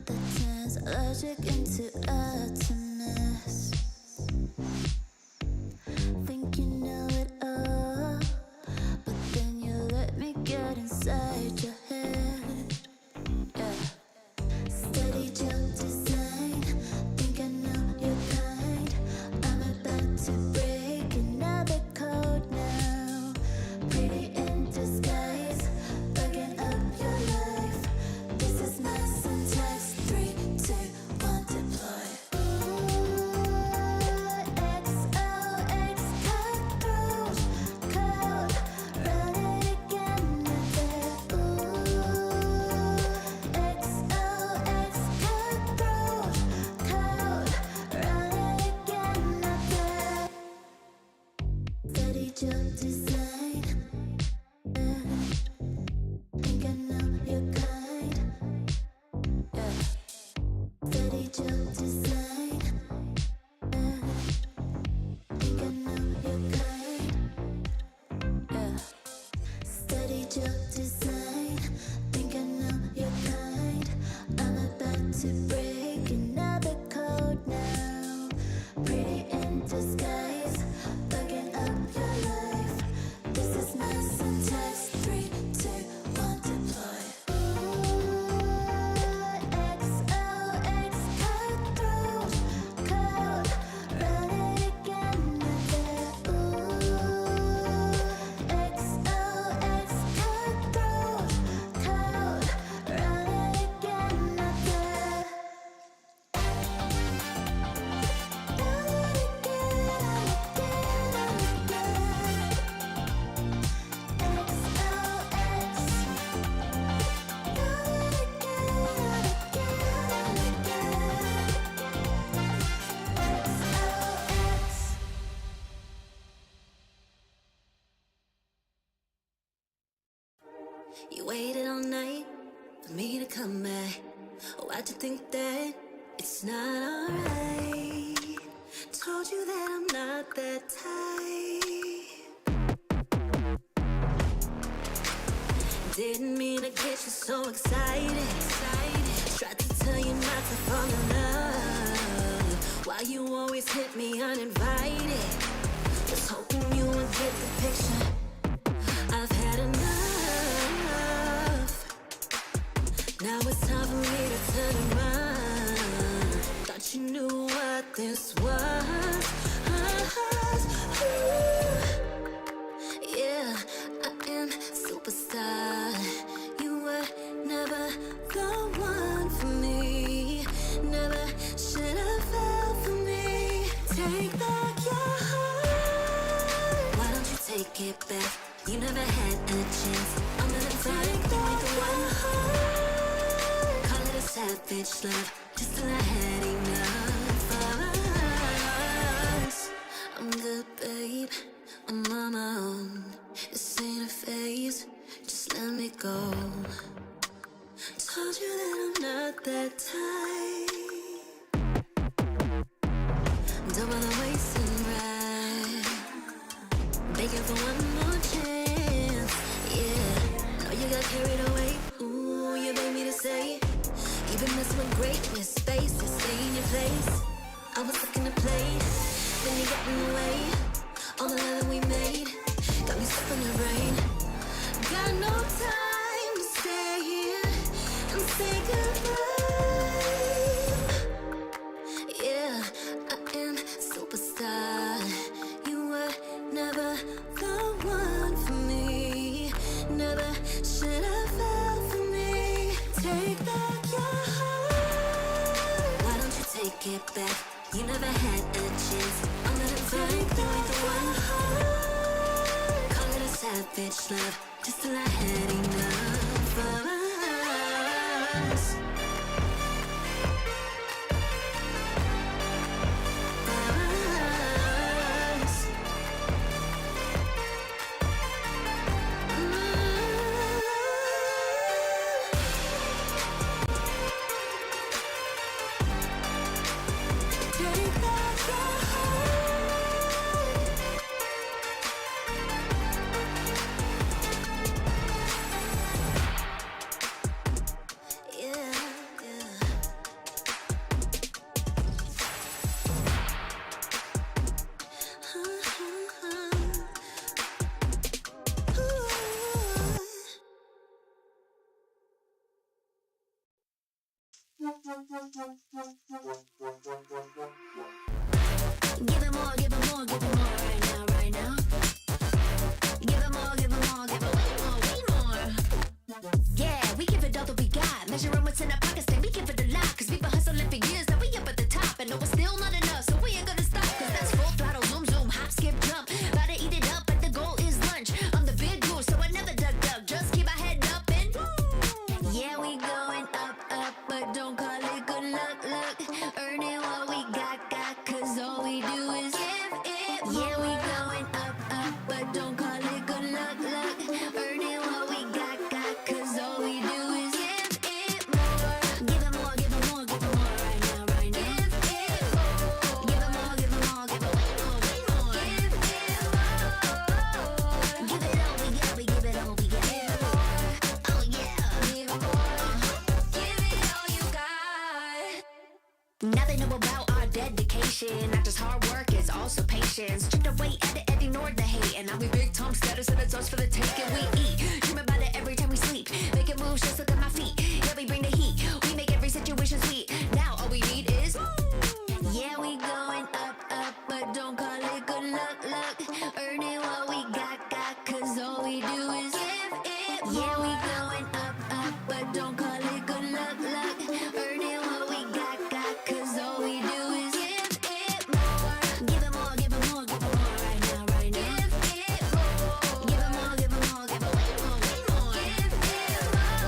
that turns logic into atoms. Think you know it all, but then you let me get inside your head. Yeah. Steady jump design, think I know your kind. I'm about to break another code now. Pretty in disguise, bugging up your life. This is my syntax. 3, 2, 1, deploy. XOX cutthroat code, run it again. XOX cutthroat code, run it again. Steady jump design. Think I know your kind. Yeah. Steady jump design. Think I know your kind. Yeah. Steady jump design. Think I know your kind. I'm about to break another code now. Pretty in disguise, bugging up your life. This is my syntax. 3, 2, 1, deploy. XOX cutthroat code, run it again. XOX cutthroat code, run it again. You waited all night for me to come back. Why'd you think that it's not alright? Told you that I'm not that type. Didn't mean to get you so excited. Tried to tell you not to fall in love. Why you always hit me uninvited? Was hoping you would get the picture. I've had enough. Now it's time for me to turn around. Thought you knew what this was. Yeah, I am superstar. You were never the one for me. Never should have fell for me. Take back your heart. Why don't you take it back? You never had a chance. I'm gonna take back the one. Call it a savage love, just till I had enough of us. I'm good, babe. I'm on my own. This ain't a phase. Just let me go. Told you that I'm not that type. Don't bother wasting breath. Begging for one more chance. Yeah, know you got carried away. Ooh, you made me to say. You've been messing with greatness, faces, stay in your place. I was looking to play, then you got in the way. All the love that we made got me stuck in your brain. Got no time to stay here and say goodbye. Yeah, I am superstar. You were never the one for me. Never should have fell for me. Take back your heart. Why don't you take it back? You never had a chance. I'm gonna take back the one. Call it a savage love, just till I had enough of us. Give it more, give it more, give it more right now, right now. Give it more, give it more, give it way more, way more. Yeah, we give it all that we got. Measuring what's in our pockets, then we give it a lot. Cause we've been hustling for years, now we up at the top. And no, it's still not enough, so we ain't gonna stop. Cause that's full throttle, zoom, zoom, hop, skip, jump. About to eat it up, but the goal is lunch. I'm the big goose, so I never duck, duck. Just keep my head up and yeah, we going up, up, but don't call it good luck, luck. Earning what we got, cause all we do is give it more. Yeah, we going up, up, but don't call it good luck, luck. Earning what we got, cause all we do is give it more. Give it more, give it more, give it more right now, right now. Give it more. Give it more, give it more, give it way more, way more. Give it more. Give it all we got, we give it all we got. Give it more. Oh yeah. Give it more. Give it all you got. Now they know about our dedication. Not just hard work, it's also patience. Strip away at it and ignore the hate. And now we big Tom status and it's us for the taking. We eat, dream about it every time we sleep. Making moves, just look at my feet. Yeah, we bring the heat. We make every situation sweet. Now all we need is yeah, we going up, up, but don't call it good luck, luck. Earning what we got, cause all we do is give it more. Yeah, we going up, up, but don't call it good luck, luck. Earning what we got, cause all we do is give it more. Give it more, give it more, give it more right now, right now. Give it more. Give it more, give it more, give it way more, way more. Give it more.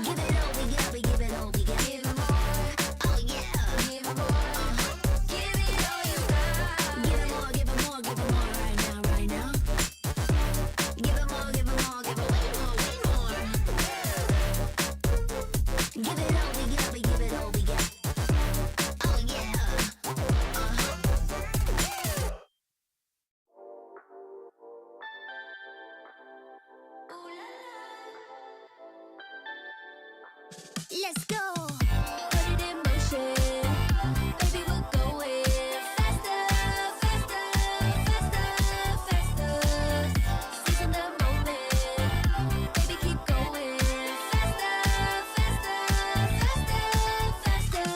Give it all we got, we give it all we got. Give it more. Oh yeah. Give it more. Give it all you got. Give it more, give it more, give it more right now, right now. Give it more, give it more, give it way more, way more. Give it all we got, we give it all we got. Oh yeah. Let's go. Put it in motion. Baby, we're going faster, faster, faster, faster. Seizing the moment. Baby, keep going faster, faster, faster, faster.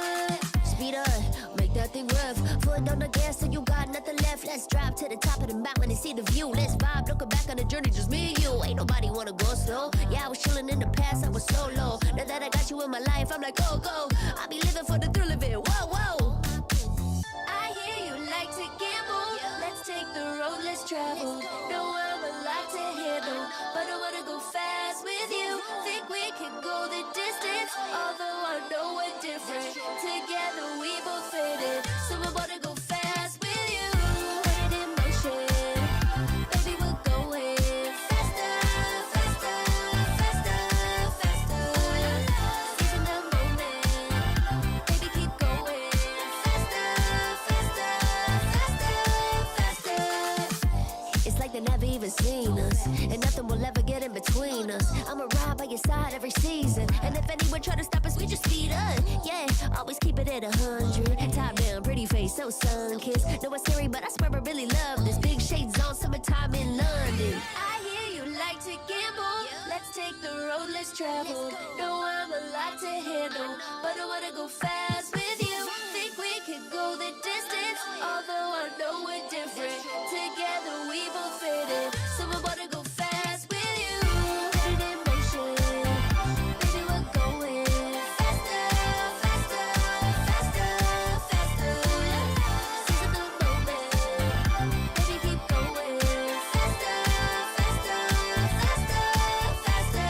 Speed up, make that thing rough. Foot on the gas so you got nothing left. Let's drive to the top of the mountain and see the view. Let's vibe, looking back on the journey, just me and you. Ain't nobody wanna go slow. Yeah, I was chilling in the past, I was solo. Now that I got you in my life, I'm like, go, go. I be living for the thrill of it. Whoa, whoa. I hear you like to gamble. Let's take the road, let's travel. No, I'm a lot to handle, but I wanna go fast with you. Think we can go the distance, although I know we're different. Together we both fit in, so I wanna go fast with you. Put it in motion, baby, we're going faster, faster, faster, faster. Seizing the moment, baby, keep going faster, faster, faster, faster. It's like they never even seen us, and nothing will ever get in between us. I'ma ride by your side every season, and if anyone try to stop us, we just speed up. Yeah, always keep it at 100. Top down, pretty face, so sun-kissed. Know it's scary, but I swear I really love this. Big shades on, summertime in London. I hear you like to gamble. Let's take the road, let's travel. No, I'm a lot to handle, but I wanna go fast with you. Think we could go the distance, although I know we're different. Together we both fit in, so I wanna go fast with you. Put it in motion, baby, we're going faster, faster, faster, faster. Seizing the moment, baby, keep going faster, faster, faster, faster.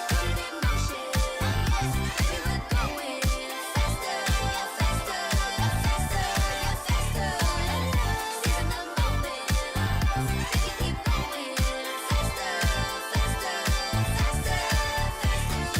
Put it in motion, baby, we're going faster, faster, faster, faster. Seizing the moment, baby, keep going faster, faster, faster, faster.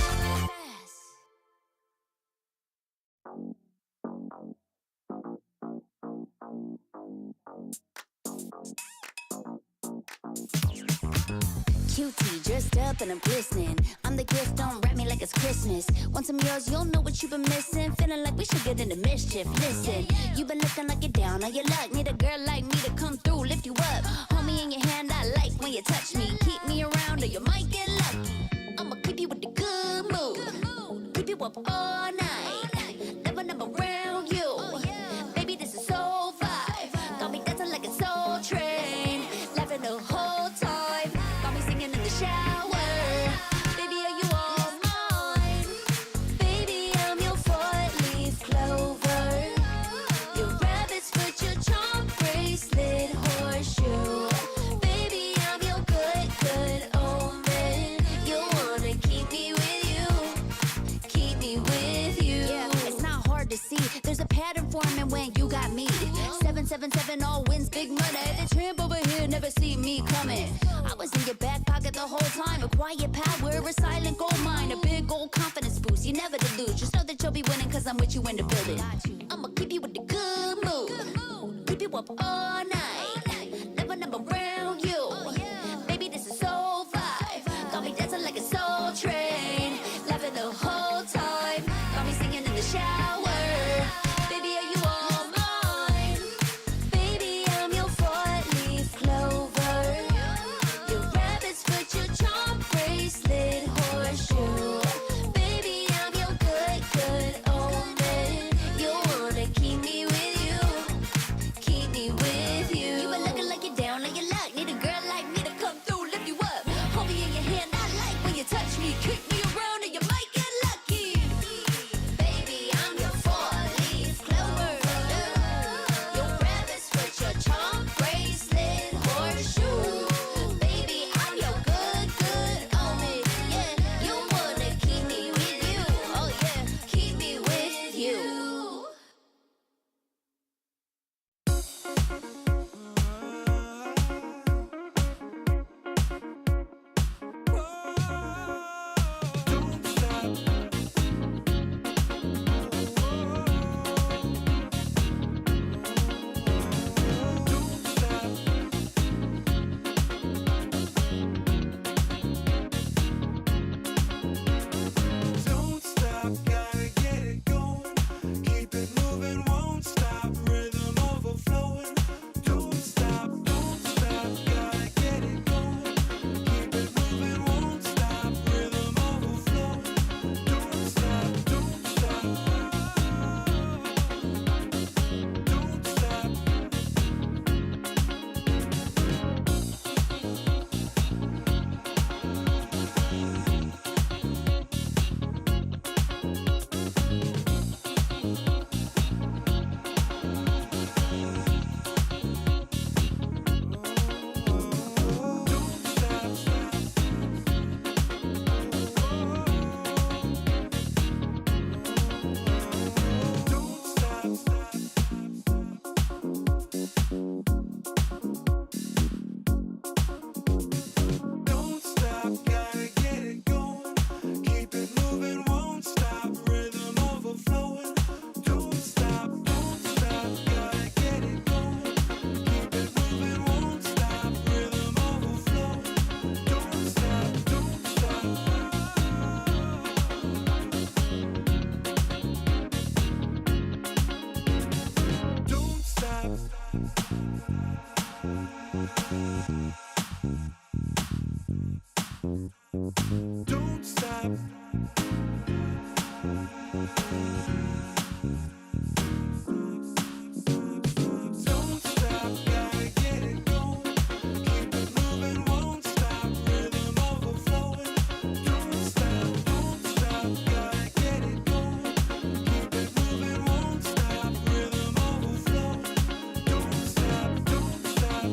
Cutie, dressed up and I'm glistening. I'm the gift, don't wrap me like it's Christmas. Want some yours, you'll know what you've been missing. Feeling like we should get into mischief. Listen, you've been looking like you're down on your luck. Need a girl like me to come through, lift you up. Hold me in your hand, I like when you touch me. Keep me around or you might get lucky. I'ma keep you with the good mood. Keep you up all night. Never number around you. Baby, this is so vibe. Got me dancing like a soul train. Laughing the whole time. Got me singing in the shower. Baby, are you all mine? Baby, I'm your four-leaf clover. Your rabbit's foot, your charm bracelet, horseshoe. Baby, I'm your good, good omen. You wanna keep me with you. Keep me with you. Yeah, it's not hard to see. There's a pattern forming when you got me. 777 all wins, big money. The tramp over here never see me coming. I was in your back pocket the whole time. A quiet power, a silent gold mine, a big old confidence boost. You never delude. Just know that you'll be winning cause I'm with you in the building. I'ma keep you with the good mood. Keep you up all night. Never number around you. Baby, this is so vibe. Got me dancing like a soul train. Laughing the whole time. Got me singing in the shower. Baby, are you all mine? Baby, I'm your four-leaf clover. Your rabbit's foot, your charm bracelet, horseshoe. Baby, I'm your good, good omen. You wanna keep me with you. Keep me with you. You been looking like you're down on your luck. Need a girl like me to come through, lift you up. Hold me in your hand, I like when you touch me. Kick me around and you might get lucky. Baby, I'm your four-leaf clover. Your rabbit's foot, your charm bracelet, horseshoe. Baby, I'm your good, good omen. Yeah, you wanna keep me with you. Oh yeah, keep me with you. Don't stop, gotta get it going. Keep it moving, won't stop. Rhythm overflowing. Don't stop, gotta get it going. Keep it moving, won't stop. Rhythm overflowing. Don't stop, don't stop. Don't stop. Don't stop, gotta get it going. Keep it moving, won't stop. Rhythm overflowing. Don't stop, gotta get it going. Keep it moving, won't stop. Rhythm overflowing. Don't stop, don't stop. Don't stop. Don't stop, gotta get it going. Keep it moving, won't stop. Rhythm overflowing. Don't stop, gotta get it going. Keep it moving, won't stop. Rhythm overflowing. Don't stop, don't stop.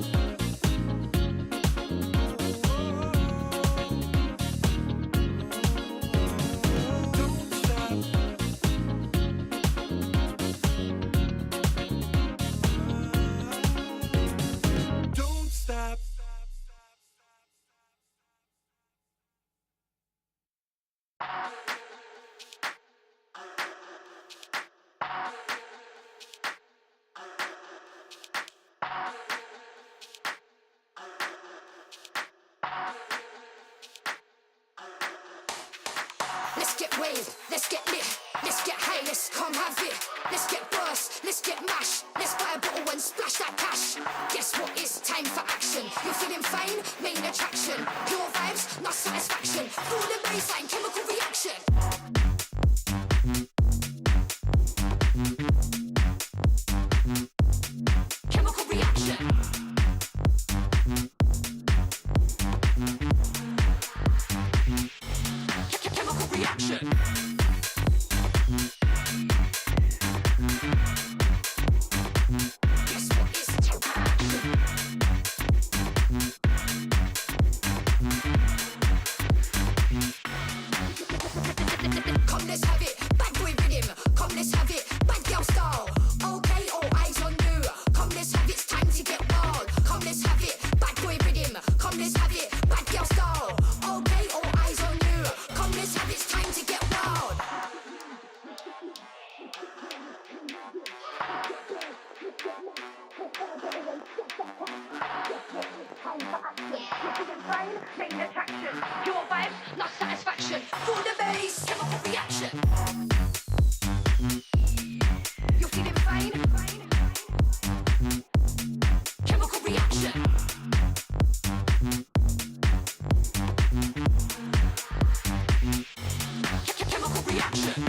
Don't stop. Let's get waved, let's get lit, let's get high, let's come have it. Let's get burst, let's get mash, let's buy a bottle and splash that cash. Guess what, it's time for action. You're feeling fine, main attraction. Pure vibes, not satisfaction. Feel the baseline, chemical reaction. pain, main attraction. Your vibe, not satisfaction. For the bass, chemical reaction. You're feeling pain, chemical reaction. Chemical reaction. Chemical reaction.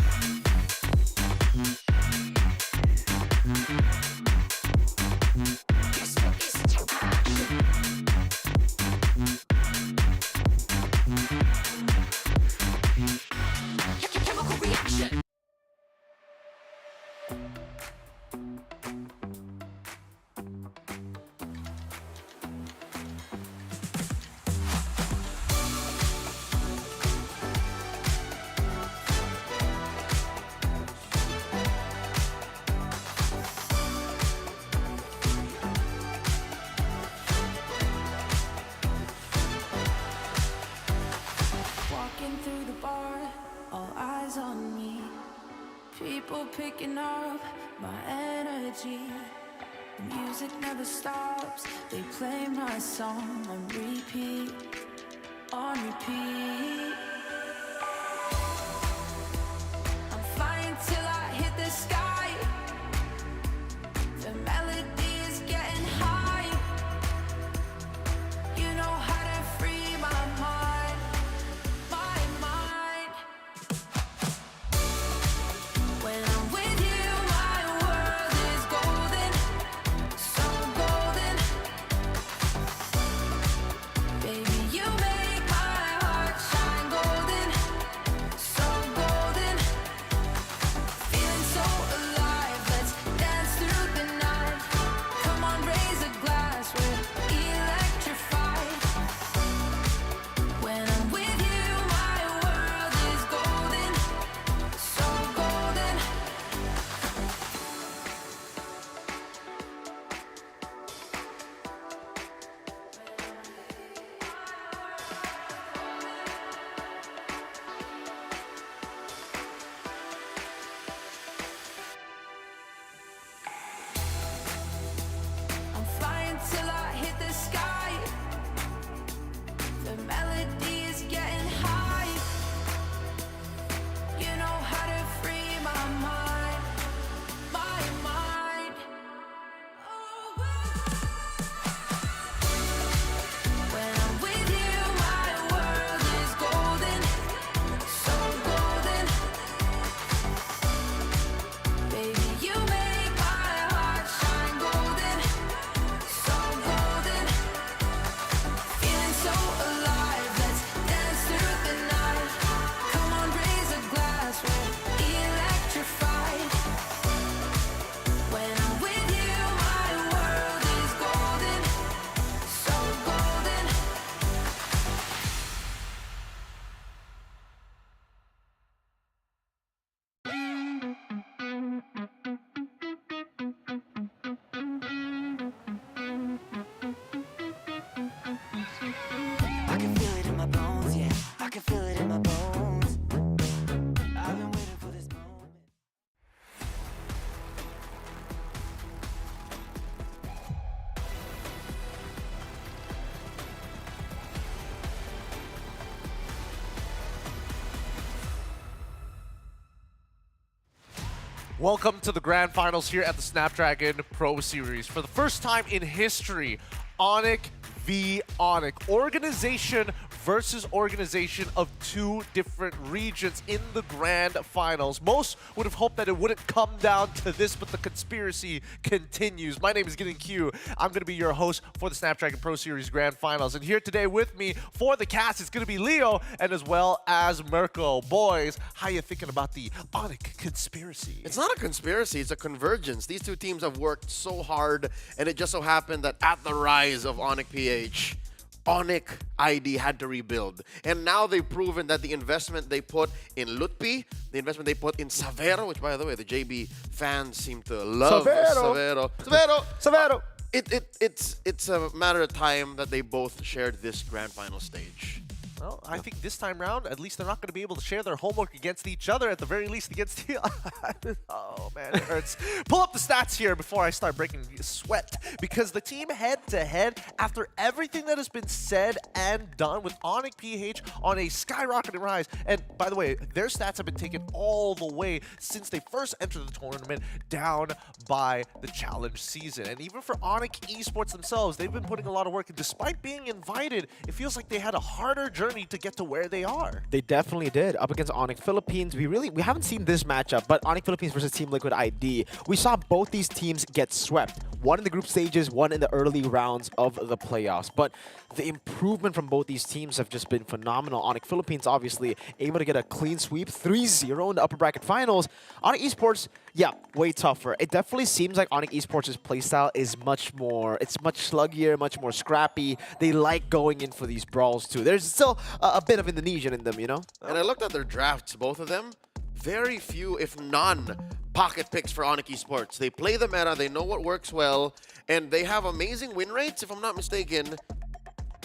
Walking through the bar, all eyes on me. People picking up my energy. The music never stops. They play my song on repeat, on repeat. I'm flying till I hit the sky. The melody is getting high. You know how to free my mind, my mind. When I'm with you, my world is golden, so golden. Baby, you make my heart shine golden, so golden. Feeling so alive, let's dance through the night. Come on, raise a glass, we're electrified. When I'm with you, my world is golden, so golden. I'm flying till I hit the sky. The melody is getting high. You know how to free my mind, my mind. When I'm with you, my world is golden, so golden. Baby, you make my heart shine golden, so golden. Feeling so alive, let's dance through the night. Come on, raise a glass, we're electrified. When I'm with you, my world is golden, so golden. I can feel it in my bones, yeah. I can feel it in my bones. I've been waiting for this moment. Welcome to the grand finals here at the Snapdragon Pro Series. For the first time in history, Onyx v Onyx. Organization versus organization of two different regions in the grand finals. Most would have hoped that it wouldn't come down to this, but the conspiracy continues. My name is Gideon Q. I'm going to be your host for the Snapdragon Pro Series grand finals. And here today with me for the cast is going to be Leo and as well as Mirko. Boys, how you thinking about the Onyx conspiracy? It's not a conspiracy, it's a convergence. These two teams have worked so hard, and it just so happened that at the rise of Onyx PH, Onyx ID had to rebuild. And now they've proven that the investment they put in Lutpi, the investment they put in Savero, which by the way, the JB fans seem to love Savero. It's a matter of time that they both shared this grand final stage. Well, I think this time round, at least they're not going to be able to share their homework against each other, at the very least against the... Oh, man, it hurts. Pull up the stats here before I start breaking sweat, because the team head-to-head, after everything that has been said and done with Onyx PH on a skyrocketing rise, and by the way, their stats have been taken all the way since they first entered the tournament down by the challenge season. And even for Onyx eSports themselves, they've been putting a lot of work, and despite being invited, it feels like they had a harder journey to get to where they are. They definitely did. Up against Onyx Philippines, we haven't seen this matchup, but Onyx Philippines versus Team Liquid ID, we saw both these teams get swept. One in the group stages, one in the early rounds of the playoffs. But the improvement from both these teams have just been phenomenal. Onyx Philippines obviously able to get a clean sweep, 3-0 in the upper bracket finals. Onyx eSports, yeah, way tougher. It definitely seems like Onyx eSports' playstyle is much much sluggier, much more scrappy. They like going in for these brawls too. There's still a bit of Indonesian in them, you know? And I looked at their drafts, both of them. Very few, if none, pocket picks for Onyx eSports. They play the meta, they know what works well, and they have amazing win rates, if I'm not mistaken.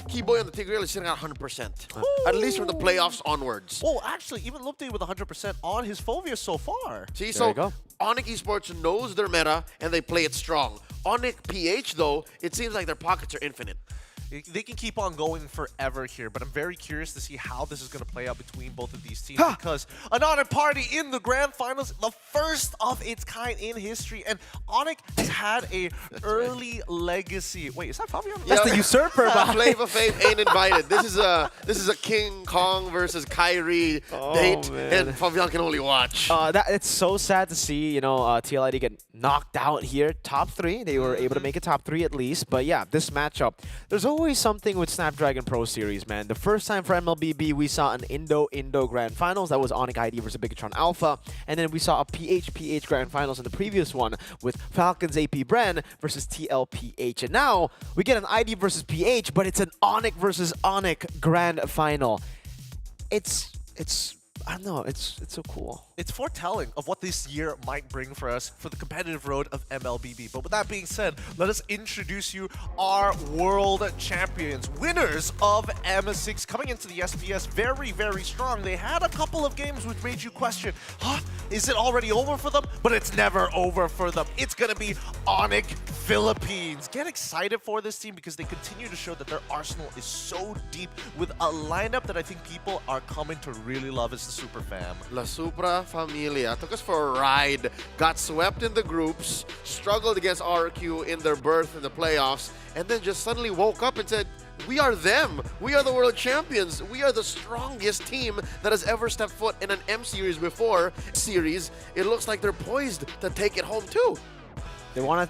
Keyboy on the Tigreal is sitting at 100%, at least from the playoffs onwards. Oh, actually, even Lupte with 100% on his Fovea so far. See, so Onyx eSports knows their meta, and they play it strong. Onyx PH, though, it seems like their pockets are infinite. They can keep on going forever here, but I'm very curious to see how this is going to play out between both of these teams, because another party in the grand finals, the first of its kind in history, and Onyx has had a early legacy. Wait, is that Fabian? That's the usurper. Flavor Fave ain't invited. This is a King Kong versus Kyrie date, and Fabian can only watch. It's so sad to see, you know, TLID get knocked out here. Top 3, they were able to make a top 3 at least, but yeah, this matchup, there's always something with Snapdragon Pro Series, man. The first time for MLBB, we saw an Indo Grand Finals. That was Onyx ID versus Bigatron Alpha. And then we saw a PH Grand Finals in the previous one with Falcons AP Bren versus TLPH. And now we get an ID versus PH, but it's an Onyx versus Onyx Grand Final. It's I don't know, it's so cool. It's foretelling of what this year might bring for us for the competitive road of MLBB. But with that being said, let us introduce you our world champions, winners of M6, coming into the SPS very, very strong. They had a couple of games which made you question, is it already over for them? But it's never over for them. It's going to be Onyx Philippines. Get excited for this team because they continue to show that their arsenal is so deep with a lineup that I think people are coming to really love as the Super Fam. La Supra Familia took us for a ride, got swept in the groups, struggled against RQ in their berth in the playoffs, and then just suddenly woke up and said, we are them. We are the world champions. We are the strongest team that has ever stepped foot in an M series before. Series, it looks like they're poised to take it home too. They want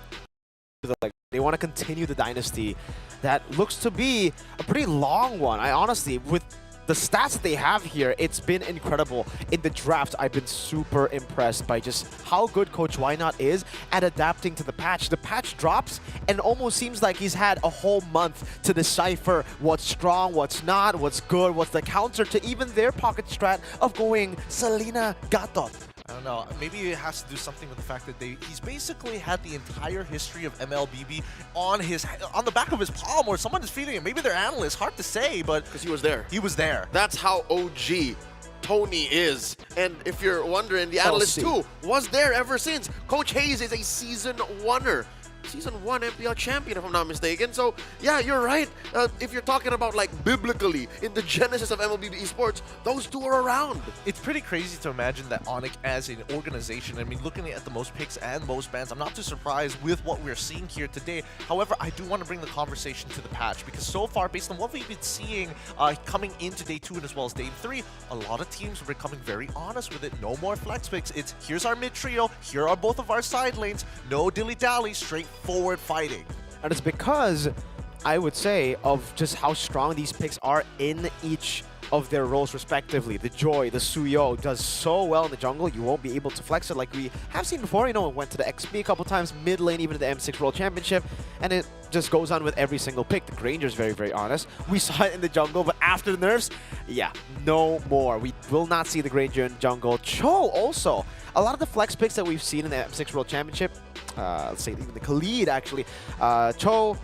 to continue the dynasty that looks to be a pretty long one. I honestly, with the stats that they have here, it's been incredible. In the draft, I've been super impressed by just how good Coach Wynot is at adapting to the patch. The patch drops, and it almost seems like he's had a whole month to decipher what's strong, what's not, what's good, what's the counter to even their pocket strat of going Selena Gatot. I don't know. Maybe it has to do something with the fact that he's basically had the entire history of MLBB on the back of his palm, or someone is feeding him. Maybe they're analysts. Hard to say, but because he was there. He was there. That's how OG Tony is. And if you're wondering, the analyst too was there ever since. Coach Hayes is a season oneer. Season 1 MPL champion, if I'm not mistaken. So, yeah, you're right. If you're talking about, like, biblically, in the genesis of MLBB eSports, those two are around. It's pretty crazy to imagine that Onyx as an organization, I mean, looking at the most picks and most bans, I'm not too surprised with what we're seeing here today. However, I do want to bring the conversation to the patch, because so far, based on what we've been seeing coming into Day 2 and as well as Day 3, a lot of teams are becoming very honest with it. No more flex picks. It's, here's our mid trio, here are both of our side lanes, no dilly-dally, straightforward fighting. And it's because, I would say, of just how strong these picks are in each of their roles respectively. The Joy, the Suyo does so well in the jungle, you won't be able to flex it like we have seen before. You know, it went to the XP a couple times, mid lane, even to the M6 World Championship, and it just goes on with every single pick. The Granger's very, very honest. We saw it in the jungle, but after the nerfs, yeah, no more. We will not see the Granger in jungle. Cho also, a lot of the flex picks that we've seen in the M6 World Championship, let's say even the Khalid actually, Cho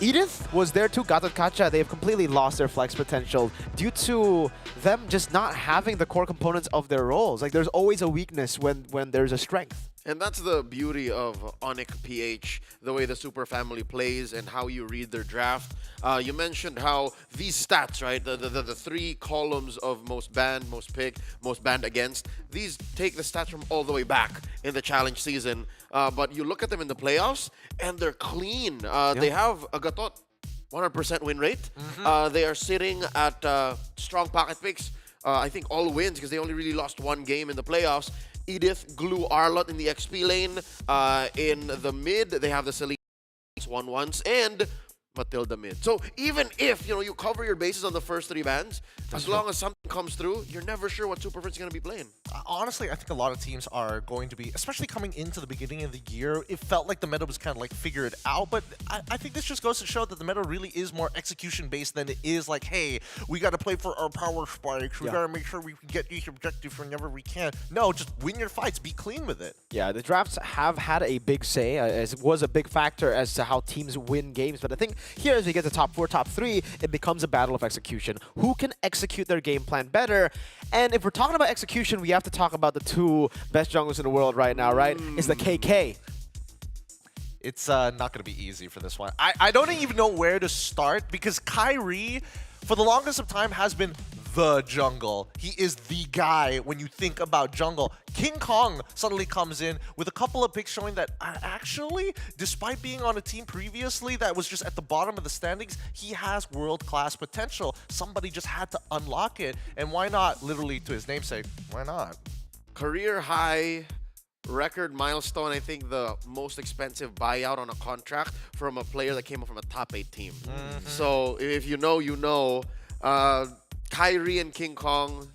Edith was there too, Gatot Kacha. They have completely lost their flex potential due to them just not having the core components of their roles. Like, there's always a weakness when there's a strength. And that's the beauty of Onyx PH, the way the Super Family plays and how you read their draft. You mentioned how these stats, right, the 3 columns of most banned, most picked, most banned against, these take the stats from all the way back in the challenge season. But you look at them in the playoffs, and they're clean. They have a Gatot 100% win rate. They are sitting at strong pocket picks. I think all wins because they only really lost 1 game in the playoffs. Edith, Glue, Arlot in the XP lane. In the mid, they have the Celine 1-1s and Matilda mid. So even if you cover your bases on the first 3 bans, as long as something comes through, you're never sure what Super Prince is going to be playing. Honestly, I think a lot of teams are going to be, especially coming into the beginning of the year, it felt like the meta was kind of like figured out, but I think this just goes to show that the meta really is more execution-based than it is like, hey, we got to play for our power spikes, we got to make sure we can get these objectives whenever we can. No, just win your fights, be clean with it. Yeah, the drafts have had a big say, as it was a big factor as to how teams win games, but I think here as we get to top 4, top 3, it becomes a battle of execution. Who can execute their game plan better? And if we're talking about execution, we have to talk about the 2 best junglers in the world right now, right? It's the KK. It's not going to be easy for this one. I don't even know where to start because Kyrie, for the longest of time, has been the jungle. He is the guy when you think about jungle. King Kong suddenly comes in with a couple of picks showing that actually, despite being on a team previously that was just at the bottom of the standings, he has world-class potential. Somebody just had to unlock it. And why not, literally to his namesake, why not? Career high record milestone, I think the most expensive buyout on a contract from a player that came up from a top 8 team. So if you know, you know. Kyrie and King Kong,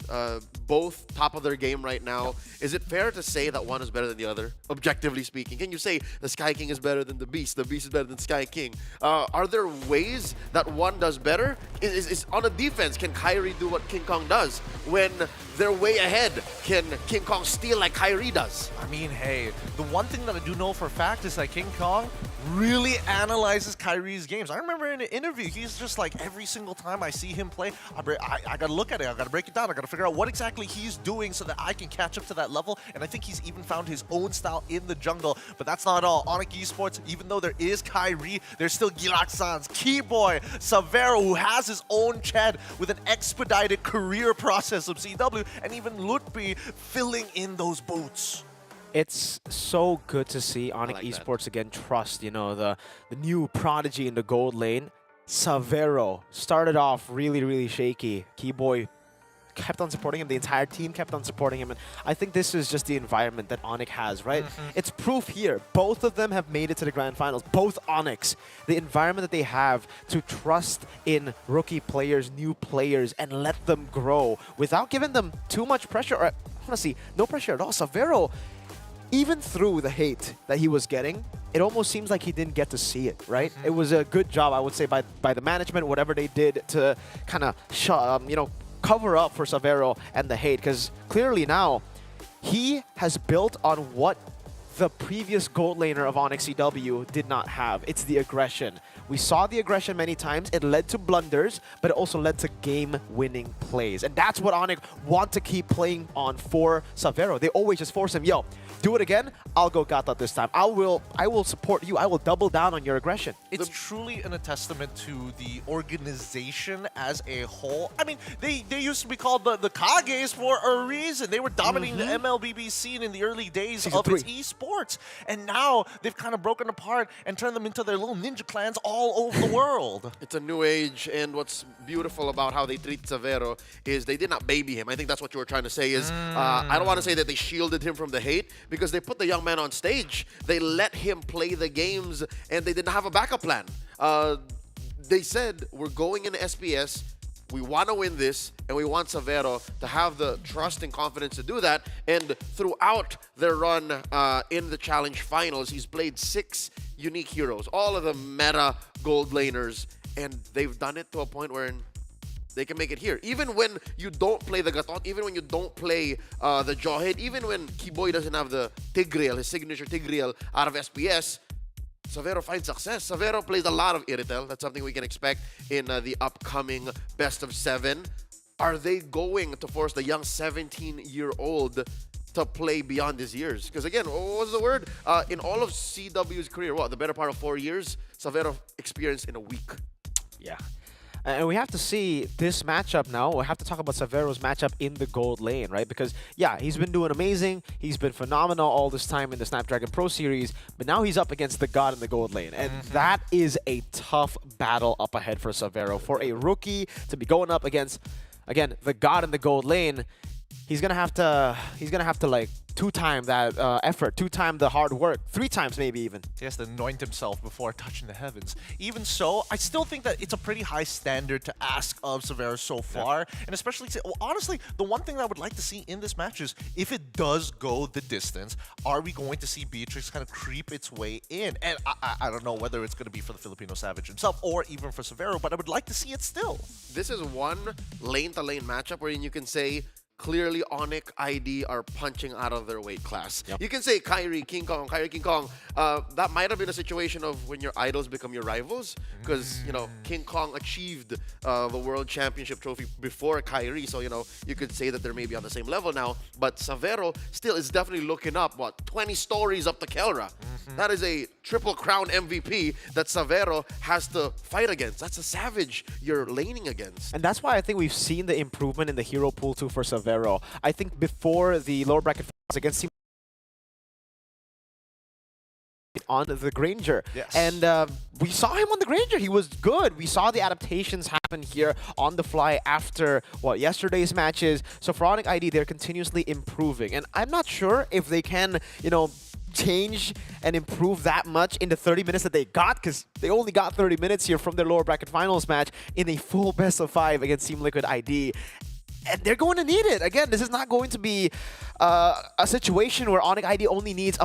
both top of their game right now. Is it fair to say that one is better than the other, objectively speaking? Can you say the Sky King is better than the Beast is better than Sky King? Are there ways that one does better? Is on a defense, can Kyrie do what King Kong does? When they're way ahead, can King Kong steal like Kyrie does? I mean, hey, the one thing that I do know for a fact is that King Kong really analyzes Kyrie's games. I remember in an interview, he's just like, every single time I see him play, I gotta look at it, I gotta break it down, I gotta figure out what exactly he's doing so that I can catch up to that level. And I think he's even found his own style in the jungle. But that's not all. Onyx eSports, even though there is Kyrie, there's still Gilak Sans, Keyboy, Savero, who has his own Chad with an expedited career process of CW, and even Lutpi filling in those boots. It's so good to see Onyx eSports again trust, the new prodigy in the gold lane. Savero started off really, really shaky. Keyboy kept on supporting him. The entire team kept on supporting him. And I think this is just the environment that Onyx has, right? It's proof here. Both of them have made it to the grand finals. Both Onyx. The environment that they have to trust in rookie players, new players, and let them grow without giving them too much pressure. Or honestly, no pressure at all. Savero, even through the hate that he was getting, it almost seems like he didn't get to see it, right? It was a good job, I would say, by the management, whatever they did to kind of, cover up for Savero and the hate, because clearly now he has built on what the previous gold laner of Onyx CW did not have. It's the aggression. We saw the aggression many times. It led to blunders, but it also led to game-winning plays. And that's what Onyx want to keep playing on for Savero. They always just force him, yo, do it again, I'll go Gata this time. I will support you. I will double down on your aggression. It's truly a testament to the organization as a whole. I mean, they used to be called the Kages for a reason. They were dominating the MLBB scene in the early days of its esports. And now they've kind of broken apart and turned them into their little ninja clans all over the world. It's a new age, and what's beautiful about how they treat Savero is they did not baby him. I think that's what you were trying to say is, I don't want to say that they shielded him from the hate, because they put the young man on stage. They let him play the games, and they didn't have a backup plan. They said, we're going into SPS, we want to win this, and we want Savero to have the trust and confidence to do that. And throughout their run in the challenge finals, he's played 6 unique heroes, all of the meta gold laners, and they've done it to a point where they can make it here. Even when you don't play the Gatot, even when you don't play the Jawhead, even when Keyboy doesn't have the Tigreal, his signature Tigreal out of SPS, Savero finds success. Savero plays a lot of Iritel. That's something we can expect in the upcoming best of 7. Are they going to force the young 17-year-old to play beyond his years? Because again, what was the word? In all of CW's career, the better part of 4 years, Savero experienced in a week. Yeah. And we have to see this matchup now. We have to talk about Savero's matchup in the gold lane, right? Because, yeah, he's been doing amazing. He's been phenomenal all this time in the Snapdragon Pro Series. But now he's up against the god in the gold lane. And that is a tough battle up ahead for Savero. For a rookie to be going up against, again, the god in the gold lane, he's gonna have to like 2-time that effort, 2-time the hard work, 3 times maybe even. He has to anoint himself before touching the heavens. Even so, I still think that it's a pretty high standard to ask of Savero so far. And especially, honestly, the one thing I would like to see in this match is if it does go the distance, are we going to see Beatrix kind of creep its way in? And I don't know whether it's going to be for the Filipino Savage himself or even for Savero, but I would like to see it still. This is one lane-to-lane matchup wherein you can say, clearly Onyx ID are punching out of their weight class. You can say Kyrie, King Kong, that might have been a situation of when your idols become your rivals, because, you know, King Kong achieved the World Championship trophy before Kyrie, so, you know, you could say that they're maybe on the same level now, but Savero still is definitely looking up, 20 stories up to Kelra. That is a Triple Crown MVP that Savero has to fight against. That's a Savage you're laning against. And that's why I think we've seen the improvement in the hero pool too for Savero. I think before the lower bracket finals against Team on the Granger. Yes. And we saw him on the Granger. He was good. We saw the adaptations happen here on the fly after, yesterday's matches. So for Onyx ID, they're continuously improving. And I'm not sure if they can, change and improve that much in the 30 minutes that they got, because they only got 30 minutes here from their lower bracket finals match in a full best of 5 against Team Liquid ID. And they're going to need it. Again, this is not going to be a situation where Onyx ID only needs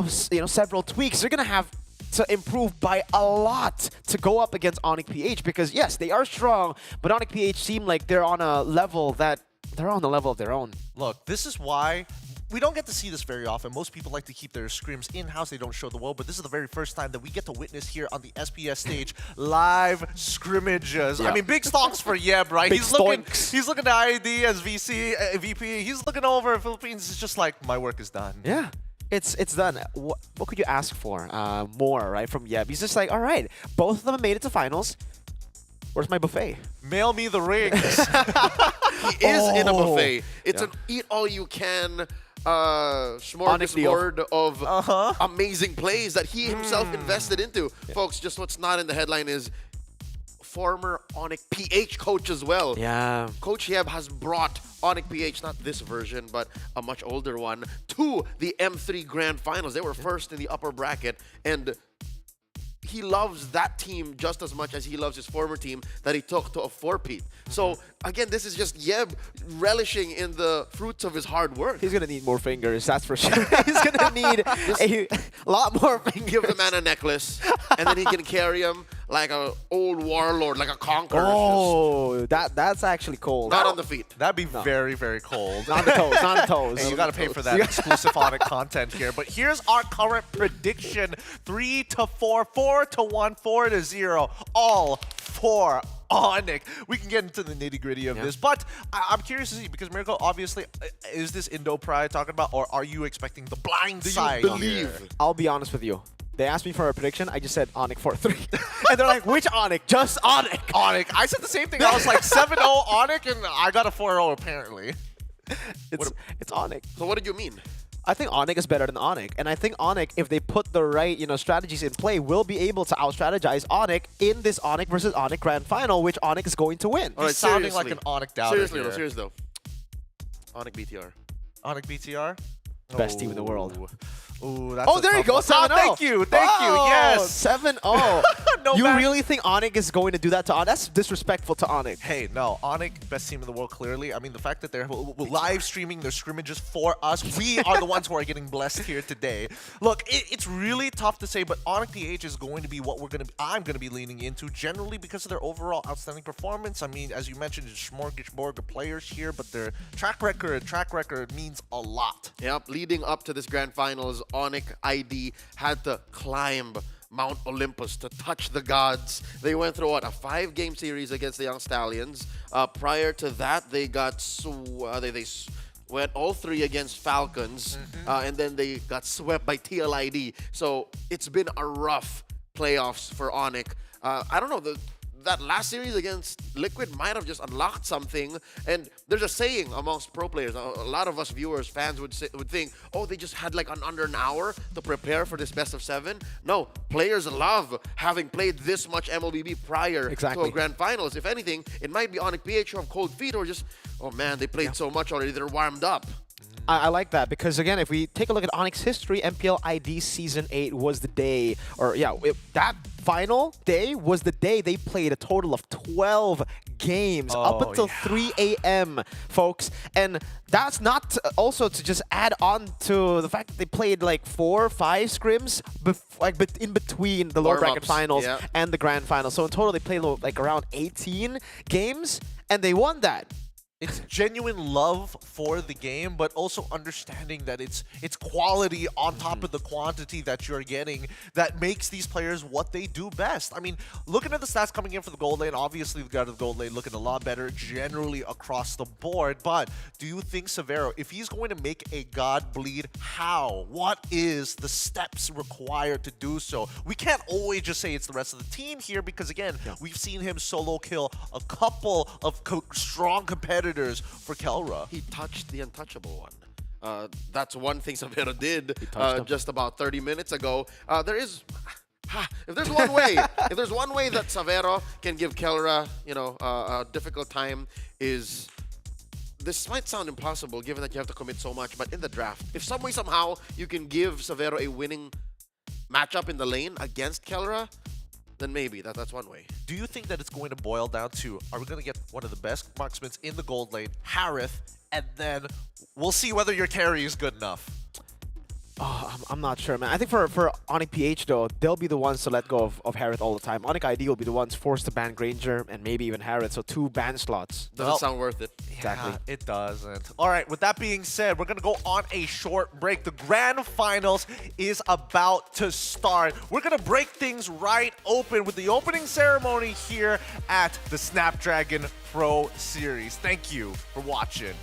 several tweaks. They're going to have to improve by a lot to go up against Onyx PH, because yes, they are strong, but Onyx PH seem like they're on a level of their own. Look, this is why we don't get to see this very often. Most people like to keep their scrims in-house. They don't show the world, but this is the very first time that we get to witness here on the SPS stage live scrimmages. Yeah. I mean, big stonks for Yeb, right? Big He's looking to ID as VP. He's looking over Philippines. It's just like, my work is done. Yeah. It's done. What could you ask for more, right, from Yeb? He's just like, all right, both of them made it to finals. Where's my buffet? Mail me the rings. He is in a buffet. It's an eat-all-you-can smorgasbord of amazing plays that he himself invested into. Folks, just what's not in the headline is former Onyx PH coach as well. Yeah. Coach Yeb has brought Onyx PH, not this version, but a much older one, to the M3 Grand Finals. They were first in the upper bracket, and he loves that team just as much as he loves his former team that he took to a 4-peat. So, again, this is just Yeb relishing in the fruits of his hard work. He's going to need more fingers, that's for sure. He's going to need a lot more fingers. Give the man a necklace, and then he can carry him like an old warlord, like a conqueror. Oh, that's actually cold. Not on the feet. That'd be very, very cold. Not the toes, not the toes. Hey, you got to pay for that exclusive Onyx content here. But here's our current prediction. 3-4, 4-1, 4-0. All for Onyx. We can get into the nitty-gritty of this, but I'm curious to see, because Miracle, obviously, is this Indo Pride talking about, or are you expecting the blind side? Do you believe? Here? I'll be honest with you. They asked me for a prediction. I just said Onyx 4-3. And they're like, which Onyx? Just Onyx. Onyx. I said the same thing. I was like 7-0 Onyx, and I got a 4-0 apparently. It's Onyx. So what did you mean? I think Onyx is better than Onyx. And I think Onyx, if they put the right strategies in play, will be able to out-strategize Onyx in this Onyx versus Onyx Grand Final, which Onyx is going to win. All right, He's sounding like an Onyx doubter here. Seriously though. Onyx BTR. Onyx BTR? Best team in the world. Ooh, that's there you go, 7-0. Thank you, yes. 7-0. No, you really think Onyx is going to do that to Onyx? That's disrespectful to Onyx. Hey, no, Onyx, best team in the world, clearly. I mean, the fact that they're live streaming their scrimmages for us, we are the ones who are getting blessed here today. Look, it's really tough to say, but Onyx PH is going to be what I'm going to be leaning into, generally because of their overall outstanding performance. I mean, as you mentioned, it's smorgasbord of players here, but their track record means a lot. Yep, leading up to this Grand Finals, Onyx ID had to climb Mount Olympus to touch the gods. They went through what, a 5-game series against the Young Stallions. Prior to that, they got they went all 3 against Falcons, and then they got swept by TLID. So it's been a rough playoffs for Onyx. I don't know, that last series against Liquid might have just unlocked something. And there's a saying amongst pro players, a lot of us viewers, fans would think, oh, they just had like under an hour to prepare for this best of 7. No, players love having played this much MLBB prior to a grand finals. If anything, it might be Onyx PH who have cold feet, or just, oh man, they played so much already, they're warmed up. I like that because, again, if we take a look at Onyx history, MPL ID Season 8 was the day, or that final day was the day they played a total of 12 games up until 3 a.m., folks. And that's not also to just add on to the fact that they played like 4 or 5 scrims in between the lower bracket finals and the grand final. So in total, they played like around 18 games, and they won that. It's genuine love for the game, but also understanding that it's quality on top of the quantity that you're getting that makes these players what they do best. I mean, looking at the stats coming in for the gold lane, obviously the guy of the gold lane looking a lot better generally across the board, but do you think Severo, if he's going to make a god bleed, how? What is the steps required to do so? We can't always just say it's the rest of the team here because, again, we've seen him solo kill a couple of strong competitors for Kelra. He touched the untouchable one. That's one thing Severo did just about 30 minutes ago. If there's one way, that Severo can give Kelra, a difficult time, is this might sound impossible given that you have to commit so much, but in the draft, if some way somehow you can give Severo a winning matchup in the lane against Kelra, then maybe that's one way. Do you think that it's going to boil down to, are we going to get one of the best marksmen in the gold lane, Harith, and then we'll see whether your carry is good enough? Oh, I'm not sure, man. I think for Onyx PH, though, they'll be the ones to let go of Harith all the time. Onyx ID will be the ones forced to ban Granger and maybe even Harith, so 2 ban slots. Doesn't sound worth it. Exactly. Yeah, it doesn't. All right, with that being said, we're going to go on a short break. The grand finals is about to start. We're going to break things right open with the opening ceremony here at the Snapdragon Pro Series. Thank you for watching.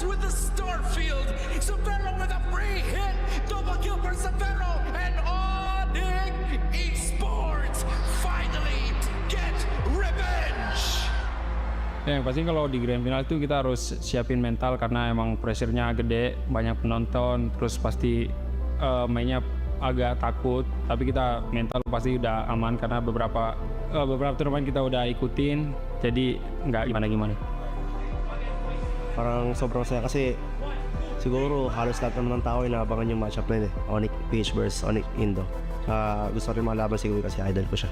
with the Starfield. Severo with a free hit. Double kill for Severo. And Onyx eSports finally get revenge. Ya, yang pasti kalau di grand final itu kita harus siapin mental karena emang pressure-nya gede, banyak penonton, terus pasti mainnya agak takut, tapi kita mental pasti udah aman karena beberapa turnamen kita udah ikutin, jadi nggak gimana-gimana. Parang sobrang saya kasi siguro halos lahat naman ng tao inaabangan yung matchup na yun Onyx PH versus Onyx Indo. Gusto rin malaban siguro kasi idol ko siya.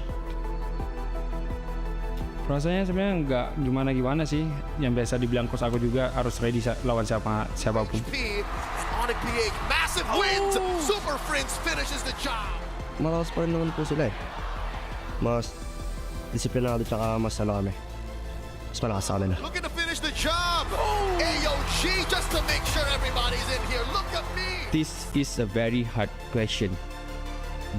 Rasanya sebenarnya nggak gimana-gimana sih. Yang biasa dibilang coach aku juga harus ready lawan siapapun. Onyx PH, massive wins! Super Prince finishes the job! Malakas pa rin naman po sila eh. Mas disiplinado tsaka mas kami. Mas malakas sa kanila. Looking to finish the job! AOG just to make sure everybody's in here. Look at me! This is a very hard question.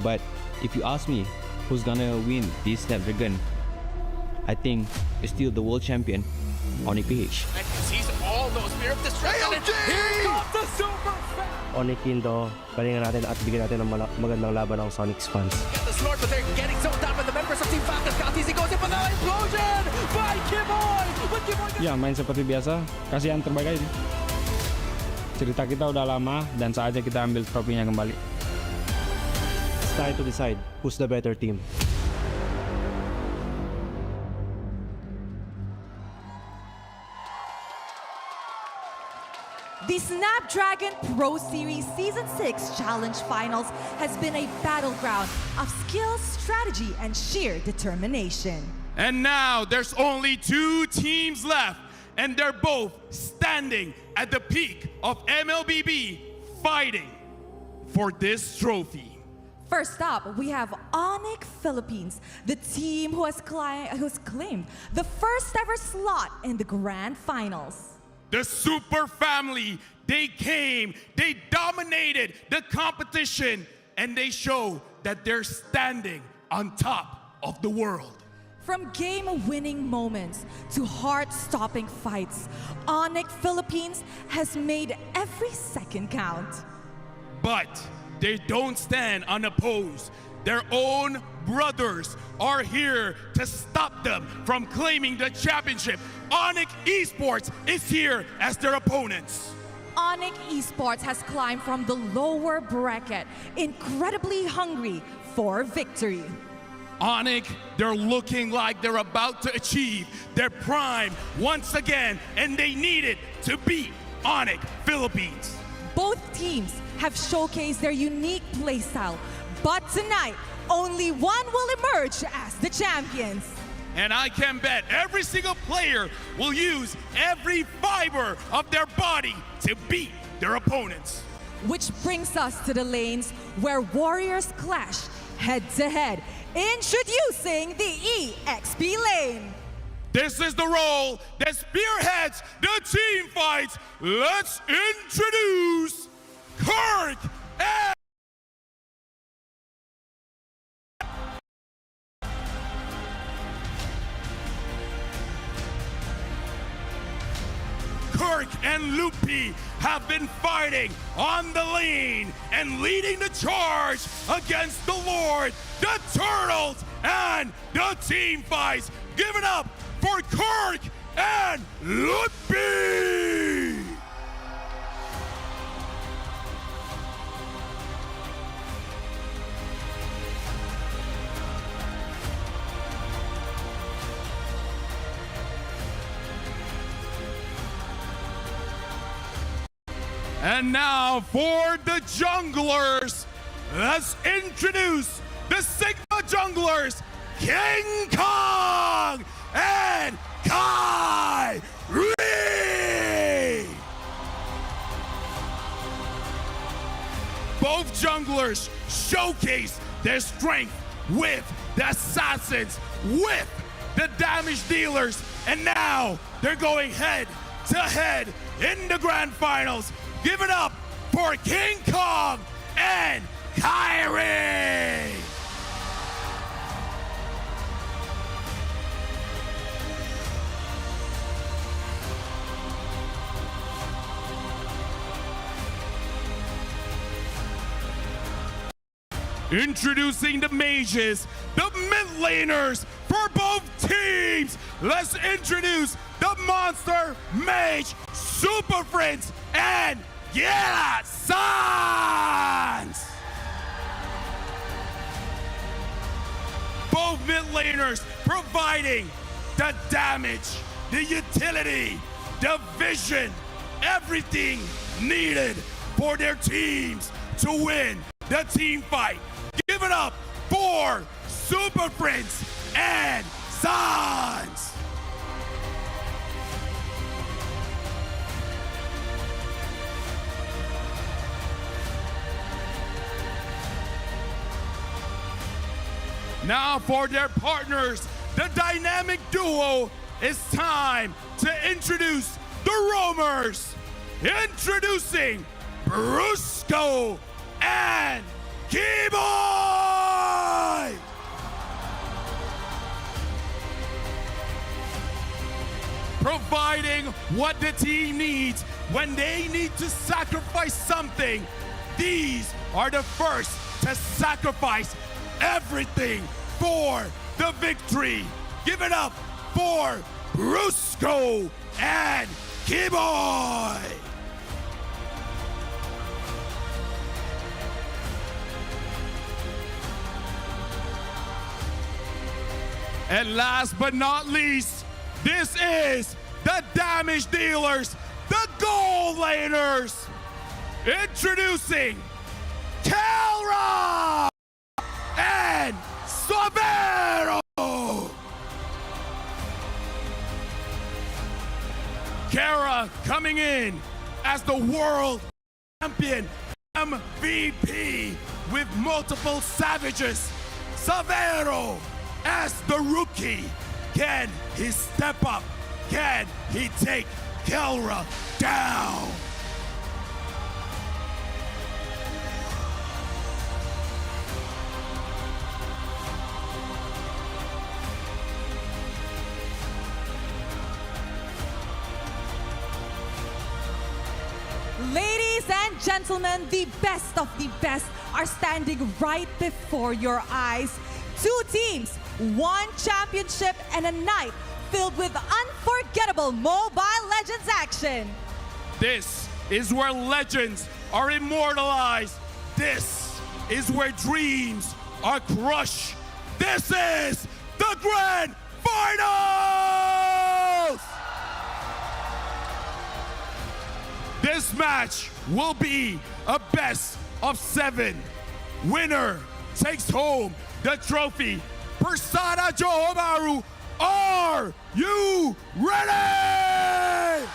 But if you ask me who's gonna win this Snapdragon, I think it's still the world champion, Onyx PH. And he sees all those Spear of Destruction. And here comes the Super Onyx Indo, galingan natin at bigyan natin ng magandang laban ng Sonics fans. Get the Lord, but they're getting zoned down by the members of Team Falcons. Kaltisi goes in for the explosion by Kimoy. But Kimoy... Ya, main seperti biasa, kasih yang terbaik aja. Cerita kita udah lama dan saatnya kita ambil trofinya kembali. It's time to decide who's the better team. The Snapdragon Pro Series Season 6 Challenge Finals has been a battleground of skill, strategy, and sheer determination. And now there's only 2 teams left, and they're both standing at the peak of MLBB, fighting for this trophy. First up, we have Onyx Philippines, the team who's claimed the first ever slot in the grand finals. The Super Family, they came, they dominated the competition, and they show that they're standing on top of the world. From game-winning moments to heart-stopping fights, Onyx Philippines has made every second count. But they don't stand unopposed. Their own brothers are here to stop them from claiming the championship. Onyx eSports is here as their opponents. Onyx eSports has climbed from the lower bracket, incredibly hungry for victory. Onyx, they're looking like they're about to achieve their prime once again, and they need it to beat Onyx Philippines. Both teams have showcased their unique playstyle, but tonight, only one will emerge as the champions. And I can bet every single player will use every fiber of their body to beat their opponents. Which brings us to the lanes where warriors clash head-to-head, introducing the EXP lane. This is the role that spearheads the team fights. Let's introduce Kirk and Kirk and Lupi have been fighting on the lane and leading the charge against the Lord, the Turtles, and the team fights. Give it up for Kirk and Lupi! And now for the junglers, let's introduce the Sigma junglers, King Kong and Kai Ree. Both junglers showcase their strength with the assassins, with the damage dealers, and now they're going head to head in the grand finals. Give it up for King Kong and Kyrie! Introducing the mages, the mid laners for both teams. Let's introduce the Monster Mage Super Friends and Yela Sans. Both mid laners providing the damage, the utility, the vision, everything needed for their teams to win the team fight. Give it up for Super Friends and Sans. Now for their partners, the dynamic duo, it's time to introduce the Roamers. Introducing Brusco and Keyboy! Providing what the team needs when they need to sacrifice something. These are the first to sacrifice everything for the victory. Give it up for Brusco and Keyboy! And last but not least, this is the damage dealers, the goal laners. Introducing Kelra and Savero. Kara coming in as the world champion MVP with multiple savages. Savero as the rookie. Can he step up? Can he take Kelra down? Ladies and gentlemen, the best of the best are standing right before your eyes. Two teams, one championship, and a night filled with unforgettable Mobile Legends action. This is where legends are immortalized. This is where dreams are crushed. This is the Grand Finals! This match will be a best of 7. Winner takes home the trophy. Persada Johor, are you ready?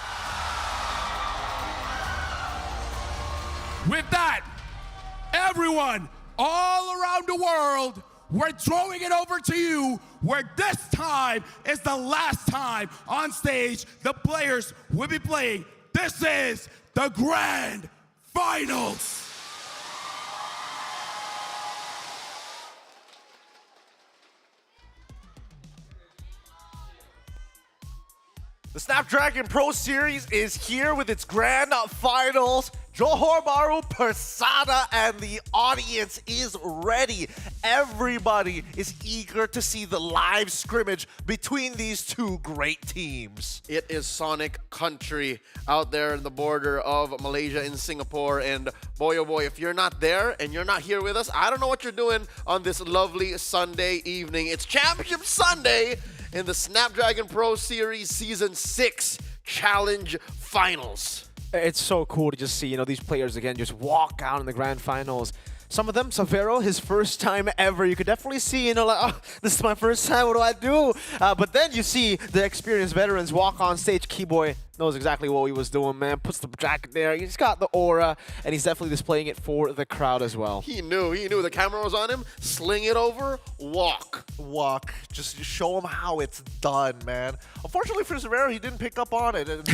With that, everyone all around the world, we're throwing it over to you, where this time is the last time on stage the players will be playing. This is the Grand Finals. The Snapdragon Pro Series is here with its grand finals. Johor Bahru, Persada, and the audience is ready. Everybody is eager to see the live scrimmage between these two great teams. It is Sonic country out there in the border of Malaysia and Singapore. And boy, oh boy, if you're not there and you're not here with us, I don't know what you're doing on this lovely Sunday evening. It's Championship Sunday in the Snapdragon Pro Series Season 6 Challenge Finals. It's so cool to just see, these players again just walk out in the grand finals. Some of them, Savero, his first time ever. You could definitely see, like, oh, this is my first time, what do I do? But then you see the experienced veterans walk on stage. Keyboy knows exactly what he was doing, man. Puts the jacket there. He's got the aura, and he's definitely displaying it for the crowd as well. He knew the camera was on him. Sling it over, walk. Just show him how it's done, man. Unfortunately for Savero, he didn't pick up on it. And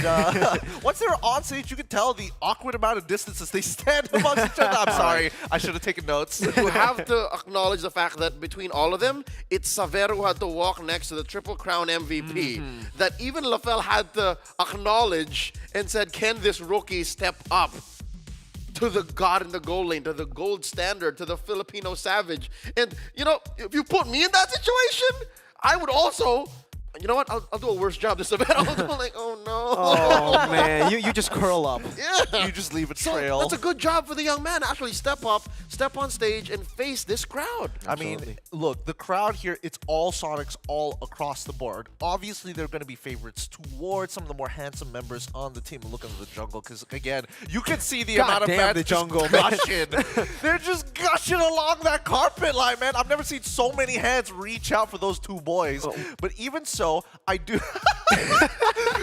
once they were on stage, you could tell the awkward amount of distances they stand amongst each other. I'm sorry, I should have taken notes. You have to acknowledge the fact that between all of them, it's Savero who had to walk next to the Triple Crown MVP. That even LaFell had to acknowledge and said, can this rookie step up to the god in the gold lane, to the gold standard, to the Filipino savage. And, you know, if you put me in that situation, I would also... You know what? I'll do a worse job this event. I'll go like, oh no. Oh man, you just curl up. Yeah. You just leave a So trail. that's a good job for the young man. Actually step up, step on stage, and face this crowd. I mean, look, the crowd here, it's all Sonics all across the board. Obviously, they're going to be favorites towards some of the more handsome members on the team. Look at the jungle, because, again, you can see the amount of fans the just jungle, man. gushing. They're just gushing along that carpet line, man. I've never seen so many hands reach out for those two boys. But even so, I do...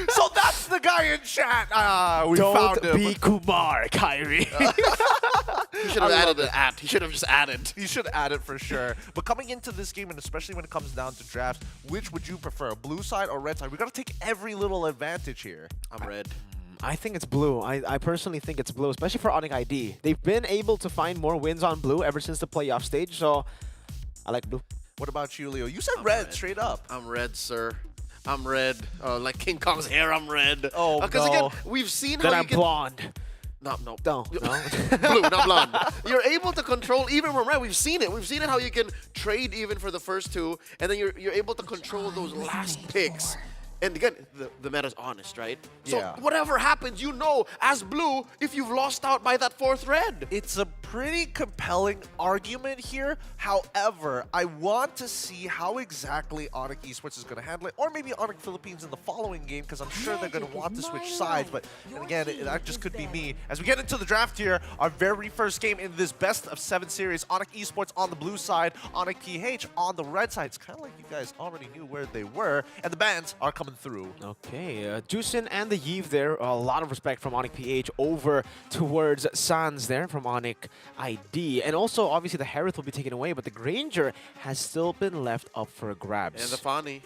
So that's the guy in chat. We found him. Don't be Kumar, Kyrie. He should have added an at. He should have just added. He should add it for sure. But coming into this game, and especially when it comes down to drafts, which would you prefer, blue side or red side? We got to take every little advantage here. I'm red. I think it's blue. I personally think it's blue, especially for Onyx ID. They've been able to find more wins on blue ever since the playoff stage, so I like blue. What about you, Leo? You said red, straight up. I'm red, sir. I'm red. Like King Kong's hair, I'm red. Oh, Because no. again, we've seen Then how I'm you can... blonde. No. No. Blue, not blonde. You're able to control even from red. We've seen it. We've seen it how you can trade even for the first two, and then you're able to control those last picks. And again, the meta's honest, right? So Yeah. whatever happens, you know, as blue, if you've lost out by that fourth red. It's a pretty compelling argument here. However, I want to see how exactly Onyx Esports is going to handle it, or maybe Onyx Philippines in the following game, because I'm sure they're going to want to switch sides. But and again, that just could be me. As we get into the draft here, our very first game in this best of 7 series, Onyx Esports on the blue side, Onyx PH on the red side. It's kind of like you guys already knew where they were, and the bans are coming through. Okay, Juicin and the Yves there. A lot of respect from Onyx PH over towards Sans there from Onyx ID. And also, obviously, the Harith will be taken away, but the Granger has still been left up for grabs. And the Fani.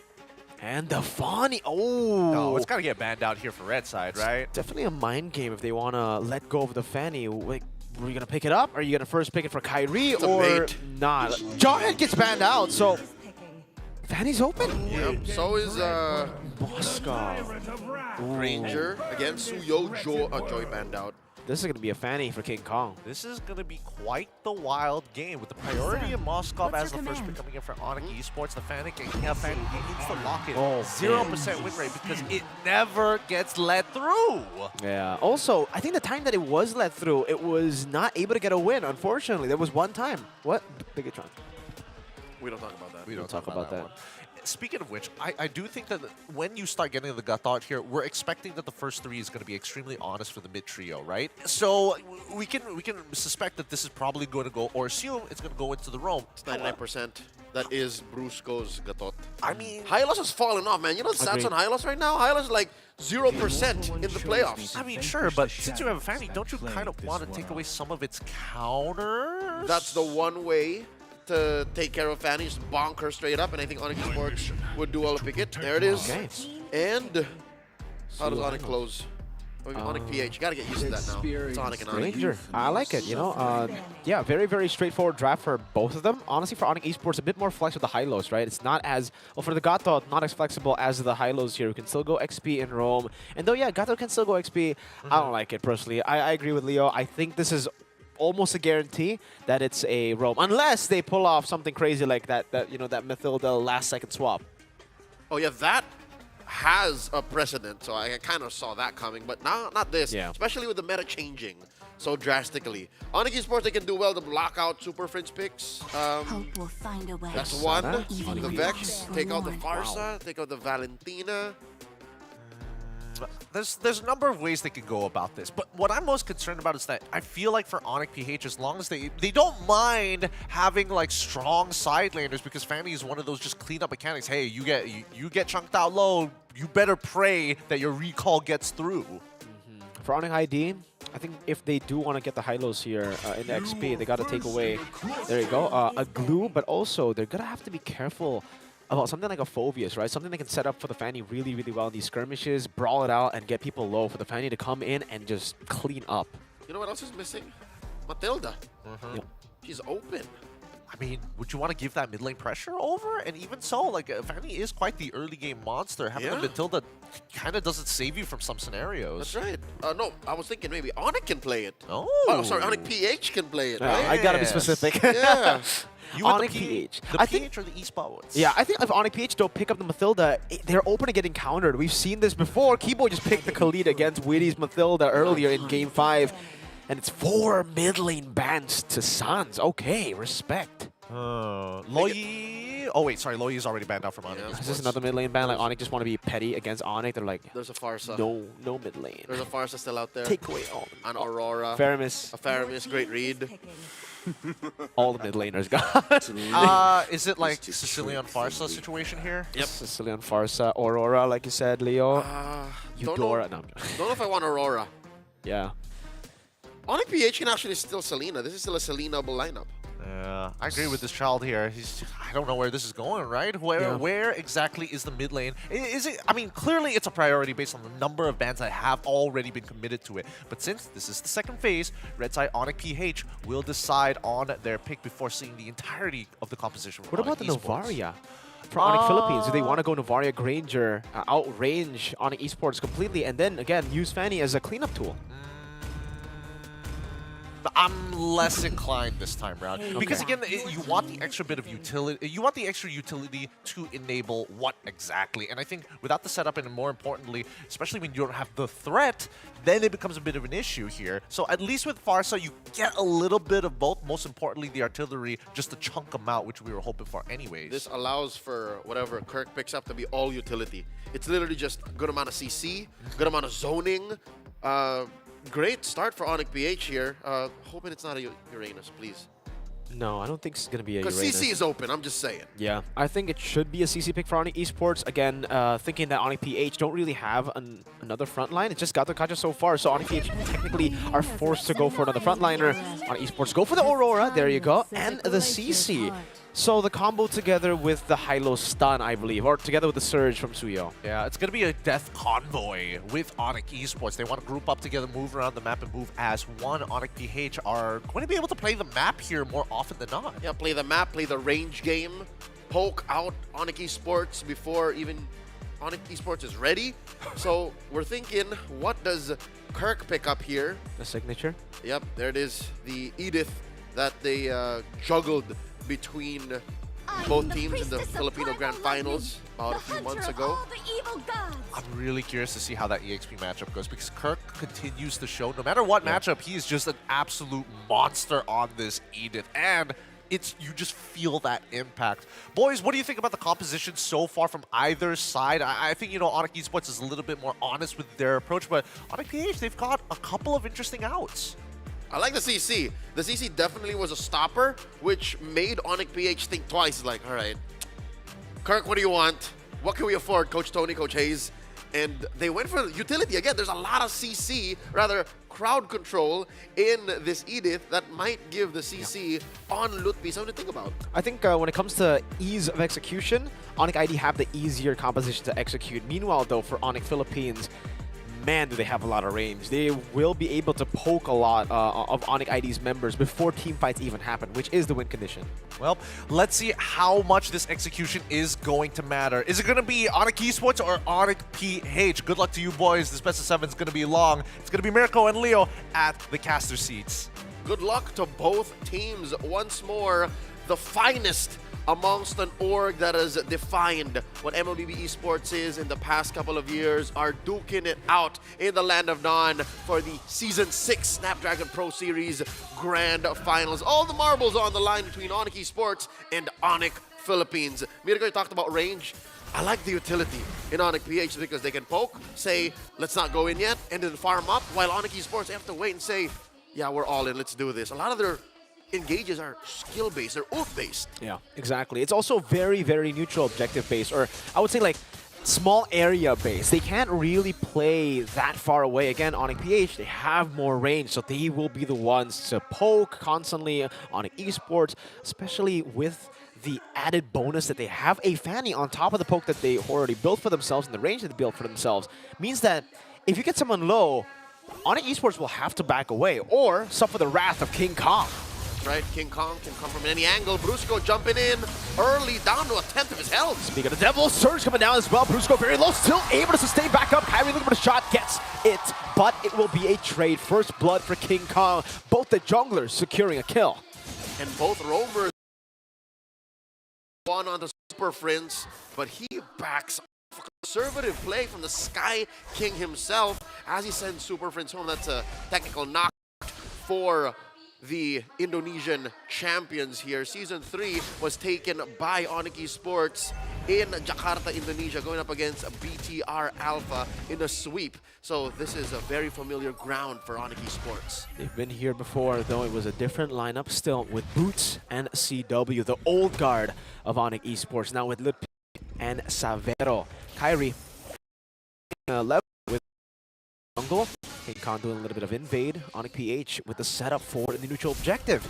And the Fani. Oh! No, it's got to get banned out here for red side, right? Definitely a mind game if they want to let go of the Fanny. Like, are you going to pick it up? Are you going to first pick it for Kyrie or not? Jarhead gets banned out, so... Fanny's open? Yep, so is Moscow. Granger. Again, Suyo, Joy banned out. This is going to be a Fanny for King Kong. This is going to be quite the wild game with the priority of Moscow as the first pick coming in for Onyx Esports. The Fanic and Fanny needs to lock it. 0% win rate because it never gets let through. Yeah. Also, I think the time that it was let through, it was not able to get a win, unfortunately. There was one time. What? Bigatron. We don't talk about that. We don't talk about that. one. Speaking of which, I do think that when you start getting the gut thought here, we're expecting that the first 3 is going to be extremely honest for the mid trio, right? So we can suspect that this is probably going to go, or assume it's going to go into the roam. It's 99%. That is Brusco's Gatot. I mean, Hylos has fallen off, man. You know the stats on Hylos right now? Hylos is like 0% in the playoffs. I mean, sure, but since you have a Fanny, don't you kind of want to take away some of its counters? That's the one way to take care of Fanny, just bonk her straight up, and I think Onyx Esports would do all the picket. There it is. Okay. And how does Onyx close? Onyx PH, you gotta get used to that now. It's Onyx and Onyx. Ranger. I like it, you know. Yeah, very, very straightforward draft for both of them. Honestly, for Onyx Esports, a bit more flex with the high-lows, right? It's not as, well, for the Gato, not as flexible as the high-lows here. We can still go XP in Rome. And though, yeah, Gato can still go XP, I don't like it personally. I agree with Leo. I think this is almost a guarantee that it's a roam, unless they pull off something crazy like that you know, that Mathilda last-second swap. Oh yeah, that has a precedent, so I kind of saw that coming, but not this. Yeah. Especially with the meta changing so drastically. Onyx Esports, they can do well to block out Super Fringe picks. Hope will find a way. That's one. Even The if Vex, it's take out the more. Farsa, take out the Valentina. There's a number of ways they could go about this, but what I'm most concerned about is that I feel like for Onyx PH, as long as they don't mind having like strong side laners, because Fanny is one of those just clean up mechanics. Hey, you get chunked out low, you better pray that your recall gets through. For Onyx ID, I think if they do want to get the high-lows here in XP, they got to take away, there you go, a glue, but also they're going to have to be careful about something like a Phobius, right? Something that can set up for the Fanny really, really well in these skirmishes, brawl it out, and get people low for the Fanny to come in and just clean up. You know what else is missing? Matilda. Yep. She's open. I mean, would you want to give that mid lane pressure over? And even so, like, Fanny is quite the early game monster. Having a Matilda kind of doesn't save you from some scenarios. That's right. No, I was thinking maybe Onyx can play it. Oh, sorry, Onyx PH can play it. Yeah, Right? I gotta be specific. Yeah. You want Onyx the PH. The I PH think, or the eSports? yeah, I think if Onyx PH don't pick up the Mathilda, they're open to getting countered. We've seen this before. Kibo just picked the Khalid against Witty's Mathilda earlier in Game 5. And it's 4 mid lane bans to Sans. Okay, respect. Loyi. Oh wait, sorry, Loyi is already banned out from Onyx. Is this another mid lane ban? Like Onyx just want to be petty against Onyx. They're like, There's a Farsa. no mid lane. There's a Farsa still out there. Take away all. An Aurora. Faramis. A Faramis, great read. All the mid laners got. Is it like Sicilian Farsa situation here? Yep. Sicilian Farsa, Aurora, like you said, Leo. Eudora. No, Don't know if I want Aurora. yeah. Onyx PH can actually still Selena. This is still a Selena-able lineup. Yeah, I agree with this child here. I don't know where this is going, right? Where exactly is the mid lane? Is it? I mean, clearly it's a priority based on the number of bans that have already been committed to it. But since this is the second phase, Red Side Onyx PH will decide on their pick before seeing the entirety of the composition. What about the Novaria? For Onyx Philippines, do they want to go Novaria Granger, outrange Onyx Esports completely, and then again use Fanny as a cleanup tool? I'm less inclined this time around because again, you want the extra bit of utility. You want the extra utility to enable what exactly? And I think without the setup, and more importantly, especially when you don't have the threat, then it becomes a bit of an issue here. So at least with Farsa, you get a little bit of both. Most importantly, the artillery, just to chunk them out, which we were hoping for anyways. This allows for whatever Kirk picks up to be all utility. It's literally just a good amount of CC, good amount of zoning. Great start for Onyx PH here. Hoping it's not a Uranus, please. No, I don't think it's going to be a Uranus. Because CC is open, I'm just saying. Yeah, I think it should be a CC pick for Onyx Esports. Again, thinking that Onyx PH don't really have another frontline. It's just Gato Kaja so far, so Onyx PH technically are forced to go for another frontliner. Onyx Esports go for the Aurora, there you go, and the CC. So the combo together with the high-low stun, I believe, or together with the surge from Suyo. Yeah, it's going to be a death convoy with Onyx Esports. They want to group up together, move around the map, and move as one. Onyx PH are going to be able to play the map here more often than not. Yeah, play the map, play the range game, poke out Onyx Esports before even Onyx Esports is ready. So we're thinking, what does Kirk pick up here? The signature? Yep, there it is. The Edith that they juggled between both teams in the Filipino Grand Finals about a few months ago. I'm really curious to see how that EXP matchup goes because Kirk continues to show, no matter what matchup, he is just an absolute monster on this Edith. And you just feel that impact. Boys, what do you think about the composition so far from either side? I think, Onyx Esports is a little bit more honest with their approach, but Onyx PH, they've got a couple of interesting outs. I like the CC. The CC definitely was a stopper, which made Onyx PH think twice. Like, all right, Kirk, what do you want? What can we afford, Coach Tony, Coach Hayes? And they went for utility. Again, there's a lot of CC, rather crowd control in this Edith that might give the CC on Lutfi something to think about. I think when it comes to ease of execution, Onyx ID have the easier composition to execute. Meanwhile, though, for Onyx Philippines, man, do they have a lot of range. They will be able to poke a lot of Onyx ID's members before team fights even happen, which is the win condition. Well, let's see how much this execution is going to matter. Is it going to be Onyx Esports or Onyx PH? Good luck to you boys. This best of 7 is going to be long. It's going to be Mirko and Leo at the caster seats. Good luck to both teams. Once more, the finest amongst an org that has defined what MLBB eSports is in the past couple of years are duking it out in the Land of Non for the Season 6 Snapdragon Pro Series Grand Finals. All the marbles on the line between Onyx Esports and Onyx Philippines. Mirko talked about range. I like the utility in Onyx PH because they can poke, say, let's not go in yet, and then farm up, while Onyx Esports, they have to wait and say, yeah, we're all in, let's do this. A lot of their engages are skill-based, they're ult-based. Yeah, exactly. It's also very, very neutral objective-based, or I would say like small area-based. They can't really play that far away. Again, Onyx PH, they have more range, so they will be the ones to poke constantly Onyx Esports, especially with the added bonus that they have a Fanny on top of the poke that they already built for themselves and the range that they built for themselves. Means that if you get someone low, Onyx Esports will have to back away or suffer the wrath of King Kong. right? King Kong can come from any angle. Brusco jumping in early, down to a tenth of his health. Speaking of the devil, Surge coming down as well. Brusco very low, still able to sustain back up. Kyrie looking for the shot, gets it, but it will be a trade. First blood for King Kong. Both the junglers securing a kill. And both roamers one on the Super Prince, but he backs off. Conservative play from the Sky King himself as he sends Super Prince home. That's a technical knock for the Indonesian champions here. Season 3 was taken by Onyx eSports in Jakarta, Indonesia, going up against BTR Alpha in a sweep. So this is a very familiar ground for Onyx eSports. They've been here before, though it was a different lineup still with Boots and CW, the old guard of Onyx eSports. Now with Lip and Savero. Kyrie level with jungle. King Kong doing a little bit of invade. Onyx PH with the setup for the neutral objective.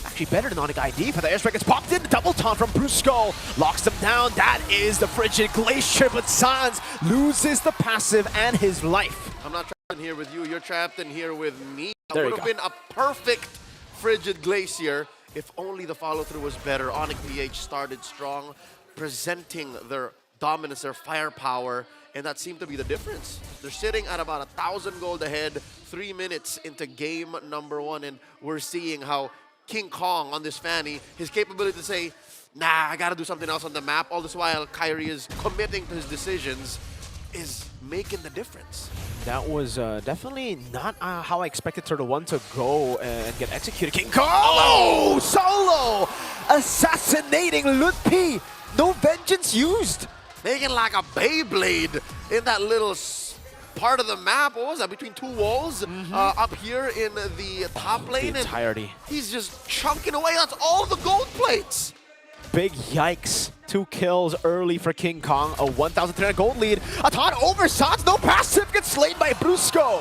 Actually better than Onyx ID, but the airstrike gets popped in. The double taunt from Brusco locks them down. That is the Frigid Glacier, but Sans loses the passive and his life. I'm not trapped in here with you, you're trapped in here with me. There That you would have go. been a perfect Frigid Glacier if only the follow-through was better. Onyx PH started strong, presenting their dominance, their firepower, and that seemed to be the difference. They're sitting at about 1,000 gold ahead, 3 minutes into game number 1, and we're seeing how King Kong on this Fanny, his capability to say, nah, I gotta do something else on the map, all this while Kyrie is committing to his decisions, is making the difference. That was definitely not how I expected Turtle 1 to go and get executed. King Kong! Oh! Solo! Assassinating Lutpi! No vengeance used! Making like a Beyblade in that little part of the map. What was that? Between two walls up here in the top lane. The entirety. And he's just chunking away. That's all the gold plates. Big yikes. 2 kills early for King Kong. A 1,300 gold lead. A taunt over Sans. No passive. Gets slayed by Brusco.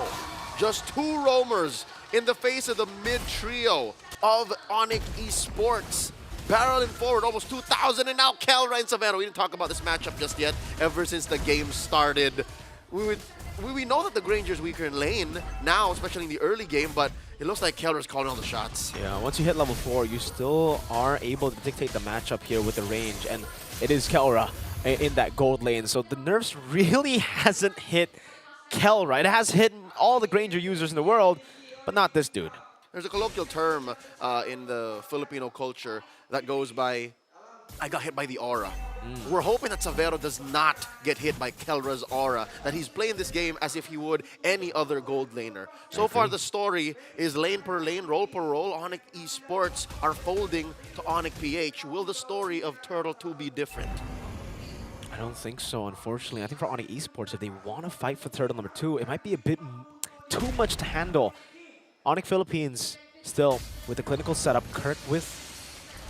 Just 2 roamers in the face of the mid trio of Onyx eSports. Barreling forward, almost 2,000, and now Kelra and Savannah. We didn't talk about this matchup just yet. Ever since the game started, we know that the Granger's weaker in lane now, especially in the early game, but it looks like Kelra's calling all the shots. Yeah, once you hit level 4, you still are able to dictate the matchup here with the range, and it is Kelra in that gold lane. So the nerfs really hasn't hit Kelra. It has hit all the Granger users in the world, but not this dude. There's a colloquial term in the Filipino culture that goes by, I got hit by the aura. We're hoping that Savero does not get hit by Kelra's aura, that he's playing this game as if he would any other gold laner. So far, the story is lane per lane, role per role. Onyx eSports are folding to Onyx PH. Will the story of Turtle 2 be different? I don't think so, unfortunately. I think for Onyx eSports, if they want to fight for Turtle number 2, it might be a bit too much to handle. Onyx Philippines still with the clinical setup. Kirk with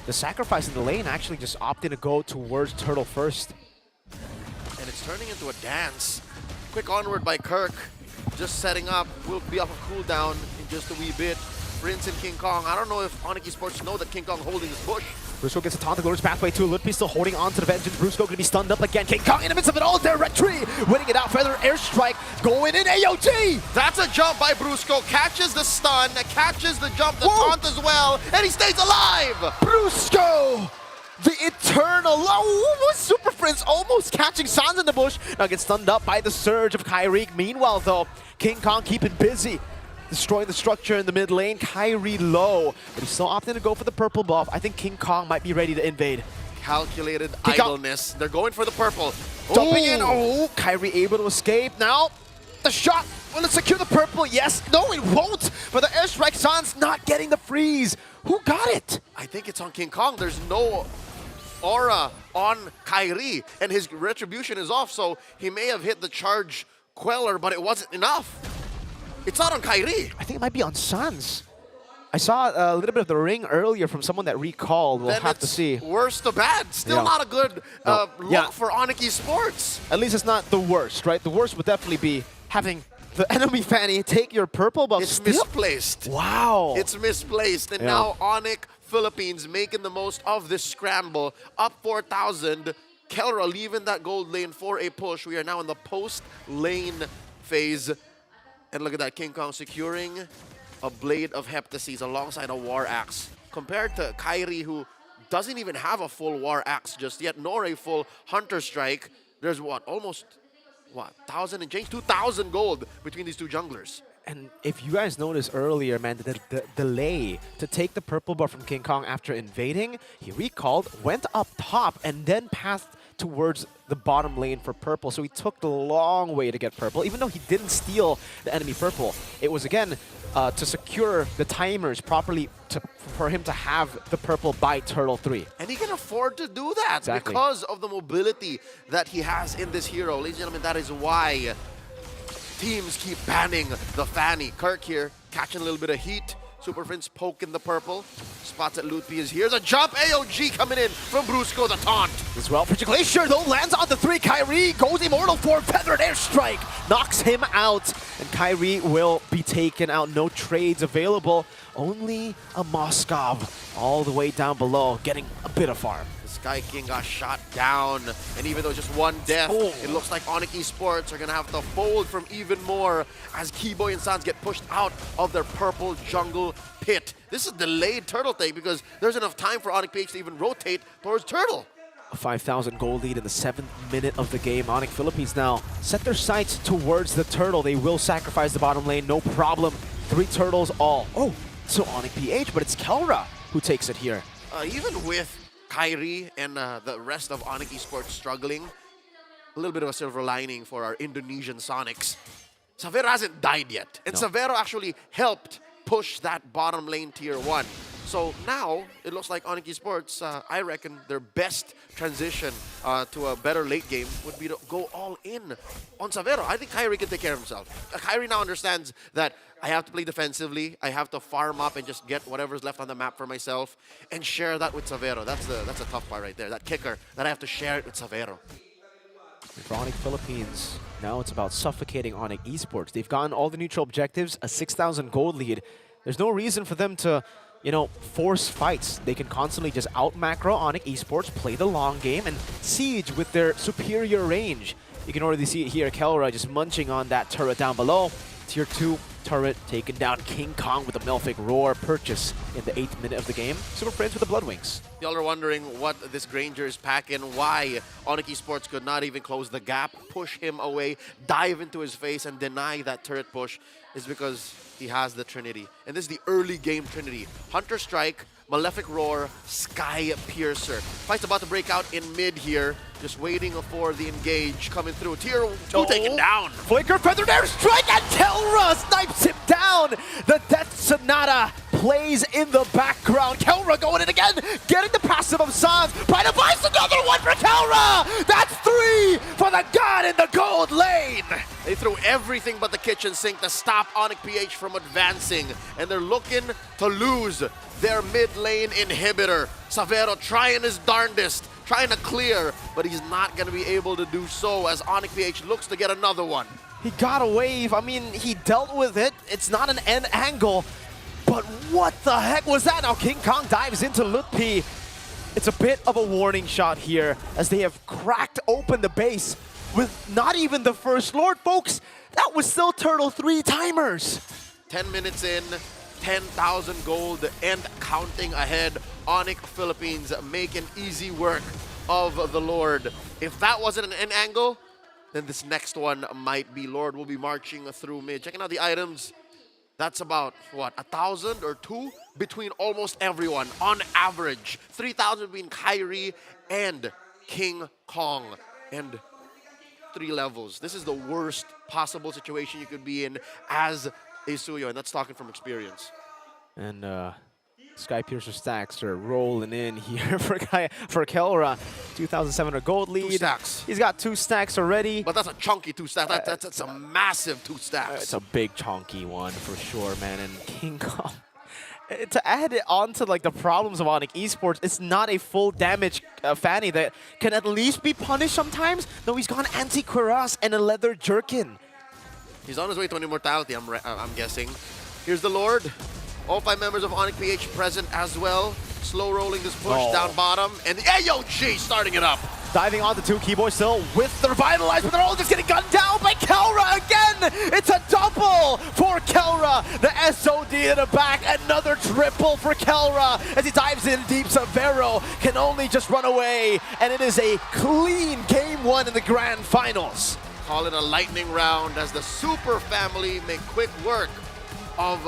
the sacrifice in the lane actually just opting to go towards Turtle first. And it's turning into a dance. Quick onward by Kirk. Just setting up. Will be off a cooldown in just a wee bit. Prince and King Kong. I don't know if Onyx eSports know that King Kong holding his push. Brusco gets a taunt, the Glorious Pathway too. Lutpi still holding on to the Vengeance. Brusco gonna be stunned up again. King Kong in the midst of it all. Directory winning it out. Feather airstrike going in AOT. That's a jump by Brusco. Catches the stun, catches the jump, the taunt as well, and he stays alive. Brusco, the eternal. Oh, Super Prince almost catching Sans in the bush. Now gets stunned up by the surge of Kyrie. Meanwhile, though, King Kong keeping busy. Destroying the structure in the mid lane. Kyrie low, but he's still opting to go for the purple buff. I think King Kong might be ready to invade. Calculated idleness. They're going for the purple. Jumping in. Oh, Kyrie able to escape. Now, the shot. Will it secure the purple? Yes. No, it won't. For the airstrike, Sans not getting the freeze. Who got it? I think it's on King Kong. There's no aura on Kyrie, and his retribution is off, so he may have hit the charge queller, but it wasn't enough. It's not on Kyrie. I think it might be on Sans. I saw a little bit of the ring earlier from someone that recalled. We'll have to see. Worst to bad. Still not a good look for Onyx eSports. At least it's not the worst, right? The worst would definitely be having the enemy Fanny take your purple buff. It's misplaced. Wow. It's misplaced. And now Onyx Philippines making the most of this scramble. Up 4,000. Kelra leaving that gold lane for a push. We are now in the post-lane phase. And look at that, King Kong securing a Blade of Heptases alongside a War Axe. compared to Kyrie, who doesn't even have a full War Axe just yet, nor a full Hunter Strike. There's almost 1,000 and change, 2,000 gold between these two junglers. And if you guys noticed earlier, man, the delay to take the purple buff from King Kong after invading, he recalled, went up top, and then passed towards the bottom lane for purple. So he took the long way to get purple, even though he didn't steal the enemy purple. It was, again, to secure the timers properly for him to have the purple by Turtle 3. And he can afford to do that because of the mobility that he has in this hero. Ladies and gentlemen, that is why teams keep banning the Fanny. Kirk here, catching a little bit of heat. Super Prince poking the purple. Spots at Loot P is here. Here's a jump. AOG coming in from Brusco, the taunt. As well for Glacier, though, lands on the 3. Kyrie goes immortal for Feathered Airstrike. Knocks him out. And Kyrie will be taken out. No trades available. Only a Moskov all the way down below, getting a bit of farm. Sky King got shot down, and even though just one death, it looks like Onyx eSports are going to have to fold from even more as Keyboy and Sans get pushed out of their purple jungle pit. This is delayed Turtle take because there's enough time for Onyx PH to even rotate towards Turtle. A 5,000 gold lead in the 7th minute of the game. Onyx Philippines now set their sights towards the Turtle. They will sacrifice the bottom lane, no problem. 3 turtles all. Oh, so Onyx PH, but it's Kelra who takes it here. Even with Kyrie and the rest of Onyx eSports struggling, a little bit of a silver lining for our Indonesian Sonics. Savero hasn't died yet, and Savero actually helped push that bottom lane tier 1. So now, it looks like Onyx eSports, I reckon their best transition to a better late game would be to go all in on Savero. I think Kyrie can take care of himself. Kyrie now understands that I have to play defensively, I have to farm up and just get whatever's left on the map for myself and share that with Savero. That's a tough part right there, that kicker, that I have to share it with Savero. For Onyx Philippines, now it's about suffocating Onyx eSports. They've gotten all the neutral objectives, a 6,000 gold lead. There's no reason for them to, you know, force fights. They can constantly just out-macro Onyx eSports, play the long game, and siege with their superior range. You can already see it here, Kelra just munching on that turret down below. Tier 2 turret taken down. King Kong with a Melphic Roar purchase in the 8th minute of the game. Super Prince with the Bloodwings. Y'all are wondering what this Granger is packing, why Onyx eSports could not even close the gap, push him away, dive into his face, and deny that turret push, is because he has the Trinity. And this is the early game Trinity. Hunter Strike, Malefic Roar, Sky Piercer. Fight's about to break out in mid here. Just waiting for the engage coming through. Tier 2 taken down. Flicker, Feathered Airstrike, and Kelra snipes him down. The Death Sonata plays in the background. Kelra going in again, getting the passive of Sans. Pride Vice, another one for Kelra. That's 3 for the god in the gold lane. They threw everything but the kitchen sink to stop Onyx PH from advancing. And they're looking to lose their mid lane inhibitor. Savero trying his darndest, trying to clear, but he's not going to be able to do so as Onyx PH looks to get another one. He got a wave. I mean, he dealt with it. It's not an end angle, but what the heck was that? Now King Kong dives into Lutpi. It's a bit of a warning shot here as they have cracked open the base with not even the First Lord, folks. That was still Turtle 3 timers. 10 minutes in, 10,000 gold and counting ahead. Onyx Philippines making easy work of the Lord. If that wasn't an end angle, then this next one might be. Lord will be marching through mid. Checking out the items. That's about, what, 1,000 or 2 between almost everyone on average. 3,000 between Kyrie and King Kong. And 3 levels. This is the worst possible situation you could be in as a Suyo, and that's talking from experience. And Sky Piercer stacks are rolling in here for Kelra. 2,700 gold lead. 2 stacks. He's got 2 stacks already. But that's a chunky 2 stacks. That's a massive 2 stacks. It's a big chunky one for sure, man. And King Kong, to add it on to like the problems of Onyx eSports, it's not a full damage Fanny that can at least be punished sometimes. No, he's gone anti-cuirass and a leather jerkin. He's on his way to an immortality, I'm guessing. Here's the Lord. All 5 members of Onyx PH present as well. Slow rolling this push down bottom. And AOG starting it up. Diving onto 2, Keyboy still with the Revitalize, but they're all just getting gunned down by Kelra again! It's a double for Kelra! The SOD in the back, another triple for Kelra as he dives in deep. Severo can only just run away, and it is a clean game 1 in the grand finals. Call it a lightning round as the Super Family make quick work of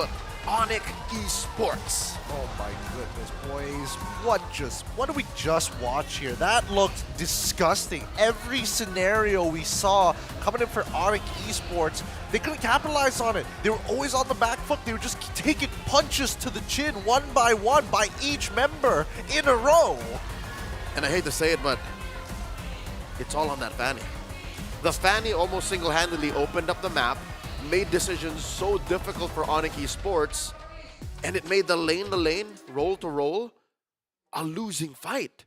Onyx eSports. Oh my goodness, boys. What did we just watch here? That looked disgusting. Every scenario we saw coming in for Onyx eSports, they couldn't capitalize on it. They were always on the back foot. They were just taking punches to the chin one by each member in a row. And I hate to say it, but it's all on that Fanny. The Fanny almost single-handedly opened up the map, made decisions so difficult for Onyx eSports, and it made the lane, roll to roll, a losing fight.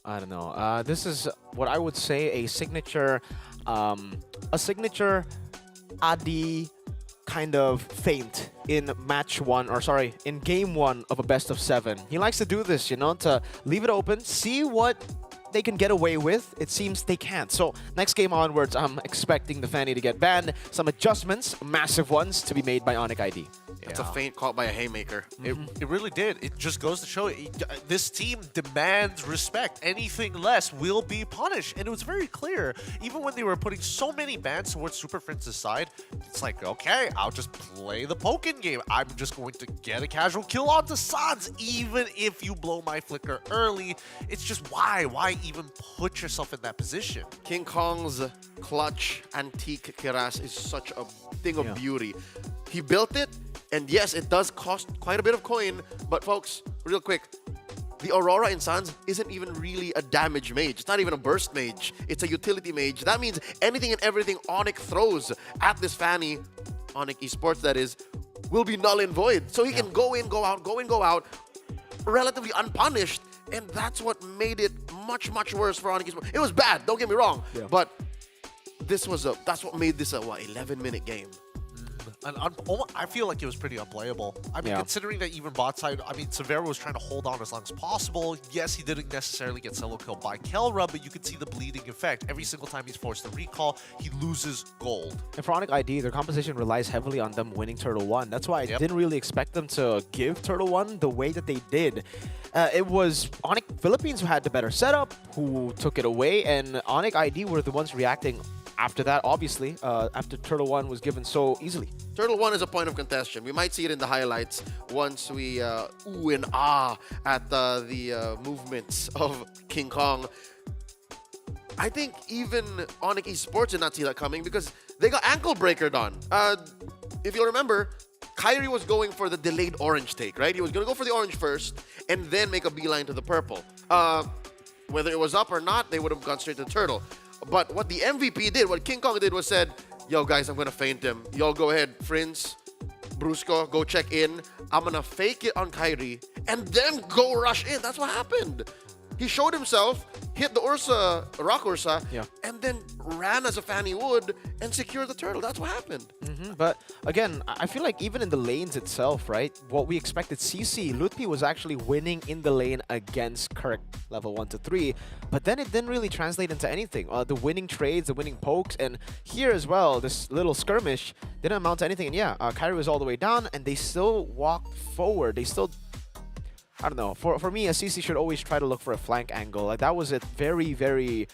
I don't know. This is what I would say a signature Adi kind of feint in in game 1 of a best of 7. He likes to do this, you know, to leave it open, see what they can get away with. It seems they can't. So next game onwards, I'm expecting the Fanny to get banned. Some adjustments, massive ones, to be made by Onyx ID. It's a feint caught by a haymaker. It really did. It just goes to show this team demands respect. Anything less will be punished. And it was very clear. Even when they were putting so many bans towards Super Prince's side, it's like, okay, I'll just play the Pokken game. I'm just going to get a casual kill onto Sans, even if you blow my flicker early. It's just why? Why even put yourself in that position? King Kong's clutch antique Kiras is such a thing of beauty. He built it, and yes, it does cost quite a bit of coin, but folks, real quick, the Aurora in Sans isn't even really a damage mage. It's not even a burst mage. It's a utility mage. That means anything and everything Onyx throws at this Fanny, Onyx eSports that is, will be null and void. So he can go in, go out, relatively unpunished, and that's what made it much, much worse for Onyx eSports. It was bad, don't get me wrong, but that's what made this a, 11-minute game. And I feel like it was pretty unplayable. I mean, considering that even bot side, I mean, Severo was trying to hold on as long as possible. Yes, he didn't necessarily get solo killed by Kelra, but you could see the bleeding effect. Every single time he's forced to recall, he loses gold. And for Onyx ID, their composition relies heavily on them winning Turtle 1. That's why I didn't really expect them to give Turtle 1 the way that they did. It was Onyx Philippines who had the better setup, who took it away, and Onyx ID were the ones reacting after that, obviously, after Turtle 1 was given so easily. Turtle 1 is a point of contention. We might see it in the highlights once we ooh and ah at the movements of King Kong. I think even Onyx eSports did not see that coming because they got ankle breakered on. If you'll remember, Kyrie was going for the delayed orange take, right? He was going to go for the orange first and then make a beeline to the purple. Whether it was up or not, they would have gone straight to Turtle. But what the MVP did, what King Kong did was said, yo guys, I'm going to feint him. Y'all go ahead, Prince, Brusco, go check in. I'm going to fake it on Kyrie and then go rush in. That's what happened. He showed himself, hit the Ursa, Rock Ursa, and then ran as a Fanny would and secured the turtle. That's what happened. But again, I feel like even in the lanes itself, right, what we expected, CC, Lutpi was actually winning in the lane against Kirk level 1 to 3, but then it didn't really translate into anything. The winning trades, the winning pokes, and here as well, this little skirmish didn't amount to anything. And Kyrie was all the way down, and they still walked forward. They still... I don't know. For me, a CC should always try to look for a flank angle. Like, that was a very,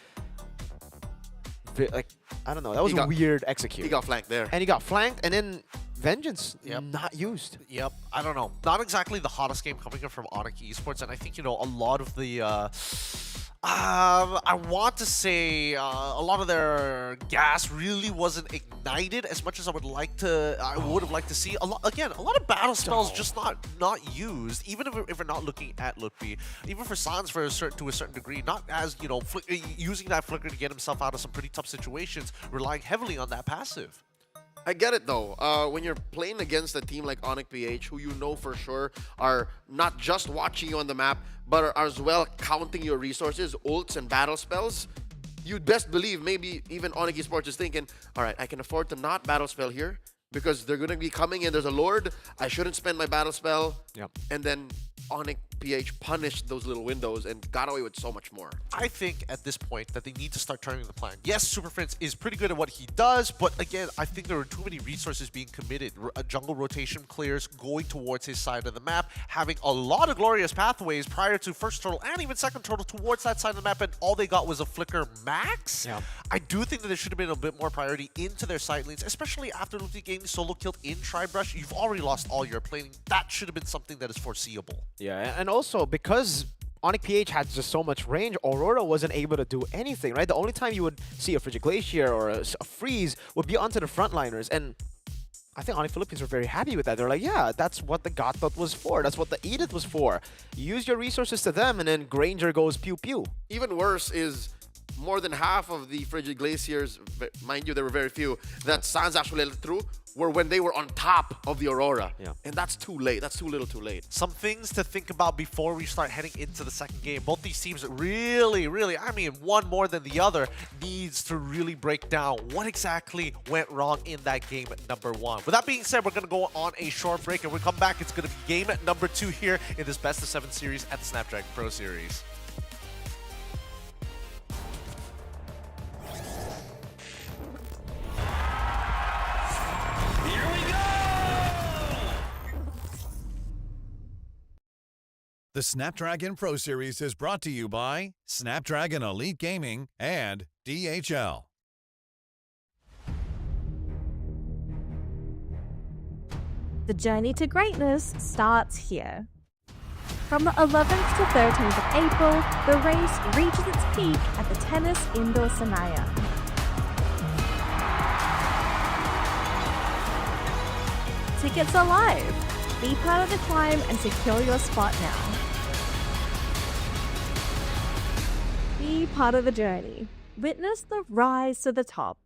like, I don't know. That was a weird execute. He got flanked there. And he got flanked, and then Vengeance not used. Yep. I don't know. Not exactly the hottest game coming in from Onyx eSports, and I think, you know, a lot of the... I want to say a lot of their gas really wasn't ignited as much as I would have liked to see. A lot of battle spells just not used, even if we're not looking at Lutpi. Even for Sans to a certain degree, not as, you know, using that flicker to get himself out of some pretty tough situations, relying heavily on that passive. I get it though. When you're playing against a team like Onyx PH, who you know for sure are not just watching you on the map, but are as well counting your resources, ults, and battle spells, you'd best believe maybe even Onyx eSports is thinking, all right, I can afford to not battle spell here because they're going to be coming in. There's a Lord. I shouldn't spend my battle spell. And then Onyx PH punished those little windows and got away with so much more. I think at this point that they need to start turning the plan. Yes, Super Prince is pretty good at what he does, but again, I think there are too many resources being committed. Jungle rotation clears going towards his side of the map, having a lot of glorious pathways prior to first turtle and even second turtle towards that side of the map, and all they got was a flicker max. Yeah. I do think that there should have been a bit more priority into their side lanes, especially after Luti getting solo killed in Tribrush. You've already lost all your planing. That should have been something that is foreseeable. Yeah, and also because Onyx PH had just so much range, Aurora wasn't able to do anything, right? The only time you would see a Frigid Glacier or a freeze would be onto the frontliners, and I think Onyx Philippines were very happy with that. They're like, yeah, that's what the Godthought was for. That's what the Edith was for. Use your resources to them, and then Granger goes pew pew. Even worse is more than half of the Frigid Glaciers, mind you, there were very few, that Sans actually let through were when they were on top of the Aurora. Yeah. And that's too late. That's too little too late. Some things to think about before we start heading into the second game. Both these teams really, I mean, one more than the other, needs to really break down what exactly went wrong in that game number 1. With that being said, we're going to go on a short break, and when we come back, it's going to be game number 2 here in this Best of 7 series at the Snapdragon Pro Series. The Snapdragon Pro Series is brought to you by Snapdragon Elite Gaming and DHL. The journey to greatness starts here. From the 11th to 13th of April, the race reaches its peak at the Tennis Indoor Senayan. Tickets are live. Be part of the climb and secure your spot now. Be part of the journey. Witness the rise to the top.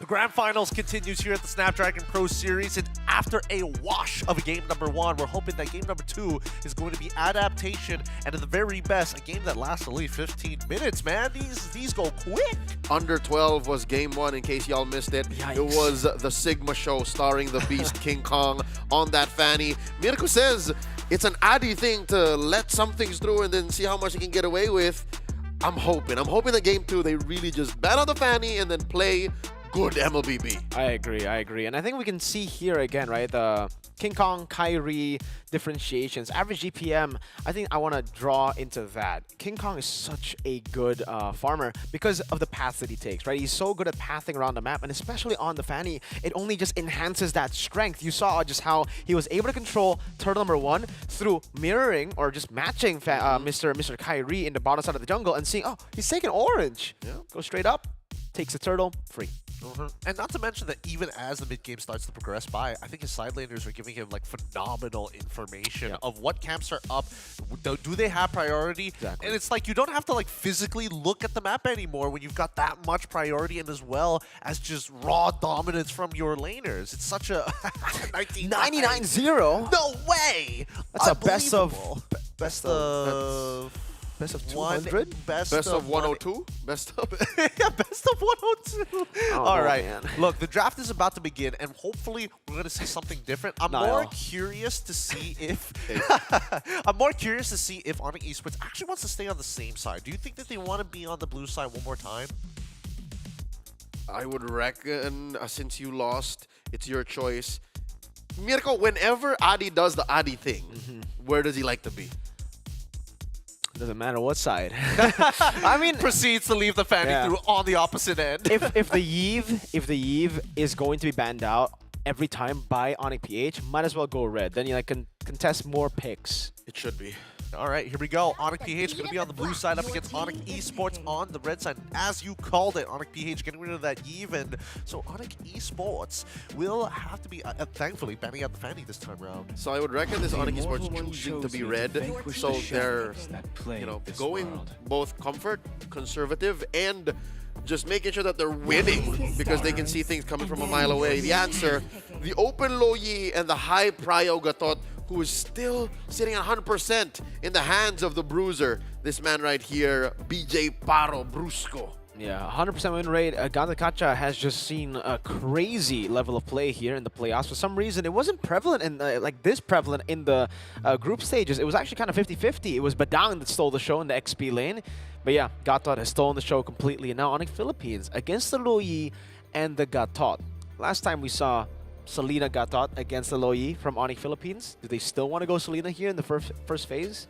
The Grand Finals continues here at the Snapdragon Pro Series, and after a wash of game number 1, we're hoping that game number 2 is going to be adaptation, and at the very best, a game that lasts only 15 minutes, man. These go quick. Under 12 was game 1, in case y'all missed it. Yikes. It was the Sigma show starring the Beast King Kong on that fanny. Mirko says it's an addy thing to let some things through and then see how much he can get away with. I'm hoping that game 2, they really just bet on the fanny and then play good MLBB. I agree. And I think we can see here again, right, the King Kong, Kyrie differentiations. Average GPM, I think I want to draw into that. King Kong is such a good farmer because of the paths that he takes, right? He's so good at pathing around the map, and especially on the fanny, it only just enhances that strength. You saw just how he was able to control turtle number 1 through mirroring or just matching Mr. Kyrie in the bottom side of the jungle and seeing, oh, he's taking orange. Yeah. Go straight up, takes the turtle, free. And not to mention that even as the mid-game starts to progress by, I think his side laners are giving him like phenomenal information of what camps are up. Do they have priority? Exactly. And it's like you don't have to like physically look at the map anymore when you've got that much priority and as well as just raw dominance from your laners. It's such a 99-0? No way! That's a best of 200? Best of 102? Best of yeah, best of 102. All right. Man. Look, the draft is about to begin, and hopefully we're going to see something different. I'm Not at more all. curious to see if I'm more curious to see if Onyx Esports actually wants to stay on the same side. Do you think that they want to be on the blue side one more time? I would reckon, since you lost, it's your choice. Mirko, whenever Adi does the Adi thing, where does he like to be? Doesn't matter what side. I mean, proceeds to leave the fanny through on the opposite end. if the Yeve is going to be banned out every time by Onyx PH, might as well go red. Then you like can contest more picks. It should be. All right, here we go. Onyx PH going to be on the blue side up against Onyx Esports on the red side. As you called it, Onyx PH getting rid of that even. So Onyx Esports will have to be, thankfully, banning out the fanny this time around. So I would reckon this Onyx Esports choosing to be red. So they're, going both comfort, conservative, and just making sure that they're winning because they can see things coming from a mile away. The answer, the open low yi and the high prio Gatot, who is still sitting at 100% in the hands of the bruiser. This man right here, BJ Paro Brusco. Yeah, 100% win rate. Ganda Kacha has just seen a crazy level of play here in the playoffs. For some reason, it wasn't prevalent in like this prevalent in the group stages. It was actually kind of 50-50. It was Badang that stole the show in the XP lane. But yeah, Gatot has stolen the show completely. And now Onyx Philippines against the Loyi and the Gatot. Last time we saw Selena Gatot against the Loyi from Onyx Philippines. Do they still want to go Selena here in the first phase?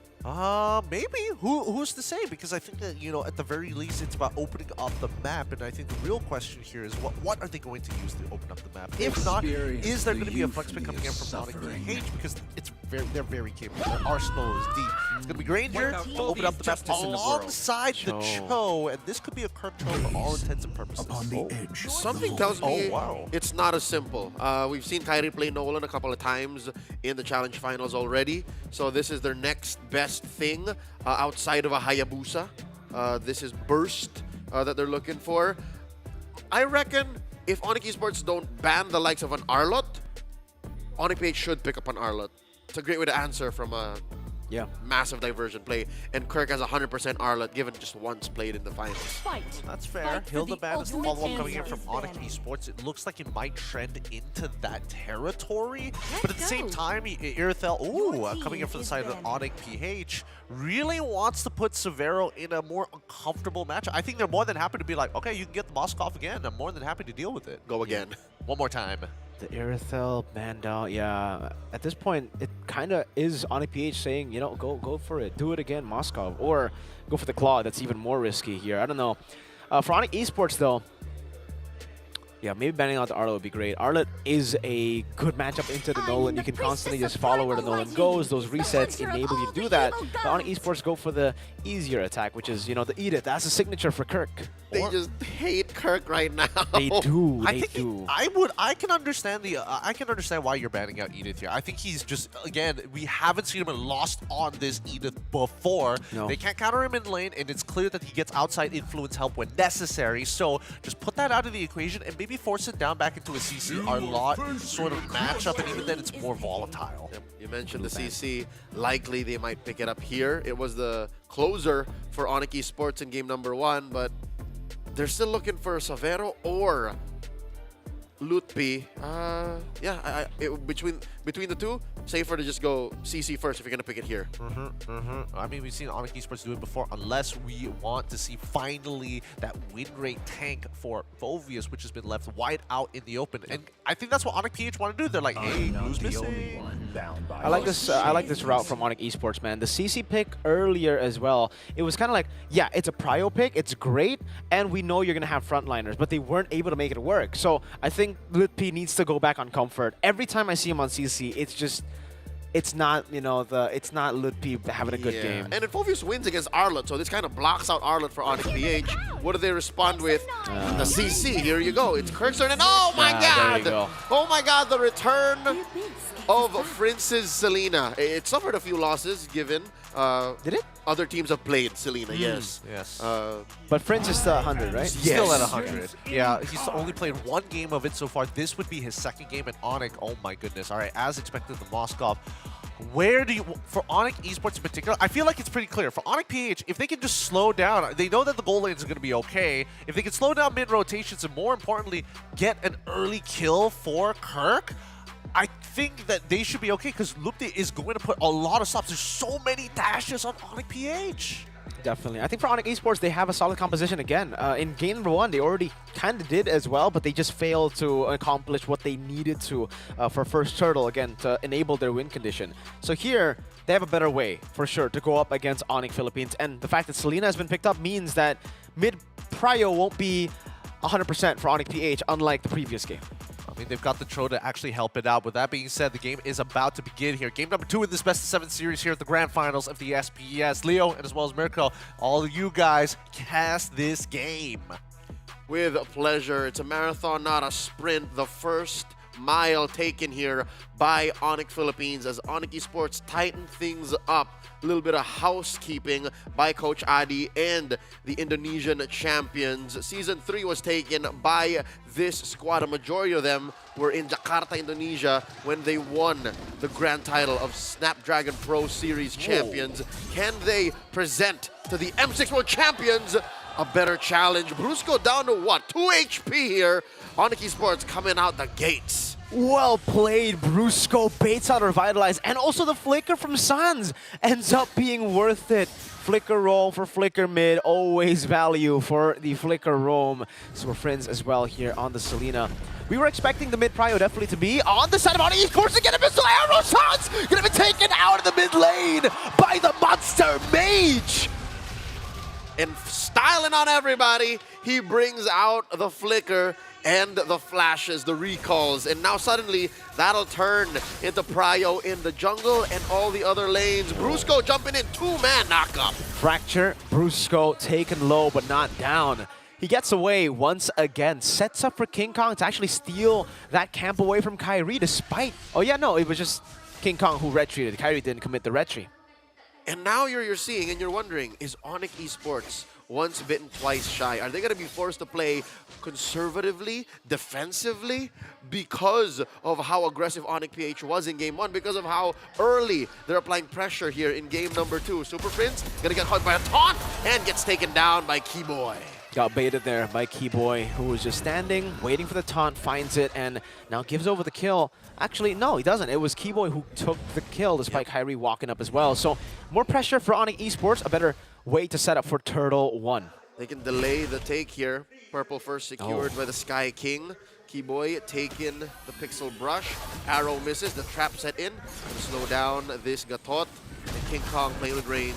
Maybe. Who's to say? Because I think that, you know, at the very least, it's about opening up the map. And I think the real question here is what are they going to use to open up the map? If not, is there going to be a flex pick coming in from Onyx PH? Because they're very capable. Their arsenal is deep. It's going to be Granger to open up the map alongside the Cho. And this could be a Kirk Cho for all intents and purposes. Something tells me it's not as simple. We've seen Kyrie play Nolan a couple of times in the Challenge Finals already. So this is their next best thing outside of a Hayabusa. This is Burst that they're looking for. I reckon if Onyx Esports don't ban the likes of an Arlot, Onyx PH should pick up an Arlot. It's a great way to answer from a massive diversion play. And Kirk has 100% Arlot, given just once played in the finals. That's fair. Hildebrand is the follow-up coming in from Onyx Esports. It looks like it might trend into that territory. But at the same time, Irithel, coming in from the side of Onyx PH, really wants to put Severo in a more uncomfortable match. I think they're more than happy to be like, okay, you can get the Moskov again. I'm more than happy to deal with it. Go again. One more time. The Irithel banned out, yeah. At this point, it kind of is Onyx PH saying, you know, go for it. Do it again, Moskov. Or go for the Claw. That's even more risky here. I don't know. For Onyx Esports, though, yeah, maybe banning out the Arlot would be great. Arlot is a good matchup into the Nolan. You can constantly just follow where the Nolan goes. Those resets enable you to do that. But Onyx Esports go for the easier attack, which is, you know, the Edith. That's a signature for Kirk. They just hate Kirk right now. They do. I can understand why you're banning out Edith here. I think he's just, again, we haven't seen him lost on this Edith before. No. They can't counter him in lane, and it's clear that he gets outside influence help when necessary. So just put that out of the equation and maybe maybe force it down back into a CC. Our lot sort of match up, and even then it's more volatile. Yep. You mentioned the CC. Likely they might pick it up here. It was the closer for Onyx eSports in game number 1, but they're still looking for Savero or Lutpi. Between the two, safer to just go CC first if you're gonna pick it here. I mean, we've seen Onyx eSports do it before, unless we want to see finally that win rate tank for Volvius, which has been left wide out in the open. And I think that's what Onyx PH want to do. They're like, hey, who's missing? I like this. I like this route from Onyx eSports, man. The CC pick earlier as well. It was kind of like, yeah, it's a prio pick. It's great, and we know you're gonna have frontliners, but they weren't able to make it work. So I think Lutpi needs to go back on comfort. Every time I see him on CC, it's just, it's not, you know, it's not Lutpi having a good game. And if Volvius wins against Arlet, so this kind of blocks out Arlet for Onyx PH. What do they respond with? The CC. Here you go. It's Kirk's turn, and oh my God! Oh my God! The return of Prince's Selena. It suffered a few losses given. Did it? Other teams have played Selena, yes. But Prince is still 100, right? Still at 100. Yeah, he's only played one game of it so far. This would be his second game at Onyx. Oh my goodness. All right, as expected, the Moskov. Where do you, for Onyx eSports in particular, I feel like it's pretty clear. For Onyx PH, if they can just slow down, they know that the goal lanes are going to be okay. If they can slow down mid-rotations and more importantly, get an early kill for Kirk, I think that they should be okay because Lupti is going to put a lot of stops. There's so many dashes on Onyx PH. Definitely. I think for Onyx eSports, they have a solid composition again. In game number 1, they already kind of did as well, but they just failed to accomplish what they needed to for first turtle, again, to enable their win condition. So here, they have a better way, for sure, to go up against Onyx Philippines. And the fact that Selena has been picked up means that mid-prio won't be 100% for Onyx PH, unlike the previous game. I mean, they've got the Tro to actually help it out. With that being said, the game is about to begin here. Game number 2 in this best-of-7 series here at the Grand Finals of the SPS. Leo, and as well as Mirko, all of you guys cast this game. With pleasure. It's a marathon, not a sprint. The first mile taken here by Onyx Philippines as Onyx eSports tighten things up. A little bit of housekeeping by Coach Adi and the Indonesian champions. Season 3 was taken by this squad. A majority of them were in Jakarta, Indonesia when they won the grand title of Snapdragon Pro Series champions. Can they present to the M6 World Champions a better challenge? Brusco down to what? 2 HP here. Onyx eSports coming out the gates. Well played, Brusco baits out Revitalize, and also the flicker from Sans ends up being worth it. Flicker roll for flicker mid, always value for the flicker roam. So we're friends as well here on the Selena. We were expecting the mid prio definitely to be on the side of Onyx eSports to get a missile arrow. Sans gonna be taken out of the mid lane by the Monster Mage. And styling on everybody, he brings out the flicker and the flashes, the recalls, and now suddenly that'll turn into prio in the jungle and all the other lanes. Brusco jumping in, 2-man knockup. Fracture, Brusco taken low but not down. He gets away once again, sets up for King Kong to actually steal that camp away from Kyrie despite, oh yeah, no, it was just King Kong who retreated. Kyrie didn't commit the retreat. And now you're seeing and you're wondering, is Onyx eSports once bitten, twice shy? Are they going to be forced to play conservatively, defensively, because of how aggressive Onyx PH was in game 1, because of how early they're applying pressure here in game number 2? Super Prince going to get caught by a taunt and gets taken down by Keyboy. Got baited there by Keyboy, who was just standing, waiting for the taunt, finds it, and now gives over the kill. Actually, no, he doesn't. It was Keyboy who took the kill, despite Kyrie walking up as well. So, more pressure for Onyx eSports, a better way to set up for Turtle 1. They can delay the take here. Purple first secured by the Sky King. Keyboy taking the Pixel Brush. Arrow misses, the trap set in to slow down this Gatot. And King Kong playing with range.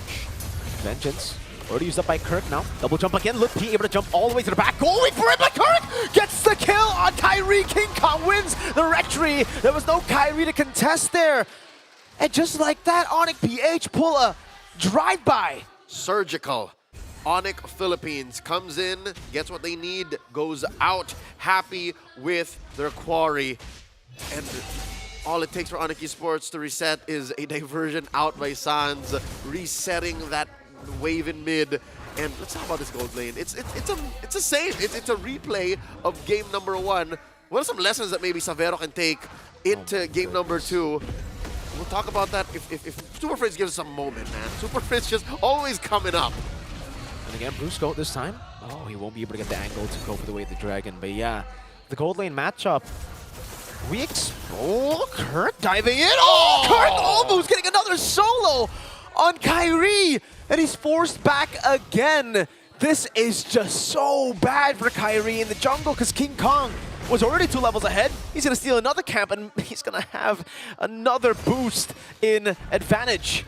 Vengeance. Already used up by Kirk now. Double jump again. Look, P able to jump all the way to the back. Going for it, but Kirk gets the kill on Kyrie. King Kong wins the rectory. There was no Kyrie to contest there. And just like that, Onyx PH pull a drive-by. Surgical. Onyx Philippines comes in, gets what they need, goes out happy with their quarry. And all it takes for Onyx eSports to reset is a diversion out by Sans, resetting that wave in mid, And let's talk about this gold lane. It's the same. It's a replay of game number 1. What are some lessons that maybe Savero can take into game number 2? We'll talk about that if Super Frizz gives us a moment, man. Super Frizz just always coming up. And again, Brusco this time. Oh, he won't be able to get the angle to go for the way of the dragon. But yeah, the gold lane matchup. Kurt diving in. Oh, Kurt almost getting another solo on Kyrie. And he's forced back again. This is just so bad for Kyrie in the jungle because King Kong was already 2 levels ahead. He's going to steal another camp and he's going to have another boost in advantage.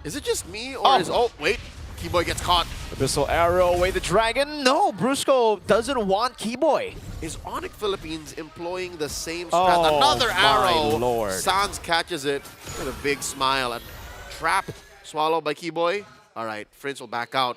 Is it just me or is... Oh, wait. Keyboy gets caught. Abyssal Arrow away the dragon. No, Brusco doesn't want Keyboy. Is Onyx Philippines employing the same strat? Another arrow. Lord. Sans catches it with a big smile. A trap swallowed by Keyboy. All right, Frizz will back out.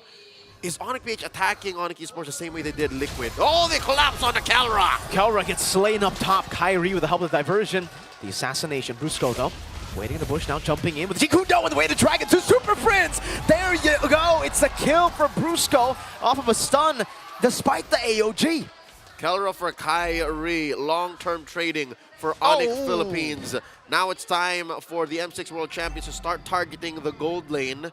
Is Onyx PH attacking Onyx eSports the same way they did Liquid? Oh, they collapse onto Kalra. Kalra gets slain up top. Kyrie with the help of the diversion. The assassination. Brusco though, waiting in the bush now, jumping in with Jikundo with the way the dragon to Super Frizz. There you go. It's a kill for Brusco off of a stun despite the AOG. Kalra for Kyrie. Long-term trading for Onyx Philippines. Now it's time for the M6 World Champions to start targeting the gold lane.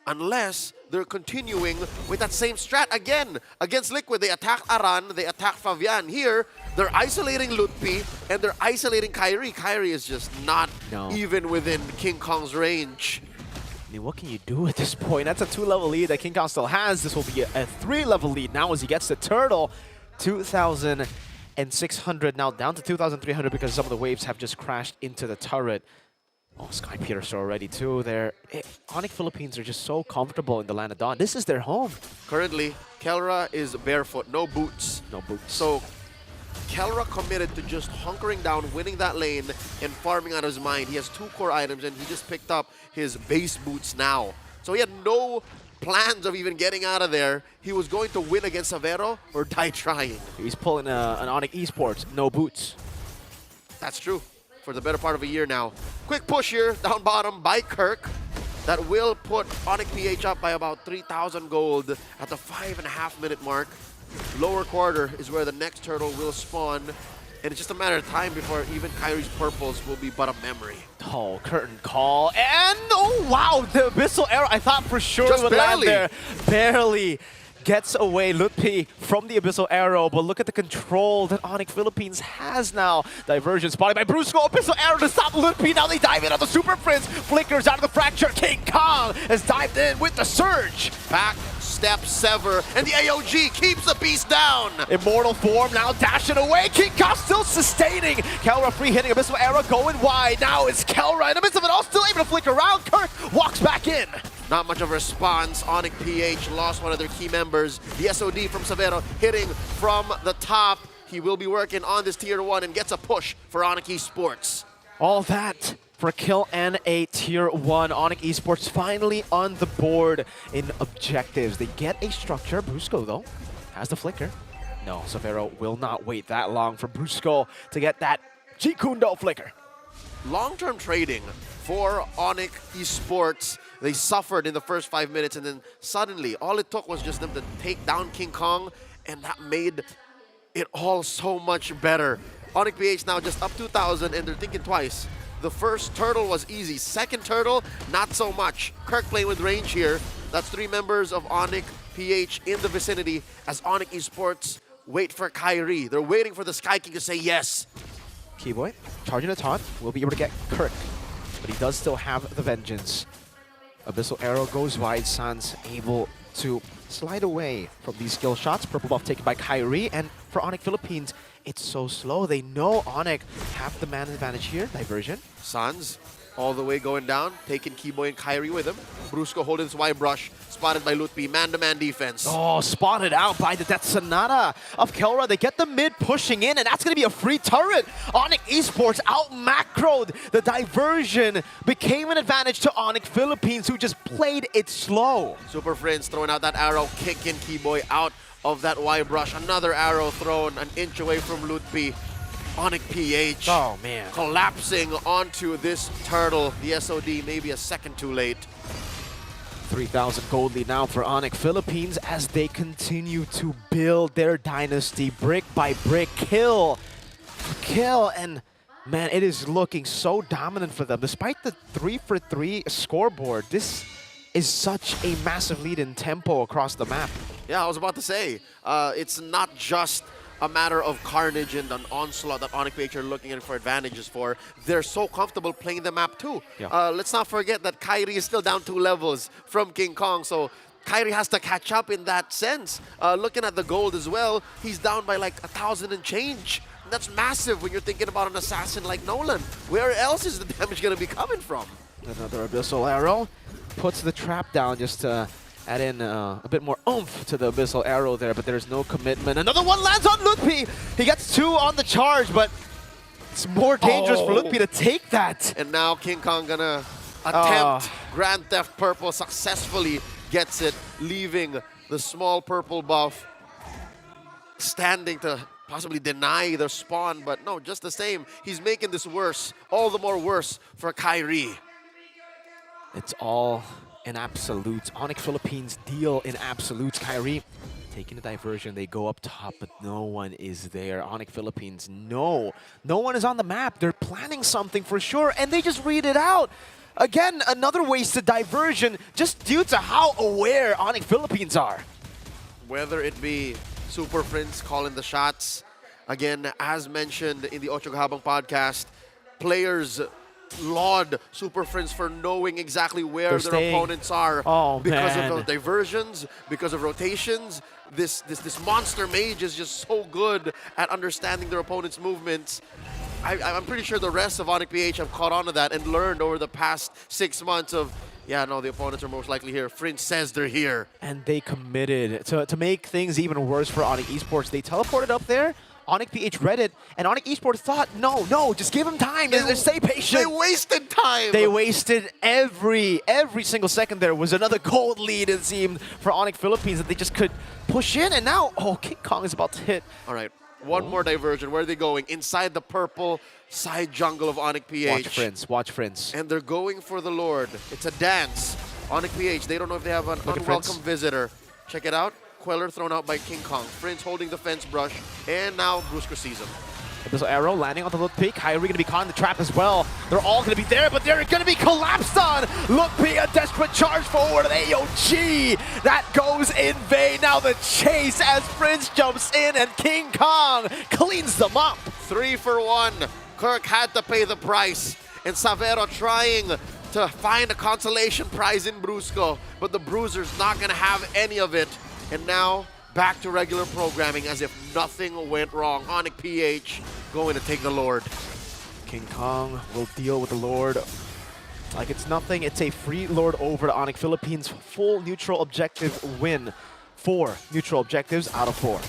Unless they're continuing with that same strat again. Against Liquid, they attack Aran, they attack Fabian. Here, they're isolating Lutpi, and they're isolating Kyrie. Kyrie is just not even within King Kong's range. I mean, what can you do at this point? That's a 2-level lead that King Kong still has. This will be a 3-level lead now as he gets the turtle. 2,600 now down to 2,300 because some of the waves have just crashed into the turret. Oh, Sky Piercer already too. Onyx Philippines are just so comfortable in the land of Dawn. This is their home. Currently, Kelra is barefoot, no boots. No boots. So, Kelra committed to just hunkering down, winning that lane, and farming out of his mind. He has 2 core items, and he just picked up his base boots now. So he had no plans of even getting out of there. He was going to win against Savero or die trying. He's pulling an Onyx eSports, no boots. That's true. For the better part of a year now. Quick push here, down bottom by Kirk. That will put Onyx PH up by about 3,000 gold at the 5.5-minute mark. Lower quarter is where the next turtle will spawn. And it's just a matter of time before even Kyrie's purples will be but a memory. Oh, curtain call. And, oh wow, the Abyssal Arrow, I thought for sure Just would land barely. there. Barely gets away Lutpi from the Abyssal Arrow, but look at the control that Onyx Philippines has now. Diversion spotted by Brusco. Abyssal Arrow to stop Lutpi. Now they dive in on the Super Frizz. Flickers out of the fracture. King Kong has dived in with the surge. Back, step, sever, and the AOG keeps the beast down. Immortal form now dashing away. King Kong still sustaining. Kelra free hitting. Abyssal Arrow going wide. Now it's Kelra in the midst of it all, still able to flick around. Kirk walks back in. Not much of a response. Onyx PH lost one of their key members. The SOD from Savero hitting from the top. He will be working on this tier 1 and gets a push for Onyx eSports. All that for a kill and a tier 1. Onyx eSports finally on the board in objectives. They get a structure. Brusco, though, has the flicker. No, Savero will not wait that long for Brusco to get that Jikundo flicker. Long-term trading for Onyx eSports. They suffered in the first 5 minutes, and then suddenly, all it took was just them to take down King Kong, and that made it all so much better. Onyx PH now just up 2,000, and they're thinking twice. The first turtle was easy. Second turtle, not so much. Kirk playing with range here. That's 3 members of Onyx PH in the vicinity as Onyx eSports wait for Kyrie. They're waiting for the Sky King to say yes. Keyboy charging a taunt. Will be able to get Kirk, but he does still have the vengeance. Abyssal Arrow goes wide. Sans able to slide away from these skill shots. Purple buff taken by Kyrie. And for Onyx Philippines, it's so slow. They know Onyx have the man advantage here. Diversion. Sans all the way going down, taking Keyboy and Kyrie with him. Brusco holding his Y brush, spotted by Lutpi. Man-to-man defense. Oh, spotted out by the Death Sonata of Kelra. They get the mid pushing in, and that's going to be a free turret. Onyx eSports out-macroed. The diversion became an advantage to Onyx Philippines, who just played it slow. Super Friends throwing out that arrow, kicking Keyboy out of that Y brush. Another arrow thrown an inch away from Lutpi. Onyx PH. Oh, man. Collapsing onto this turtle. The SOD maybe a second too late. 3,000 gold lead now for Onyx Philippines as they continue to build their dynasty brick by brick, kill for kill, and man, it is looking so dominant for them. Despite the 3-for-3 scoreboard, this is such a massive lead in tempo across the map. Yeah, I was about to say, it's not just a matter of carnage and an onslaught that Onyx PH are looking in for advantages for. They're so comfortable playing the map too. Yeah. Let's not forget that Kyrie is still down 2 levels from King Kong, so Kyrie has to catch up in that sense. Looking at the gold as well, he's down by like 1,000 and change. That's massive when you're thinking about an assassin like Nolan. Where else is the damage going to be coming from? Another Abyssal Arrow puts the trap down just to add in a bit more oomph to the Abyssal Arrow there, but there's no commitment. Another one lands on Lutpi. He gets 2 on the charge, but it's more dangerous for Lutpi to take that. And now King Kong gonna attempt Grand Theft Purple, successfully gets it, leaving the small purple buff standing to possibly deny the spawn, but no, just the same. He's making this worse, all the more worse for Kyrie. It's all in absolutes. Onyx Philippines deal in absolutes. Kyrie taking the diversion, they go up top, but no one is there. Onyx Philippines, no one is on the map. They're planning something for sure, and they just read it out. Again, another wasted diversion just due to how aware Onyx Philippines are. Whether it be Super Prince calling the shots, again, as mentioned in the Ocho Habang podcast, players laud Super Friends for knowing exactly where their opponents are because of those diversions, because of rotations. This monster mage is just so good at understanding their opponent's movements. I'm pretty sure the rest of Onyx PH have caught on to that and learned over the past 6 months of, yeah, no, the opponents are most likely here. Fringe says they're here. And they committed to make things even worse for Onyx Esports. They teleported up there. Onyx PH read it, and Onyx Esports thought, no, just give them time. Stay patient. They wasted time. They wasted every single second. There was another gold lead, it seemed, for Onyx Philippines that they just could push in, and now, King Kong is about to hit. All right, one more diversion. Where are they going? Inside the purple side jungle of Onyx PH. Watch Friends. And they're going for the Lord. It's a dance. Onyx PH, they don't know if they have an unwelcome visitor. Check it out. Queller thrown out by King Kong. Prince holding the fence brush, and now Brusco sees him. Abyssal Arrow landing on the Lutpi. Kyrie going to be caught in the trap as well. They're all going to be there, but they're going to be collapsed on. Lutpi, a desperate charge forward, and AOG. That goes in vain. Now the chase as Prince jumps in, and King Kong cleans them up. 3 for 1. Kirk had to pay the price, and Savero trying to find a consolation prize in Brusco, but the Bruiser's not going to have any of it. And now, back to regular programming as if nothing went wrong. Onyx PH going to take the Lord. King Kong will deal with the Lord like it's nothing. It's a free Lord over to Onyx Philippines. Full neutral objective win. 4 neutral objectives out of 4.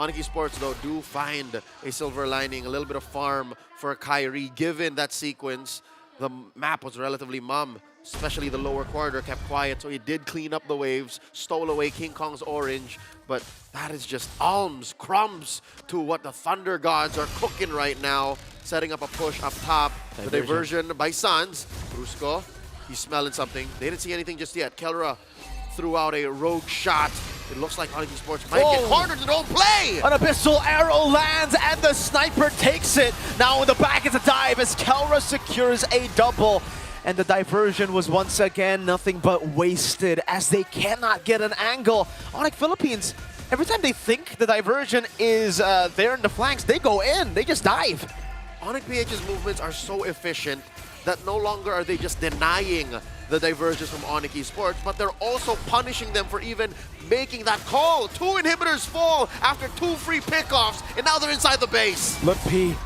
Onyx Esports, though, do find a silver lining, a little bit of farm for Kyrie. Given that sequence, the map was relatively mum. Especially the lower corridor kept quiet, so he did clean up the waves, stole away King Kong's orange, but that is just alms, crumbs to what the Thunder Gods are cooking right now, setting up a push up top. The diversion by Suns. Brusco, he's smelling something. They didn't see anything just yet. Kelra threw out a rogue shot. It looks like Onyx Esports might get cornered and don't play! An Abyssal Arrow lands, and the Sniper takes it. Now in the back is a dive as Kelra secures a double. And the diversion was once again nothing but wasted as they cannot get an angle. Onyx Philippines, every time they think the diversion is there in the flanks, they go in, they just dive. Onyx PH's movements are so efficient that no longer are they just denying the diversions from Onyx Esports, but they're also punishing them for even making that call. 2 inhibitors fall after 2 free pickoffs, and now they're inside the base. Lutpi,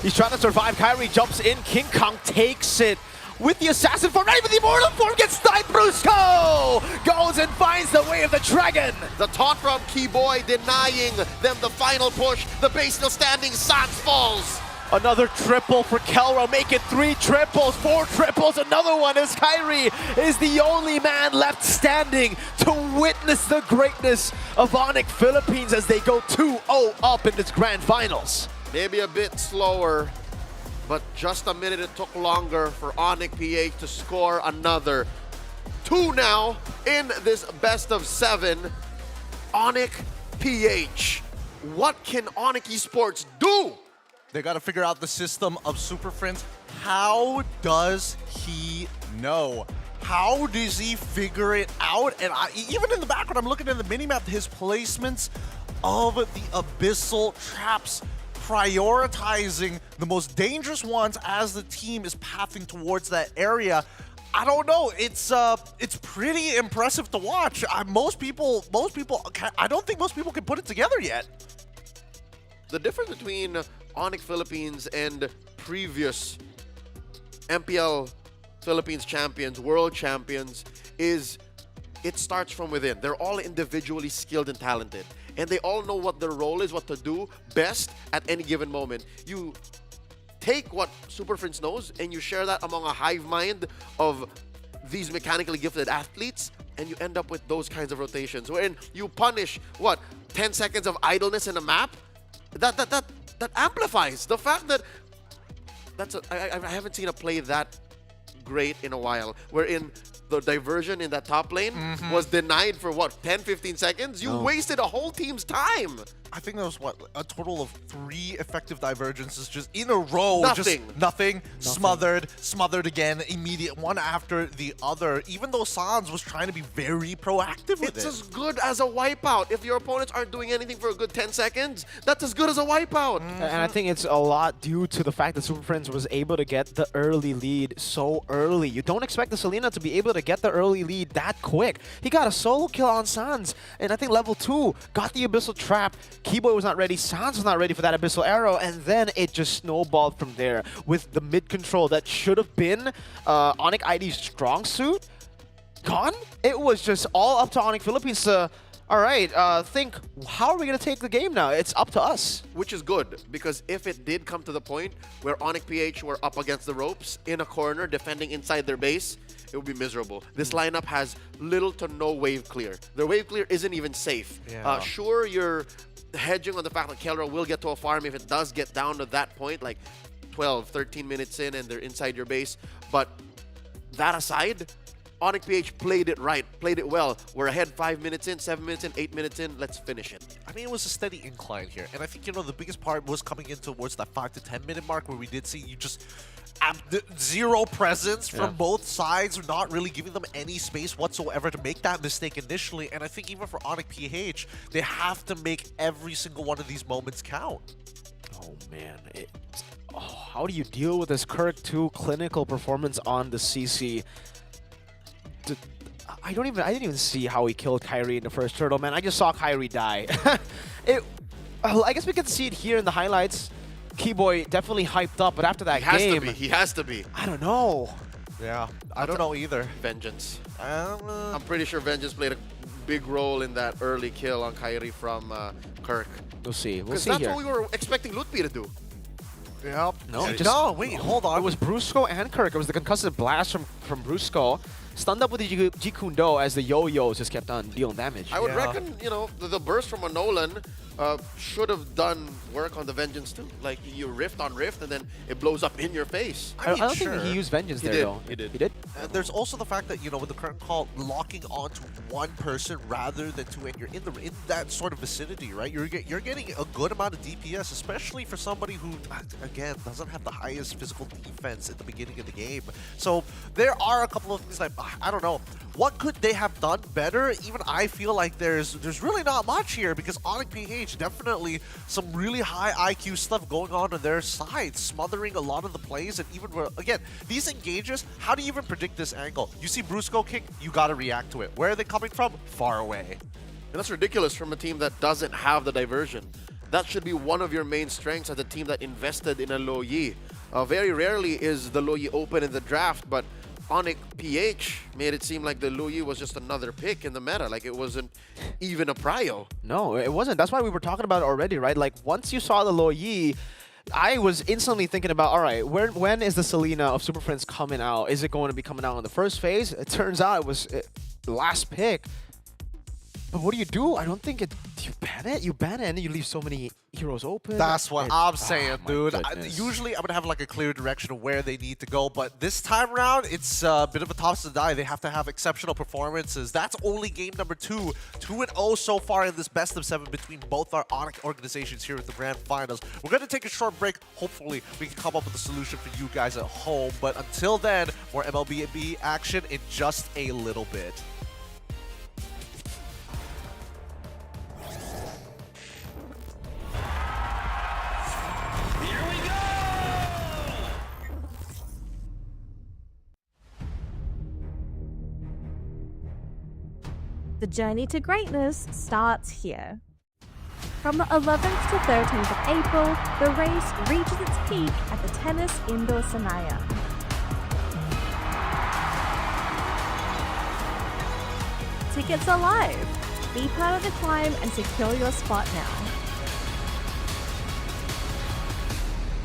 he's trying to survive. Kyrie jumps in, King Kong takes it. With the assassin form, not even the immortal form gets sniped. Brusco goes and finds the way of the dragon. The taunt from Keyboy denying them the final push. The base still standing. Sans falls. Another triple for Kelra, make it 3 triples, 4 triples, another one as Kyrie is the only man left standing to witness the greatness of Onyx Philippines as they go 2-0 up in this grand finals. Maybe a bit slower, but just a minute it took longer for Onyx PH to score another 2 now in this best of 7. Onyx PH. What can Onyx eSports do? They got to figure out the system of Super Friends. How does he know? How does he figure it out? And even in the background, I'm looking at the minimap, his placements of the abyssal traps, prioritizing the most dangerous ones as the team is pathing towards that area. I don't know. It's pretty impressive to watch. I don't think most people can put it together yet. The difference between Onyx Philippines and previous MPL Philippines champions, world champions, is it starts from within. They're all individually skilled and talented, and they all know what their role is, what to do best at any given moment. You take what Super Friends knows and you share that among a hive mind of these mechanically gifted athletes, and you end up with those kinds of rotations wherein you punish 10 seconds of idleness in a map. That amplifies the fact that I haven't seen a play that great in a while, wherein the diversion in that top lane was denied for 10-15 seconds. You wasted a whole team's time. I think there was a total of 3 effective divergences just in a row. Nothing. Just nothing. Smothered again, immediate, one after the other. Even though Sans was trying to be very proactive with it. It's as good as a wipeout. If your opponents aren't doing anything for a good 10 seconds, that's as good as a wipeout. And I think it's a lot due to the fact that Super Friends was able to get the early lead so early. You don't expect the Selena to be able to get the early lead that quick. He got a solo kill on Sans, and I think level 2 got the Abyssal Trap. Keyboy was not ready, Sans was not ready for that Abyssal Arrow, and then it just snowballed from there with the mid control that should have been Onyx ID's strong suit gone. It was just all up to Onyx Philippines to, all right, think, how are we going to take the game now? It's up to us. Which is good, because if it did come to the point where Onyx PH were up against the ropes in a corner defending inside their base, it would be miserable. This lineup has little to no wave clear. Their wave clear isn't even safe. Yeah. Sure, you're hedging on the fact that Kelra will get to a farm if it does get down to that point, like 12, 13 minutes in and they're inside your base. But that aside, Onyx PH played it right, played it well. We're ahead 5 minutes in, 7 minutes in, 8 minutes in. Let's finish it. I mean, it was a steady incline here. And I think, the biggest part was coming in towards that 5 to 10 minute mark where we did see you just zero presence from both sides, not really giving them any space whatsoever to make that mistake initially. And I think even for Onyx PH, they have to make every single one of these moments count. Oh, man. How do you deal with this Kirk 2 clinical performance on the CC? I didn't even see how he killed Kyrie in the first turtle, man. I just saw Kyrie die. I guess we can see it here in the highlights. Keyboy definitely hyped up, but after that game... He has to be. I don't know. Yeah, I don't know either. Vengeance. I'm pretty sure Vengeance played a big role in that early kill on Kyrie from Kirk. We'll see. We'll see that's here. what we were expecting Lutpi to do. Yep. No, wait, hold on. It was Brusco and Kirk. It was the concussive blast from Brusco. Stunned up with the Jikundo as the yo-yos just kept on dealing damage. I would reckon, the burst from a Nolan should have done work on the Vengeance too. Like, you rift on rift and then it blows up in your face. I don't think he used Vengeance there, though. He did. He did? There's also the fact that, with the current call, locking onto one person rather than two, and you're in that sort of vicinity, right? You're getting a good amount of DPS, especially for somebody who, again, doesn't have the highest physical defense at the beginning of the game. So there are a couple of things like, I don't know. What could they have done better? Even I feel like there's really not much here, because Onyx PH definitely some really high IQ stuff going on their side, smothering a lot of the plays, and even again, these engages, how do you even predict this angle? You see Brusco kick, you gotta react to it. Where are they coming from? Far away. And that's ridiculous from a team that doesn't have the diversion. That should be one of your main strengths as a team that invested in a Lo Yi. Very rarely is the Lo Yi open in the draft, but Onyx PH made it seem like the Lo Yi was just another pick in the meta, like it wasn't even a prio. No, it wasn't. That's why we were talking about it already, right? Like, once you saw the Lo Yi, I was instantly thinking about, all right, when is the Selena of Super Friends coming out? Is it going to be coming out in the first phase? It turns out it was the last pick. But what do? I don't think it. You ban it. You ban it, and then you leave so many heroes open. That's what I'm saying, my dude. goodness. Usually, I would have like a clear direction of where they need to go, but this time around, it's a bit of a toss to die. They have to have exceptional performances. That's only game number 2. 2-0 so far in this best of 7 between both our Onyx organizations here at the Grand Finals. We're going to take a short break. Hopefully, we can come up with a solution for you guys at home. But until then, more MLBB action in just a little bit. The journey to greatness starts here. From the 11th to 13th of April, the race reaches its peak at the Tennis Indoor Senayan. Tickets are live. Be part of the climb and secure your spot now.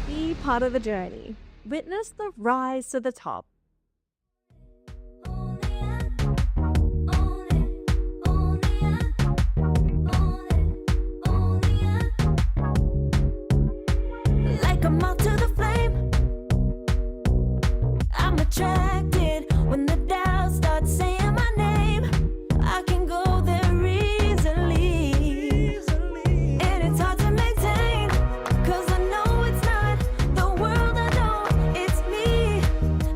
Be part of the journey. Witness the rise to the top. Like a moth to the flame, I'm attracted when the doubts start saying my name. I can go there easily, and it's hard to maintain, 'cause I know it's not the world I know, it's me.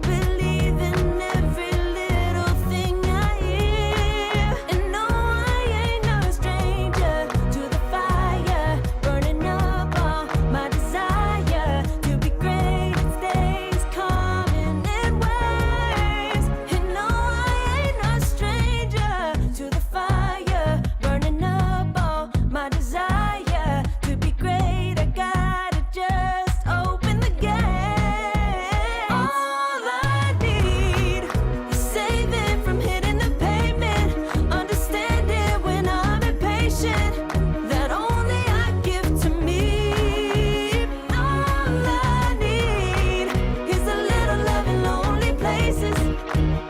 Believe in every little thing I hear, and no, I ain't no stranger to the fire, burning up all my desire to be great. It stays coming in waves, and no, I ain't no stranger to the fire, burning up all my desire to be great. I gotta just open the gate. All I need is saving from hitting the pavement, understanding when I'm impatient, that only I give to me. All I need is a little love in lonely places,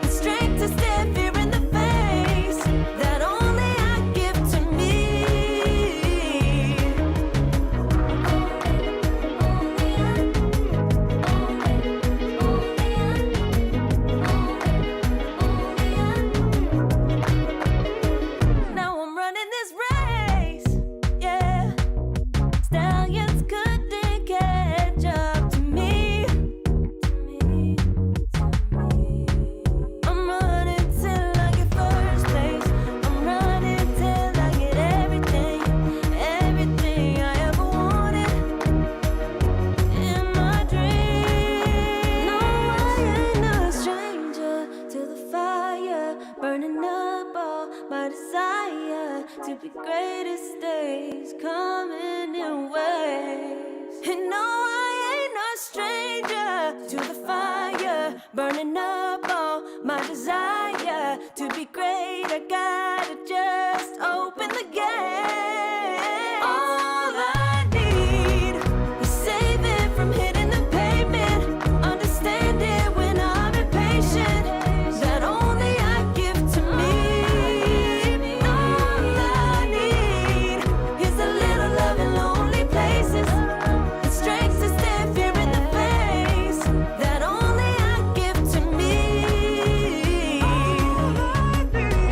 the strength to stare fear in the face, that only I give to me. Now I'm running this race, yeah. Stallions couldn't catch up to me. I'm running till I get first place. I'm running till I get everything, everything I ever wanted in my dream. No, I ain't no stranger to the fire, burning up all my desire to be greatest days coming in waves. And no, I ain't no stranger to the fire, burning up all my desire to be great. I gotta just open the gate. All I need is saving from hitting the pavement, understanding when I'm impatient, that only I give to me. All I need is a little love in lonely places, the strength to stand fear in the face, that only I give to me. All I need,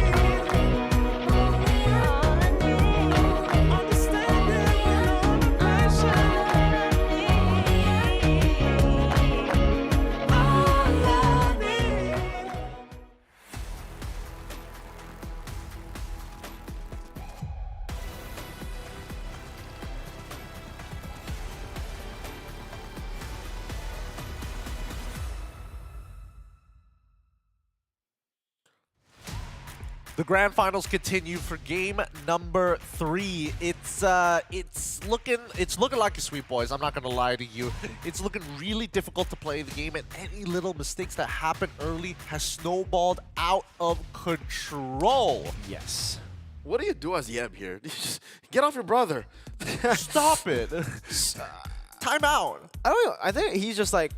understanding when I'm impatient. All I need. The grand finals continue for game number 3. It's looking like a sweep, boys. I'm not gonna lie to you. It's looking really difficult to play the game, and any little mistakes that happen early has snowballed out of control. Yes. What do you do as Yeb here? Just get off your brother. Stop it. Time out. I don't know. I think he's just like,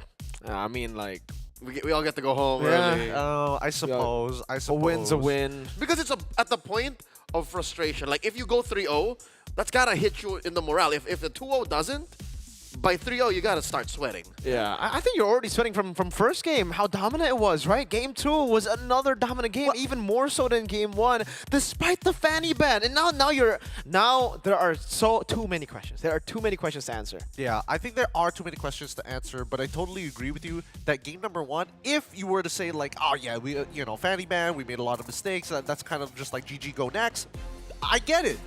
I mean, like, we all get to go home Yeah. early. Oh, I suppose. I a suppose. win's a win. Because it's at the point of frustration. Like, if you go 3-0, that's gotta hit you in the morale. If the 2-0 doesn't, by 3-0, you gotta start sweating. Yeah, I think you're already sweating from first game, how dominant it was, right? Game 2 was another dominant game, even more so than game 1, despite the fanny ban. And now there are too many questions. There are too many questions to answer. Yeah, I think there are too many questions to answer, but I totally agree with you that game number 1, if you were to say like, oh yeah, we fanny ban, we made a lot of mistakes, that's kind of just like GG, go next. I get it.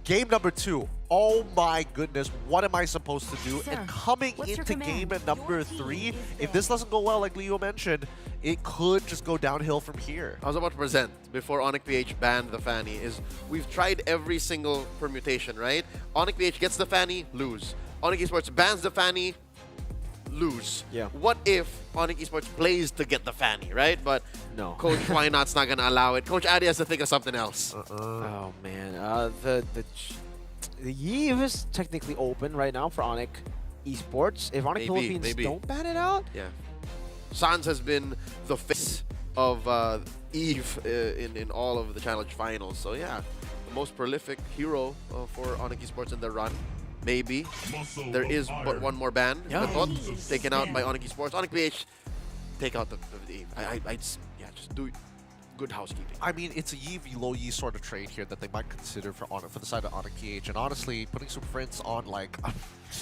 Game number 2, oh my goodness, what am I supposed to do? And coming into game number 3, if this doesn't go well, like Leo mentioned, it could just go downhill from here. I was about to present before Onyx PH banned the fanny is we've tried every single permutation, right? Onyx PH gets the fanny, lose. Onyx eSports bans the fanny, lose. Yeah. What if Onyx eSports plays to get the fanny, right? But no. Coach Why Not's not gonna allow it. Coach Addy has to think of something else. Oh man, the Eve is technically open right now for Onyx eSports. If Onyx Philippines don't ban it out, yeah. Sans has been the face of Eve in all of the challenge finals. So yeah, the most prolific hero for Onyx eSports in their run. Maybe. There is but one more ban. Yeah. Taken out by Onyx eSports. Onyx PH, take out the Eve. Just do good housekeeping. I mean, it's a Yi v low Yi sort of trade here that they might consider for the side of Onyx PH. And honestly, putting Super Friends on like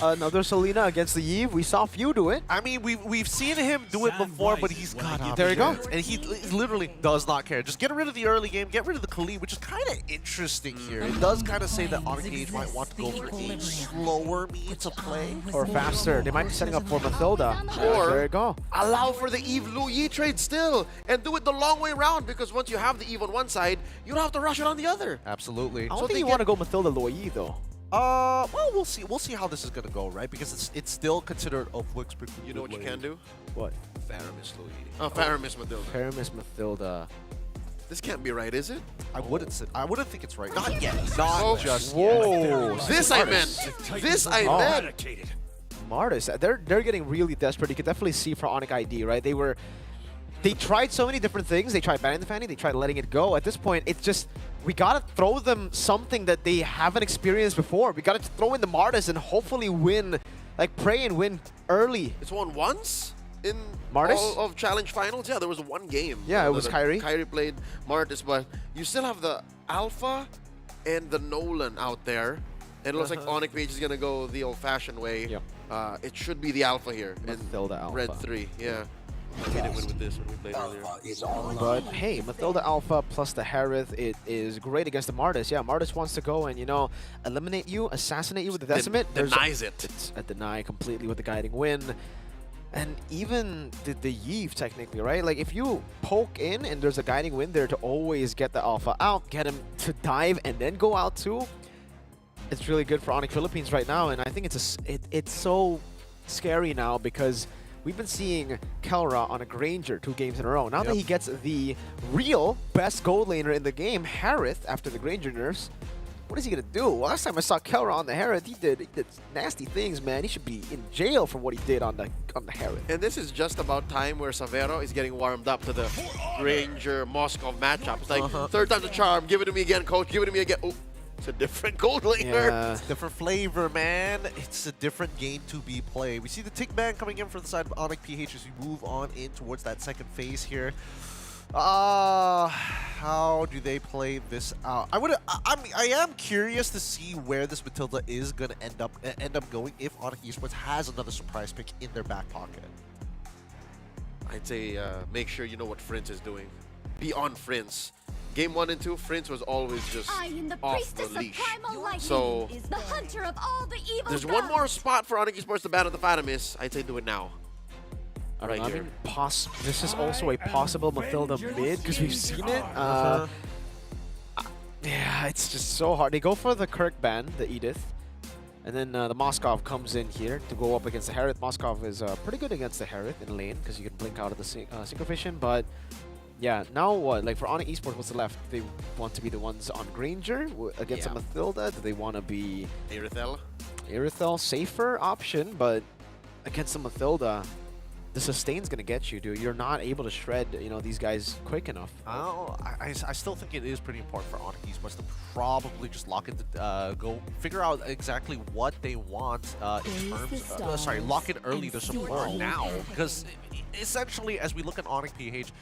another Selena against the Eve. We saw Few do it. I mean, we've seen him do it before, but he's got There you go. And he literally does not care. Just get rid of the early game, get rid of the Khalid, which is kind of interesting here. It does kind of say that Onyx PH might want to go for a slower means of play. Or faster. They might be setting up for Mathilda. Or there you go. Allow for the Eve Lu Yi trade still and do it the long way around, because once you have the Eve on one side, you don't have to rush it on the other. Absolutely. I don't think you want to go Mathilda Loyi though. Well, we'll see. We'll see how this is gonna go, right? Because it's still considered a flex pick. You know what you can do? What? Faramis Lu Yi. Oh, Faramis Mathilda. Faramis Mathilda. This can't be right, is it? I wouldn't think it's right. Not yet. Not just whoa. yet. This I meant. This I meant. Martis, they're getting really desperate. You could definitely see for Onyx ID, right? They tried so many different things. They tried banning the fanny. They tried letting it go. At this point, it's just, we gotta throw them something that they haven't experienced before. We gotta throw in the Martis and hopefully win, like pray and win early. It's won once in Martis? all of challenge finals. Yeah, there was one game. Yeah, it was Kyrie. Kyrie played Martis, but you still have the Alpha and the Nolan out there. And it looks like Onyx PH is gonna go the old-fashioned way. Yep. It should be the Alpha here. Mathilda Alpha. Red 3, yeah. I hit it with this when we played earlier. But hey, Mathilda Alpha plus the Harith, it is great against the Martis. Yeah, Martis wants to go and, eliminate you, assassinate you with the Decimate. Denies it. It's a deny completely with the guiding win. And even the Yeeve, technically, right? Like, if you poke in and there's a guiding win there to always get the Alpha out, get him to dive and then go out too, it's really good for Onyx Philippines right now. And I think it's so scary now because we've been seeing Kelra on a Granger 2 games in a row. Now that he gets the real best gold laner in the game, Harith, after the Granger nerfs, what is he going to do? Last time I saw Kelra on the Harith, he did nasty things, man. He should be in jail for what he did on the Harith. And this is just about time where Savero is getting warmed up to the Granger Moskov matchup. It's like, third time's a charm. Give it to me again, coach. Give it to me again. Oh, it's a different gold laner. Yeah. It's different flavor, man. It's a different game to be played. We see the tick ban coming in for the side of Onyx PH as we move on in towards that second phase here. How do they play this out? I am curious to see where this Matilda is gonna end up going if Onyx eSports has another surprise pick in their back pocket. I'd say make sure you know what Prince is doing. Be on Prince. Game 1 and 2, Prince was always just off the leash. So the hunter of all the evil there's one more spot for Onyx eSports to ban on the Fatamis. I'd say do it now. Right I here. mean, this is also a possible Mathilda mid because we've seen it. Yeah, it's just so hard. They go for the Kirk ban, the Edith, and then the Moskov comes in here to go up against the Harith. Moskov is pretty good against the Harith in lane because you can blink out of the Synchrovision, but yeah, now what? Like for Onyx eSports, what's left? They want to be the ones on Granger against a Mathilda? Do they want to be Irithel? Irithel, safer option, but against a Mathilda, the sustain's gonna get you, dude. You're not able to shred, these guys quick enough. I still think it is pretty important for Onyx eSports to probably just lock into, go figure out exactly what they want in terms. Lock in early the support now, because essentially, as we look at Onyx PH,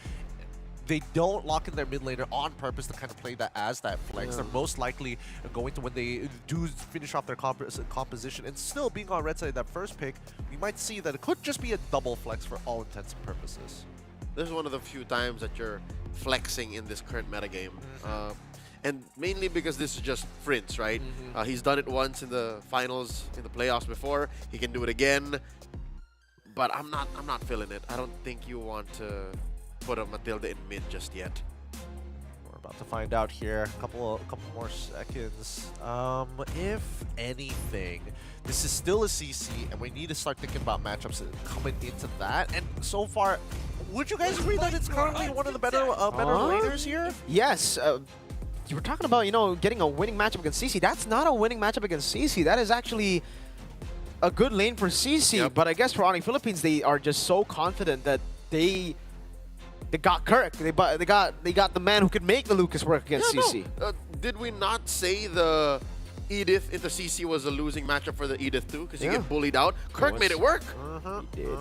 they don't lock in their mid laner on purpose to kind of play that as that flex. They're most likely going to, when they do finish off their composition and still being on red side that first pick, we might see that it could just be a double flex for all intents and purposes. This is one of the few times that you're flexing in this current metagame. And mainly because this is just Prince, right? He's done it once in the finals, in the playoffs before. He can do it again. But I'm not feeling it. I don't think you want to put a Matilda in mid just yet. We're about to find out here. A couple more seconds. If anything, this is still a CC, and we need to start thinking about matchups coming into that. And so far, would you guys agree that it's currently one of the better laners here? Yes. You were talking about, getting a winning matchup against CC. That's not a winning matchup against CC. That is actually a good lane for CC. But I guess for Onyx Philippines, they are just so confident that they got Kirk. They got the man who could make the Lucas work against CC. No. Did we not say the Edith into CC was a losing matchup for the Edith too? Because you get bullied out. Kirk made it work. He did.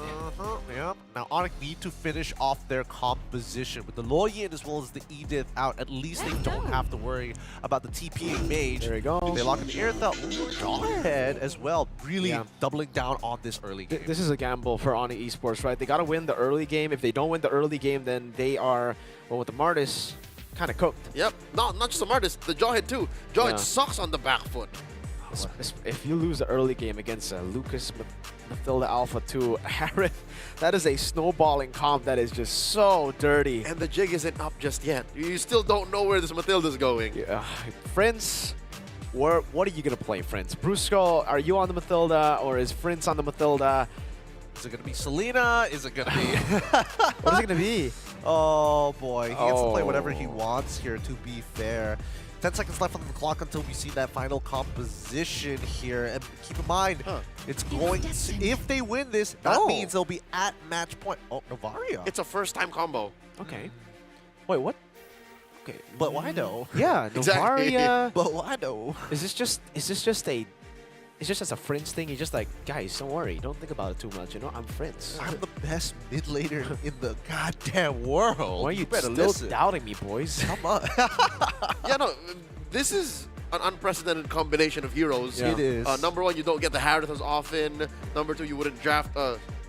Yeah. Now Onyx need to finish off their composition with the Loyin as well as the Edith out. At least they don't have to worry about the TP and Mage. There you go. They lock in the Airthel. Jawhead as well. Really doubling down on this early game. This is a gamble for Onyx eSports, right? They got to win the early game. If they don't win the early game, then they are, well, with the Martis, kind of cooked. Yep. Not just the Martis, the Jawhead too. Jawhead sucks on the back foot. If you lose the early game against Lucas, Matilda Alpha 2, Harris, that is a snowballing comp that is just so dirty. And the jig isn't up just yet. You still don't know where this Matilda's going. Yeah. Friends, what are you going to play, Friends? Brusco, are you on the Matilda, or is Friends on the Matilda? Is it going to be Selena? Is it going to be... What is it going to be? Oh, boy. He gets to play whatever he wants here, to be fair. 10 seconds left on the clock until we see that final composition here. And keep in mind, it's going to, if they win this, that means they'll be at match point. Oh, Novaria. It's a first-time combo. Okay. Wait, what? Okay. But why though? Yeah, Exactly. Novaria. But why though? Is this just as a Friends thing? You're just like, guys, don't worry. Don't think about it too much. I'm Friends. I'm the best mid laner in the goddamn world. Why are you better still listen. doubting me, boys? Come on. Yeah, no, this is an unprecedented combination of heroes. Yeah. It is. Number one, you don't get the Harith as often. Number two, you wouldn't draft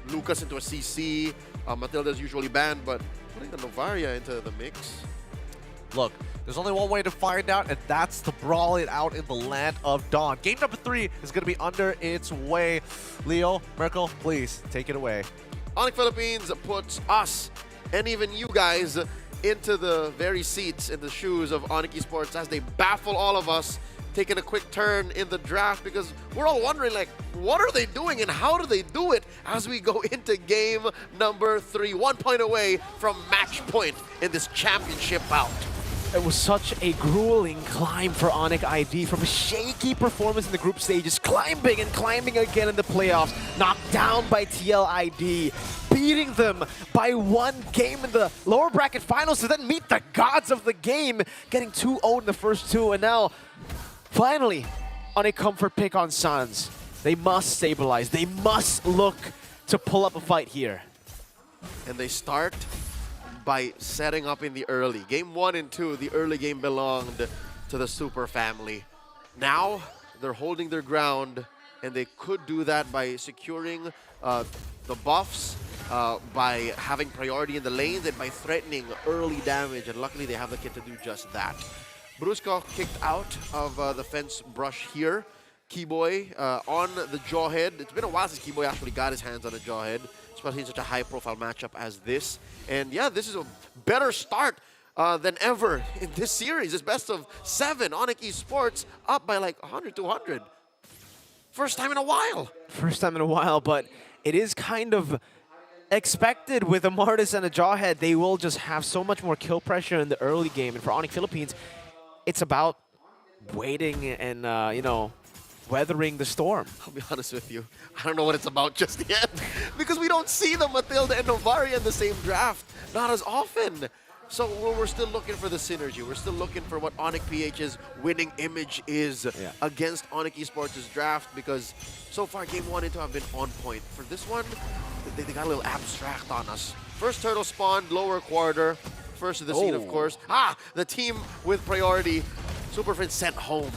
Lucas into a CC. Matilda's usually banned, but putting the Novaria into the mix. Look, there's only one way to find out, and that's to brawl it out in the land of Dawn. Game number 3 is going to be under its way. Leo, Merkel, please take it away. Onyx Philippines puts us and even you guys into the very seats in the shoes of Onyx Esports as they baffle all of us, taking a quick turn in the draft, because we're all wondering, like, what are they doing and how do they do it as we go into game number 3, 1 point away from match point in this championship bout. It was such a grueling climb for Onyx ID, from a shaky performance in the group stages, climbing and climbing again in the playoffs, knocked down by TLID, beating them by 1 game in the lower bracket finals to then meet the gods of the game, getting 2-0 in the first 2, and now, finally, on a comfort pick on Suns. They must stabilize. They must look to pull up a fight here. And they start by setting up in the early. Game 1 and 2, the early game belonged to the Super family. Now, they're holding their ground, and they could do that by securing the buffs, by having priority in the lanes, and by threatening early damage, and luckily they have the kit to do just that. Brusco kicked out of the fence brush here. Keyboy on the Jawhead. It's been a while since Keyboy actually got his hands on a Jawhead, especially in such a high-profile matchup as this. And yeah, this is a better start than ever in this series. It's best of 7. Onyx Esports up by like 100, 200. First time in a while. First time in a while, but it is kind of expected with a Martis and a Jawhead. They will just have so much more kill pressure in the early game. And for Onyx Philippines, it's about waiting and, weathering the storm. I'll be honest with you, I don't know what it's about just yet because we don't see the Matilda and Novaria in the same draft, not as often. So we're still looking for the synergy. We're still looking for what Onyx PH's winning image is against Onyx Esports' draft, because so far Game 1 and 2 have been on point. For this one, they got a little abstract on us. First turtle spawned, lower quarter. First to the scene, of course. The team with priority. Superfin sent home.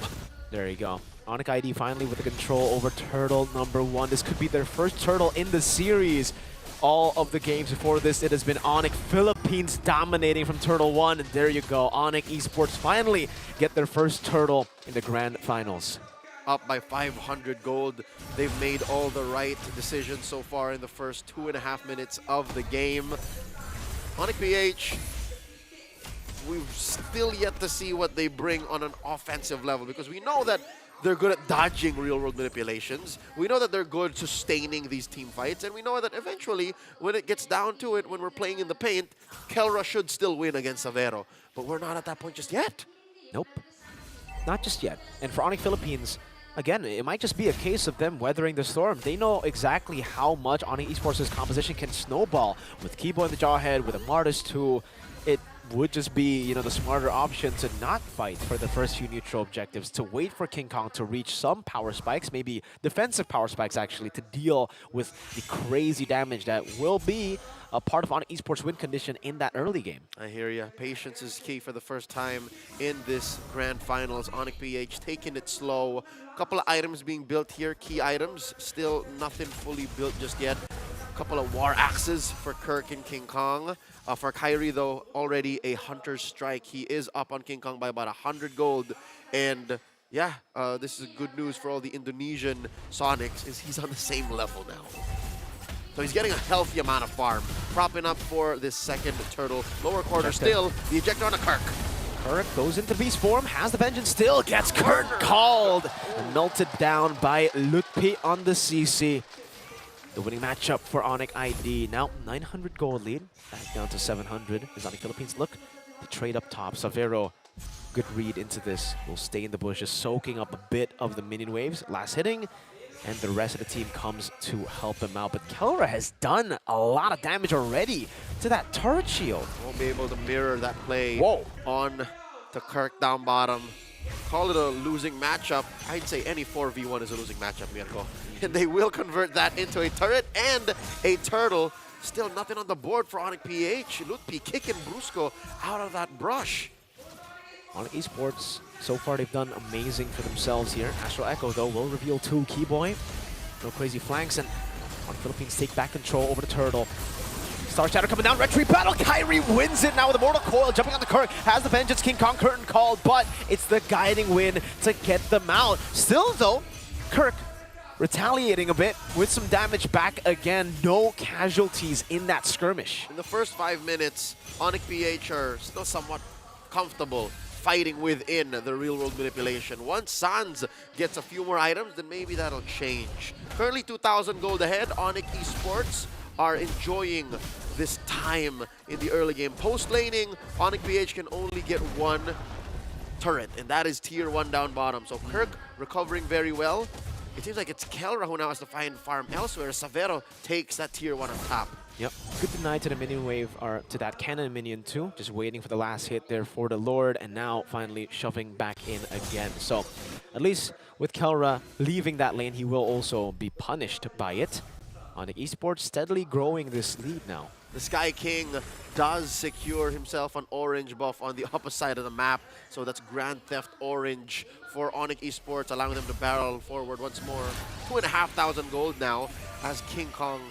There you go. Onyx ID finally with the control over turtle number 1. This could be their first turtle in the series. All of the games before this, it has been Onyx Philippines dominating from Turtle 1. And there you go. Onyx Esports finally get their first turtle in the grand finals. Up by 500 gold. They've made all the right decisions so far in the first 2.5 minutes of the game. Onyx PH, we've still yet to see what they bring on an offensive level, because we know that they're good at dodging real-world manipulations. We know that they're good sustaining these team fights, and we know that eventually, when it gets down to it, when we're playing in the paint, Kelra should still win against Savero. But we're not at that point just yet. Nope. Not just yet. And for Onyx Philippines, again, it might just be a case of them weathering the storm. They know exactly how much Onyx Esports' composition can snowball. With Kibo in the Jawhead, with a Martis too, it would just be, you know, the smarter option to not fight for the first few neutral objectives, to wait for King Kong to reach some power spikes, maybe defensive power spikes actually, to deal with the crazy damage that will be a part of Onyx Esports win condition in that early game. I hear ya. Patience is key for the first time in this grand finals. Onyx PH taking it slow. Couple of items being built here, key items. Still nothing fully built just yet. Couple of war axes for Kirk and King Kong. For Kyrie, though, already a Hunter's Strike. He is up on King Kong by about 100 gold. And yeah, this is good news for all the Indonesian Sonics, is he's on the same level now. So he's getting a healthy amount of farm. Propping up for this second turtle. Lower quarter still, the ejector on a Kirk. Kirk goes into beast form, has the vengeance still, gets Kirk called, and melted down by Lutpi on the CC. The winning matchup for Onyx ID. Now 900 gold lead, back down to 700 as Onyx Philippines look to trade up top. Savero, good read into this, will stay in the bushes, soaking up a bit of the minion waves. Last hitting, and the rest of the team comes to help him out. But Kelra has done a lot of damage already to that turret shield. Won't be able to mirror that play on to Kirk down bottom. Call it a losing matchup. I'd say any 4v1 is a losing matchup, Mirko. And they will convert that into a turret and a turtle. Still nothing on the board for Onyx PH. Lutpi kicking Brusco out of that brush. Onyx Esports, so far they've done amazing for themselves here. Astral Echo, though, will reveal 2 Keyboy. No crazy flanks, and Onyx Philippines take back control over the turtle. Star Shadow coming down, retreat battle. Kyrie wins it now with a Mortal Coil, jumping on the Kirk, has the Vengeance, King Kong curtain called, but it's the guiding win to get them out. Still, though, Kirk retaliating a bit with some damage back again. No casualties in that skirmish. In the first 5 minutes, Onyx PH are still somewhat comfortable fighting within the real-world manipulation. Once Sans gets a few more items, then maybe that'll change. Currently 2,000 gold ahead. Onyx Esports are enjoying this time in the early game. Post-laning, Onyx PH can only get 1 turret, and that is tier 1 down bottom. So Kirk recovering very well. It seems like it's Kelra who now has to find farm elsewhere. Savero takes that tier 1 on top. Yep, good deny to the minion wave, or to that cannon minion too. Just waiting for the last hit there for the Lord, and now finally shoving back in again. So at least with Kelra leaving that lane, he will also be punished by it. Onyx Esports steadily growing this lead now. The Sky King does secure himself an orange buff on the upper side of the map. So that's Grand Theft Orange for Onyx Esports, allowing them to barrel forward once more. 2,500 gold now as King Kong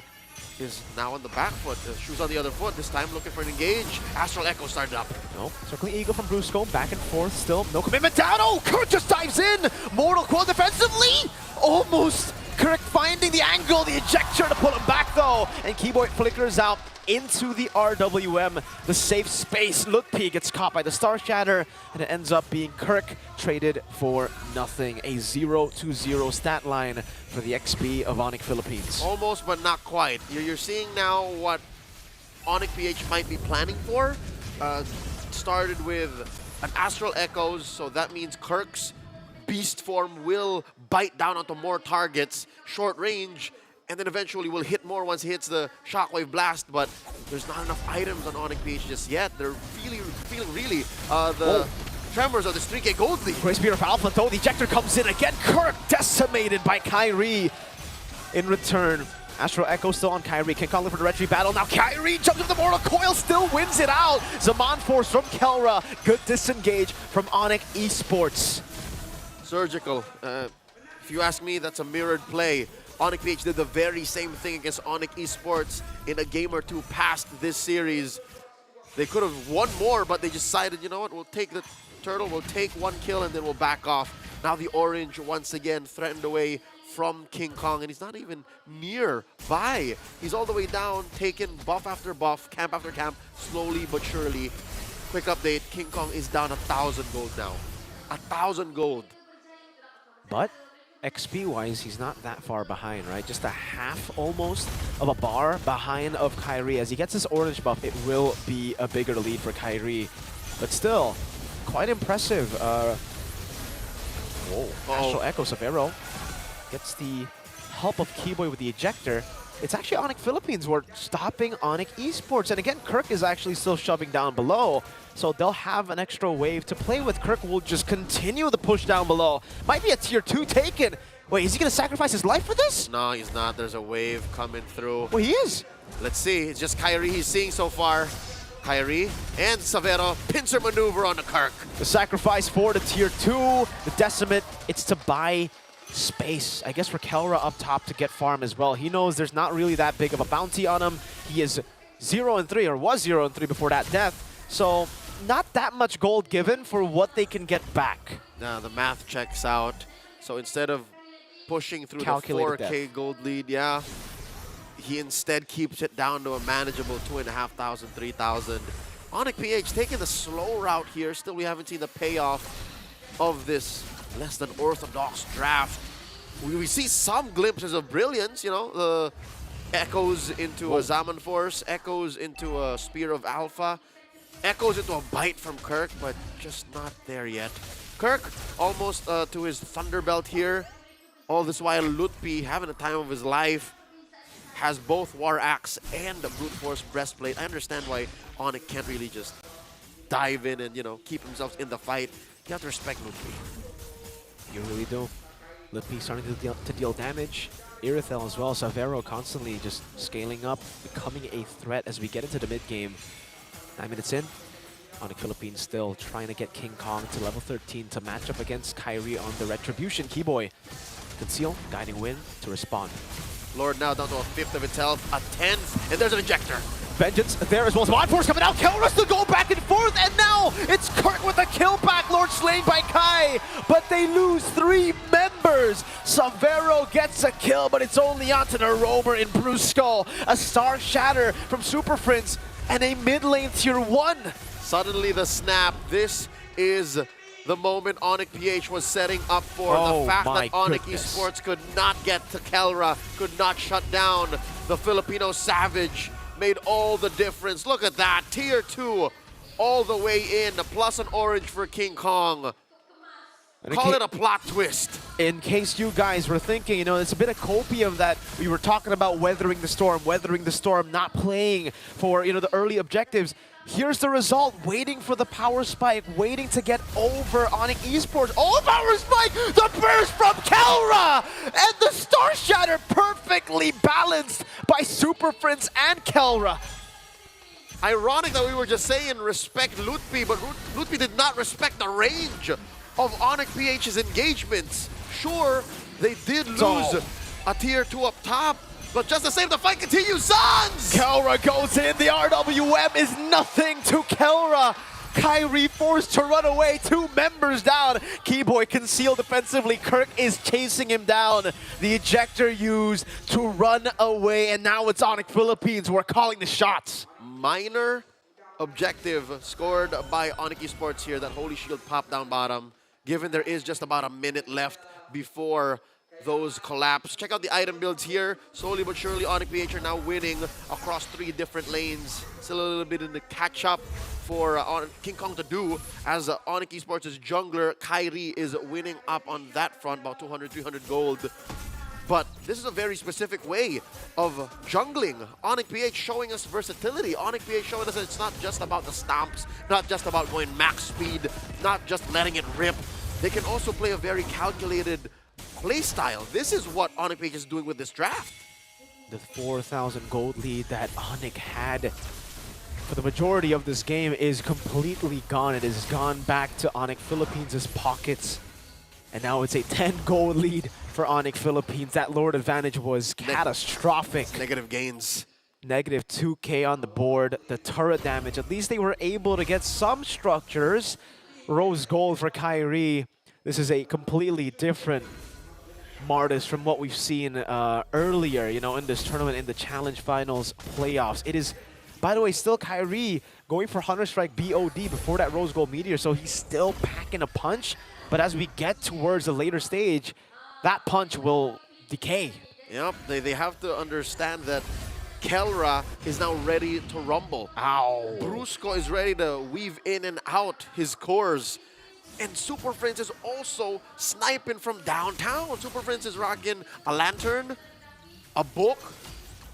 is now on the back foot. Shoes on the other foot, this time looking for an engage. Astral Echo started up. No, circling Eagle from Brusco, back and forth still. No commitment down. Oh, Kirk just dives in. Mortal Coil defensively. Almost. Kirk finding the angle, the ejector to pull him back though. And Keyboy flickers out into the RWM, the safe space. Lutpi gets caught by the Star Shatter, and it ends up being Kirk traded for nothing. A 0-0 stat line for the XP of Onyx Philippines. Almost, but not quite. You're seeing now what Onyx PH might be planning for. Started with an Astral Echoes, so that means Kirk's beast form will bite down onto more targets, short range, and then eventually will hit more once he hits the shockwave blast. But there's not enough items on Onyx PH just yet. They're feeling really the tremors of the 3K gold lead. Great Spear of Alpha though, the ejector comes in again. Kirk decimated by Kyrie. In return, Astro Echo still on Kyrie. Can call it for the retry battle. Now Kyrie jumps into the Mortal Coil, still wins it out. Zaman Force from Kelra. Good disengage from Onyx eSports. Surgical. If you ask me, that's a mirrored play. Onyx PH did the very same thing against Onyx eSports in a game or two past this series. They could have won more, but they decided, you know what, we'll take the turtle, we'll take one kill, and then we'll back off. Now the orange once again threatened away from King Kong, and he's not even nearby. He's all the way down, taken buff after buff, camp after camp, slowly but surely. Quick update, King Kong is down 1,000 gold now. 1,000 gold. But XP-wise, he's not that far behind, right? Just a half, almost, of a bar behind of Kyrie. As he gets his orange buff, it will be a bigger lead for Kyrie. But still, quite impressive. Astral Echo Severo gets the help of Keyboy with the ejector. It's actually Onyx Philippines who are stopping Onyx eSports. And again, Kirk is actually still shoving down below. So they'll have an extra wave to play with. Kirk will just continue the push down below. Might be a tier 2 taken. Wait, is he going to sacrifice his life for this? No, he's not. There's a wave coming through. Well, he is. Let's see. It's just Kyrie he's seeing so far. Kyrie and Savero pincer maneuver on the Kirk. The sacrifice for the tier 2. The Decimate, it's to buy space, I guess, for Kelra up top to get farm as well. He knows there's not really that big of a bounty on him. He is 0-3, or was 0-3 before that death. So not that much gold given for what they can get back. Now the math checks out. So instead of pushing through Calculated the 4K gold lead, yeah, he instead keeps it down to a manageable 2,500, 3,000. Onyx PH taking the slow route here. Still, we haven't seen the payoff of this less than orthodox draft. We see some glimpses of brilliance, you know, the echoes into a Zaman Force, echoes into a Spear of Alpha, echoes into a bite from Kirk, but just not there yet. Kirk almost to his Thunderbelt here. All this while Lutpi having the time of his life. Has both War Axe and the Brute Force Breastplate. I understand why Onyx can't really just dive in and, you know, keep himself in the fight. You have to respect Lutpi. You really do. Lutpi starting to deal damage. Irithel as well. Savero constantly just scaling up, becoming a threat as we get into the mid-game. 9 minutes in. Onyx Philippines still trying to get King Kong to level 13 to match up against Kyrie on the Retribution. Keyboy, Conceal, Guiding Wind to respond. Lord now down to a fifth of its health, a 10th, and there's an ejector. Vengeance there as well. Mod Force coming out. Kelras to go back and forth, and now it's Kirk with a kill back. Lord slain by Kai, but they lose 3 members. Savero gets a kill, but it's only onto the Rover in Bruce Skull. A Star Shatter from Super Prince and a mid lane tier 1. Suddenly the snap. This is the moment Onyx PH was setting up for. Oh, the fact my that Onyx goodness. eSports could not get to Kelra, could not shut down the Filipino Savage, made all the difference. Look at that, tier 2 all the way in, plus an orange for King Kong. Call it a plot twist. In case you guys were thinking, you know, it's a bit of copy of that. We were talking about weathering the storm, not playing for, you know, the early objectives. Here's the result, waiting for the power spike, waiting to get over Onyx eSports. Oh, power spike! The burst from Kelra! And the Star Shatter perfectly balanced by Super Prince and Kelra. Ironic that we were just saying respect Lutpi, but Lutpi did not respect the range of Onyx PH's engagements. Sure, they did lose a tier 2 up top, but just the same, the fight continues. Suns! Kelra goes in. The RWM is nothing to Kelra. Kyrie forced to run away. 2 members down. Keyboy concealed defensively. Kirk is chasing him down. The ejector used to run away, and now it's Onyx Philippines. We're calling the shots. Minor objective scored by Onyx eSports here. That Holy Shield popped down bottom. Given there is just about a minute left before those collapse. Check out the item builds here. Slowly but surely, Onyx PH are now winning across 3 different lanes. Still a little bit in the catch-up for King Kong to do, as Onyx eSports' jungler, Kyrie, is winning up on that front, about 200, 300 gold. But this is a very specific way of jungling. Onyx PH showing us versatility. Onyx PH showing us that it's not just about the stomps, not just about going max speed, not just letting it rip. They can also play a very calculated play style. This is what Onyx PH is doing with this draft. The 4,000 gold lead that Onyx had for the majority of this game is completely gone. It has gone back to Onyx Philippines' pockets. And now it's a 10 gold lead for Onyx Philippines. That Lord advantage was catastrophic. Negative gains. Negative 2k on the board. The turret damage, at least they were able to get some structures. Rose gold for Kyrie. This is a completely different Martis from what we've seen earlier, you know, in this tournament, in the Challenge Finals playoffs. It is, by the way, still Kyrie going for Hunter Strike BOD before that Rose Gold Meteor, so he's still packing a punch. But as we get towards the later stage, that punch will decay. Yep, they have to understand that Kelra is now ready to rumble. Ow. Brusco is ready to weave in and out his cores. And Super Prince is also sniping from downtown. Super Prince is rocking a lantern, a book,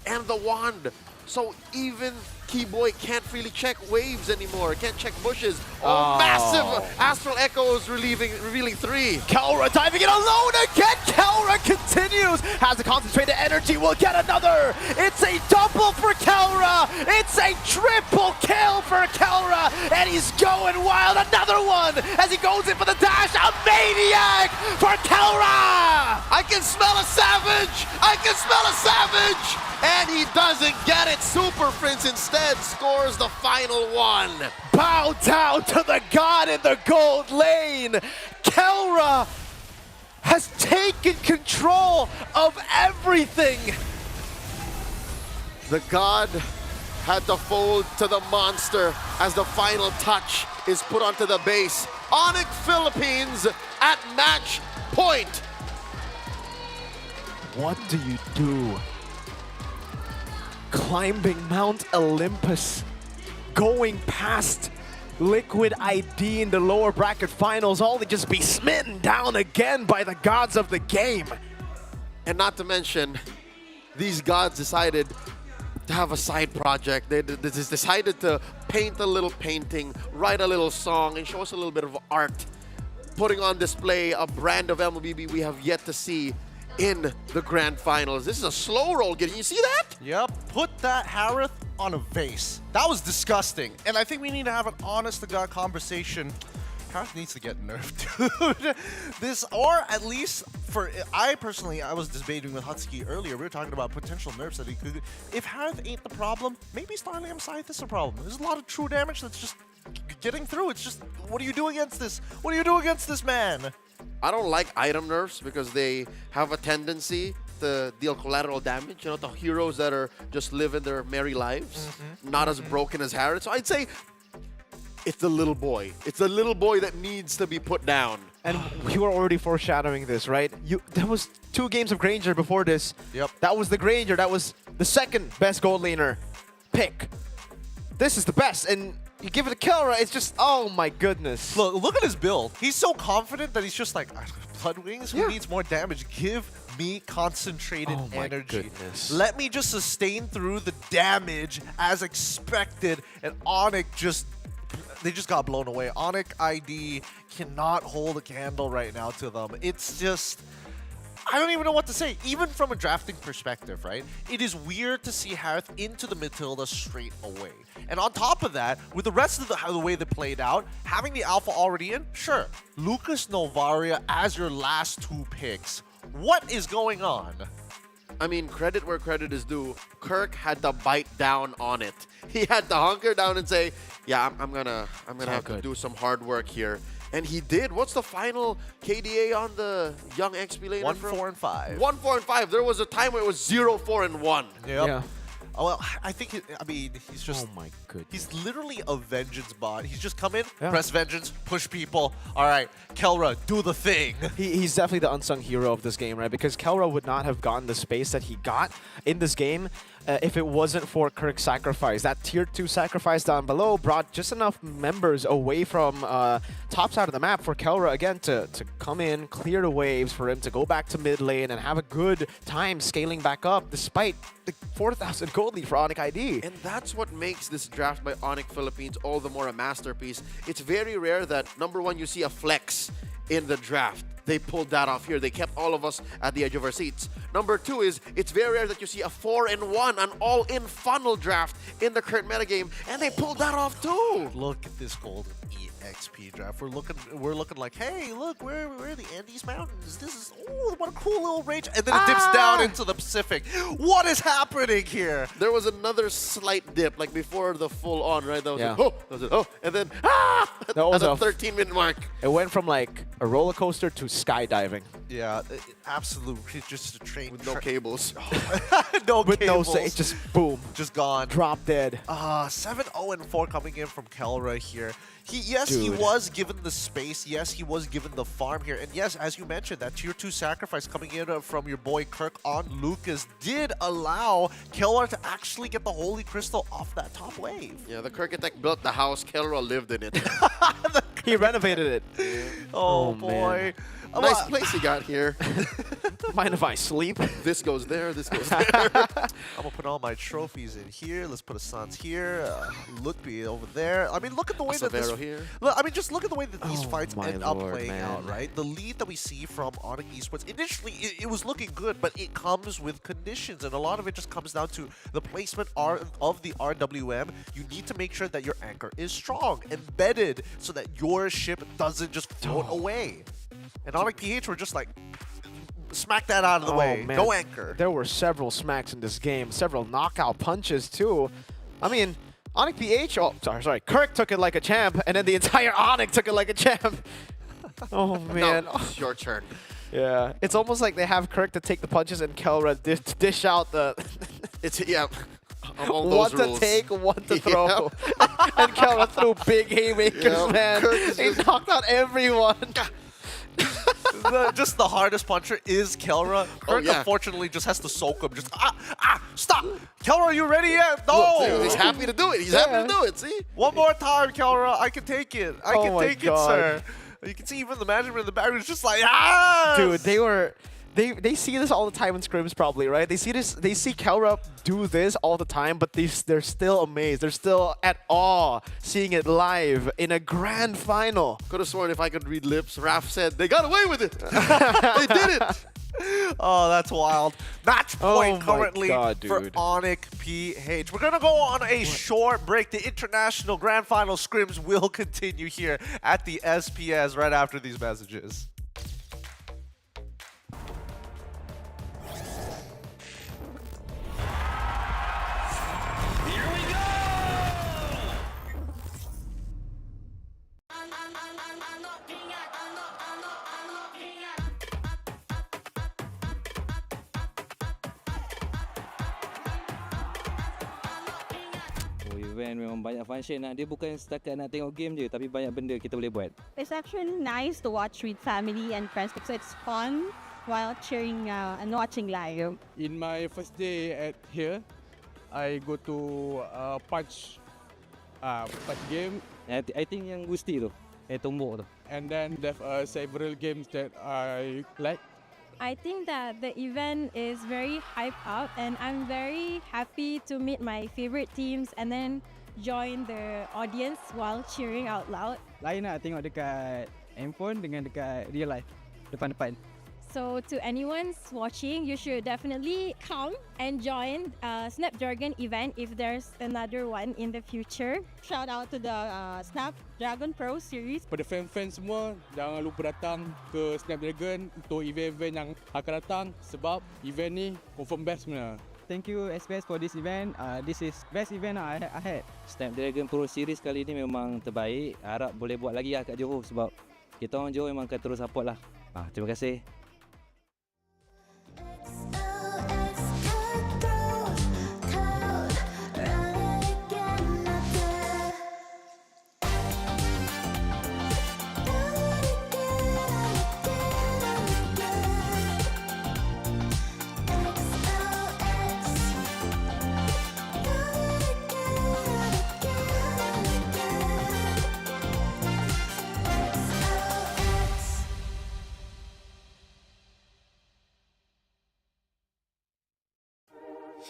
and the wand. So even Keyboy can't really check waves anymore, can't check bushes. Oh, massive Astral Echoes revealing 3. Kelra diving in alone again. Kelra continues. Has the concentrated energy. Will get another. It's a double for Kelra. It's a triple kill for Kelra. And he's going wild. Another one as he goes in for the dash. A maniac for Kelra. I can smell a savage. I can smell a savage. And he doesn't get it. Super Prince instead scores the final one. Bow down to the god in the gold lane. Kelra has taken control of everything. The god had to fold to the monster as the final touch is put onto the base. Onyx Philippines at match point. What do you do? Climbing Mount Olympus, going past Liquid ID in the lower bracket finals, all to just be smitten down again by the gods of the game. And not to mention, these gods decided to have a side project. They decided to paint a little painting, write a little song, and show us a little bit of art, putting on display a brand of MLBB we have yet to see in the grand finals. This is a slow roll. Can you see that? Yep. Put that Harith on a vase. That was disgusting. And I think we need to have an honest-to-God conversation. Harith needs to get nerfed, dude. This, or at least for, I was debating with Hutsuki earlier. We were talking about potential nerfs that he could. If Harith ain't the problem, maybe Starliam Scythe is the problem. There's a lot of true damage that's just getting through. It's just, what do you do against this? What do you do against this man? I don't like item nerfs because they have a tendency to deal collateral damage. You know, the heroes that are just living their merry lives, not as broken as Harith. So I'd say it's the little boy. It's the little boy that needs to be put down. And you were already foreshadowing this, right? There was 2 games of Granger before this. Yep. That was the Granger. That was the second best gold laner pick. This is the best, and you give it a Kelra, it's just, oh my goodness. Look at his build. He's so confident that he's just like, Blood Wings, who needs more damage? Give me concentrated energy. Goodness. Let me just sustain through the damage as expected, and Onyx they just got blown away. Onyx ID cannot hold a candle right now to them. It's just, I don't even know what to say. Even from a drafting perspective, right? It is weird to see Harith into the Matilda straight away. And on top of that, with the rest of the way they played out, having the alpha already in, sure. Lucas Novaria as your last 2 picks. What is going on? I mean, credit where credit is due. Kirk had to bite down on it. He had to hunker down and say, yeah, I'm gonna have to do some hard work here. And he did. What's the final KDA on the young XP laner? 1-4-5. 1-4-5. There was a time where it was 0-4-1. Yep. Yeah. Oh, well, I think, he's just... Oh my goodness. He's literally a vengeance bot. He's just come in, Yeah. press vengeance, push people. All right, Kelra, do the thing. He's definitely the unsung hero of this game, right? Because Kelra would not have gotten the space that he got in this game if it wasn't for Kirk's sacrifice. That tier 2 sacrifice down below brought just enough members away from top side of the map for Kelra, again, to come in, clear the waves, for him to go back to mid lane and have a good time scaling back up despite the 4,000 gold lead for Onyx ID. And that's what makes this draft by Onyx Philippines all the more a masterpiece. It's very rare that, number one, you see a flex in the draft. They pulled that off here. They kept all of us at the edge of our seats. Number two is, it's very rare that you see a 4-in-1, an all-in funnel draft in the current metagame, and they pulled that off too. Look at this golden EXP draft. We're looking like, hey, look, we're in the Andes Mountains. This is, oh, what a cool little range. And then it dips down into the Pacific. What is happening here? There was another slight dip, like before the full on, right? That was Yeah. like, oh, that was it, oh, and then, That was at a the 13-minute mark. It went from like a roller coaster to skydiving. Yeah, absolutely. Just a train. With no cables. No With cables. no say, just boom. Just gone. Drop dead. 7-0-4 coming in from Kelra here. He was given the space. Yes, he was given the farm here. And yes, as you mentioned, that tier 2 sacrifice coming in from your boy Kirk on Lucas did allow Kelra to actually get the Holy Crystal off that top wave. Yeah, the Kirkitect built the house. Kelra lived in it. He renovated it. Oh, man. boy. Nice place he got here. Mind if I sleep? This goes there, this goes there. I'm gonna put all my trophies in here. Let's put a Sans here. Lookby over there. I mean, look at the way that this... Severo here. Look, I mean, just look at the way that these fights my end up lord, playing man. out, right? The lead that we see from Onyx eSports, initially, it was looking good, but it comes with conditions, and a lot of it just comes down to the placement of the RWM. You need to make sure that your anchor is strong, embedded, so that your ship doesn't just float away. And Onyx PH were just like, smack that out of the way. Man. Go anchor. There were several smacks in this game, several knockout punches too. I mean, Onyx PH, sorry, Kirk took it like a champ, and then the entire Onyx took it like a champ. Oh man. No, it's your turn. Yeah, it's almost like they have Kirk to take the punches and Kelra dish out the... It's, yeah. Among one those to rules. take, one to throw. And Kelra threw big haymakers, man. He knocked out everyone. Just the hardest puncher is Kelra. Kirk, yeah. unfortunately, just has to soak him. Just, stop! Kelra, are you ready yet? No! Look, he's happy to do it. He's happy to do it, see? One more time, Kelra. I can take it. I can my take God. it, sir. You can see even the management in the back is just like, ah! Dude, they see this all the time in scrims probably, right? They see Kelra do this all the time, but they're still amazed. They're still at awe seeing it live in a grand final. Could have sworn if I could read lips, Raph said, they got away with it. They did it. Oh, that's wild. Match point my currently God, for dude. Onyx PH. We're going to go on a short break. The international grand final scrims will continue here at the SPS right after these messages. Event memang banyak function lah. Dia bukan setakat nak tengok game je, tapi banyak benda kita boleh buat. It's actually nice to watch with family and friends because it's fun while cheering and watching live. In my first day at here, I go to punch game. I think yang Gusti tu, tombok tu. And then there are several games that I like. I think that the event is very hyped up and I'm very happy to meet my favorite teams and then join the audience while cheering out loud. Lain lah tengok dekat handphone dengan dekat real life, depan-depan. So to anyone watching, you should definitely come and join Snapdragon event if there's another one in the future. Shout out to the Snapdragon Pro Series. Pada fan-fan semua, jangan lupa datang ke Snapdragon untuk event-event yang akan datang sebab event ni confirm best sebenarnya. Thank you SPS for this event. This is best event I had. Snapdragon Pro Series kali ni memang terbaik. Harap boleh buat lagi lah kat Johor sebab kita orang Johor memang akan terus support lah. Terima kasih.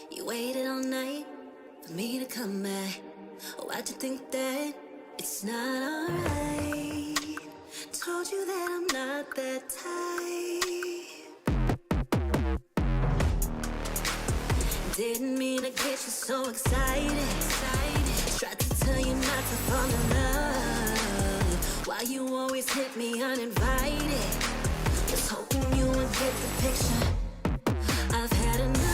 You waited all night for me to come back. Why'd you think that it's not alright? Told you that I'm not that type. Didn't mean to get you so excited. Tried to tell you not to fall in love. Why you always hit me uninvited? Was hoping you would get the picture. I've had enough.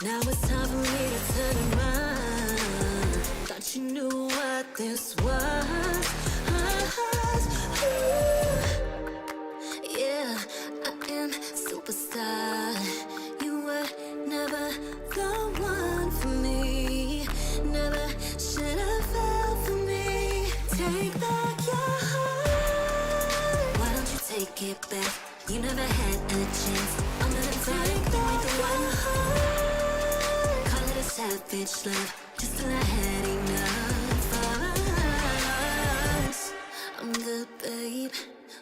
Now it's time for me to turn around. Thought you knew what this was. Yeah, I am superstar. You were never the one for me. Never should have fell for me. Take back your heart. Why don't you take it back? You never had a chance. I'm gonna take back your heart. Call it a savage love. Just till I had enough of us. I'm good, babe.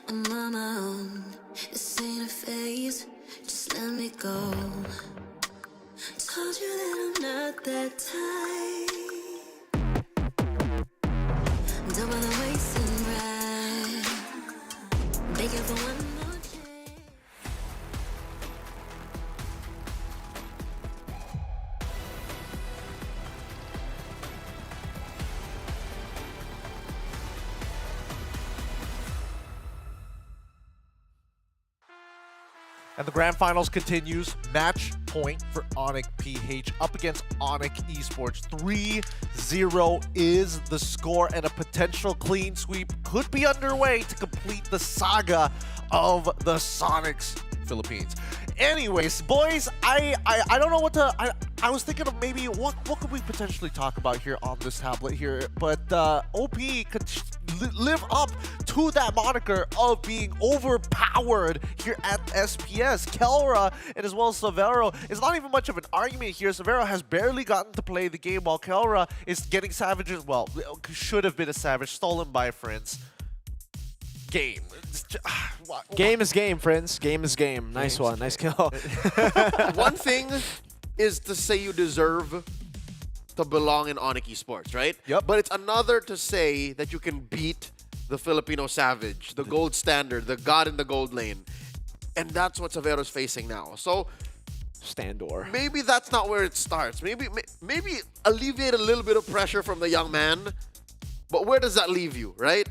I'm on my own. This ain't a phase. Just let me go. Told you that I'm not that type. Don't bother wasting breath. Begging for one more chance. And the grand finals continues. Match point for Onyx PH up against Onyx eSports. 3-0 is the score, and a potential clean sweep could be underway to complete the saga of the Sonics Philippines. Anyways, boys, I don't know what to... I was thinking of maybe what could we potentially talk about here on this tablet here, but OP could live up to that moniker of being overpowered here at SPS. Kelra and as well as Severo is not even much of an argument here. Severo has barely gotten to play the game while Kelra is getting savages. Well, should have been a savage, stolen by friends. Game. Game is game, friends. Game is game. Nice one. Nice kill. One thing is to say you deserve to belong in Onyx eSports, right? Yep. But it's another to say that you can beat the Filipino Savage, the gold standard, the god in the gold lane. And that's what Severo's facing now. So Standor. maybe that's not where it starts. Maybe alleviate a little bit of pressure from the young man. But where does that leave you, right?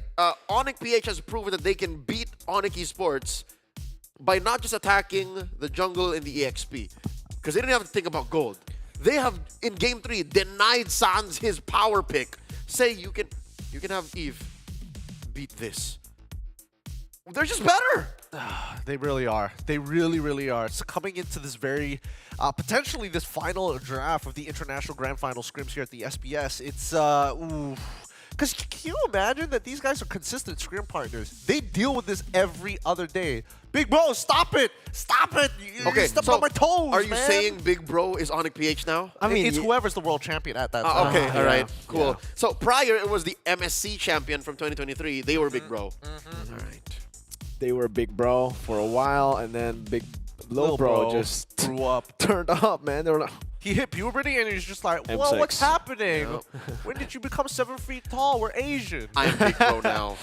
Onyx PH has proven that they can beat Onyx eSports by not just attacking the jungle in the EXP. Because they didn't have to think about gold. They have, in Game 3, denied Sans his power pick. Say, you can have Eve beat this. They're just better. They really are. They really, really are. So coming into this very, potentially this final draft of the International Grand Final scrims here at the SBS, it's, because can you imagine that these guys are consistent scrim partners? They deal with this every other day. Big bro, stop it! Stop it! You're stepping on my toes, are you man. saying Big Bro is Onyx PH now? I mean, it's whoever's the world champion at that time. Okay, all right, cool. Yeah. So prior, it was the MSC champion from 2023. They were Big Bro. All right. They were Big Bro for a while, and then Big Lil Bro just grew up, turned up, man. They were like, he hit puberty, and he's just like, M6. well, what's happening? When did you become 7 feet tall? We're Asian. I'm Big Bro now.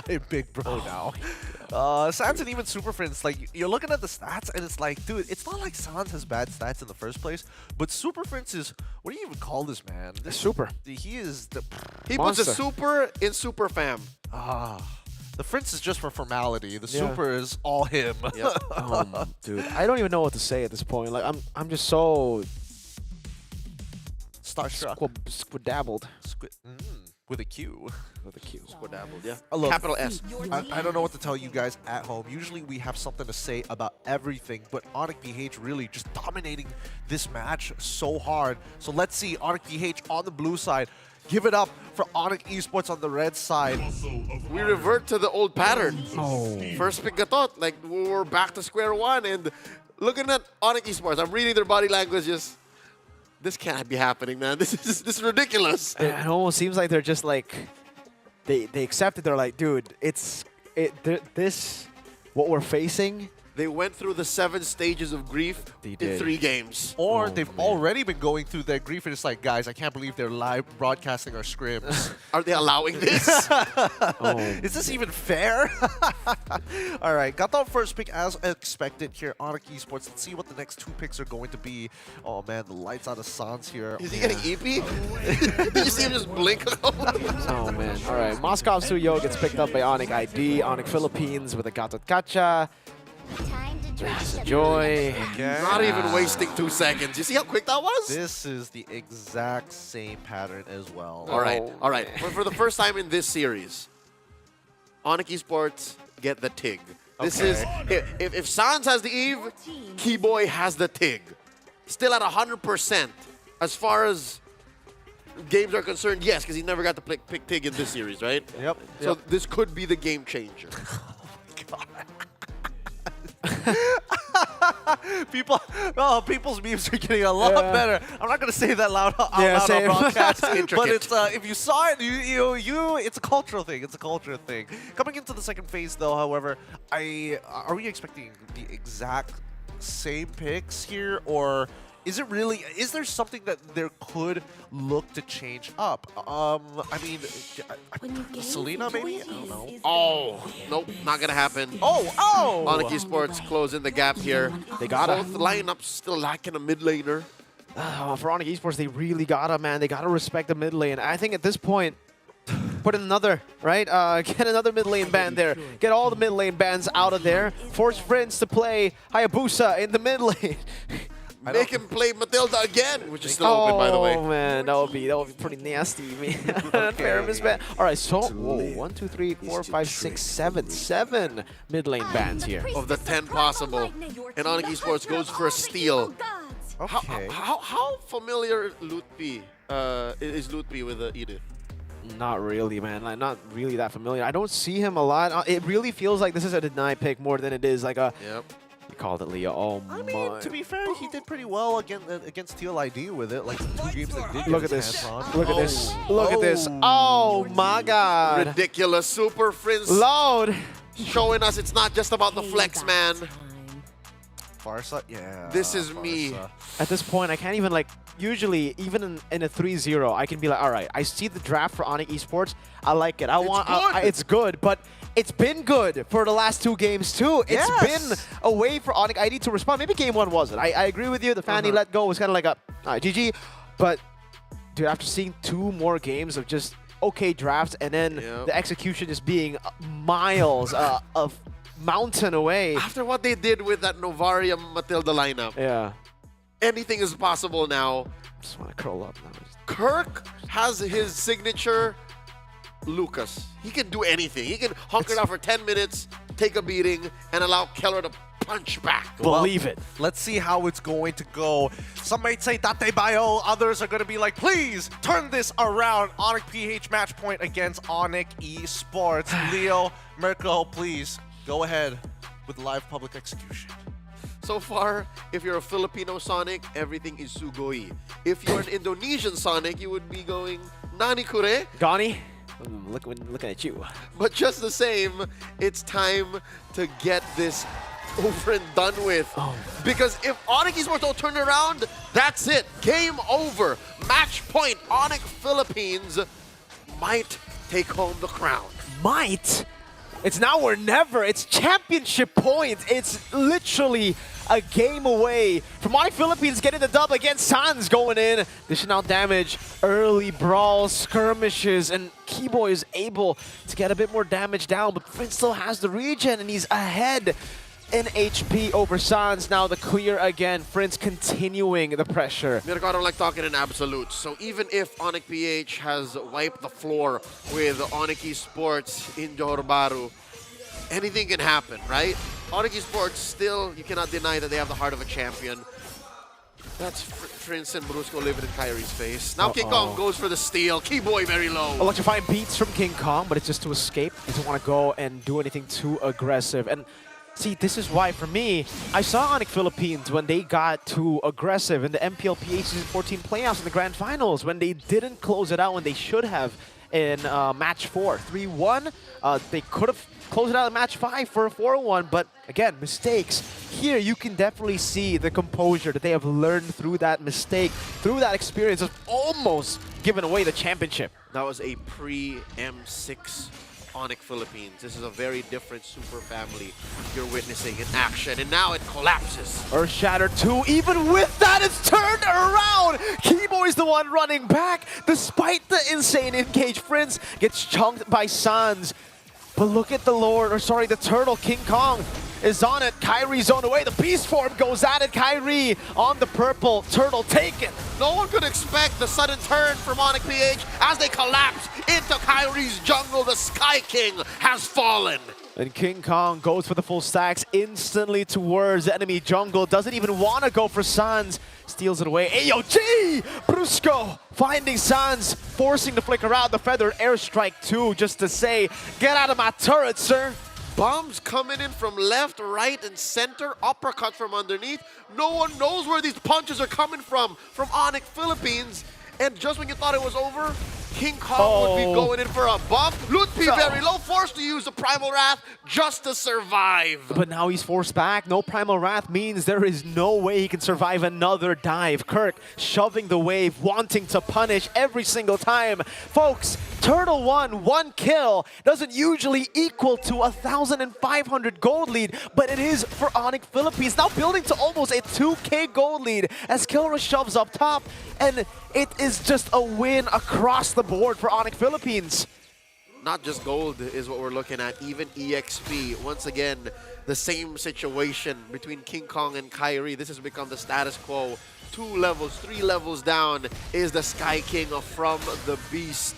I'm Big Bro now. Sans and even Super Friends, like, you're looking at the stats, and it's like, dude, it's not like Sans has bad stats in the first place, but Super Friends is, what do you even call this man? This super. He is the He puts a super in Super Fam. The Prince is just for formality. The Super is all him. Yep. Dude, I don't even know what to say at this point. Like, I'm just so starstruck, squidabbled. With a Q. With a Q. Squidabbled, yeah. Look, Capital S. I don't know what to tell you guys at home. Usually we have something to say about everything, but Onyx PH really just dominating this match so hard. So let's see Onyx PH on the blue side. Give it up for Onyx eSports on the red side. We revert to the old pattern. Oh. First pick Gatot, like we're back to square one. And looking at Onyx eSports, I'm reading their body language. Just this can't be happening, man. This is ridiculous. It almost seems like they're just like they accept it. They're like, dude, this what we're facing. They went through the 7 stages of grief in 3 games. Or they've already been going through their grief and it's like, guys, I can't believe they're live broadcasting our scrims. Are they allowing this? Is this even fair? All right, got the first pick as expected here, Onyx eSports. Let's see what the next 2 picks are going to be. Oh man, the lights out of Sans here. Is he getting EP? Did you see him just blink? Oh man. All right, Moscow Suyo gets picked up by Onyx ID. Onyx Philippines with a Gatot Kacha. Joy. Not even wasting 2 seconds. You see how quick that was? This is the exact same pattern as well. All right, all right. For the first time in this series, Onyx eSports get the TIG. This is, if Sans has the Eve, Keyboy has the TIG. Still at 100% as far as games are concerned, yes, because he never got to pick TIG in this series, right? Yep. So this could be the game changer. People's memes are getting a lot better. I'm not gonna say that loud on broadcast, but it's if you saw it, it's a cultural thing. It's a cultural thing. Coming into the second phase, though, however, are we expecting the exact same picks here, or is it really? Is there something that there could look to change up? I mean, Selena maybe? I don't know. Oh, nope, not gonna happen. Oh! Onyx eSports closing the gap here. They got both lineups still lacking a mid laner. For Onyx eSports, they really gotta, man. They gotta respect the mid lane. I think at this point, put in another, right? Get another mid lane ban there. Get all the mid lane bans out of there. Force Prince to play Hayabusa in the mid lane. Make him play Matilda again, which is still open, by the way. Oh man, that would be pretty nasty, man. Unfair misban. All right, so 1, 2, 3, 4, 5, 6, 7 mid lane bans here. Of the 10 possible, and Onyx eSports goes for a steal. Okay. How familiar Lutpi is Lutpi with Edith? Not really, man. Like, not really that familiar. I don't see him a lot. It really feels like this is a deny pick more than it is like a. Yep. You called it, Leo. Oh I mean, to be fair, he did pretty well against Teal ID with it. Like 2 games that did. Look at this. Look at this. Look at this. Oh my God. Ridiculous. Super Prince. Load. Showing us it's not just about the flex, man. Farsa? Yeah. This is me. At this point, I can't even like. Usually, even in a 3-0, I can be like, all right, I see the draft for Onyx eSports. I like it. It's good, but it's been good for the last 2 games too. It's been a way for Onyx ID to respond. Maybe game 1 wasn't. I agree with you. The Fanny let go was kind of like a GG. But dude, after seeing 2 more games of just okay drafts and then the execution just being miles of mountain away. After what they did with that Novaria Matilda lineup. Yeah. Anything is possible now. Just want to curl up now. Kirk has his signature Lucas. He can do anything. He can hunker down for 10 minutes, take a beating, and allow Keller to punch back. Believe it. Let's see how it's going to go. Some might say Date Bayo. Others are going to be like, please turn this around. Onyx PH match point against Onyx eSports. Leo, Mirko, please go ahead with live public execution. So far, if you're a Filipino Sonic, everything is sugoi. If you're an Indonesian Sonic, you would be going nani kure. Gani, looking at you. But just the same, it's time to get this over and done with. Because if Onyx eSports don't turn around, that's it. Game over. Match point. Onyx Philippines might take home the crown. Might? It's now or never. It's championship point. It's literally a game away from Onyx Philippines getting the dub against Sans going in. Dishing out damage, early brawls, skirmishes, and Keyboy is able to get a bit more damage down, but Prince still has the regen and he's ahead in HP over Sans. Now the clear again. Prince continuing the pressure. Mirko, I don't like talking in absolutes. So even if Onyx PH has wiped the floor with Onyx eSports in Johor Bahru, anything can happen, right? Onyx eSports still, you cannot deny that they have the heart of a champion. That's Prince and Brusco living in Kyrie's face. Now King Kong goes for the steal. Keyboy very low. Electrifying beats from King Kong, but it's just to escape. He doesn't want to go and do anything too aggressive. And see, this is why, for me, I saw Onyx Philippines when they got too aggressive in the MPLPH Season 14 playoffs in the Grand Finals, when they didn't close it out when they should have. in match 4, 3-1. They could have closed it out in match 5 for a 4-1, but again, mistakes. Here you can definitely see the composure that they have learned through that mistake, through that experience of almost giving away the championship. That was a pre-M6 Onyx Philippines. This is a very different super family you're witnessing in action, and now it collapses. Earth Shatter 2, even with that, it's turned around! Keyboy's the one running back, despite the insane engage. Prince gets chunked by Sans. But look at the turtle, King Kong is on it. Kyrie's on away. The beast form goes at it. Kyrie on the purple. Turtle taken. No one could expect the sudden turn from Onyx PH as they collapse into Kyrie's jungle. The Sky King has fallen. And King Kong goes for the full stacks instantly towards enemy jungle. Doesn't even want to go for Sans. Steals it away. AOG! Brusco finding Sans, forcing the flicker out. The feathered airstrike too, just to say, get out of my turret, sir. Bombs coming in from left, right, and center. Uppercuts from underneath. No one knows where these punches are coming from Onyx Philippines. And just when you thought it was over, King Kong would be going in for a bump. Lutpi very low, forced to use the Primal Wrath just to survive. But now he's forced back. No Primal Wrath means there is no way he can survive another dive. Kirk shoving the wave, wanting to punish every single time. Folks, Turtle 1 kill doesn't usually equal to 1,500 gold lead, but it is for Onyx Philippines. Now building to almost a 2K gold lead as Kelra shoves up top, and it is just a win across the board for Onyx Philippines. Not just gold is what we're looking at, even EXP. Once again, the same situation between King Kong and Kyrie. This has become the status quo. 2 levels, 3 levels down is the Sky King from the Beast.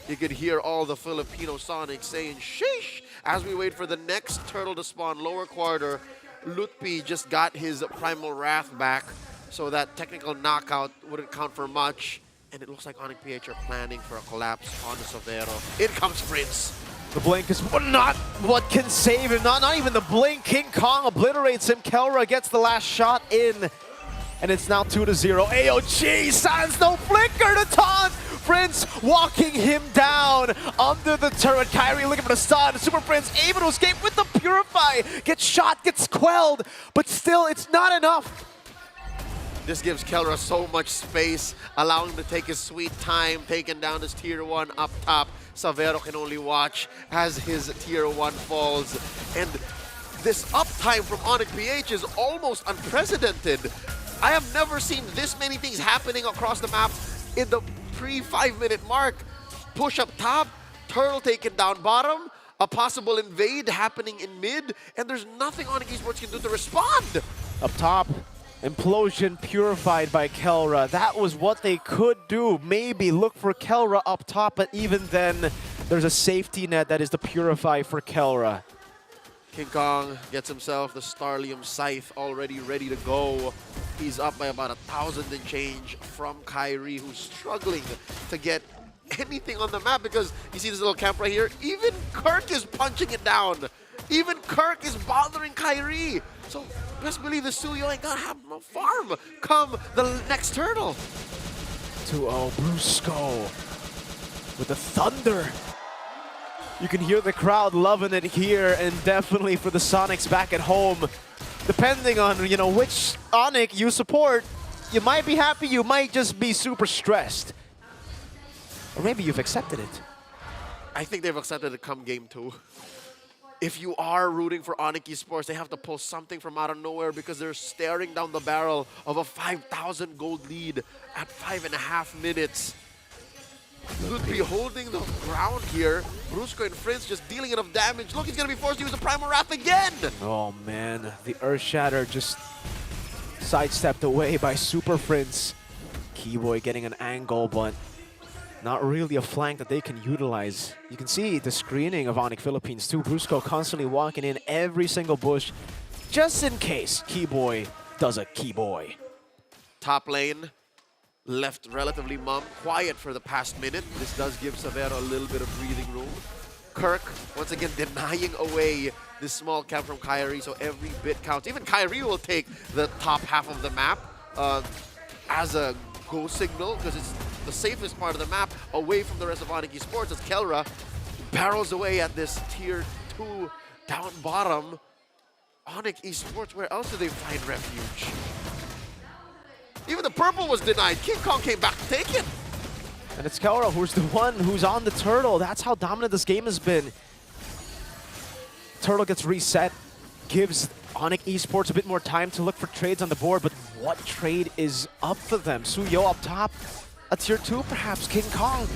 You could hear all the Filipino Sonics saying sheesh as we wait for the next turtle to spawn. Lower quarter, Lutpi just got his Primal Wrath back, so that technical knockout wouldn't count for much. And it looks like Onyx PH are planning for a collapse on the Savero. In comes Prince. The blink is not what can save him. Not even the blink. King Kong obliterates him. Kelra gets the last shot in. And it's now 2-0. AOG, Sans no flicker to taunt. Prince walking him down under the turret. Kyrie looking for the stun. Super Prince able to escape with the Purify. Gets shot, gets quelled. But still, it's not enough. This gives Kelra so much space, allowing him to take his sweet time, taking down his tier 1 up top. Savero can only watch as his tier 1 falls. And this uptime from Onyx PH is almost unprecedented. I have never seen this many things happening across the map in the pre-5-minute mark. Push up top, turtle taken down bottom, a possible invade happening in mid, and there's nothing Onyx eSports can do to respond. Up top, implosion purified by Kelra. That was what they could do. Maybe look for Kelra up top, but even then, there's a safety net that is the purify for Kelra. King Kong gets himself the Starlium Scythe already ready to go. He's up by about 1,000 and change from Kyrie, who's struggling to get anything on the map because you see this little camp right here. Even Kirk is punching it down. Even Kirk is bothering Kyrie. So best believe the Suyo ain't gonna have no farm come the next turtle. 2-0 Brusco with the thunder. You can hear the crowd loving it here, and definitely for the Sonics back at home. Depending on, you know, which Onyx you support, you might be happy, you might just be super stressed. Or maybe you've accepted it. I think they've accepted it come game 2. If you are rooting for Onyx eSports, they have to pull something from out of nowhere because they're staring down the barrel of a 5,000 gold lead at 5.5 minutes. Lutpi holding the ground here. Brusco and Prince just dealing enough damage. Look, he's going to be forced to use the Primal Wrath again. Oh man, the Earth Shatter just sidestepped away by Super Prince. Keyboy getting an angle, but not really a flank that they can utilize. You can see the screening of Onyx Philippines too. Brusco constantly walking in every single bush just in case Keyboy does a Keyboy. Top lane left relatively quiet for the past minute. This does give Savero a little bit of breathing room. Kirk, once again, denying away this small camp from Kyrie, so every bit counts. Even Kyrie will take the top half of the map as a go signal because it's the safest part of the map, away from the rest of Onyx eSports, as Kelra barrels away at this tier 2 down bottom. Onyx eSports, where else do they find refuge? Even the purple was denied. King Kong came back to take it. And it's Kelra who's the one who's on the turtle. That's how dominant this game has been. Turtle gets reset, gives Onyx eSports a bit more time to look for trades on the board, but what trade is up for them? Suyo up top, a tier 2 perhaps, King Kong.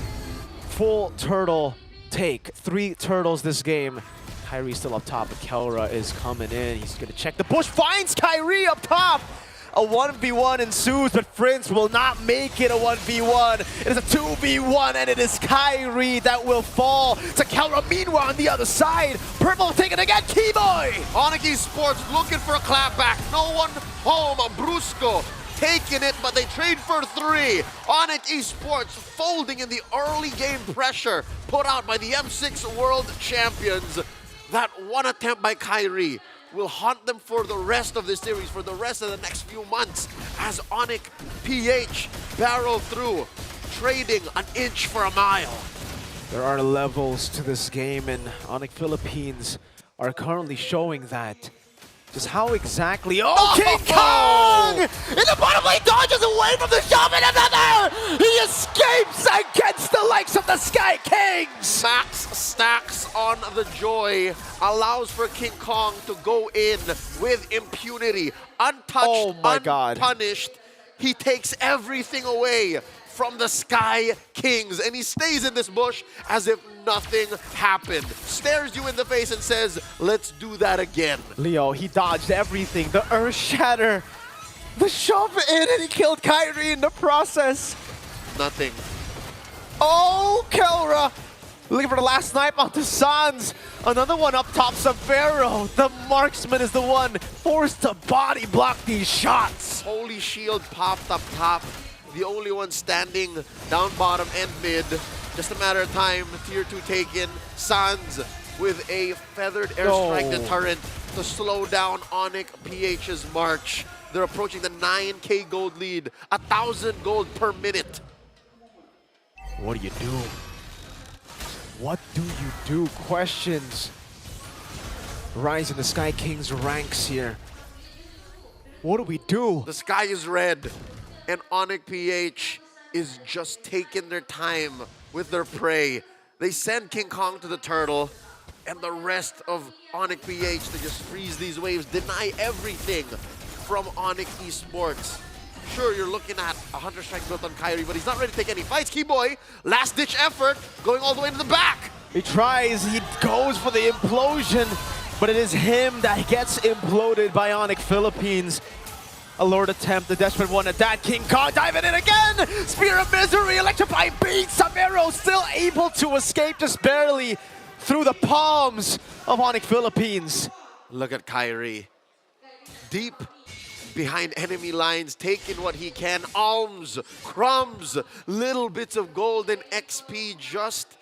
Full turtle take, 3 turtles this game. Kyrie still up top, but Kelra is coming in. He's gonna check the bush, finds Kyrie up top! A 1v1 ensues, but Prince will not make it a 1v1. It is a 2v1, and it is Kyrie that will fall to Kelra. Meanwhile, on the other side, Purple taking again, Keyboy! Onyx eSports looking for a clapback. No one home. Brusco taking it, but they trade for 3. Onyx eSports folding in the early game pressure put out by the M6 World Champions. That one attempt by Kyrie will haunt them for the rest of the series, for the rest of the next few months, as Onyx PH barrel through, trading an inch for a mile. There are levels to this game, and Onyx Philippines are currently showing that. Just how exactly... Oh, King Kong! In the bottom lane, dodges away from the shove, and another! He escapes against the likes of the Sky Kings! Max stacks on the Joy, allows for King Kong to go in with impunity. Untouched, unpunished. He takes everything away from the Sky Kings, and he stays in this bush as if nothing happened. Stares you in the face and says, let's do that again. Leo, he dodged everything. The Earth Shatter, the shove in, and he killed Kyrie in the process. Nothing. Oh, Kelra! Looking for the last snipe onto Sans. Another one up top, Severo. The marksman is the one forced to body block these shots. Holy Shield popped up top. The only one standing down bottom and mid. Just a matter of time. Tier 2 taken. Sans with a feathered airstrike deterrent to slow down Onyx PH's march. They're approaching the 9k gold lead. 1,000 gold per minute. What do you do? What do you do? Questions rise in the Sky Kings ranks here. What do we do? The sky is red, and Onyx PH is just taking their time with their prey. They send King Kong to the turtle, and the rest of Onyx PH to just freeze these waves, deny everything from Onyx eSports. Sure, you're looking at a Hunter Strike built on Kyrie, but he's not ready to take any fights. Keyboy, last-ditch effort, going all the way to the back. He tries, he goes for the implosion, but it is him that gets imploded by Onyx Philippines. A Lord attempt, the desperate one at that. King Kong diving in again! Spear of Misery, electrifying beat! Samero still able to escape just barely through the palms of Onyx Philippines. Look at Kyrie. Deep behind enemy lines, taking what he can. Alms, crumbs, little bits of gold and XP just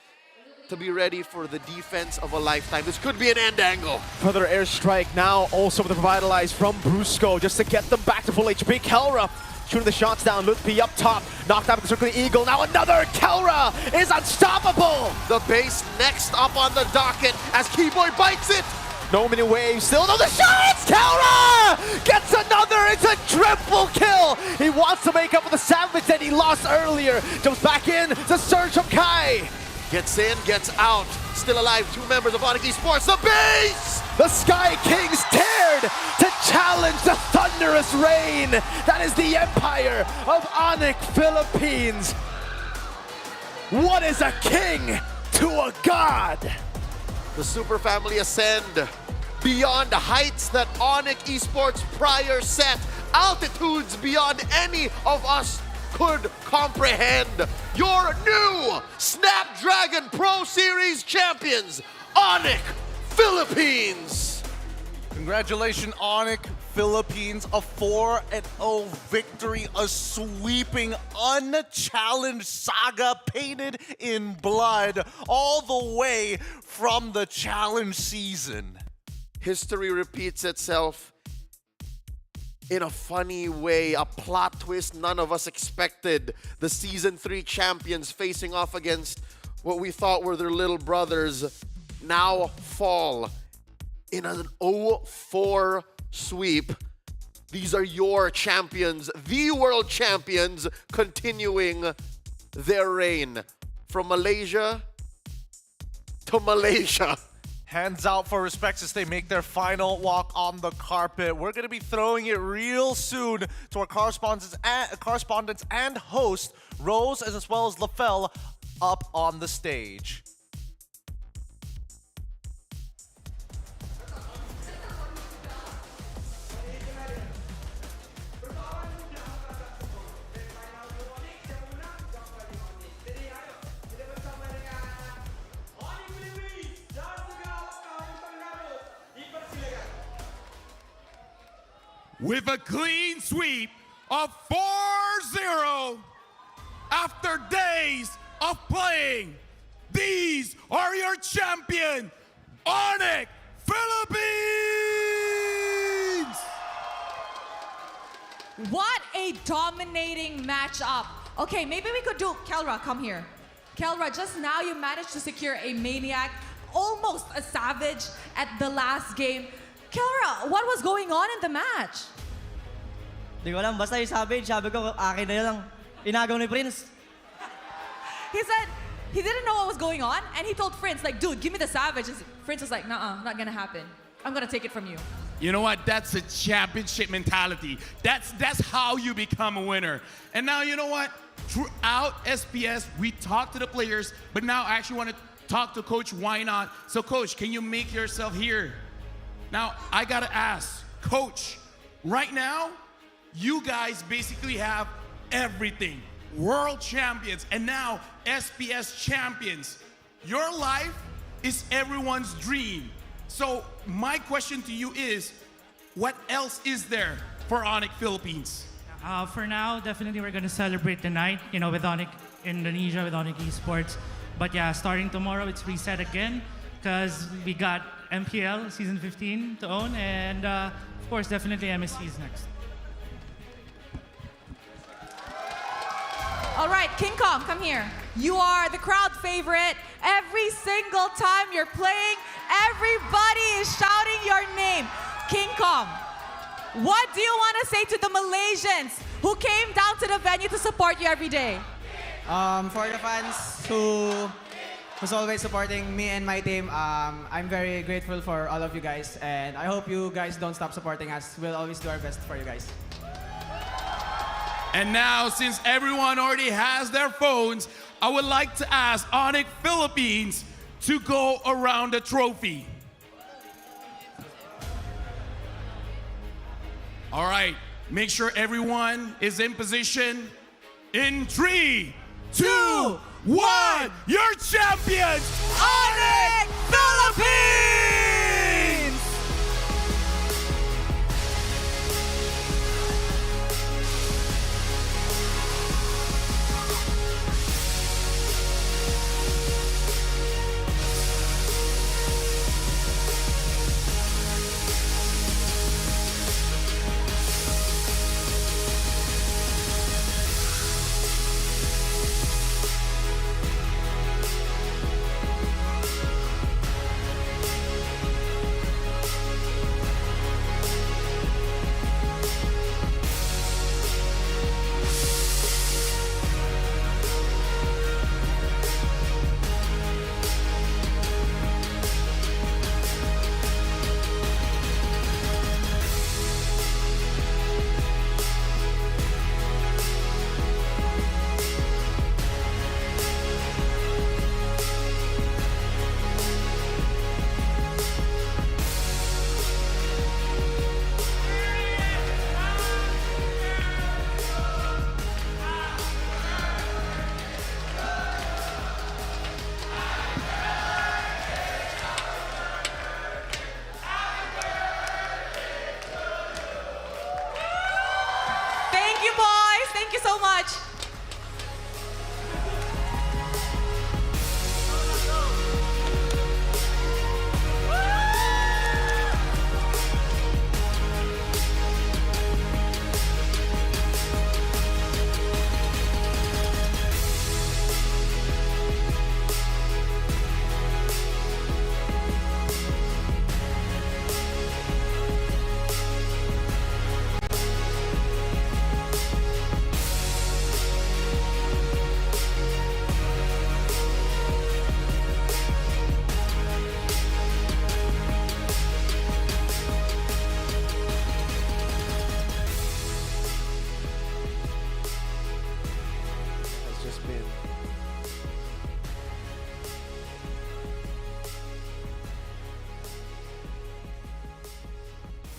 to be ready for the defense of a lifetime. This could be an end angle. Further airstrike now, also with the Revitalize from Brusco, just to get them back to full HP. Kelra shooting the shots down. Lutpi up top, knocked out with the Circling Eagle. Now another Kelra is unstoppable. The base next up on the docket as Keyboy bites it. No mini wave, still no the shots! Kelra gets another, it's a triple kill! He wants to make up for the savage that he lost earlier. Jumps back in, the surge from Kai. Gets in, gets out. Still alive, 2 members of Onyx eSports. The base! The Sky Kings dared to challenge the thunderous rain. That is the empire of Onyx Philippines. What is a king to a god? The Super Family ascend beyond the heights that Onyx eSports prior set. Altitudes beyond any of us could comprehend. Your new Snapdragon Pro Series champions, Onyx Philippines. Congratulations, Onyx Philippines. A 4-0 victory, a sweeping, unchallenged saga painted in blood all the way from the challenge season. History repeats itself. in a funny way, a plot twist none of us expected. The Season 3 champions facing off against what we thought were their little brothers now fall in an 0-4 sweep. These are your champions, the world champions, continuing their reign from Malaysia to Malaysia. Hands out for respects as they make their final walk on the carpet. We're going to be throwing it real soon to our correspondents and host, Rose, as well as LaFell, up on the stage. With a clean sweep of 4-0 after days of playing, these are your champion, Onyx Philippines! What a dominating matchup. Okay, maybe we could do, Kelra, come here. Kelra, just now you managed to secure a maniac, almost a savage at the last game. Kelra, what was going on in the match? Di ko alam, basta yung savage, sabi ko, akin na lang. Inagaw ni Prince. He said he didn't know what was going on, and he told Prince, like, dude, give me the savage. And Prince was like, nah, not gonna happen. I'm gonna take it from you. You know what? That's a championship mentality. That's how you become a winner. And now, you know what? Throughout SPS, we talk to the players, but now I actually want to talk to Coach Why Not. So, Coach, can you make yourself here? Now, I gotta ask, Coach, right now, you guys basically have everything. World champions, and now SPS champions. Your life is everyone's dream. So my question to you is, what else is there for Onyx Philippines? For now, definitely we're going to celebrate the night, you know, with Onyx Indonesia, with Onyx eSports. But yeah, starting tomorrow, it's reset again because we got MPL Season 15 to own, and of course, definitely MSC is next. All right, King Kong, come here. You are the crowd favorite. Every single time you're playing, everybody is shouting your name. King Kong, what do you want to say to the Malaysians who came down to the venue to support you every day? For the fans who's always supporting me and my team, I'm very grateful for all of you guys, and I hope you guys don't stop supporting us. We'll always do our best for you guys. And now, since everyone already has their phones, I would like to ask Onyx Philippines to go around the trophy. All right, make sure everyone is in position. In 3, 2, 1, your champions, Onyx Philippines!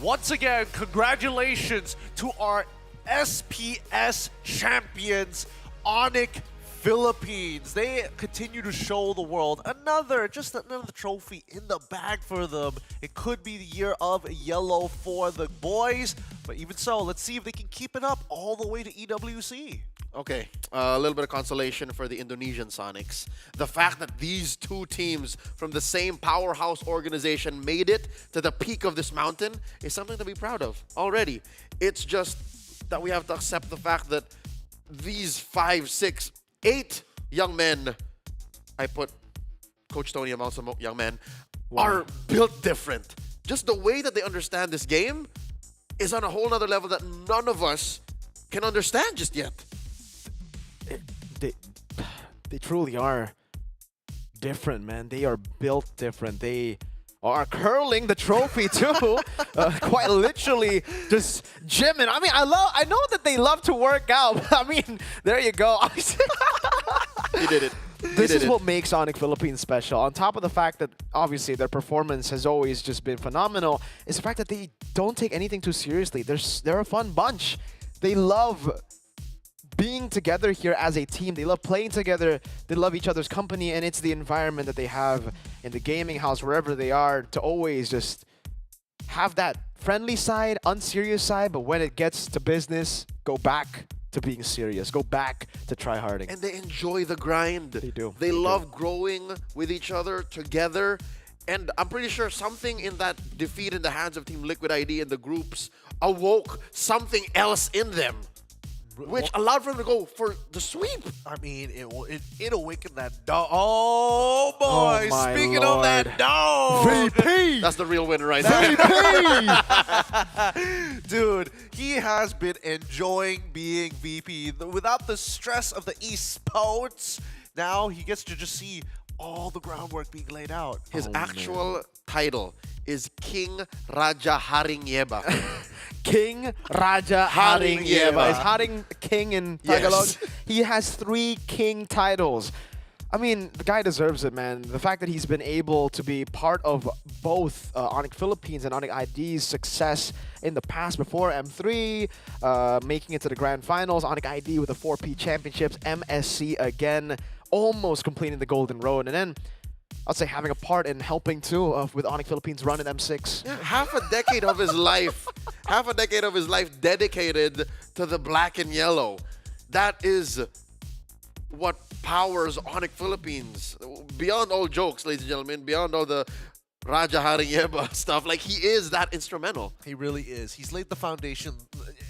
Once again, congratulations to our SPS champions, Onyx Philippines. They continue to show the world another trophy in the bag for them. It could be the year of yellow for the boys, but even so, let's see if they can keep it up all the way to EWC. Okay, a little bit of consolation for the Indonesian Sonics. The fact that these two teams from the same powerhouse organization made it to the peak of this mountain is something to be proud of already. It's just that we have to accept the fact that these 5, 6, 8 young men, I put Coach Tony among some young men, are built different. Just the way that they understand this game is on a whole nother level that none of us can understand just yet. They truly are different, man. They are built different. They are curling the trophy too, quite literally just gymming. I mean, I know that they love to work out. But I mean, there you go. You did it. This is what makes Onyx Philippines special. On top of the fact that obviously their performance has always just been phenomenal, is the fact that they don't take anything too seriously. They're a fun bunch. They love being together here as a team. They love playing together. They love each other's company, and it's the environment that they have in the gaming house, wherever they are, to always just have that friendly side, unserious side, but when it gets to business, go back to being serious. Go back to try-harding. And they enjoy the grind. They do. They love growing with each other together. And I'm pretty sure something in that defeat in the hands of Team Liquid ID and the groups awoke something else in them, which allowed for them to go for the sweep. I mean, it awakened that dog. Oh, boy. Oh, Speaking of that dog. VP! That's the real winner right there. Dude, he has been enjoying being VP without the stress of the eSports. Now he gets to just see all the groundwork being laid out. His actual title is King Raja Haring Yeba. King Raja Haring Yeba. Is Haring king in Tagalog? Yes. He has 3 king titles. I mean, the guy deserves it, man. The fact that he's been able to be part of both Onyx Philippines and Onyx ID's success in the past before M3, making it to the grand finals, Onyx ID with the 4P championships, MSC again, almost completing the golden road, and then I'd say having a part in helping too with Onyx Philippines run in M6. Yeah, half a decade of his life, dedicated to the black and yellow. That is what powers Onyx Philippines. Beyond all jokes, ladies and gentlemen, beyond all the Raja Haring Yeba stuff, like he is that instrumental. He really is. He's laid the foundation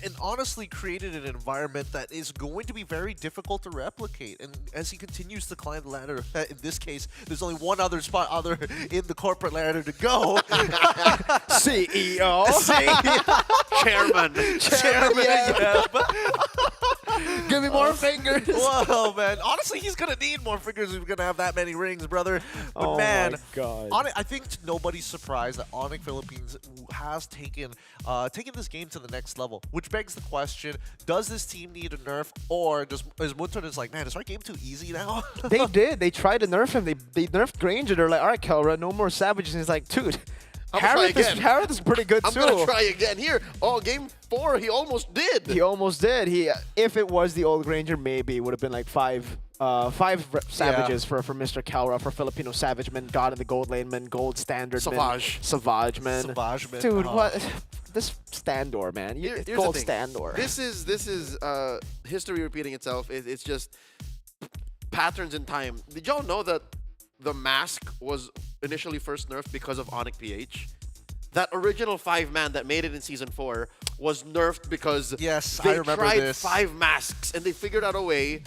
and honestly created an environment that is going to be very difficult to replicate. And as he continues to climb the ladder, in this case, there's only one other spot other in the corporate ladder to go. CEO. Chairman. Yeah. Give me more fingers. Whoa, man. Honestly, he's going to need more fingers if we're going to have that many rings, brother. But oh man, my God. I think nobody's surprised that Onyx Philippines has taken this game to the next level, which begs the question, does this team need a nerf, or is Munton like, man, is our game too easy now? They did. They tried to nerf him. They nerfed Granger. They're like, all right, Kelra, no more Savages. And he's like, dude, Harith is pretty good too. I'm going to try again. Here, game 4, he almost did. He almost did. If it was the old Granger, maybe it would have been like 5 Savages for Mr. Kelra, for Filipino Savage Men, God in the Gold Lane Men, Gold Standard Savage. Savage Men. Dude, what? This Standor, man. Here's Gold the thing. Standor. This is history repeating itself. It's just patterns in time. Did y'all know that the mask was initially first nerfed because of Onyx PH? That original 5-man that made it in Season 4 was nerfed because I they remember tried this. 5 masks and they figured out a way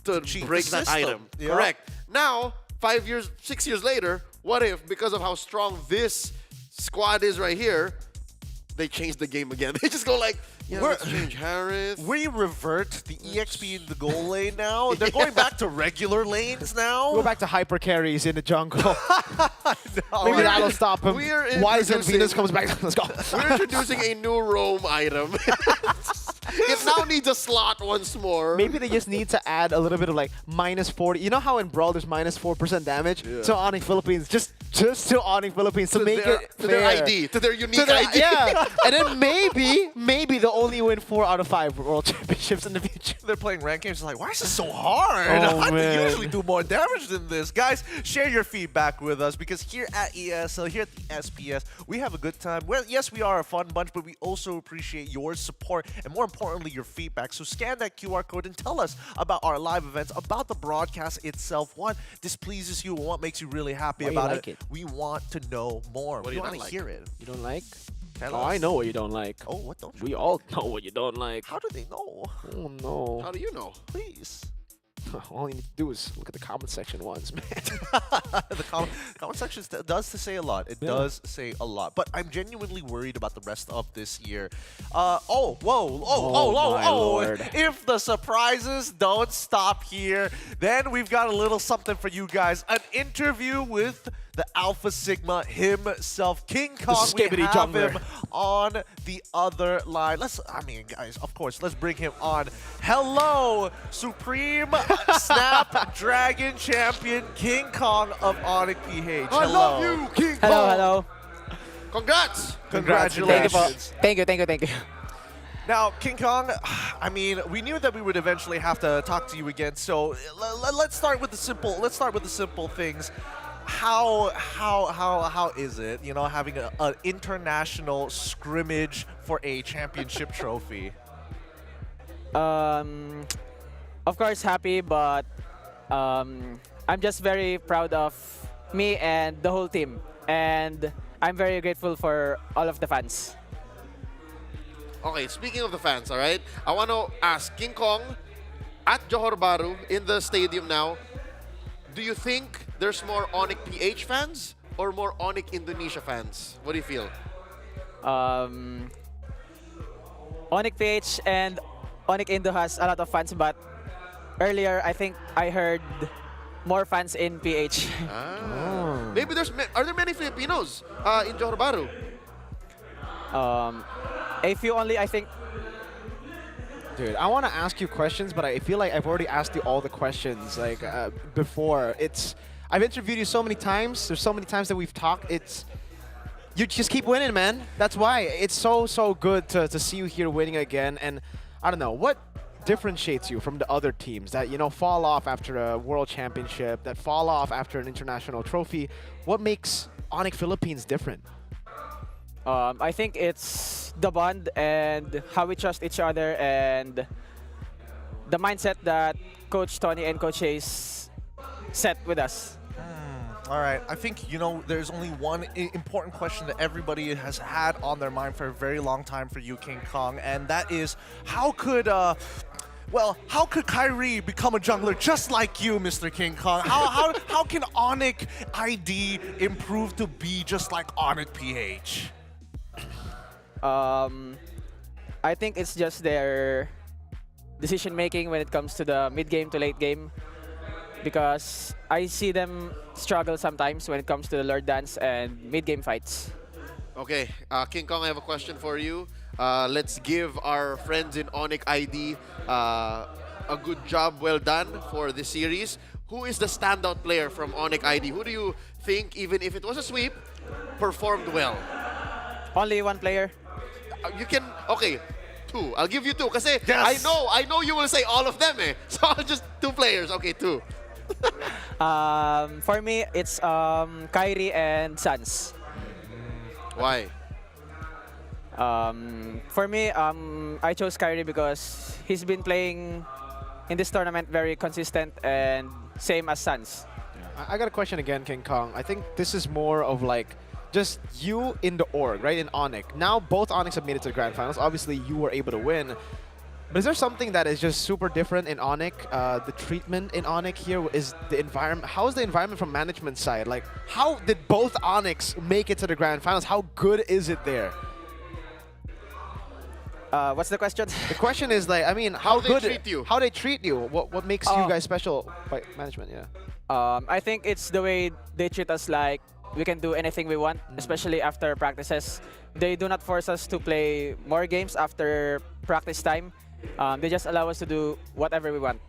to break the that system. item. Yep. Correct. Now, 6 years later, what if, because of how strong this squad is right here, they changed the game again? They just go like, let's change Harith. We revert the EXP in the goal lane now. They're going back to regular lanes now. Go back to hyper carries in the jungle. Maybe that'll stop him. Wise and Venus comes back. Let's go. We're introducing a new roam item. it now needs a slot once more. Maybe they just need to add a little bit of like -40. You know how in Brawl there's -4% damage? Yeah. So Onyx Philippines, just to Onyx Philippines to make their, it to their fair. ID, to their unique ID. Yeah, and then maybe they'll only win 4 out of 5 World Championships in the future. They're playing ranked games. Like, why is this so hard? Oh, I man. usually do more damage than this. Guys, share your feedback with us because here at ESL, here at the SPS, we have a good time. Well, yes, we are a fun bunch, but we also appreciate your support and more importantly, your feedback. So scan that QR code and tell us about our live events, about the broadcast itself. What displeases you and what makes you really happy Why you about like it? We want to know more. What do We you want not to like? hear it. You don't like? Tell Oh, us. I know what you don't like. Oh, what don't you? We all know what you don't like. How do they know? Oh no. How do you know? Please. All you need to do is look at the comment section once, man. The comment section does to say a lot. It Yeah. does say a lot. But I'm genuinely worried about the rest of this year. Oh, my Lord. If the surprises don't stop here, then we've got a little something for you guys. An interview with the Alpha Sigma himself, King Kong. We skibbity have jungler. him on the other line. Guys, of course, let's bring him on. Hello, Supreme Snapdragon Champion, King Kong of Onyx PH. I love you, King Kong. Hello. Congrats. Congratulations. Thank you. Now, King Kong, I mean, we knew that we would eventually have to talk to you again. So let's start with the simple. Let's start with the simple things. How is it, you know, having an international scrimmage for a championship trophy? Of course, happy, but I'm just very proud of me and the whole team. And I'm very grateful for all of the fans. Okay, speaking of the fans, all right, I want to ask King Kong at Johor Bahru in the stadium now. Do you think there's more Onyx PH fans or more Onyx Indonesia fans? What do you feel? Onyx PH and Onyx Indo has a lot of fans, but earlier I think I heard more fans in PH. Maybe are there many Filipinos in Johor Bahru? A few only, I think. Dude, I want to ask you questions, but I feel like I've already asked you all the questions like before. I've interviewed you so many times. There's so many times that we've talked. You just keep winning, man. That's why it's so good to see you here winning again. And I don't know what differentiates you from the other teams that fall off after a world championship, that fall off after an international trophy. What makes Onyx Philippines different? I think it's the bond and how we trust each other and the mindset that Coach Tony and Coach Hayes set with us. All right, I think, there's only one important question that everybody has had on their mind for a very long time for you, King Kong, and that is, how could Kyrie become a jungler just like you, Mr. King Kong? How can Onyx ID improve to be just like Onyx PH? I think it's just their decision making when it comes to the mid game to late game, because I see them struggle sometimes when it comes to the Lord Dance and mid game fights. Okay, King Kong, I have a question for you. Let's give our friends in Onyx ID a good job, well done for this series. Who is the standout player from Onyx ID? Who do you think, even if it was a sweep, performed well? Only one player. Okay, two. I'll give you two. Kasi Yes. I know you will say all of them eh. So I'll just two players. Okay, two. For me, it's Kyrie and Sans. Why? For me, I chose Kyrie because he's been playing in this tournament very consistent and same as Sans. I got a question again, King Kong. I think this is more of like just you in the org, right, in Onyx. Now both Onyx have made it to the Grand Finals. Obviously, you were able to win. But is there something that is just super different in Onyx? The treatment in Onyx here is the environment. How is the environment from management side? Like, how did both Onyx make it to the Grand Finals? How good is it there? What's the question? The question is like, I mean, How they good treat you. How they treat you? What makes you guys special by management? Yeah. I think it's the way they treat us like we can do anything we want, especially after practices. They do not force us to play more games after practice time. They just allow us to do whatever we want.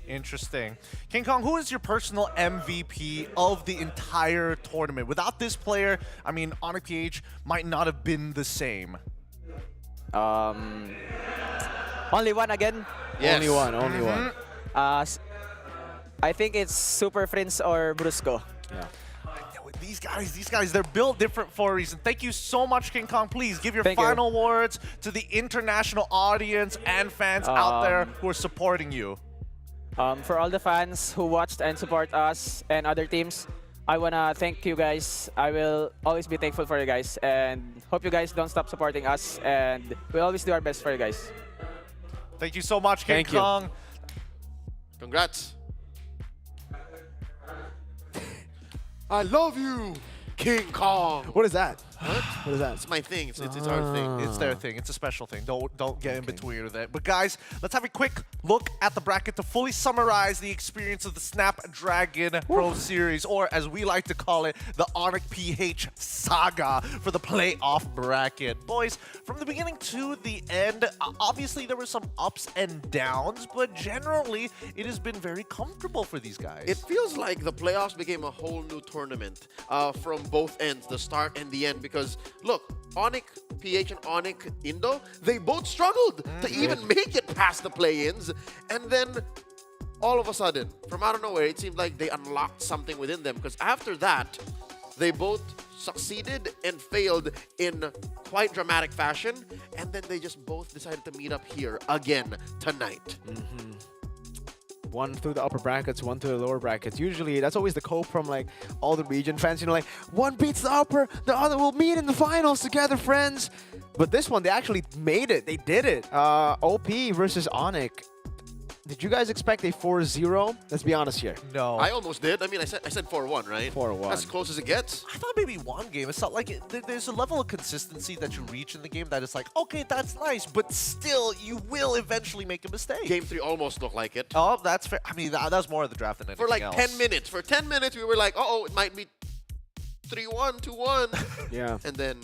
Interesting. King Kong, who is your personal MVP of the entire tournament? Without this player, I mean, Onyx PH might not have been the same. Only one again? Yes. Only one, only one. I think it's Super Prince or Brusco. Yeah. These guys, they're built different for a reason. Thank you so much, King Kong. Please give your Thank you. final words to the international audience and fans out there who are supporting you. For all the fans who watched and support us and other teams, I want to thank you guys. I will always be thankful for you guys and hope you guys don't stop supporting us, and we'll always do our best for you guys. Thank you so much, King Thank you. Kong. Congrats. I love you, King Kong. What is that? What? What is that? It's my thing. It's our thing. It's their thing. It's a special thing. Don't get in between with it. But guys, let's have a quick look at the bracket to fully summarize the experience of the Snapdragon Pro Series, or as we like to call it, the Onyx PH saga for the playoff bracket. Boys, from the beginning to the end, obviously there were some ups and downs, but generally it has been very comfortable for these guys. It feels like the playoffs became a whole new tournament from both ends, the start and the end. Because look, Onyx PH and Onyx Indo, they both struggled to even make it past the play-ins, and then all of a sudden, from out of nowhere, it seemed like they unlocked something within them. Because after that, they both succeeded and failed in quite dramatic fashion, and then they just both decided to meet up here again tonight. One through the upper brackets, one through the lower brackets. Usually, that's always the cope from like all the region fans. You know, like one beats the upper, the other will meet in the finals together, friends. But this one, they actually made it. They did it. OP versus Onyx. Did you guys expect a 4-0? Let's be honest here. No. I almost did. I mean, I said 4-1, right? 4-1. As close as it gets. I thought maybe one game. It's not like there's a level of consistency that you reach in the game that is like, okay, that's nice, but still, you will eventually make a mistake. Game 3 almost looked like it. Oh, that's fair. I mean, that was more of the draft than anything For like else. 10 minutes. For 10 minutes, we were like, uh-oh, it might be 3-1, 2-1. Yeah. And then...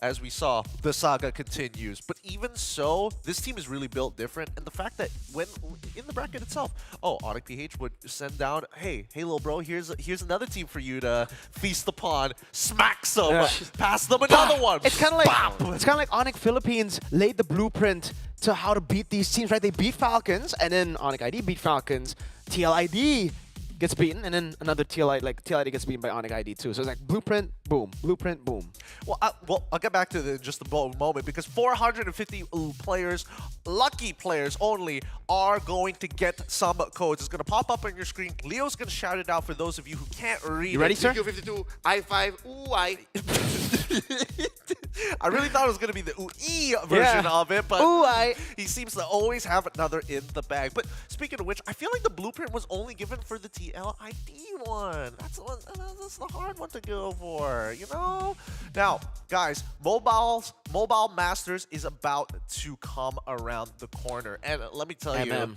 As we saw, the saga continues. But even so, this team is really built different. And the fact that when in the bracket itself, Onyx PH would send down, hey little bro, here's another team for you to feast upon. Smack some, pass them another one. It's kind of like Onyx Philippines laid the blueprint to how to beat these teams, right? They beat Falcons, and then Onyx ID beat Falcons. TLID gets beaten, and then another TLID gets beaten by Onyx ID too. So it's like blueprint, boom, blueprint, boom. Well, I'll get back to just the moment, because 450 players, lucky players only, are going to get some codes. It's going to pop up on your screen. Leo's going to shout it out for those of you who can't read. You ready, sir? CQ52, I5, ooh, I. I really thought it was going to be the ooh-ee version of it, but he seems to always have another in the bag. But speaking of which, I feel like the blueprint was only given for the TLID one. That's the hard one to go for, you know? Now, guys, Mobile Masters is about to come around the corner. And let me tell you...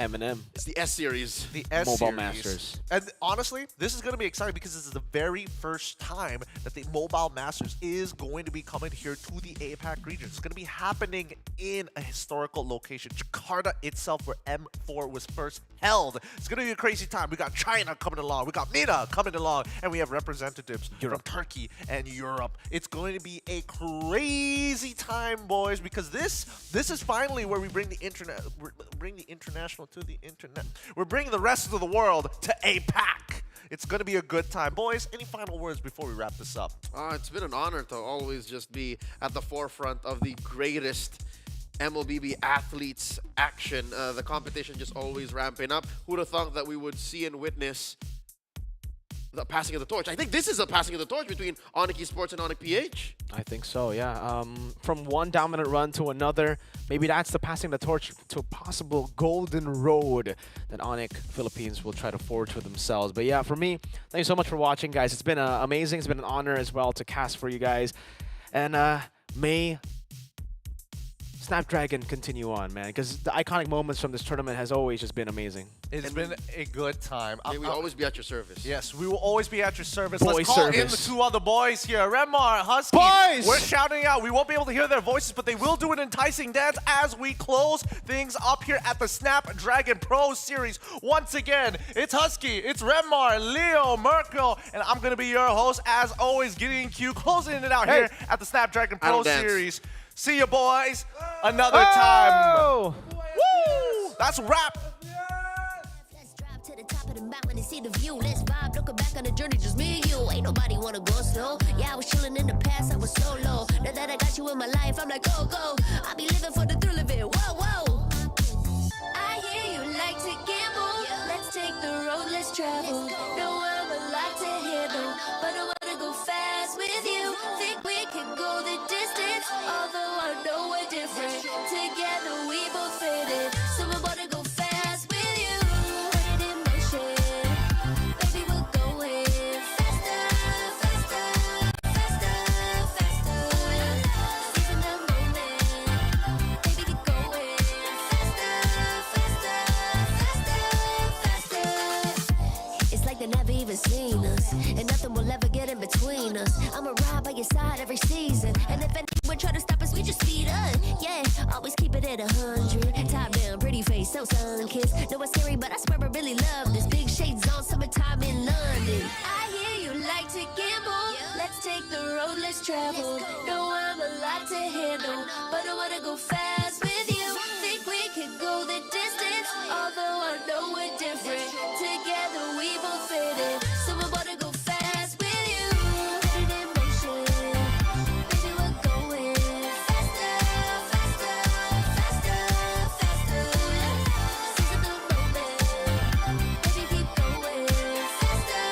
M&M. It's the S series. The S Mobile series. Masters. And honestly, this is going to be exciting because this is the very first time that the Mobile Masters is going to be coming here to the APAC region. It's going to be happening in a historical location, Jakarta itself, where M4 was first held. It's going to be a crazy time. We got China coming along, we got MENA coming along, and we have representatives from Turkey and Europe. It's going to be a crazy time, boys, because this is finally where we bring the international to the internet. We're bringing the rest of the world to APAC. It's going to be a good time. Boys, any final words before we wrap this up? It's been an honor to always just be at the forefront of the greatest MLBB athletes action. The competition just always ramping up. Who'd have thought that we would see and witness the passing of the torch? I think this is a passing of the torch between Onyx eSports and Onyx PH. I think so, yeah. From one dominant run to another, maybe that's the passing the torch to a possible golden road that Onyx Philippines will try to forge for themselves. But yeah, for me, thank you so much for watching, guys. It's been amazing. It's been an honor as well to cast for you guys. And may Snapdragon continue on, man, because the iconic moments from this tournament has always just been amazing. It's been a good time. May we always be at your service. Yes, we will always be at your service. Boy Let's call in the service. 2 other boys here. Remar, Husky. Boys! We're shouting out. We won't be able to hear their voices, but they will do an enticing dance as we close things up here at the Snapdragon Pro Series. Once again, it's Husky, it's Remar, Leo, Merkel, and I'm going to be your host, as always, Gideon Q, closing it out here at the Snapdragon Pro Series. See you, boys. Another time. Woo! That's a wrap. To the top of the mountain and see the view. Let's vibe, looking back on the journey, just me and you. Ain't nobody wanna go slow. Yeah, I was chilling in the past, I was solo. Now that I got you in my life, I'm like, go, go. I be living for the thrill of it. Whoa, whoa. I hear you like to gamble. Let's take the road, let's travel. No, I'm a lot to handle, but I wanna go fast with you. Think we can go the distance, although I know we're different. Together we both fit it, so I wanna go fast with you. Put it in motion, baby, we're going faster, faster, faster, faster. Seizing the moment, baby, keep going faster, faster, faster, faster. It's like they never even seen us, and nothing will ever get in between us. I'ma ride by your side every season, and if anyone try to stop us, we just speed up. Yeah, always keep it at 100. Top down, pretty face, so sun-kissed. Know it's scary, but I swear I really love this. Big shades on, summertime in London. I hear you like to gamble. Let's take the road, let's travel. No, I'm a lot to handle, but I wanna go fast with you. Think we could go the distance, although I know we're different. Together we both fit it, so I wanna go fast with you. Put it in motion, baby, we're going faster, faster, faster, faster. Seizing the moment, baby, keep going faster,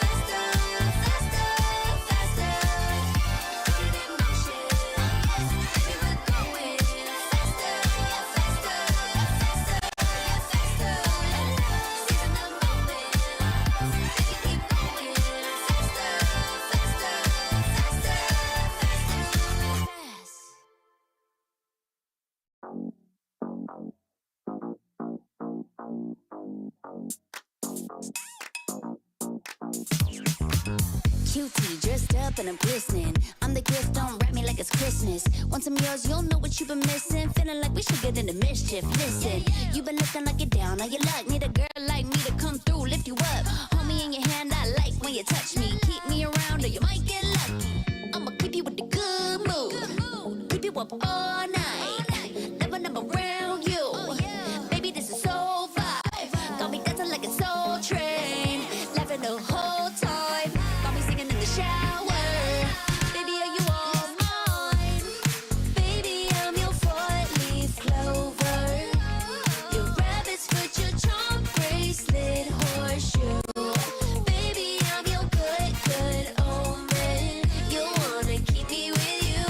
faster, faster, faster. Put it in motion, baby, we're going faster, faster, faster, faster. Seizing the moment, baby, keep going faster, faster, faster, faster. Cutie, dressed up and I'm glistening. I'm the gift, don't wrap me like it's Christmas. Want some yours, you'll know what you've been missing. Feeling like we should get into mischief. Listen, you've been looking like you're down on your luck. Need a girl like me to come through, lift you up. Hold me in your hand, I like when you touch me. Keep me around or you might get lucky. I'ma keep you with the good mood. Keep you up all night. Never, never around you. Baby, this is so vibe. Got me dancing like a soul train. Laughing the whole time. Got me singing in the shower. Baby, are you all mine? Baby, I'm your four-leaf clover. Your rabbit's foot, your charm bracelet, horseshoe. Baby, I'm your good, good omen. You wanna keep me with you.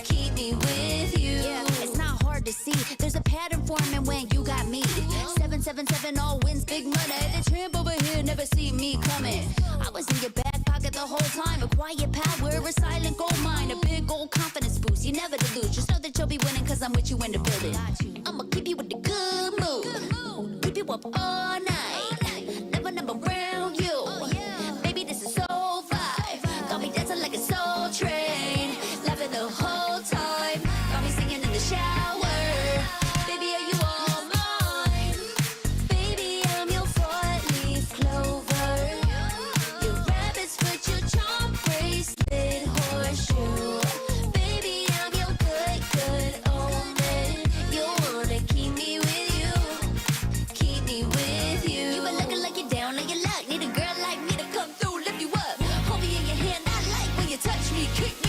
Keep me with you. Yeah, it's not hard to see. There's a pattern forming when you got me. 777 all wins, big money. The tramp over here never see me coming. I was in your back pocket the whole time. A quiet power, a silent gold mine, a big old confidence boost. You never to lose. Just know that you'll be winning, cause I'm with you in the building. I'ma keep you with the good mood. Keep you up all night. Never, never around you. Baby, this is so vibe. Got me dancing like a soul train. Laughing the whole time. Got me singing in the shower. Baby, are you all mine? Baby, I'm your four-leaf clover. Your rabbit's foot, your charm bracelet, horseshoe. Baby, I'm your good, good omen. You wanna keep me with you. Keep me with you. You been looking like you're down on your luck. Need a girl like me to come through, lift you up. Hold me in your hand, I like when you touch me. Keep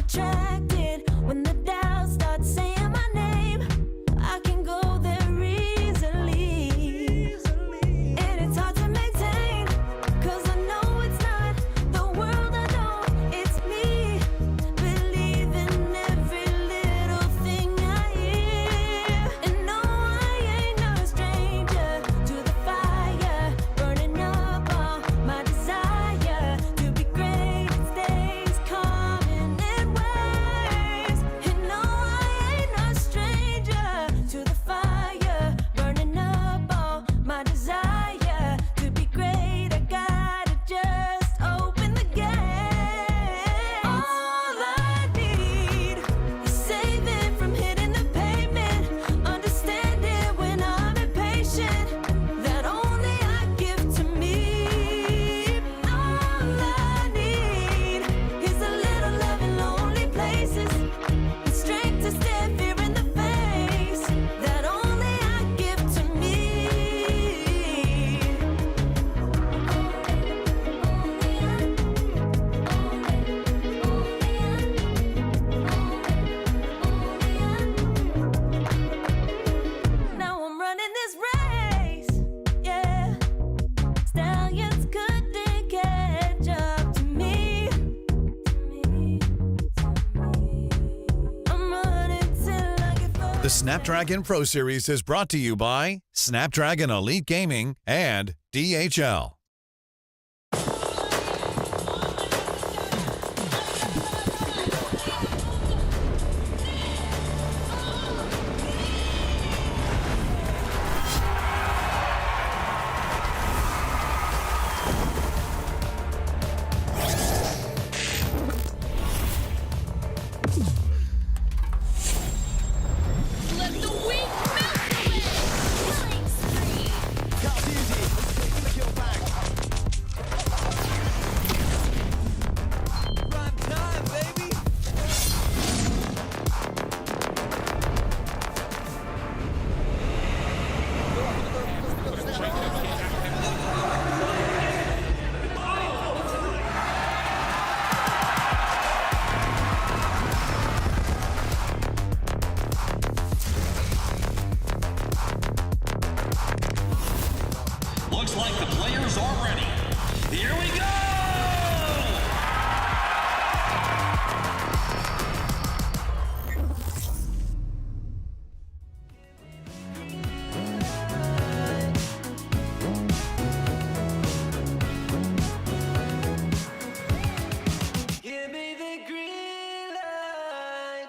attracted when the doubt starts saying my name. I can go there easily, and it's hard to maintain, 'cause I know it's not the world I know, it's me. Believe in every little thing I hear, and no, I ain't no stranger to the fire, burning up all my desire to be great. It stays coming in waves, and no, I ain't no stranger to the fire, burning up all my desire to be great. I gotta just open the gate. All I need is saving from hitting the pavement, understanding when I'm impatient, that only I give to me. All I need is a little love in lonely places, and strength to stare fear in the face, that only I give to me. Now I'm running this race, yeah. Stallions couldn't catch up to me. I'm running till I get far. The Snapdragon Pro Series is brought to you by Snapdragon Elite Gaming and DHL. Let the weak Looks like the players are ready. Here we go! Give me the green light.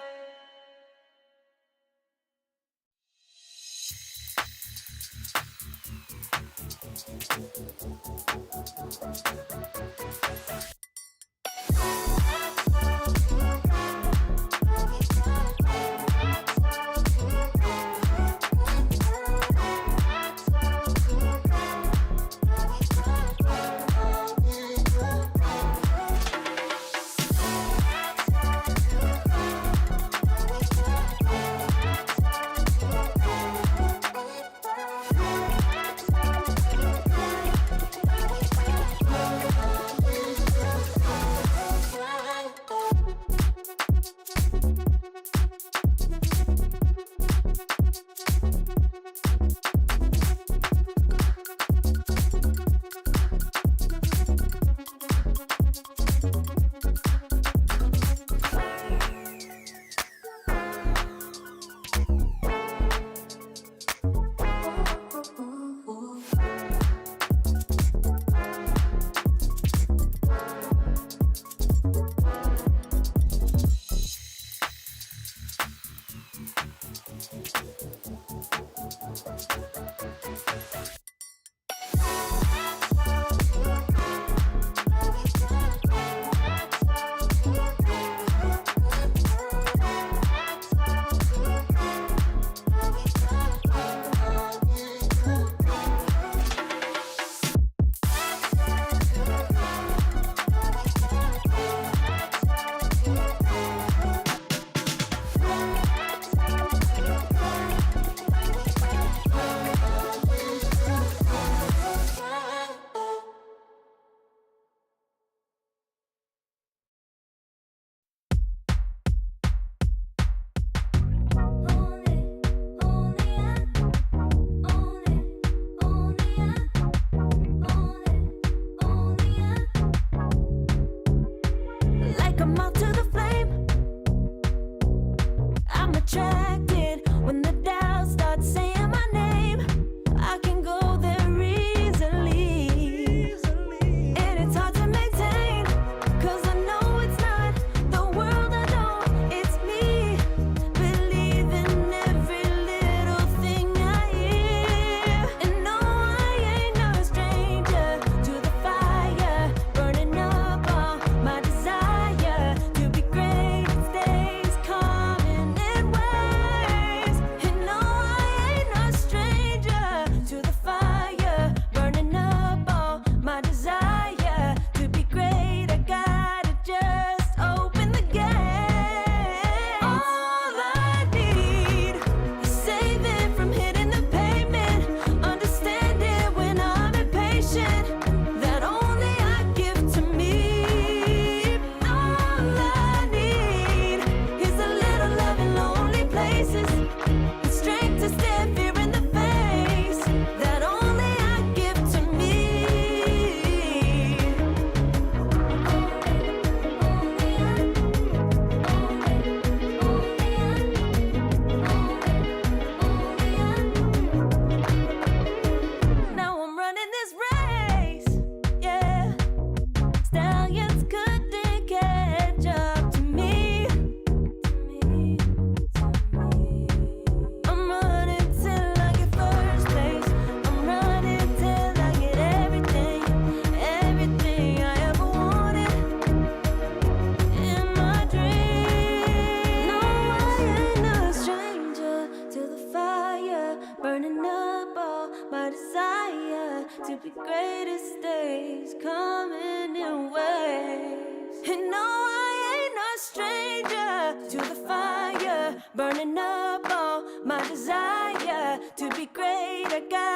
to be greatest days coming in waves. And no, I ain't no stranger to the fire, burning up all my desire to be great. I got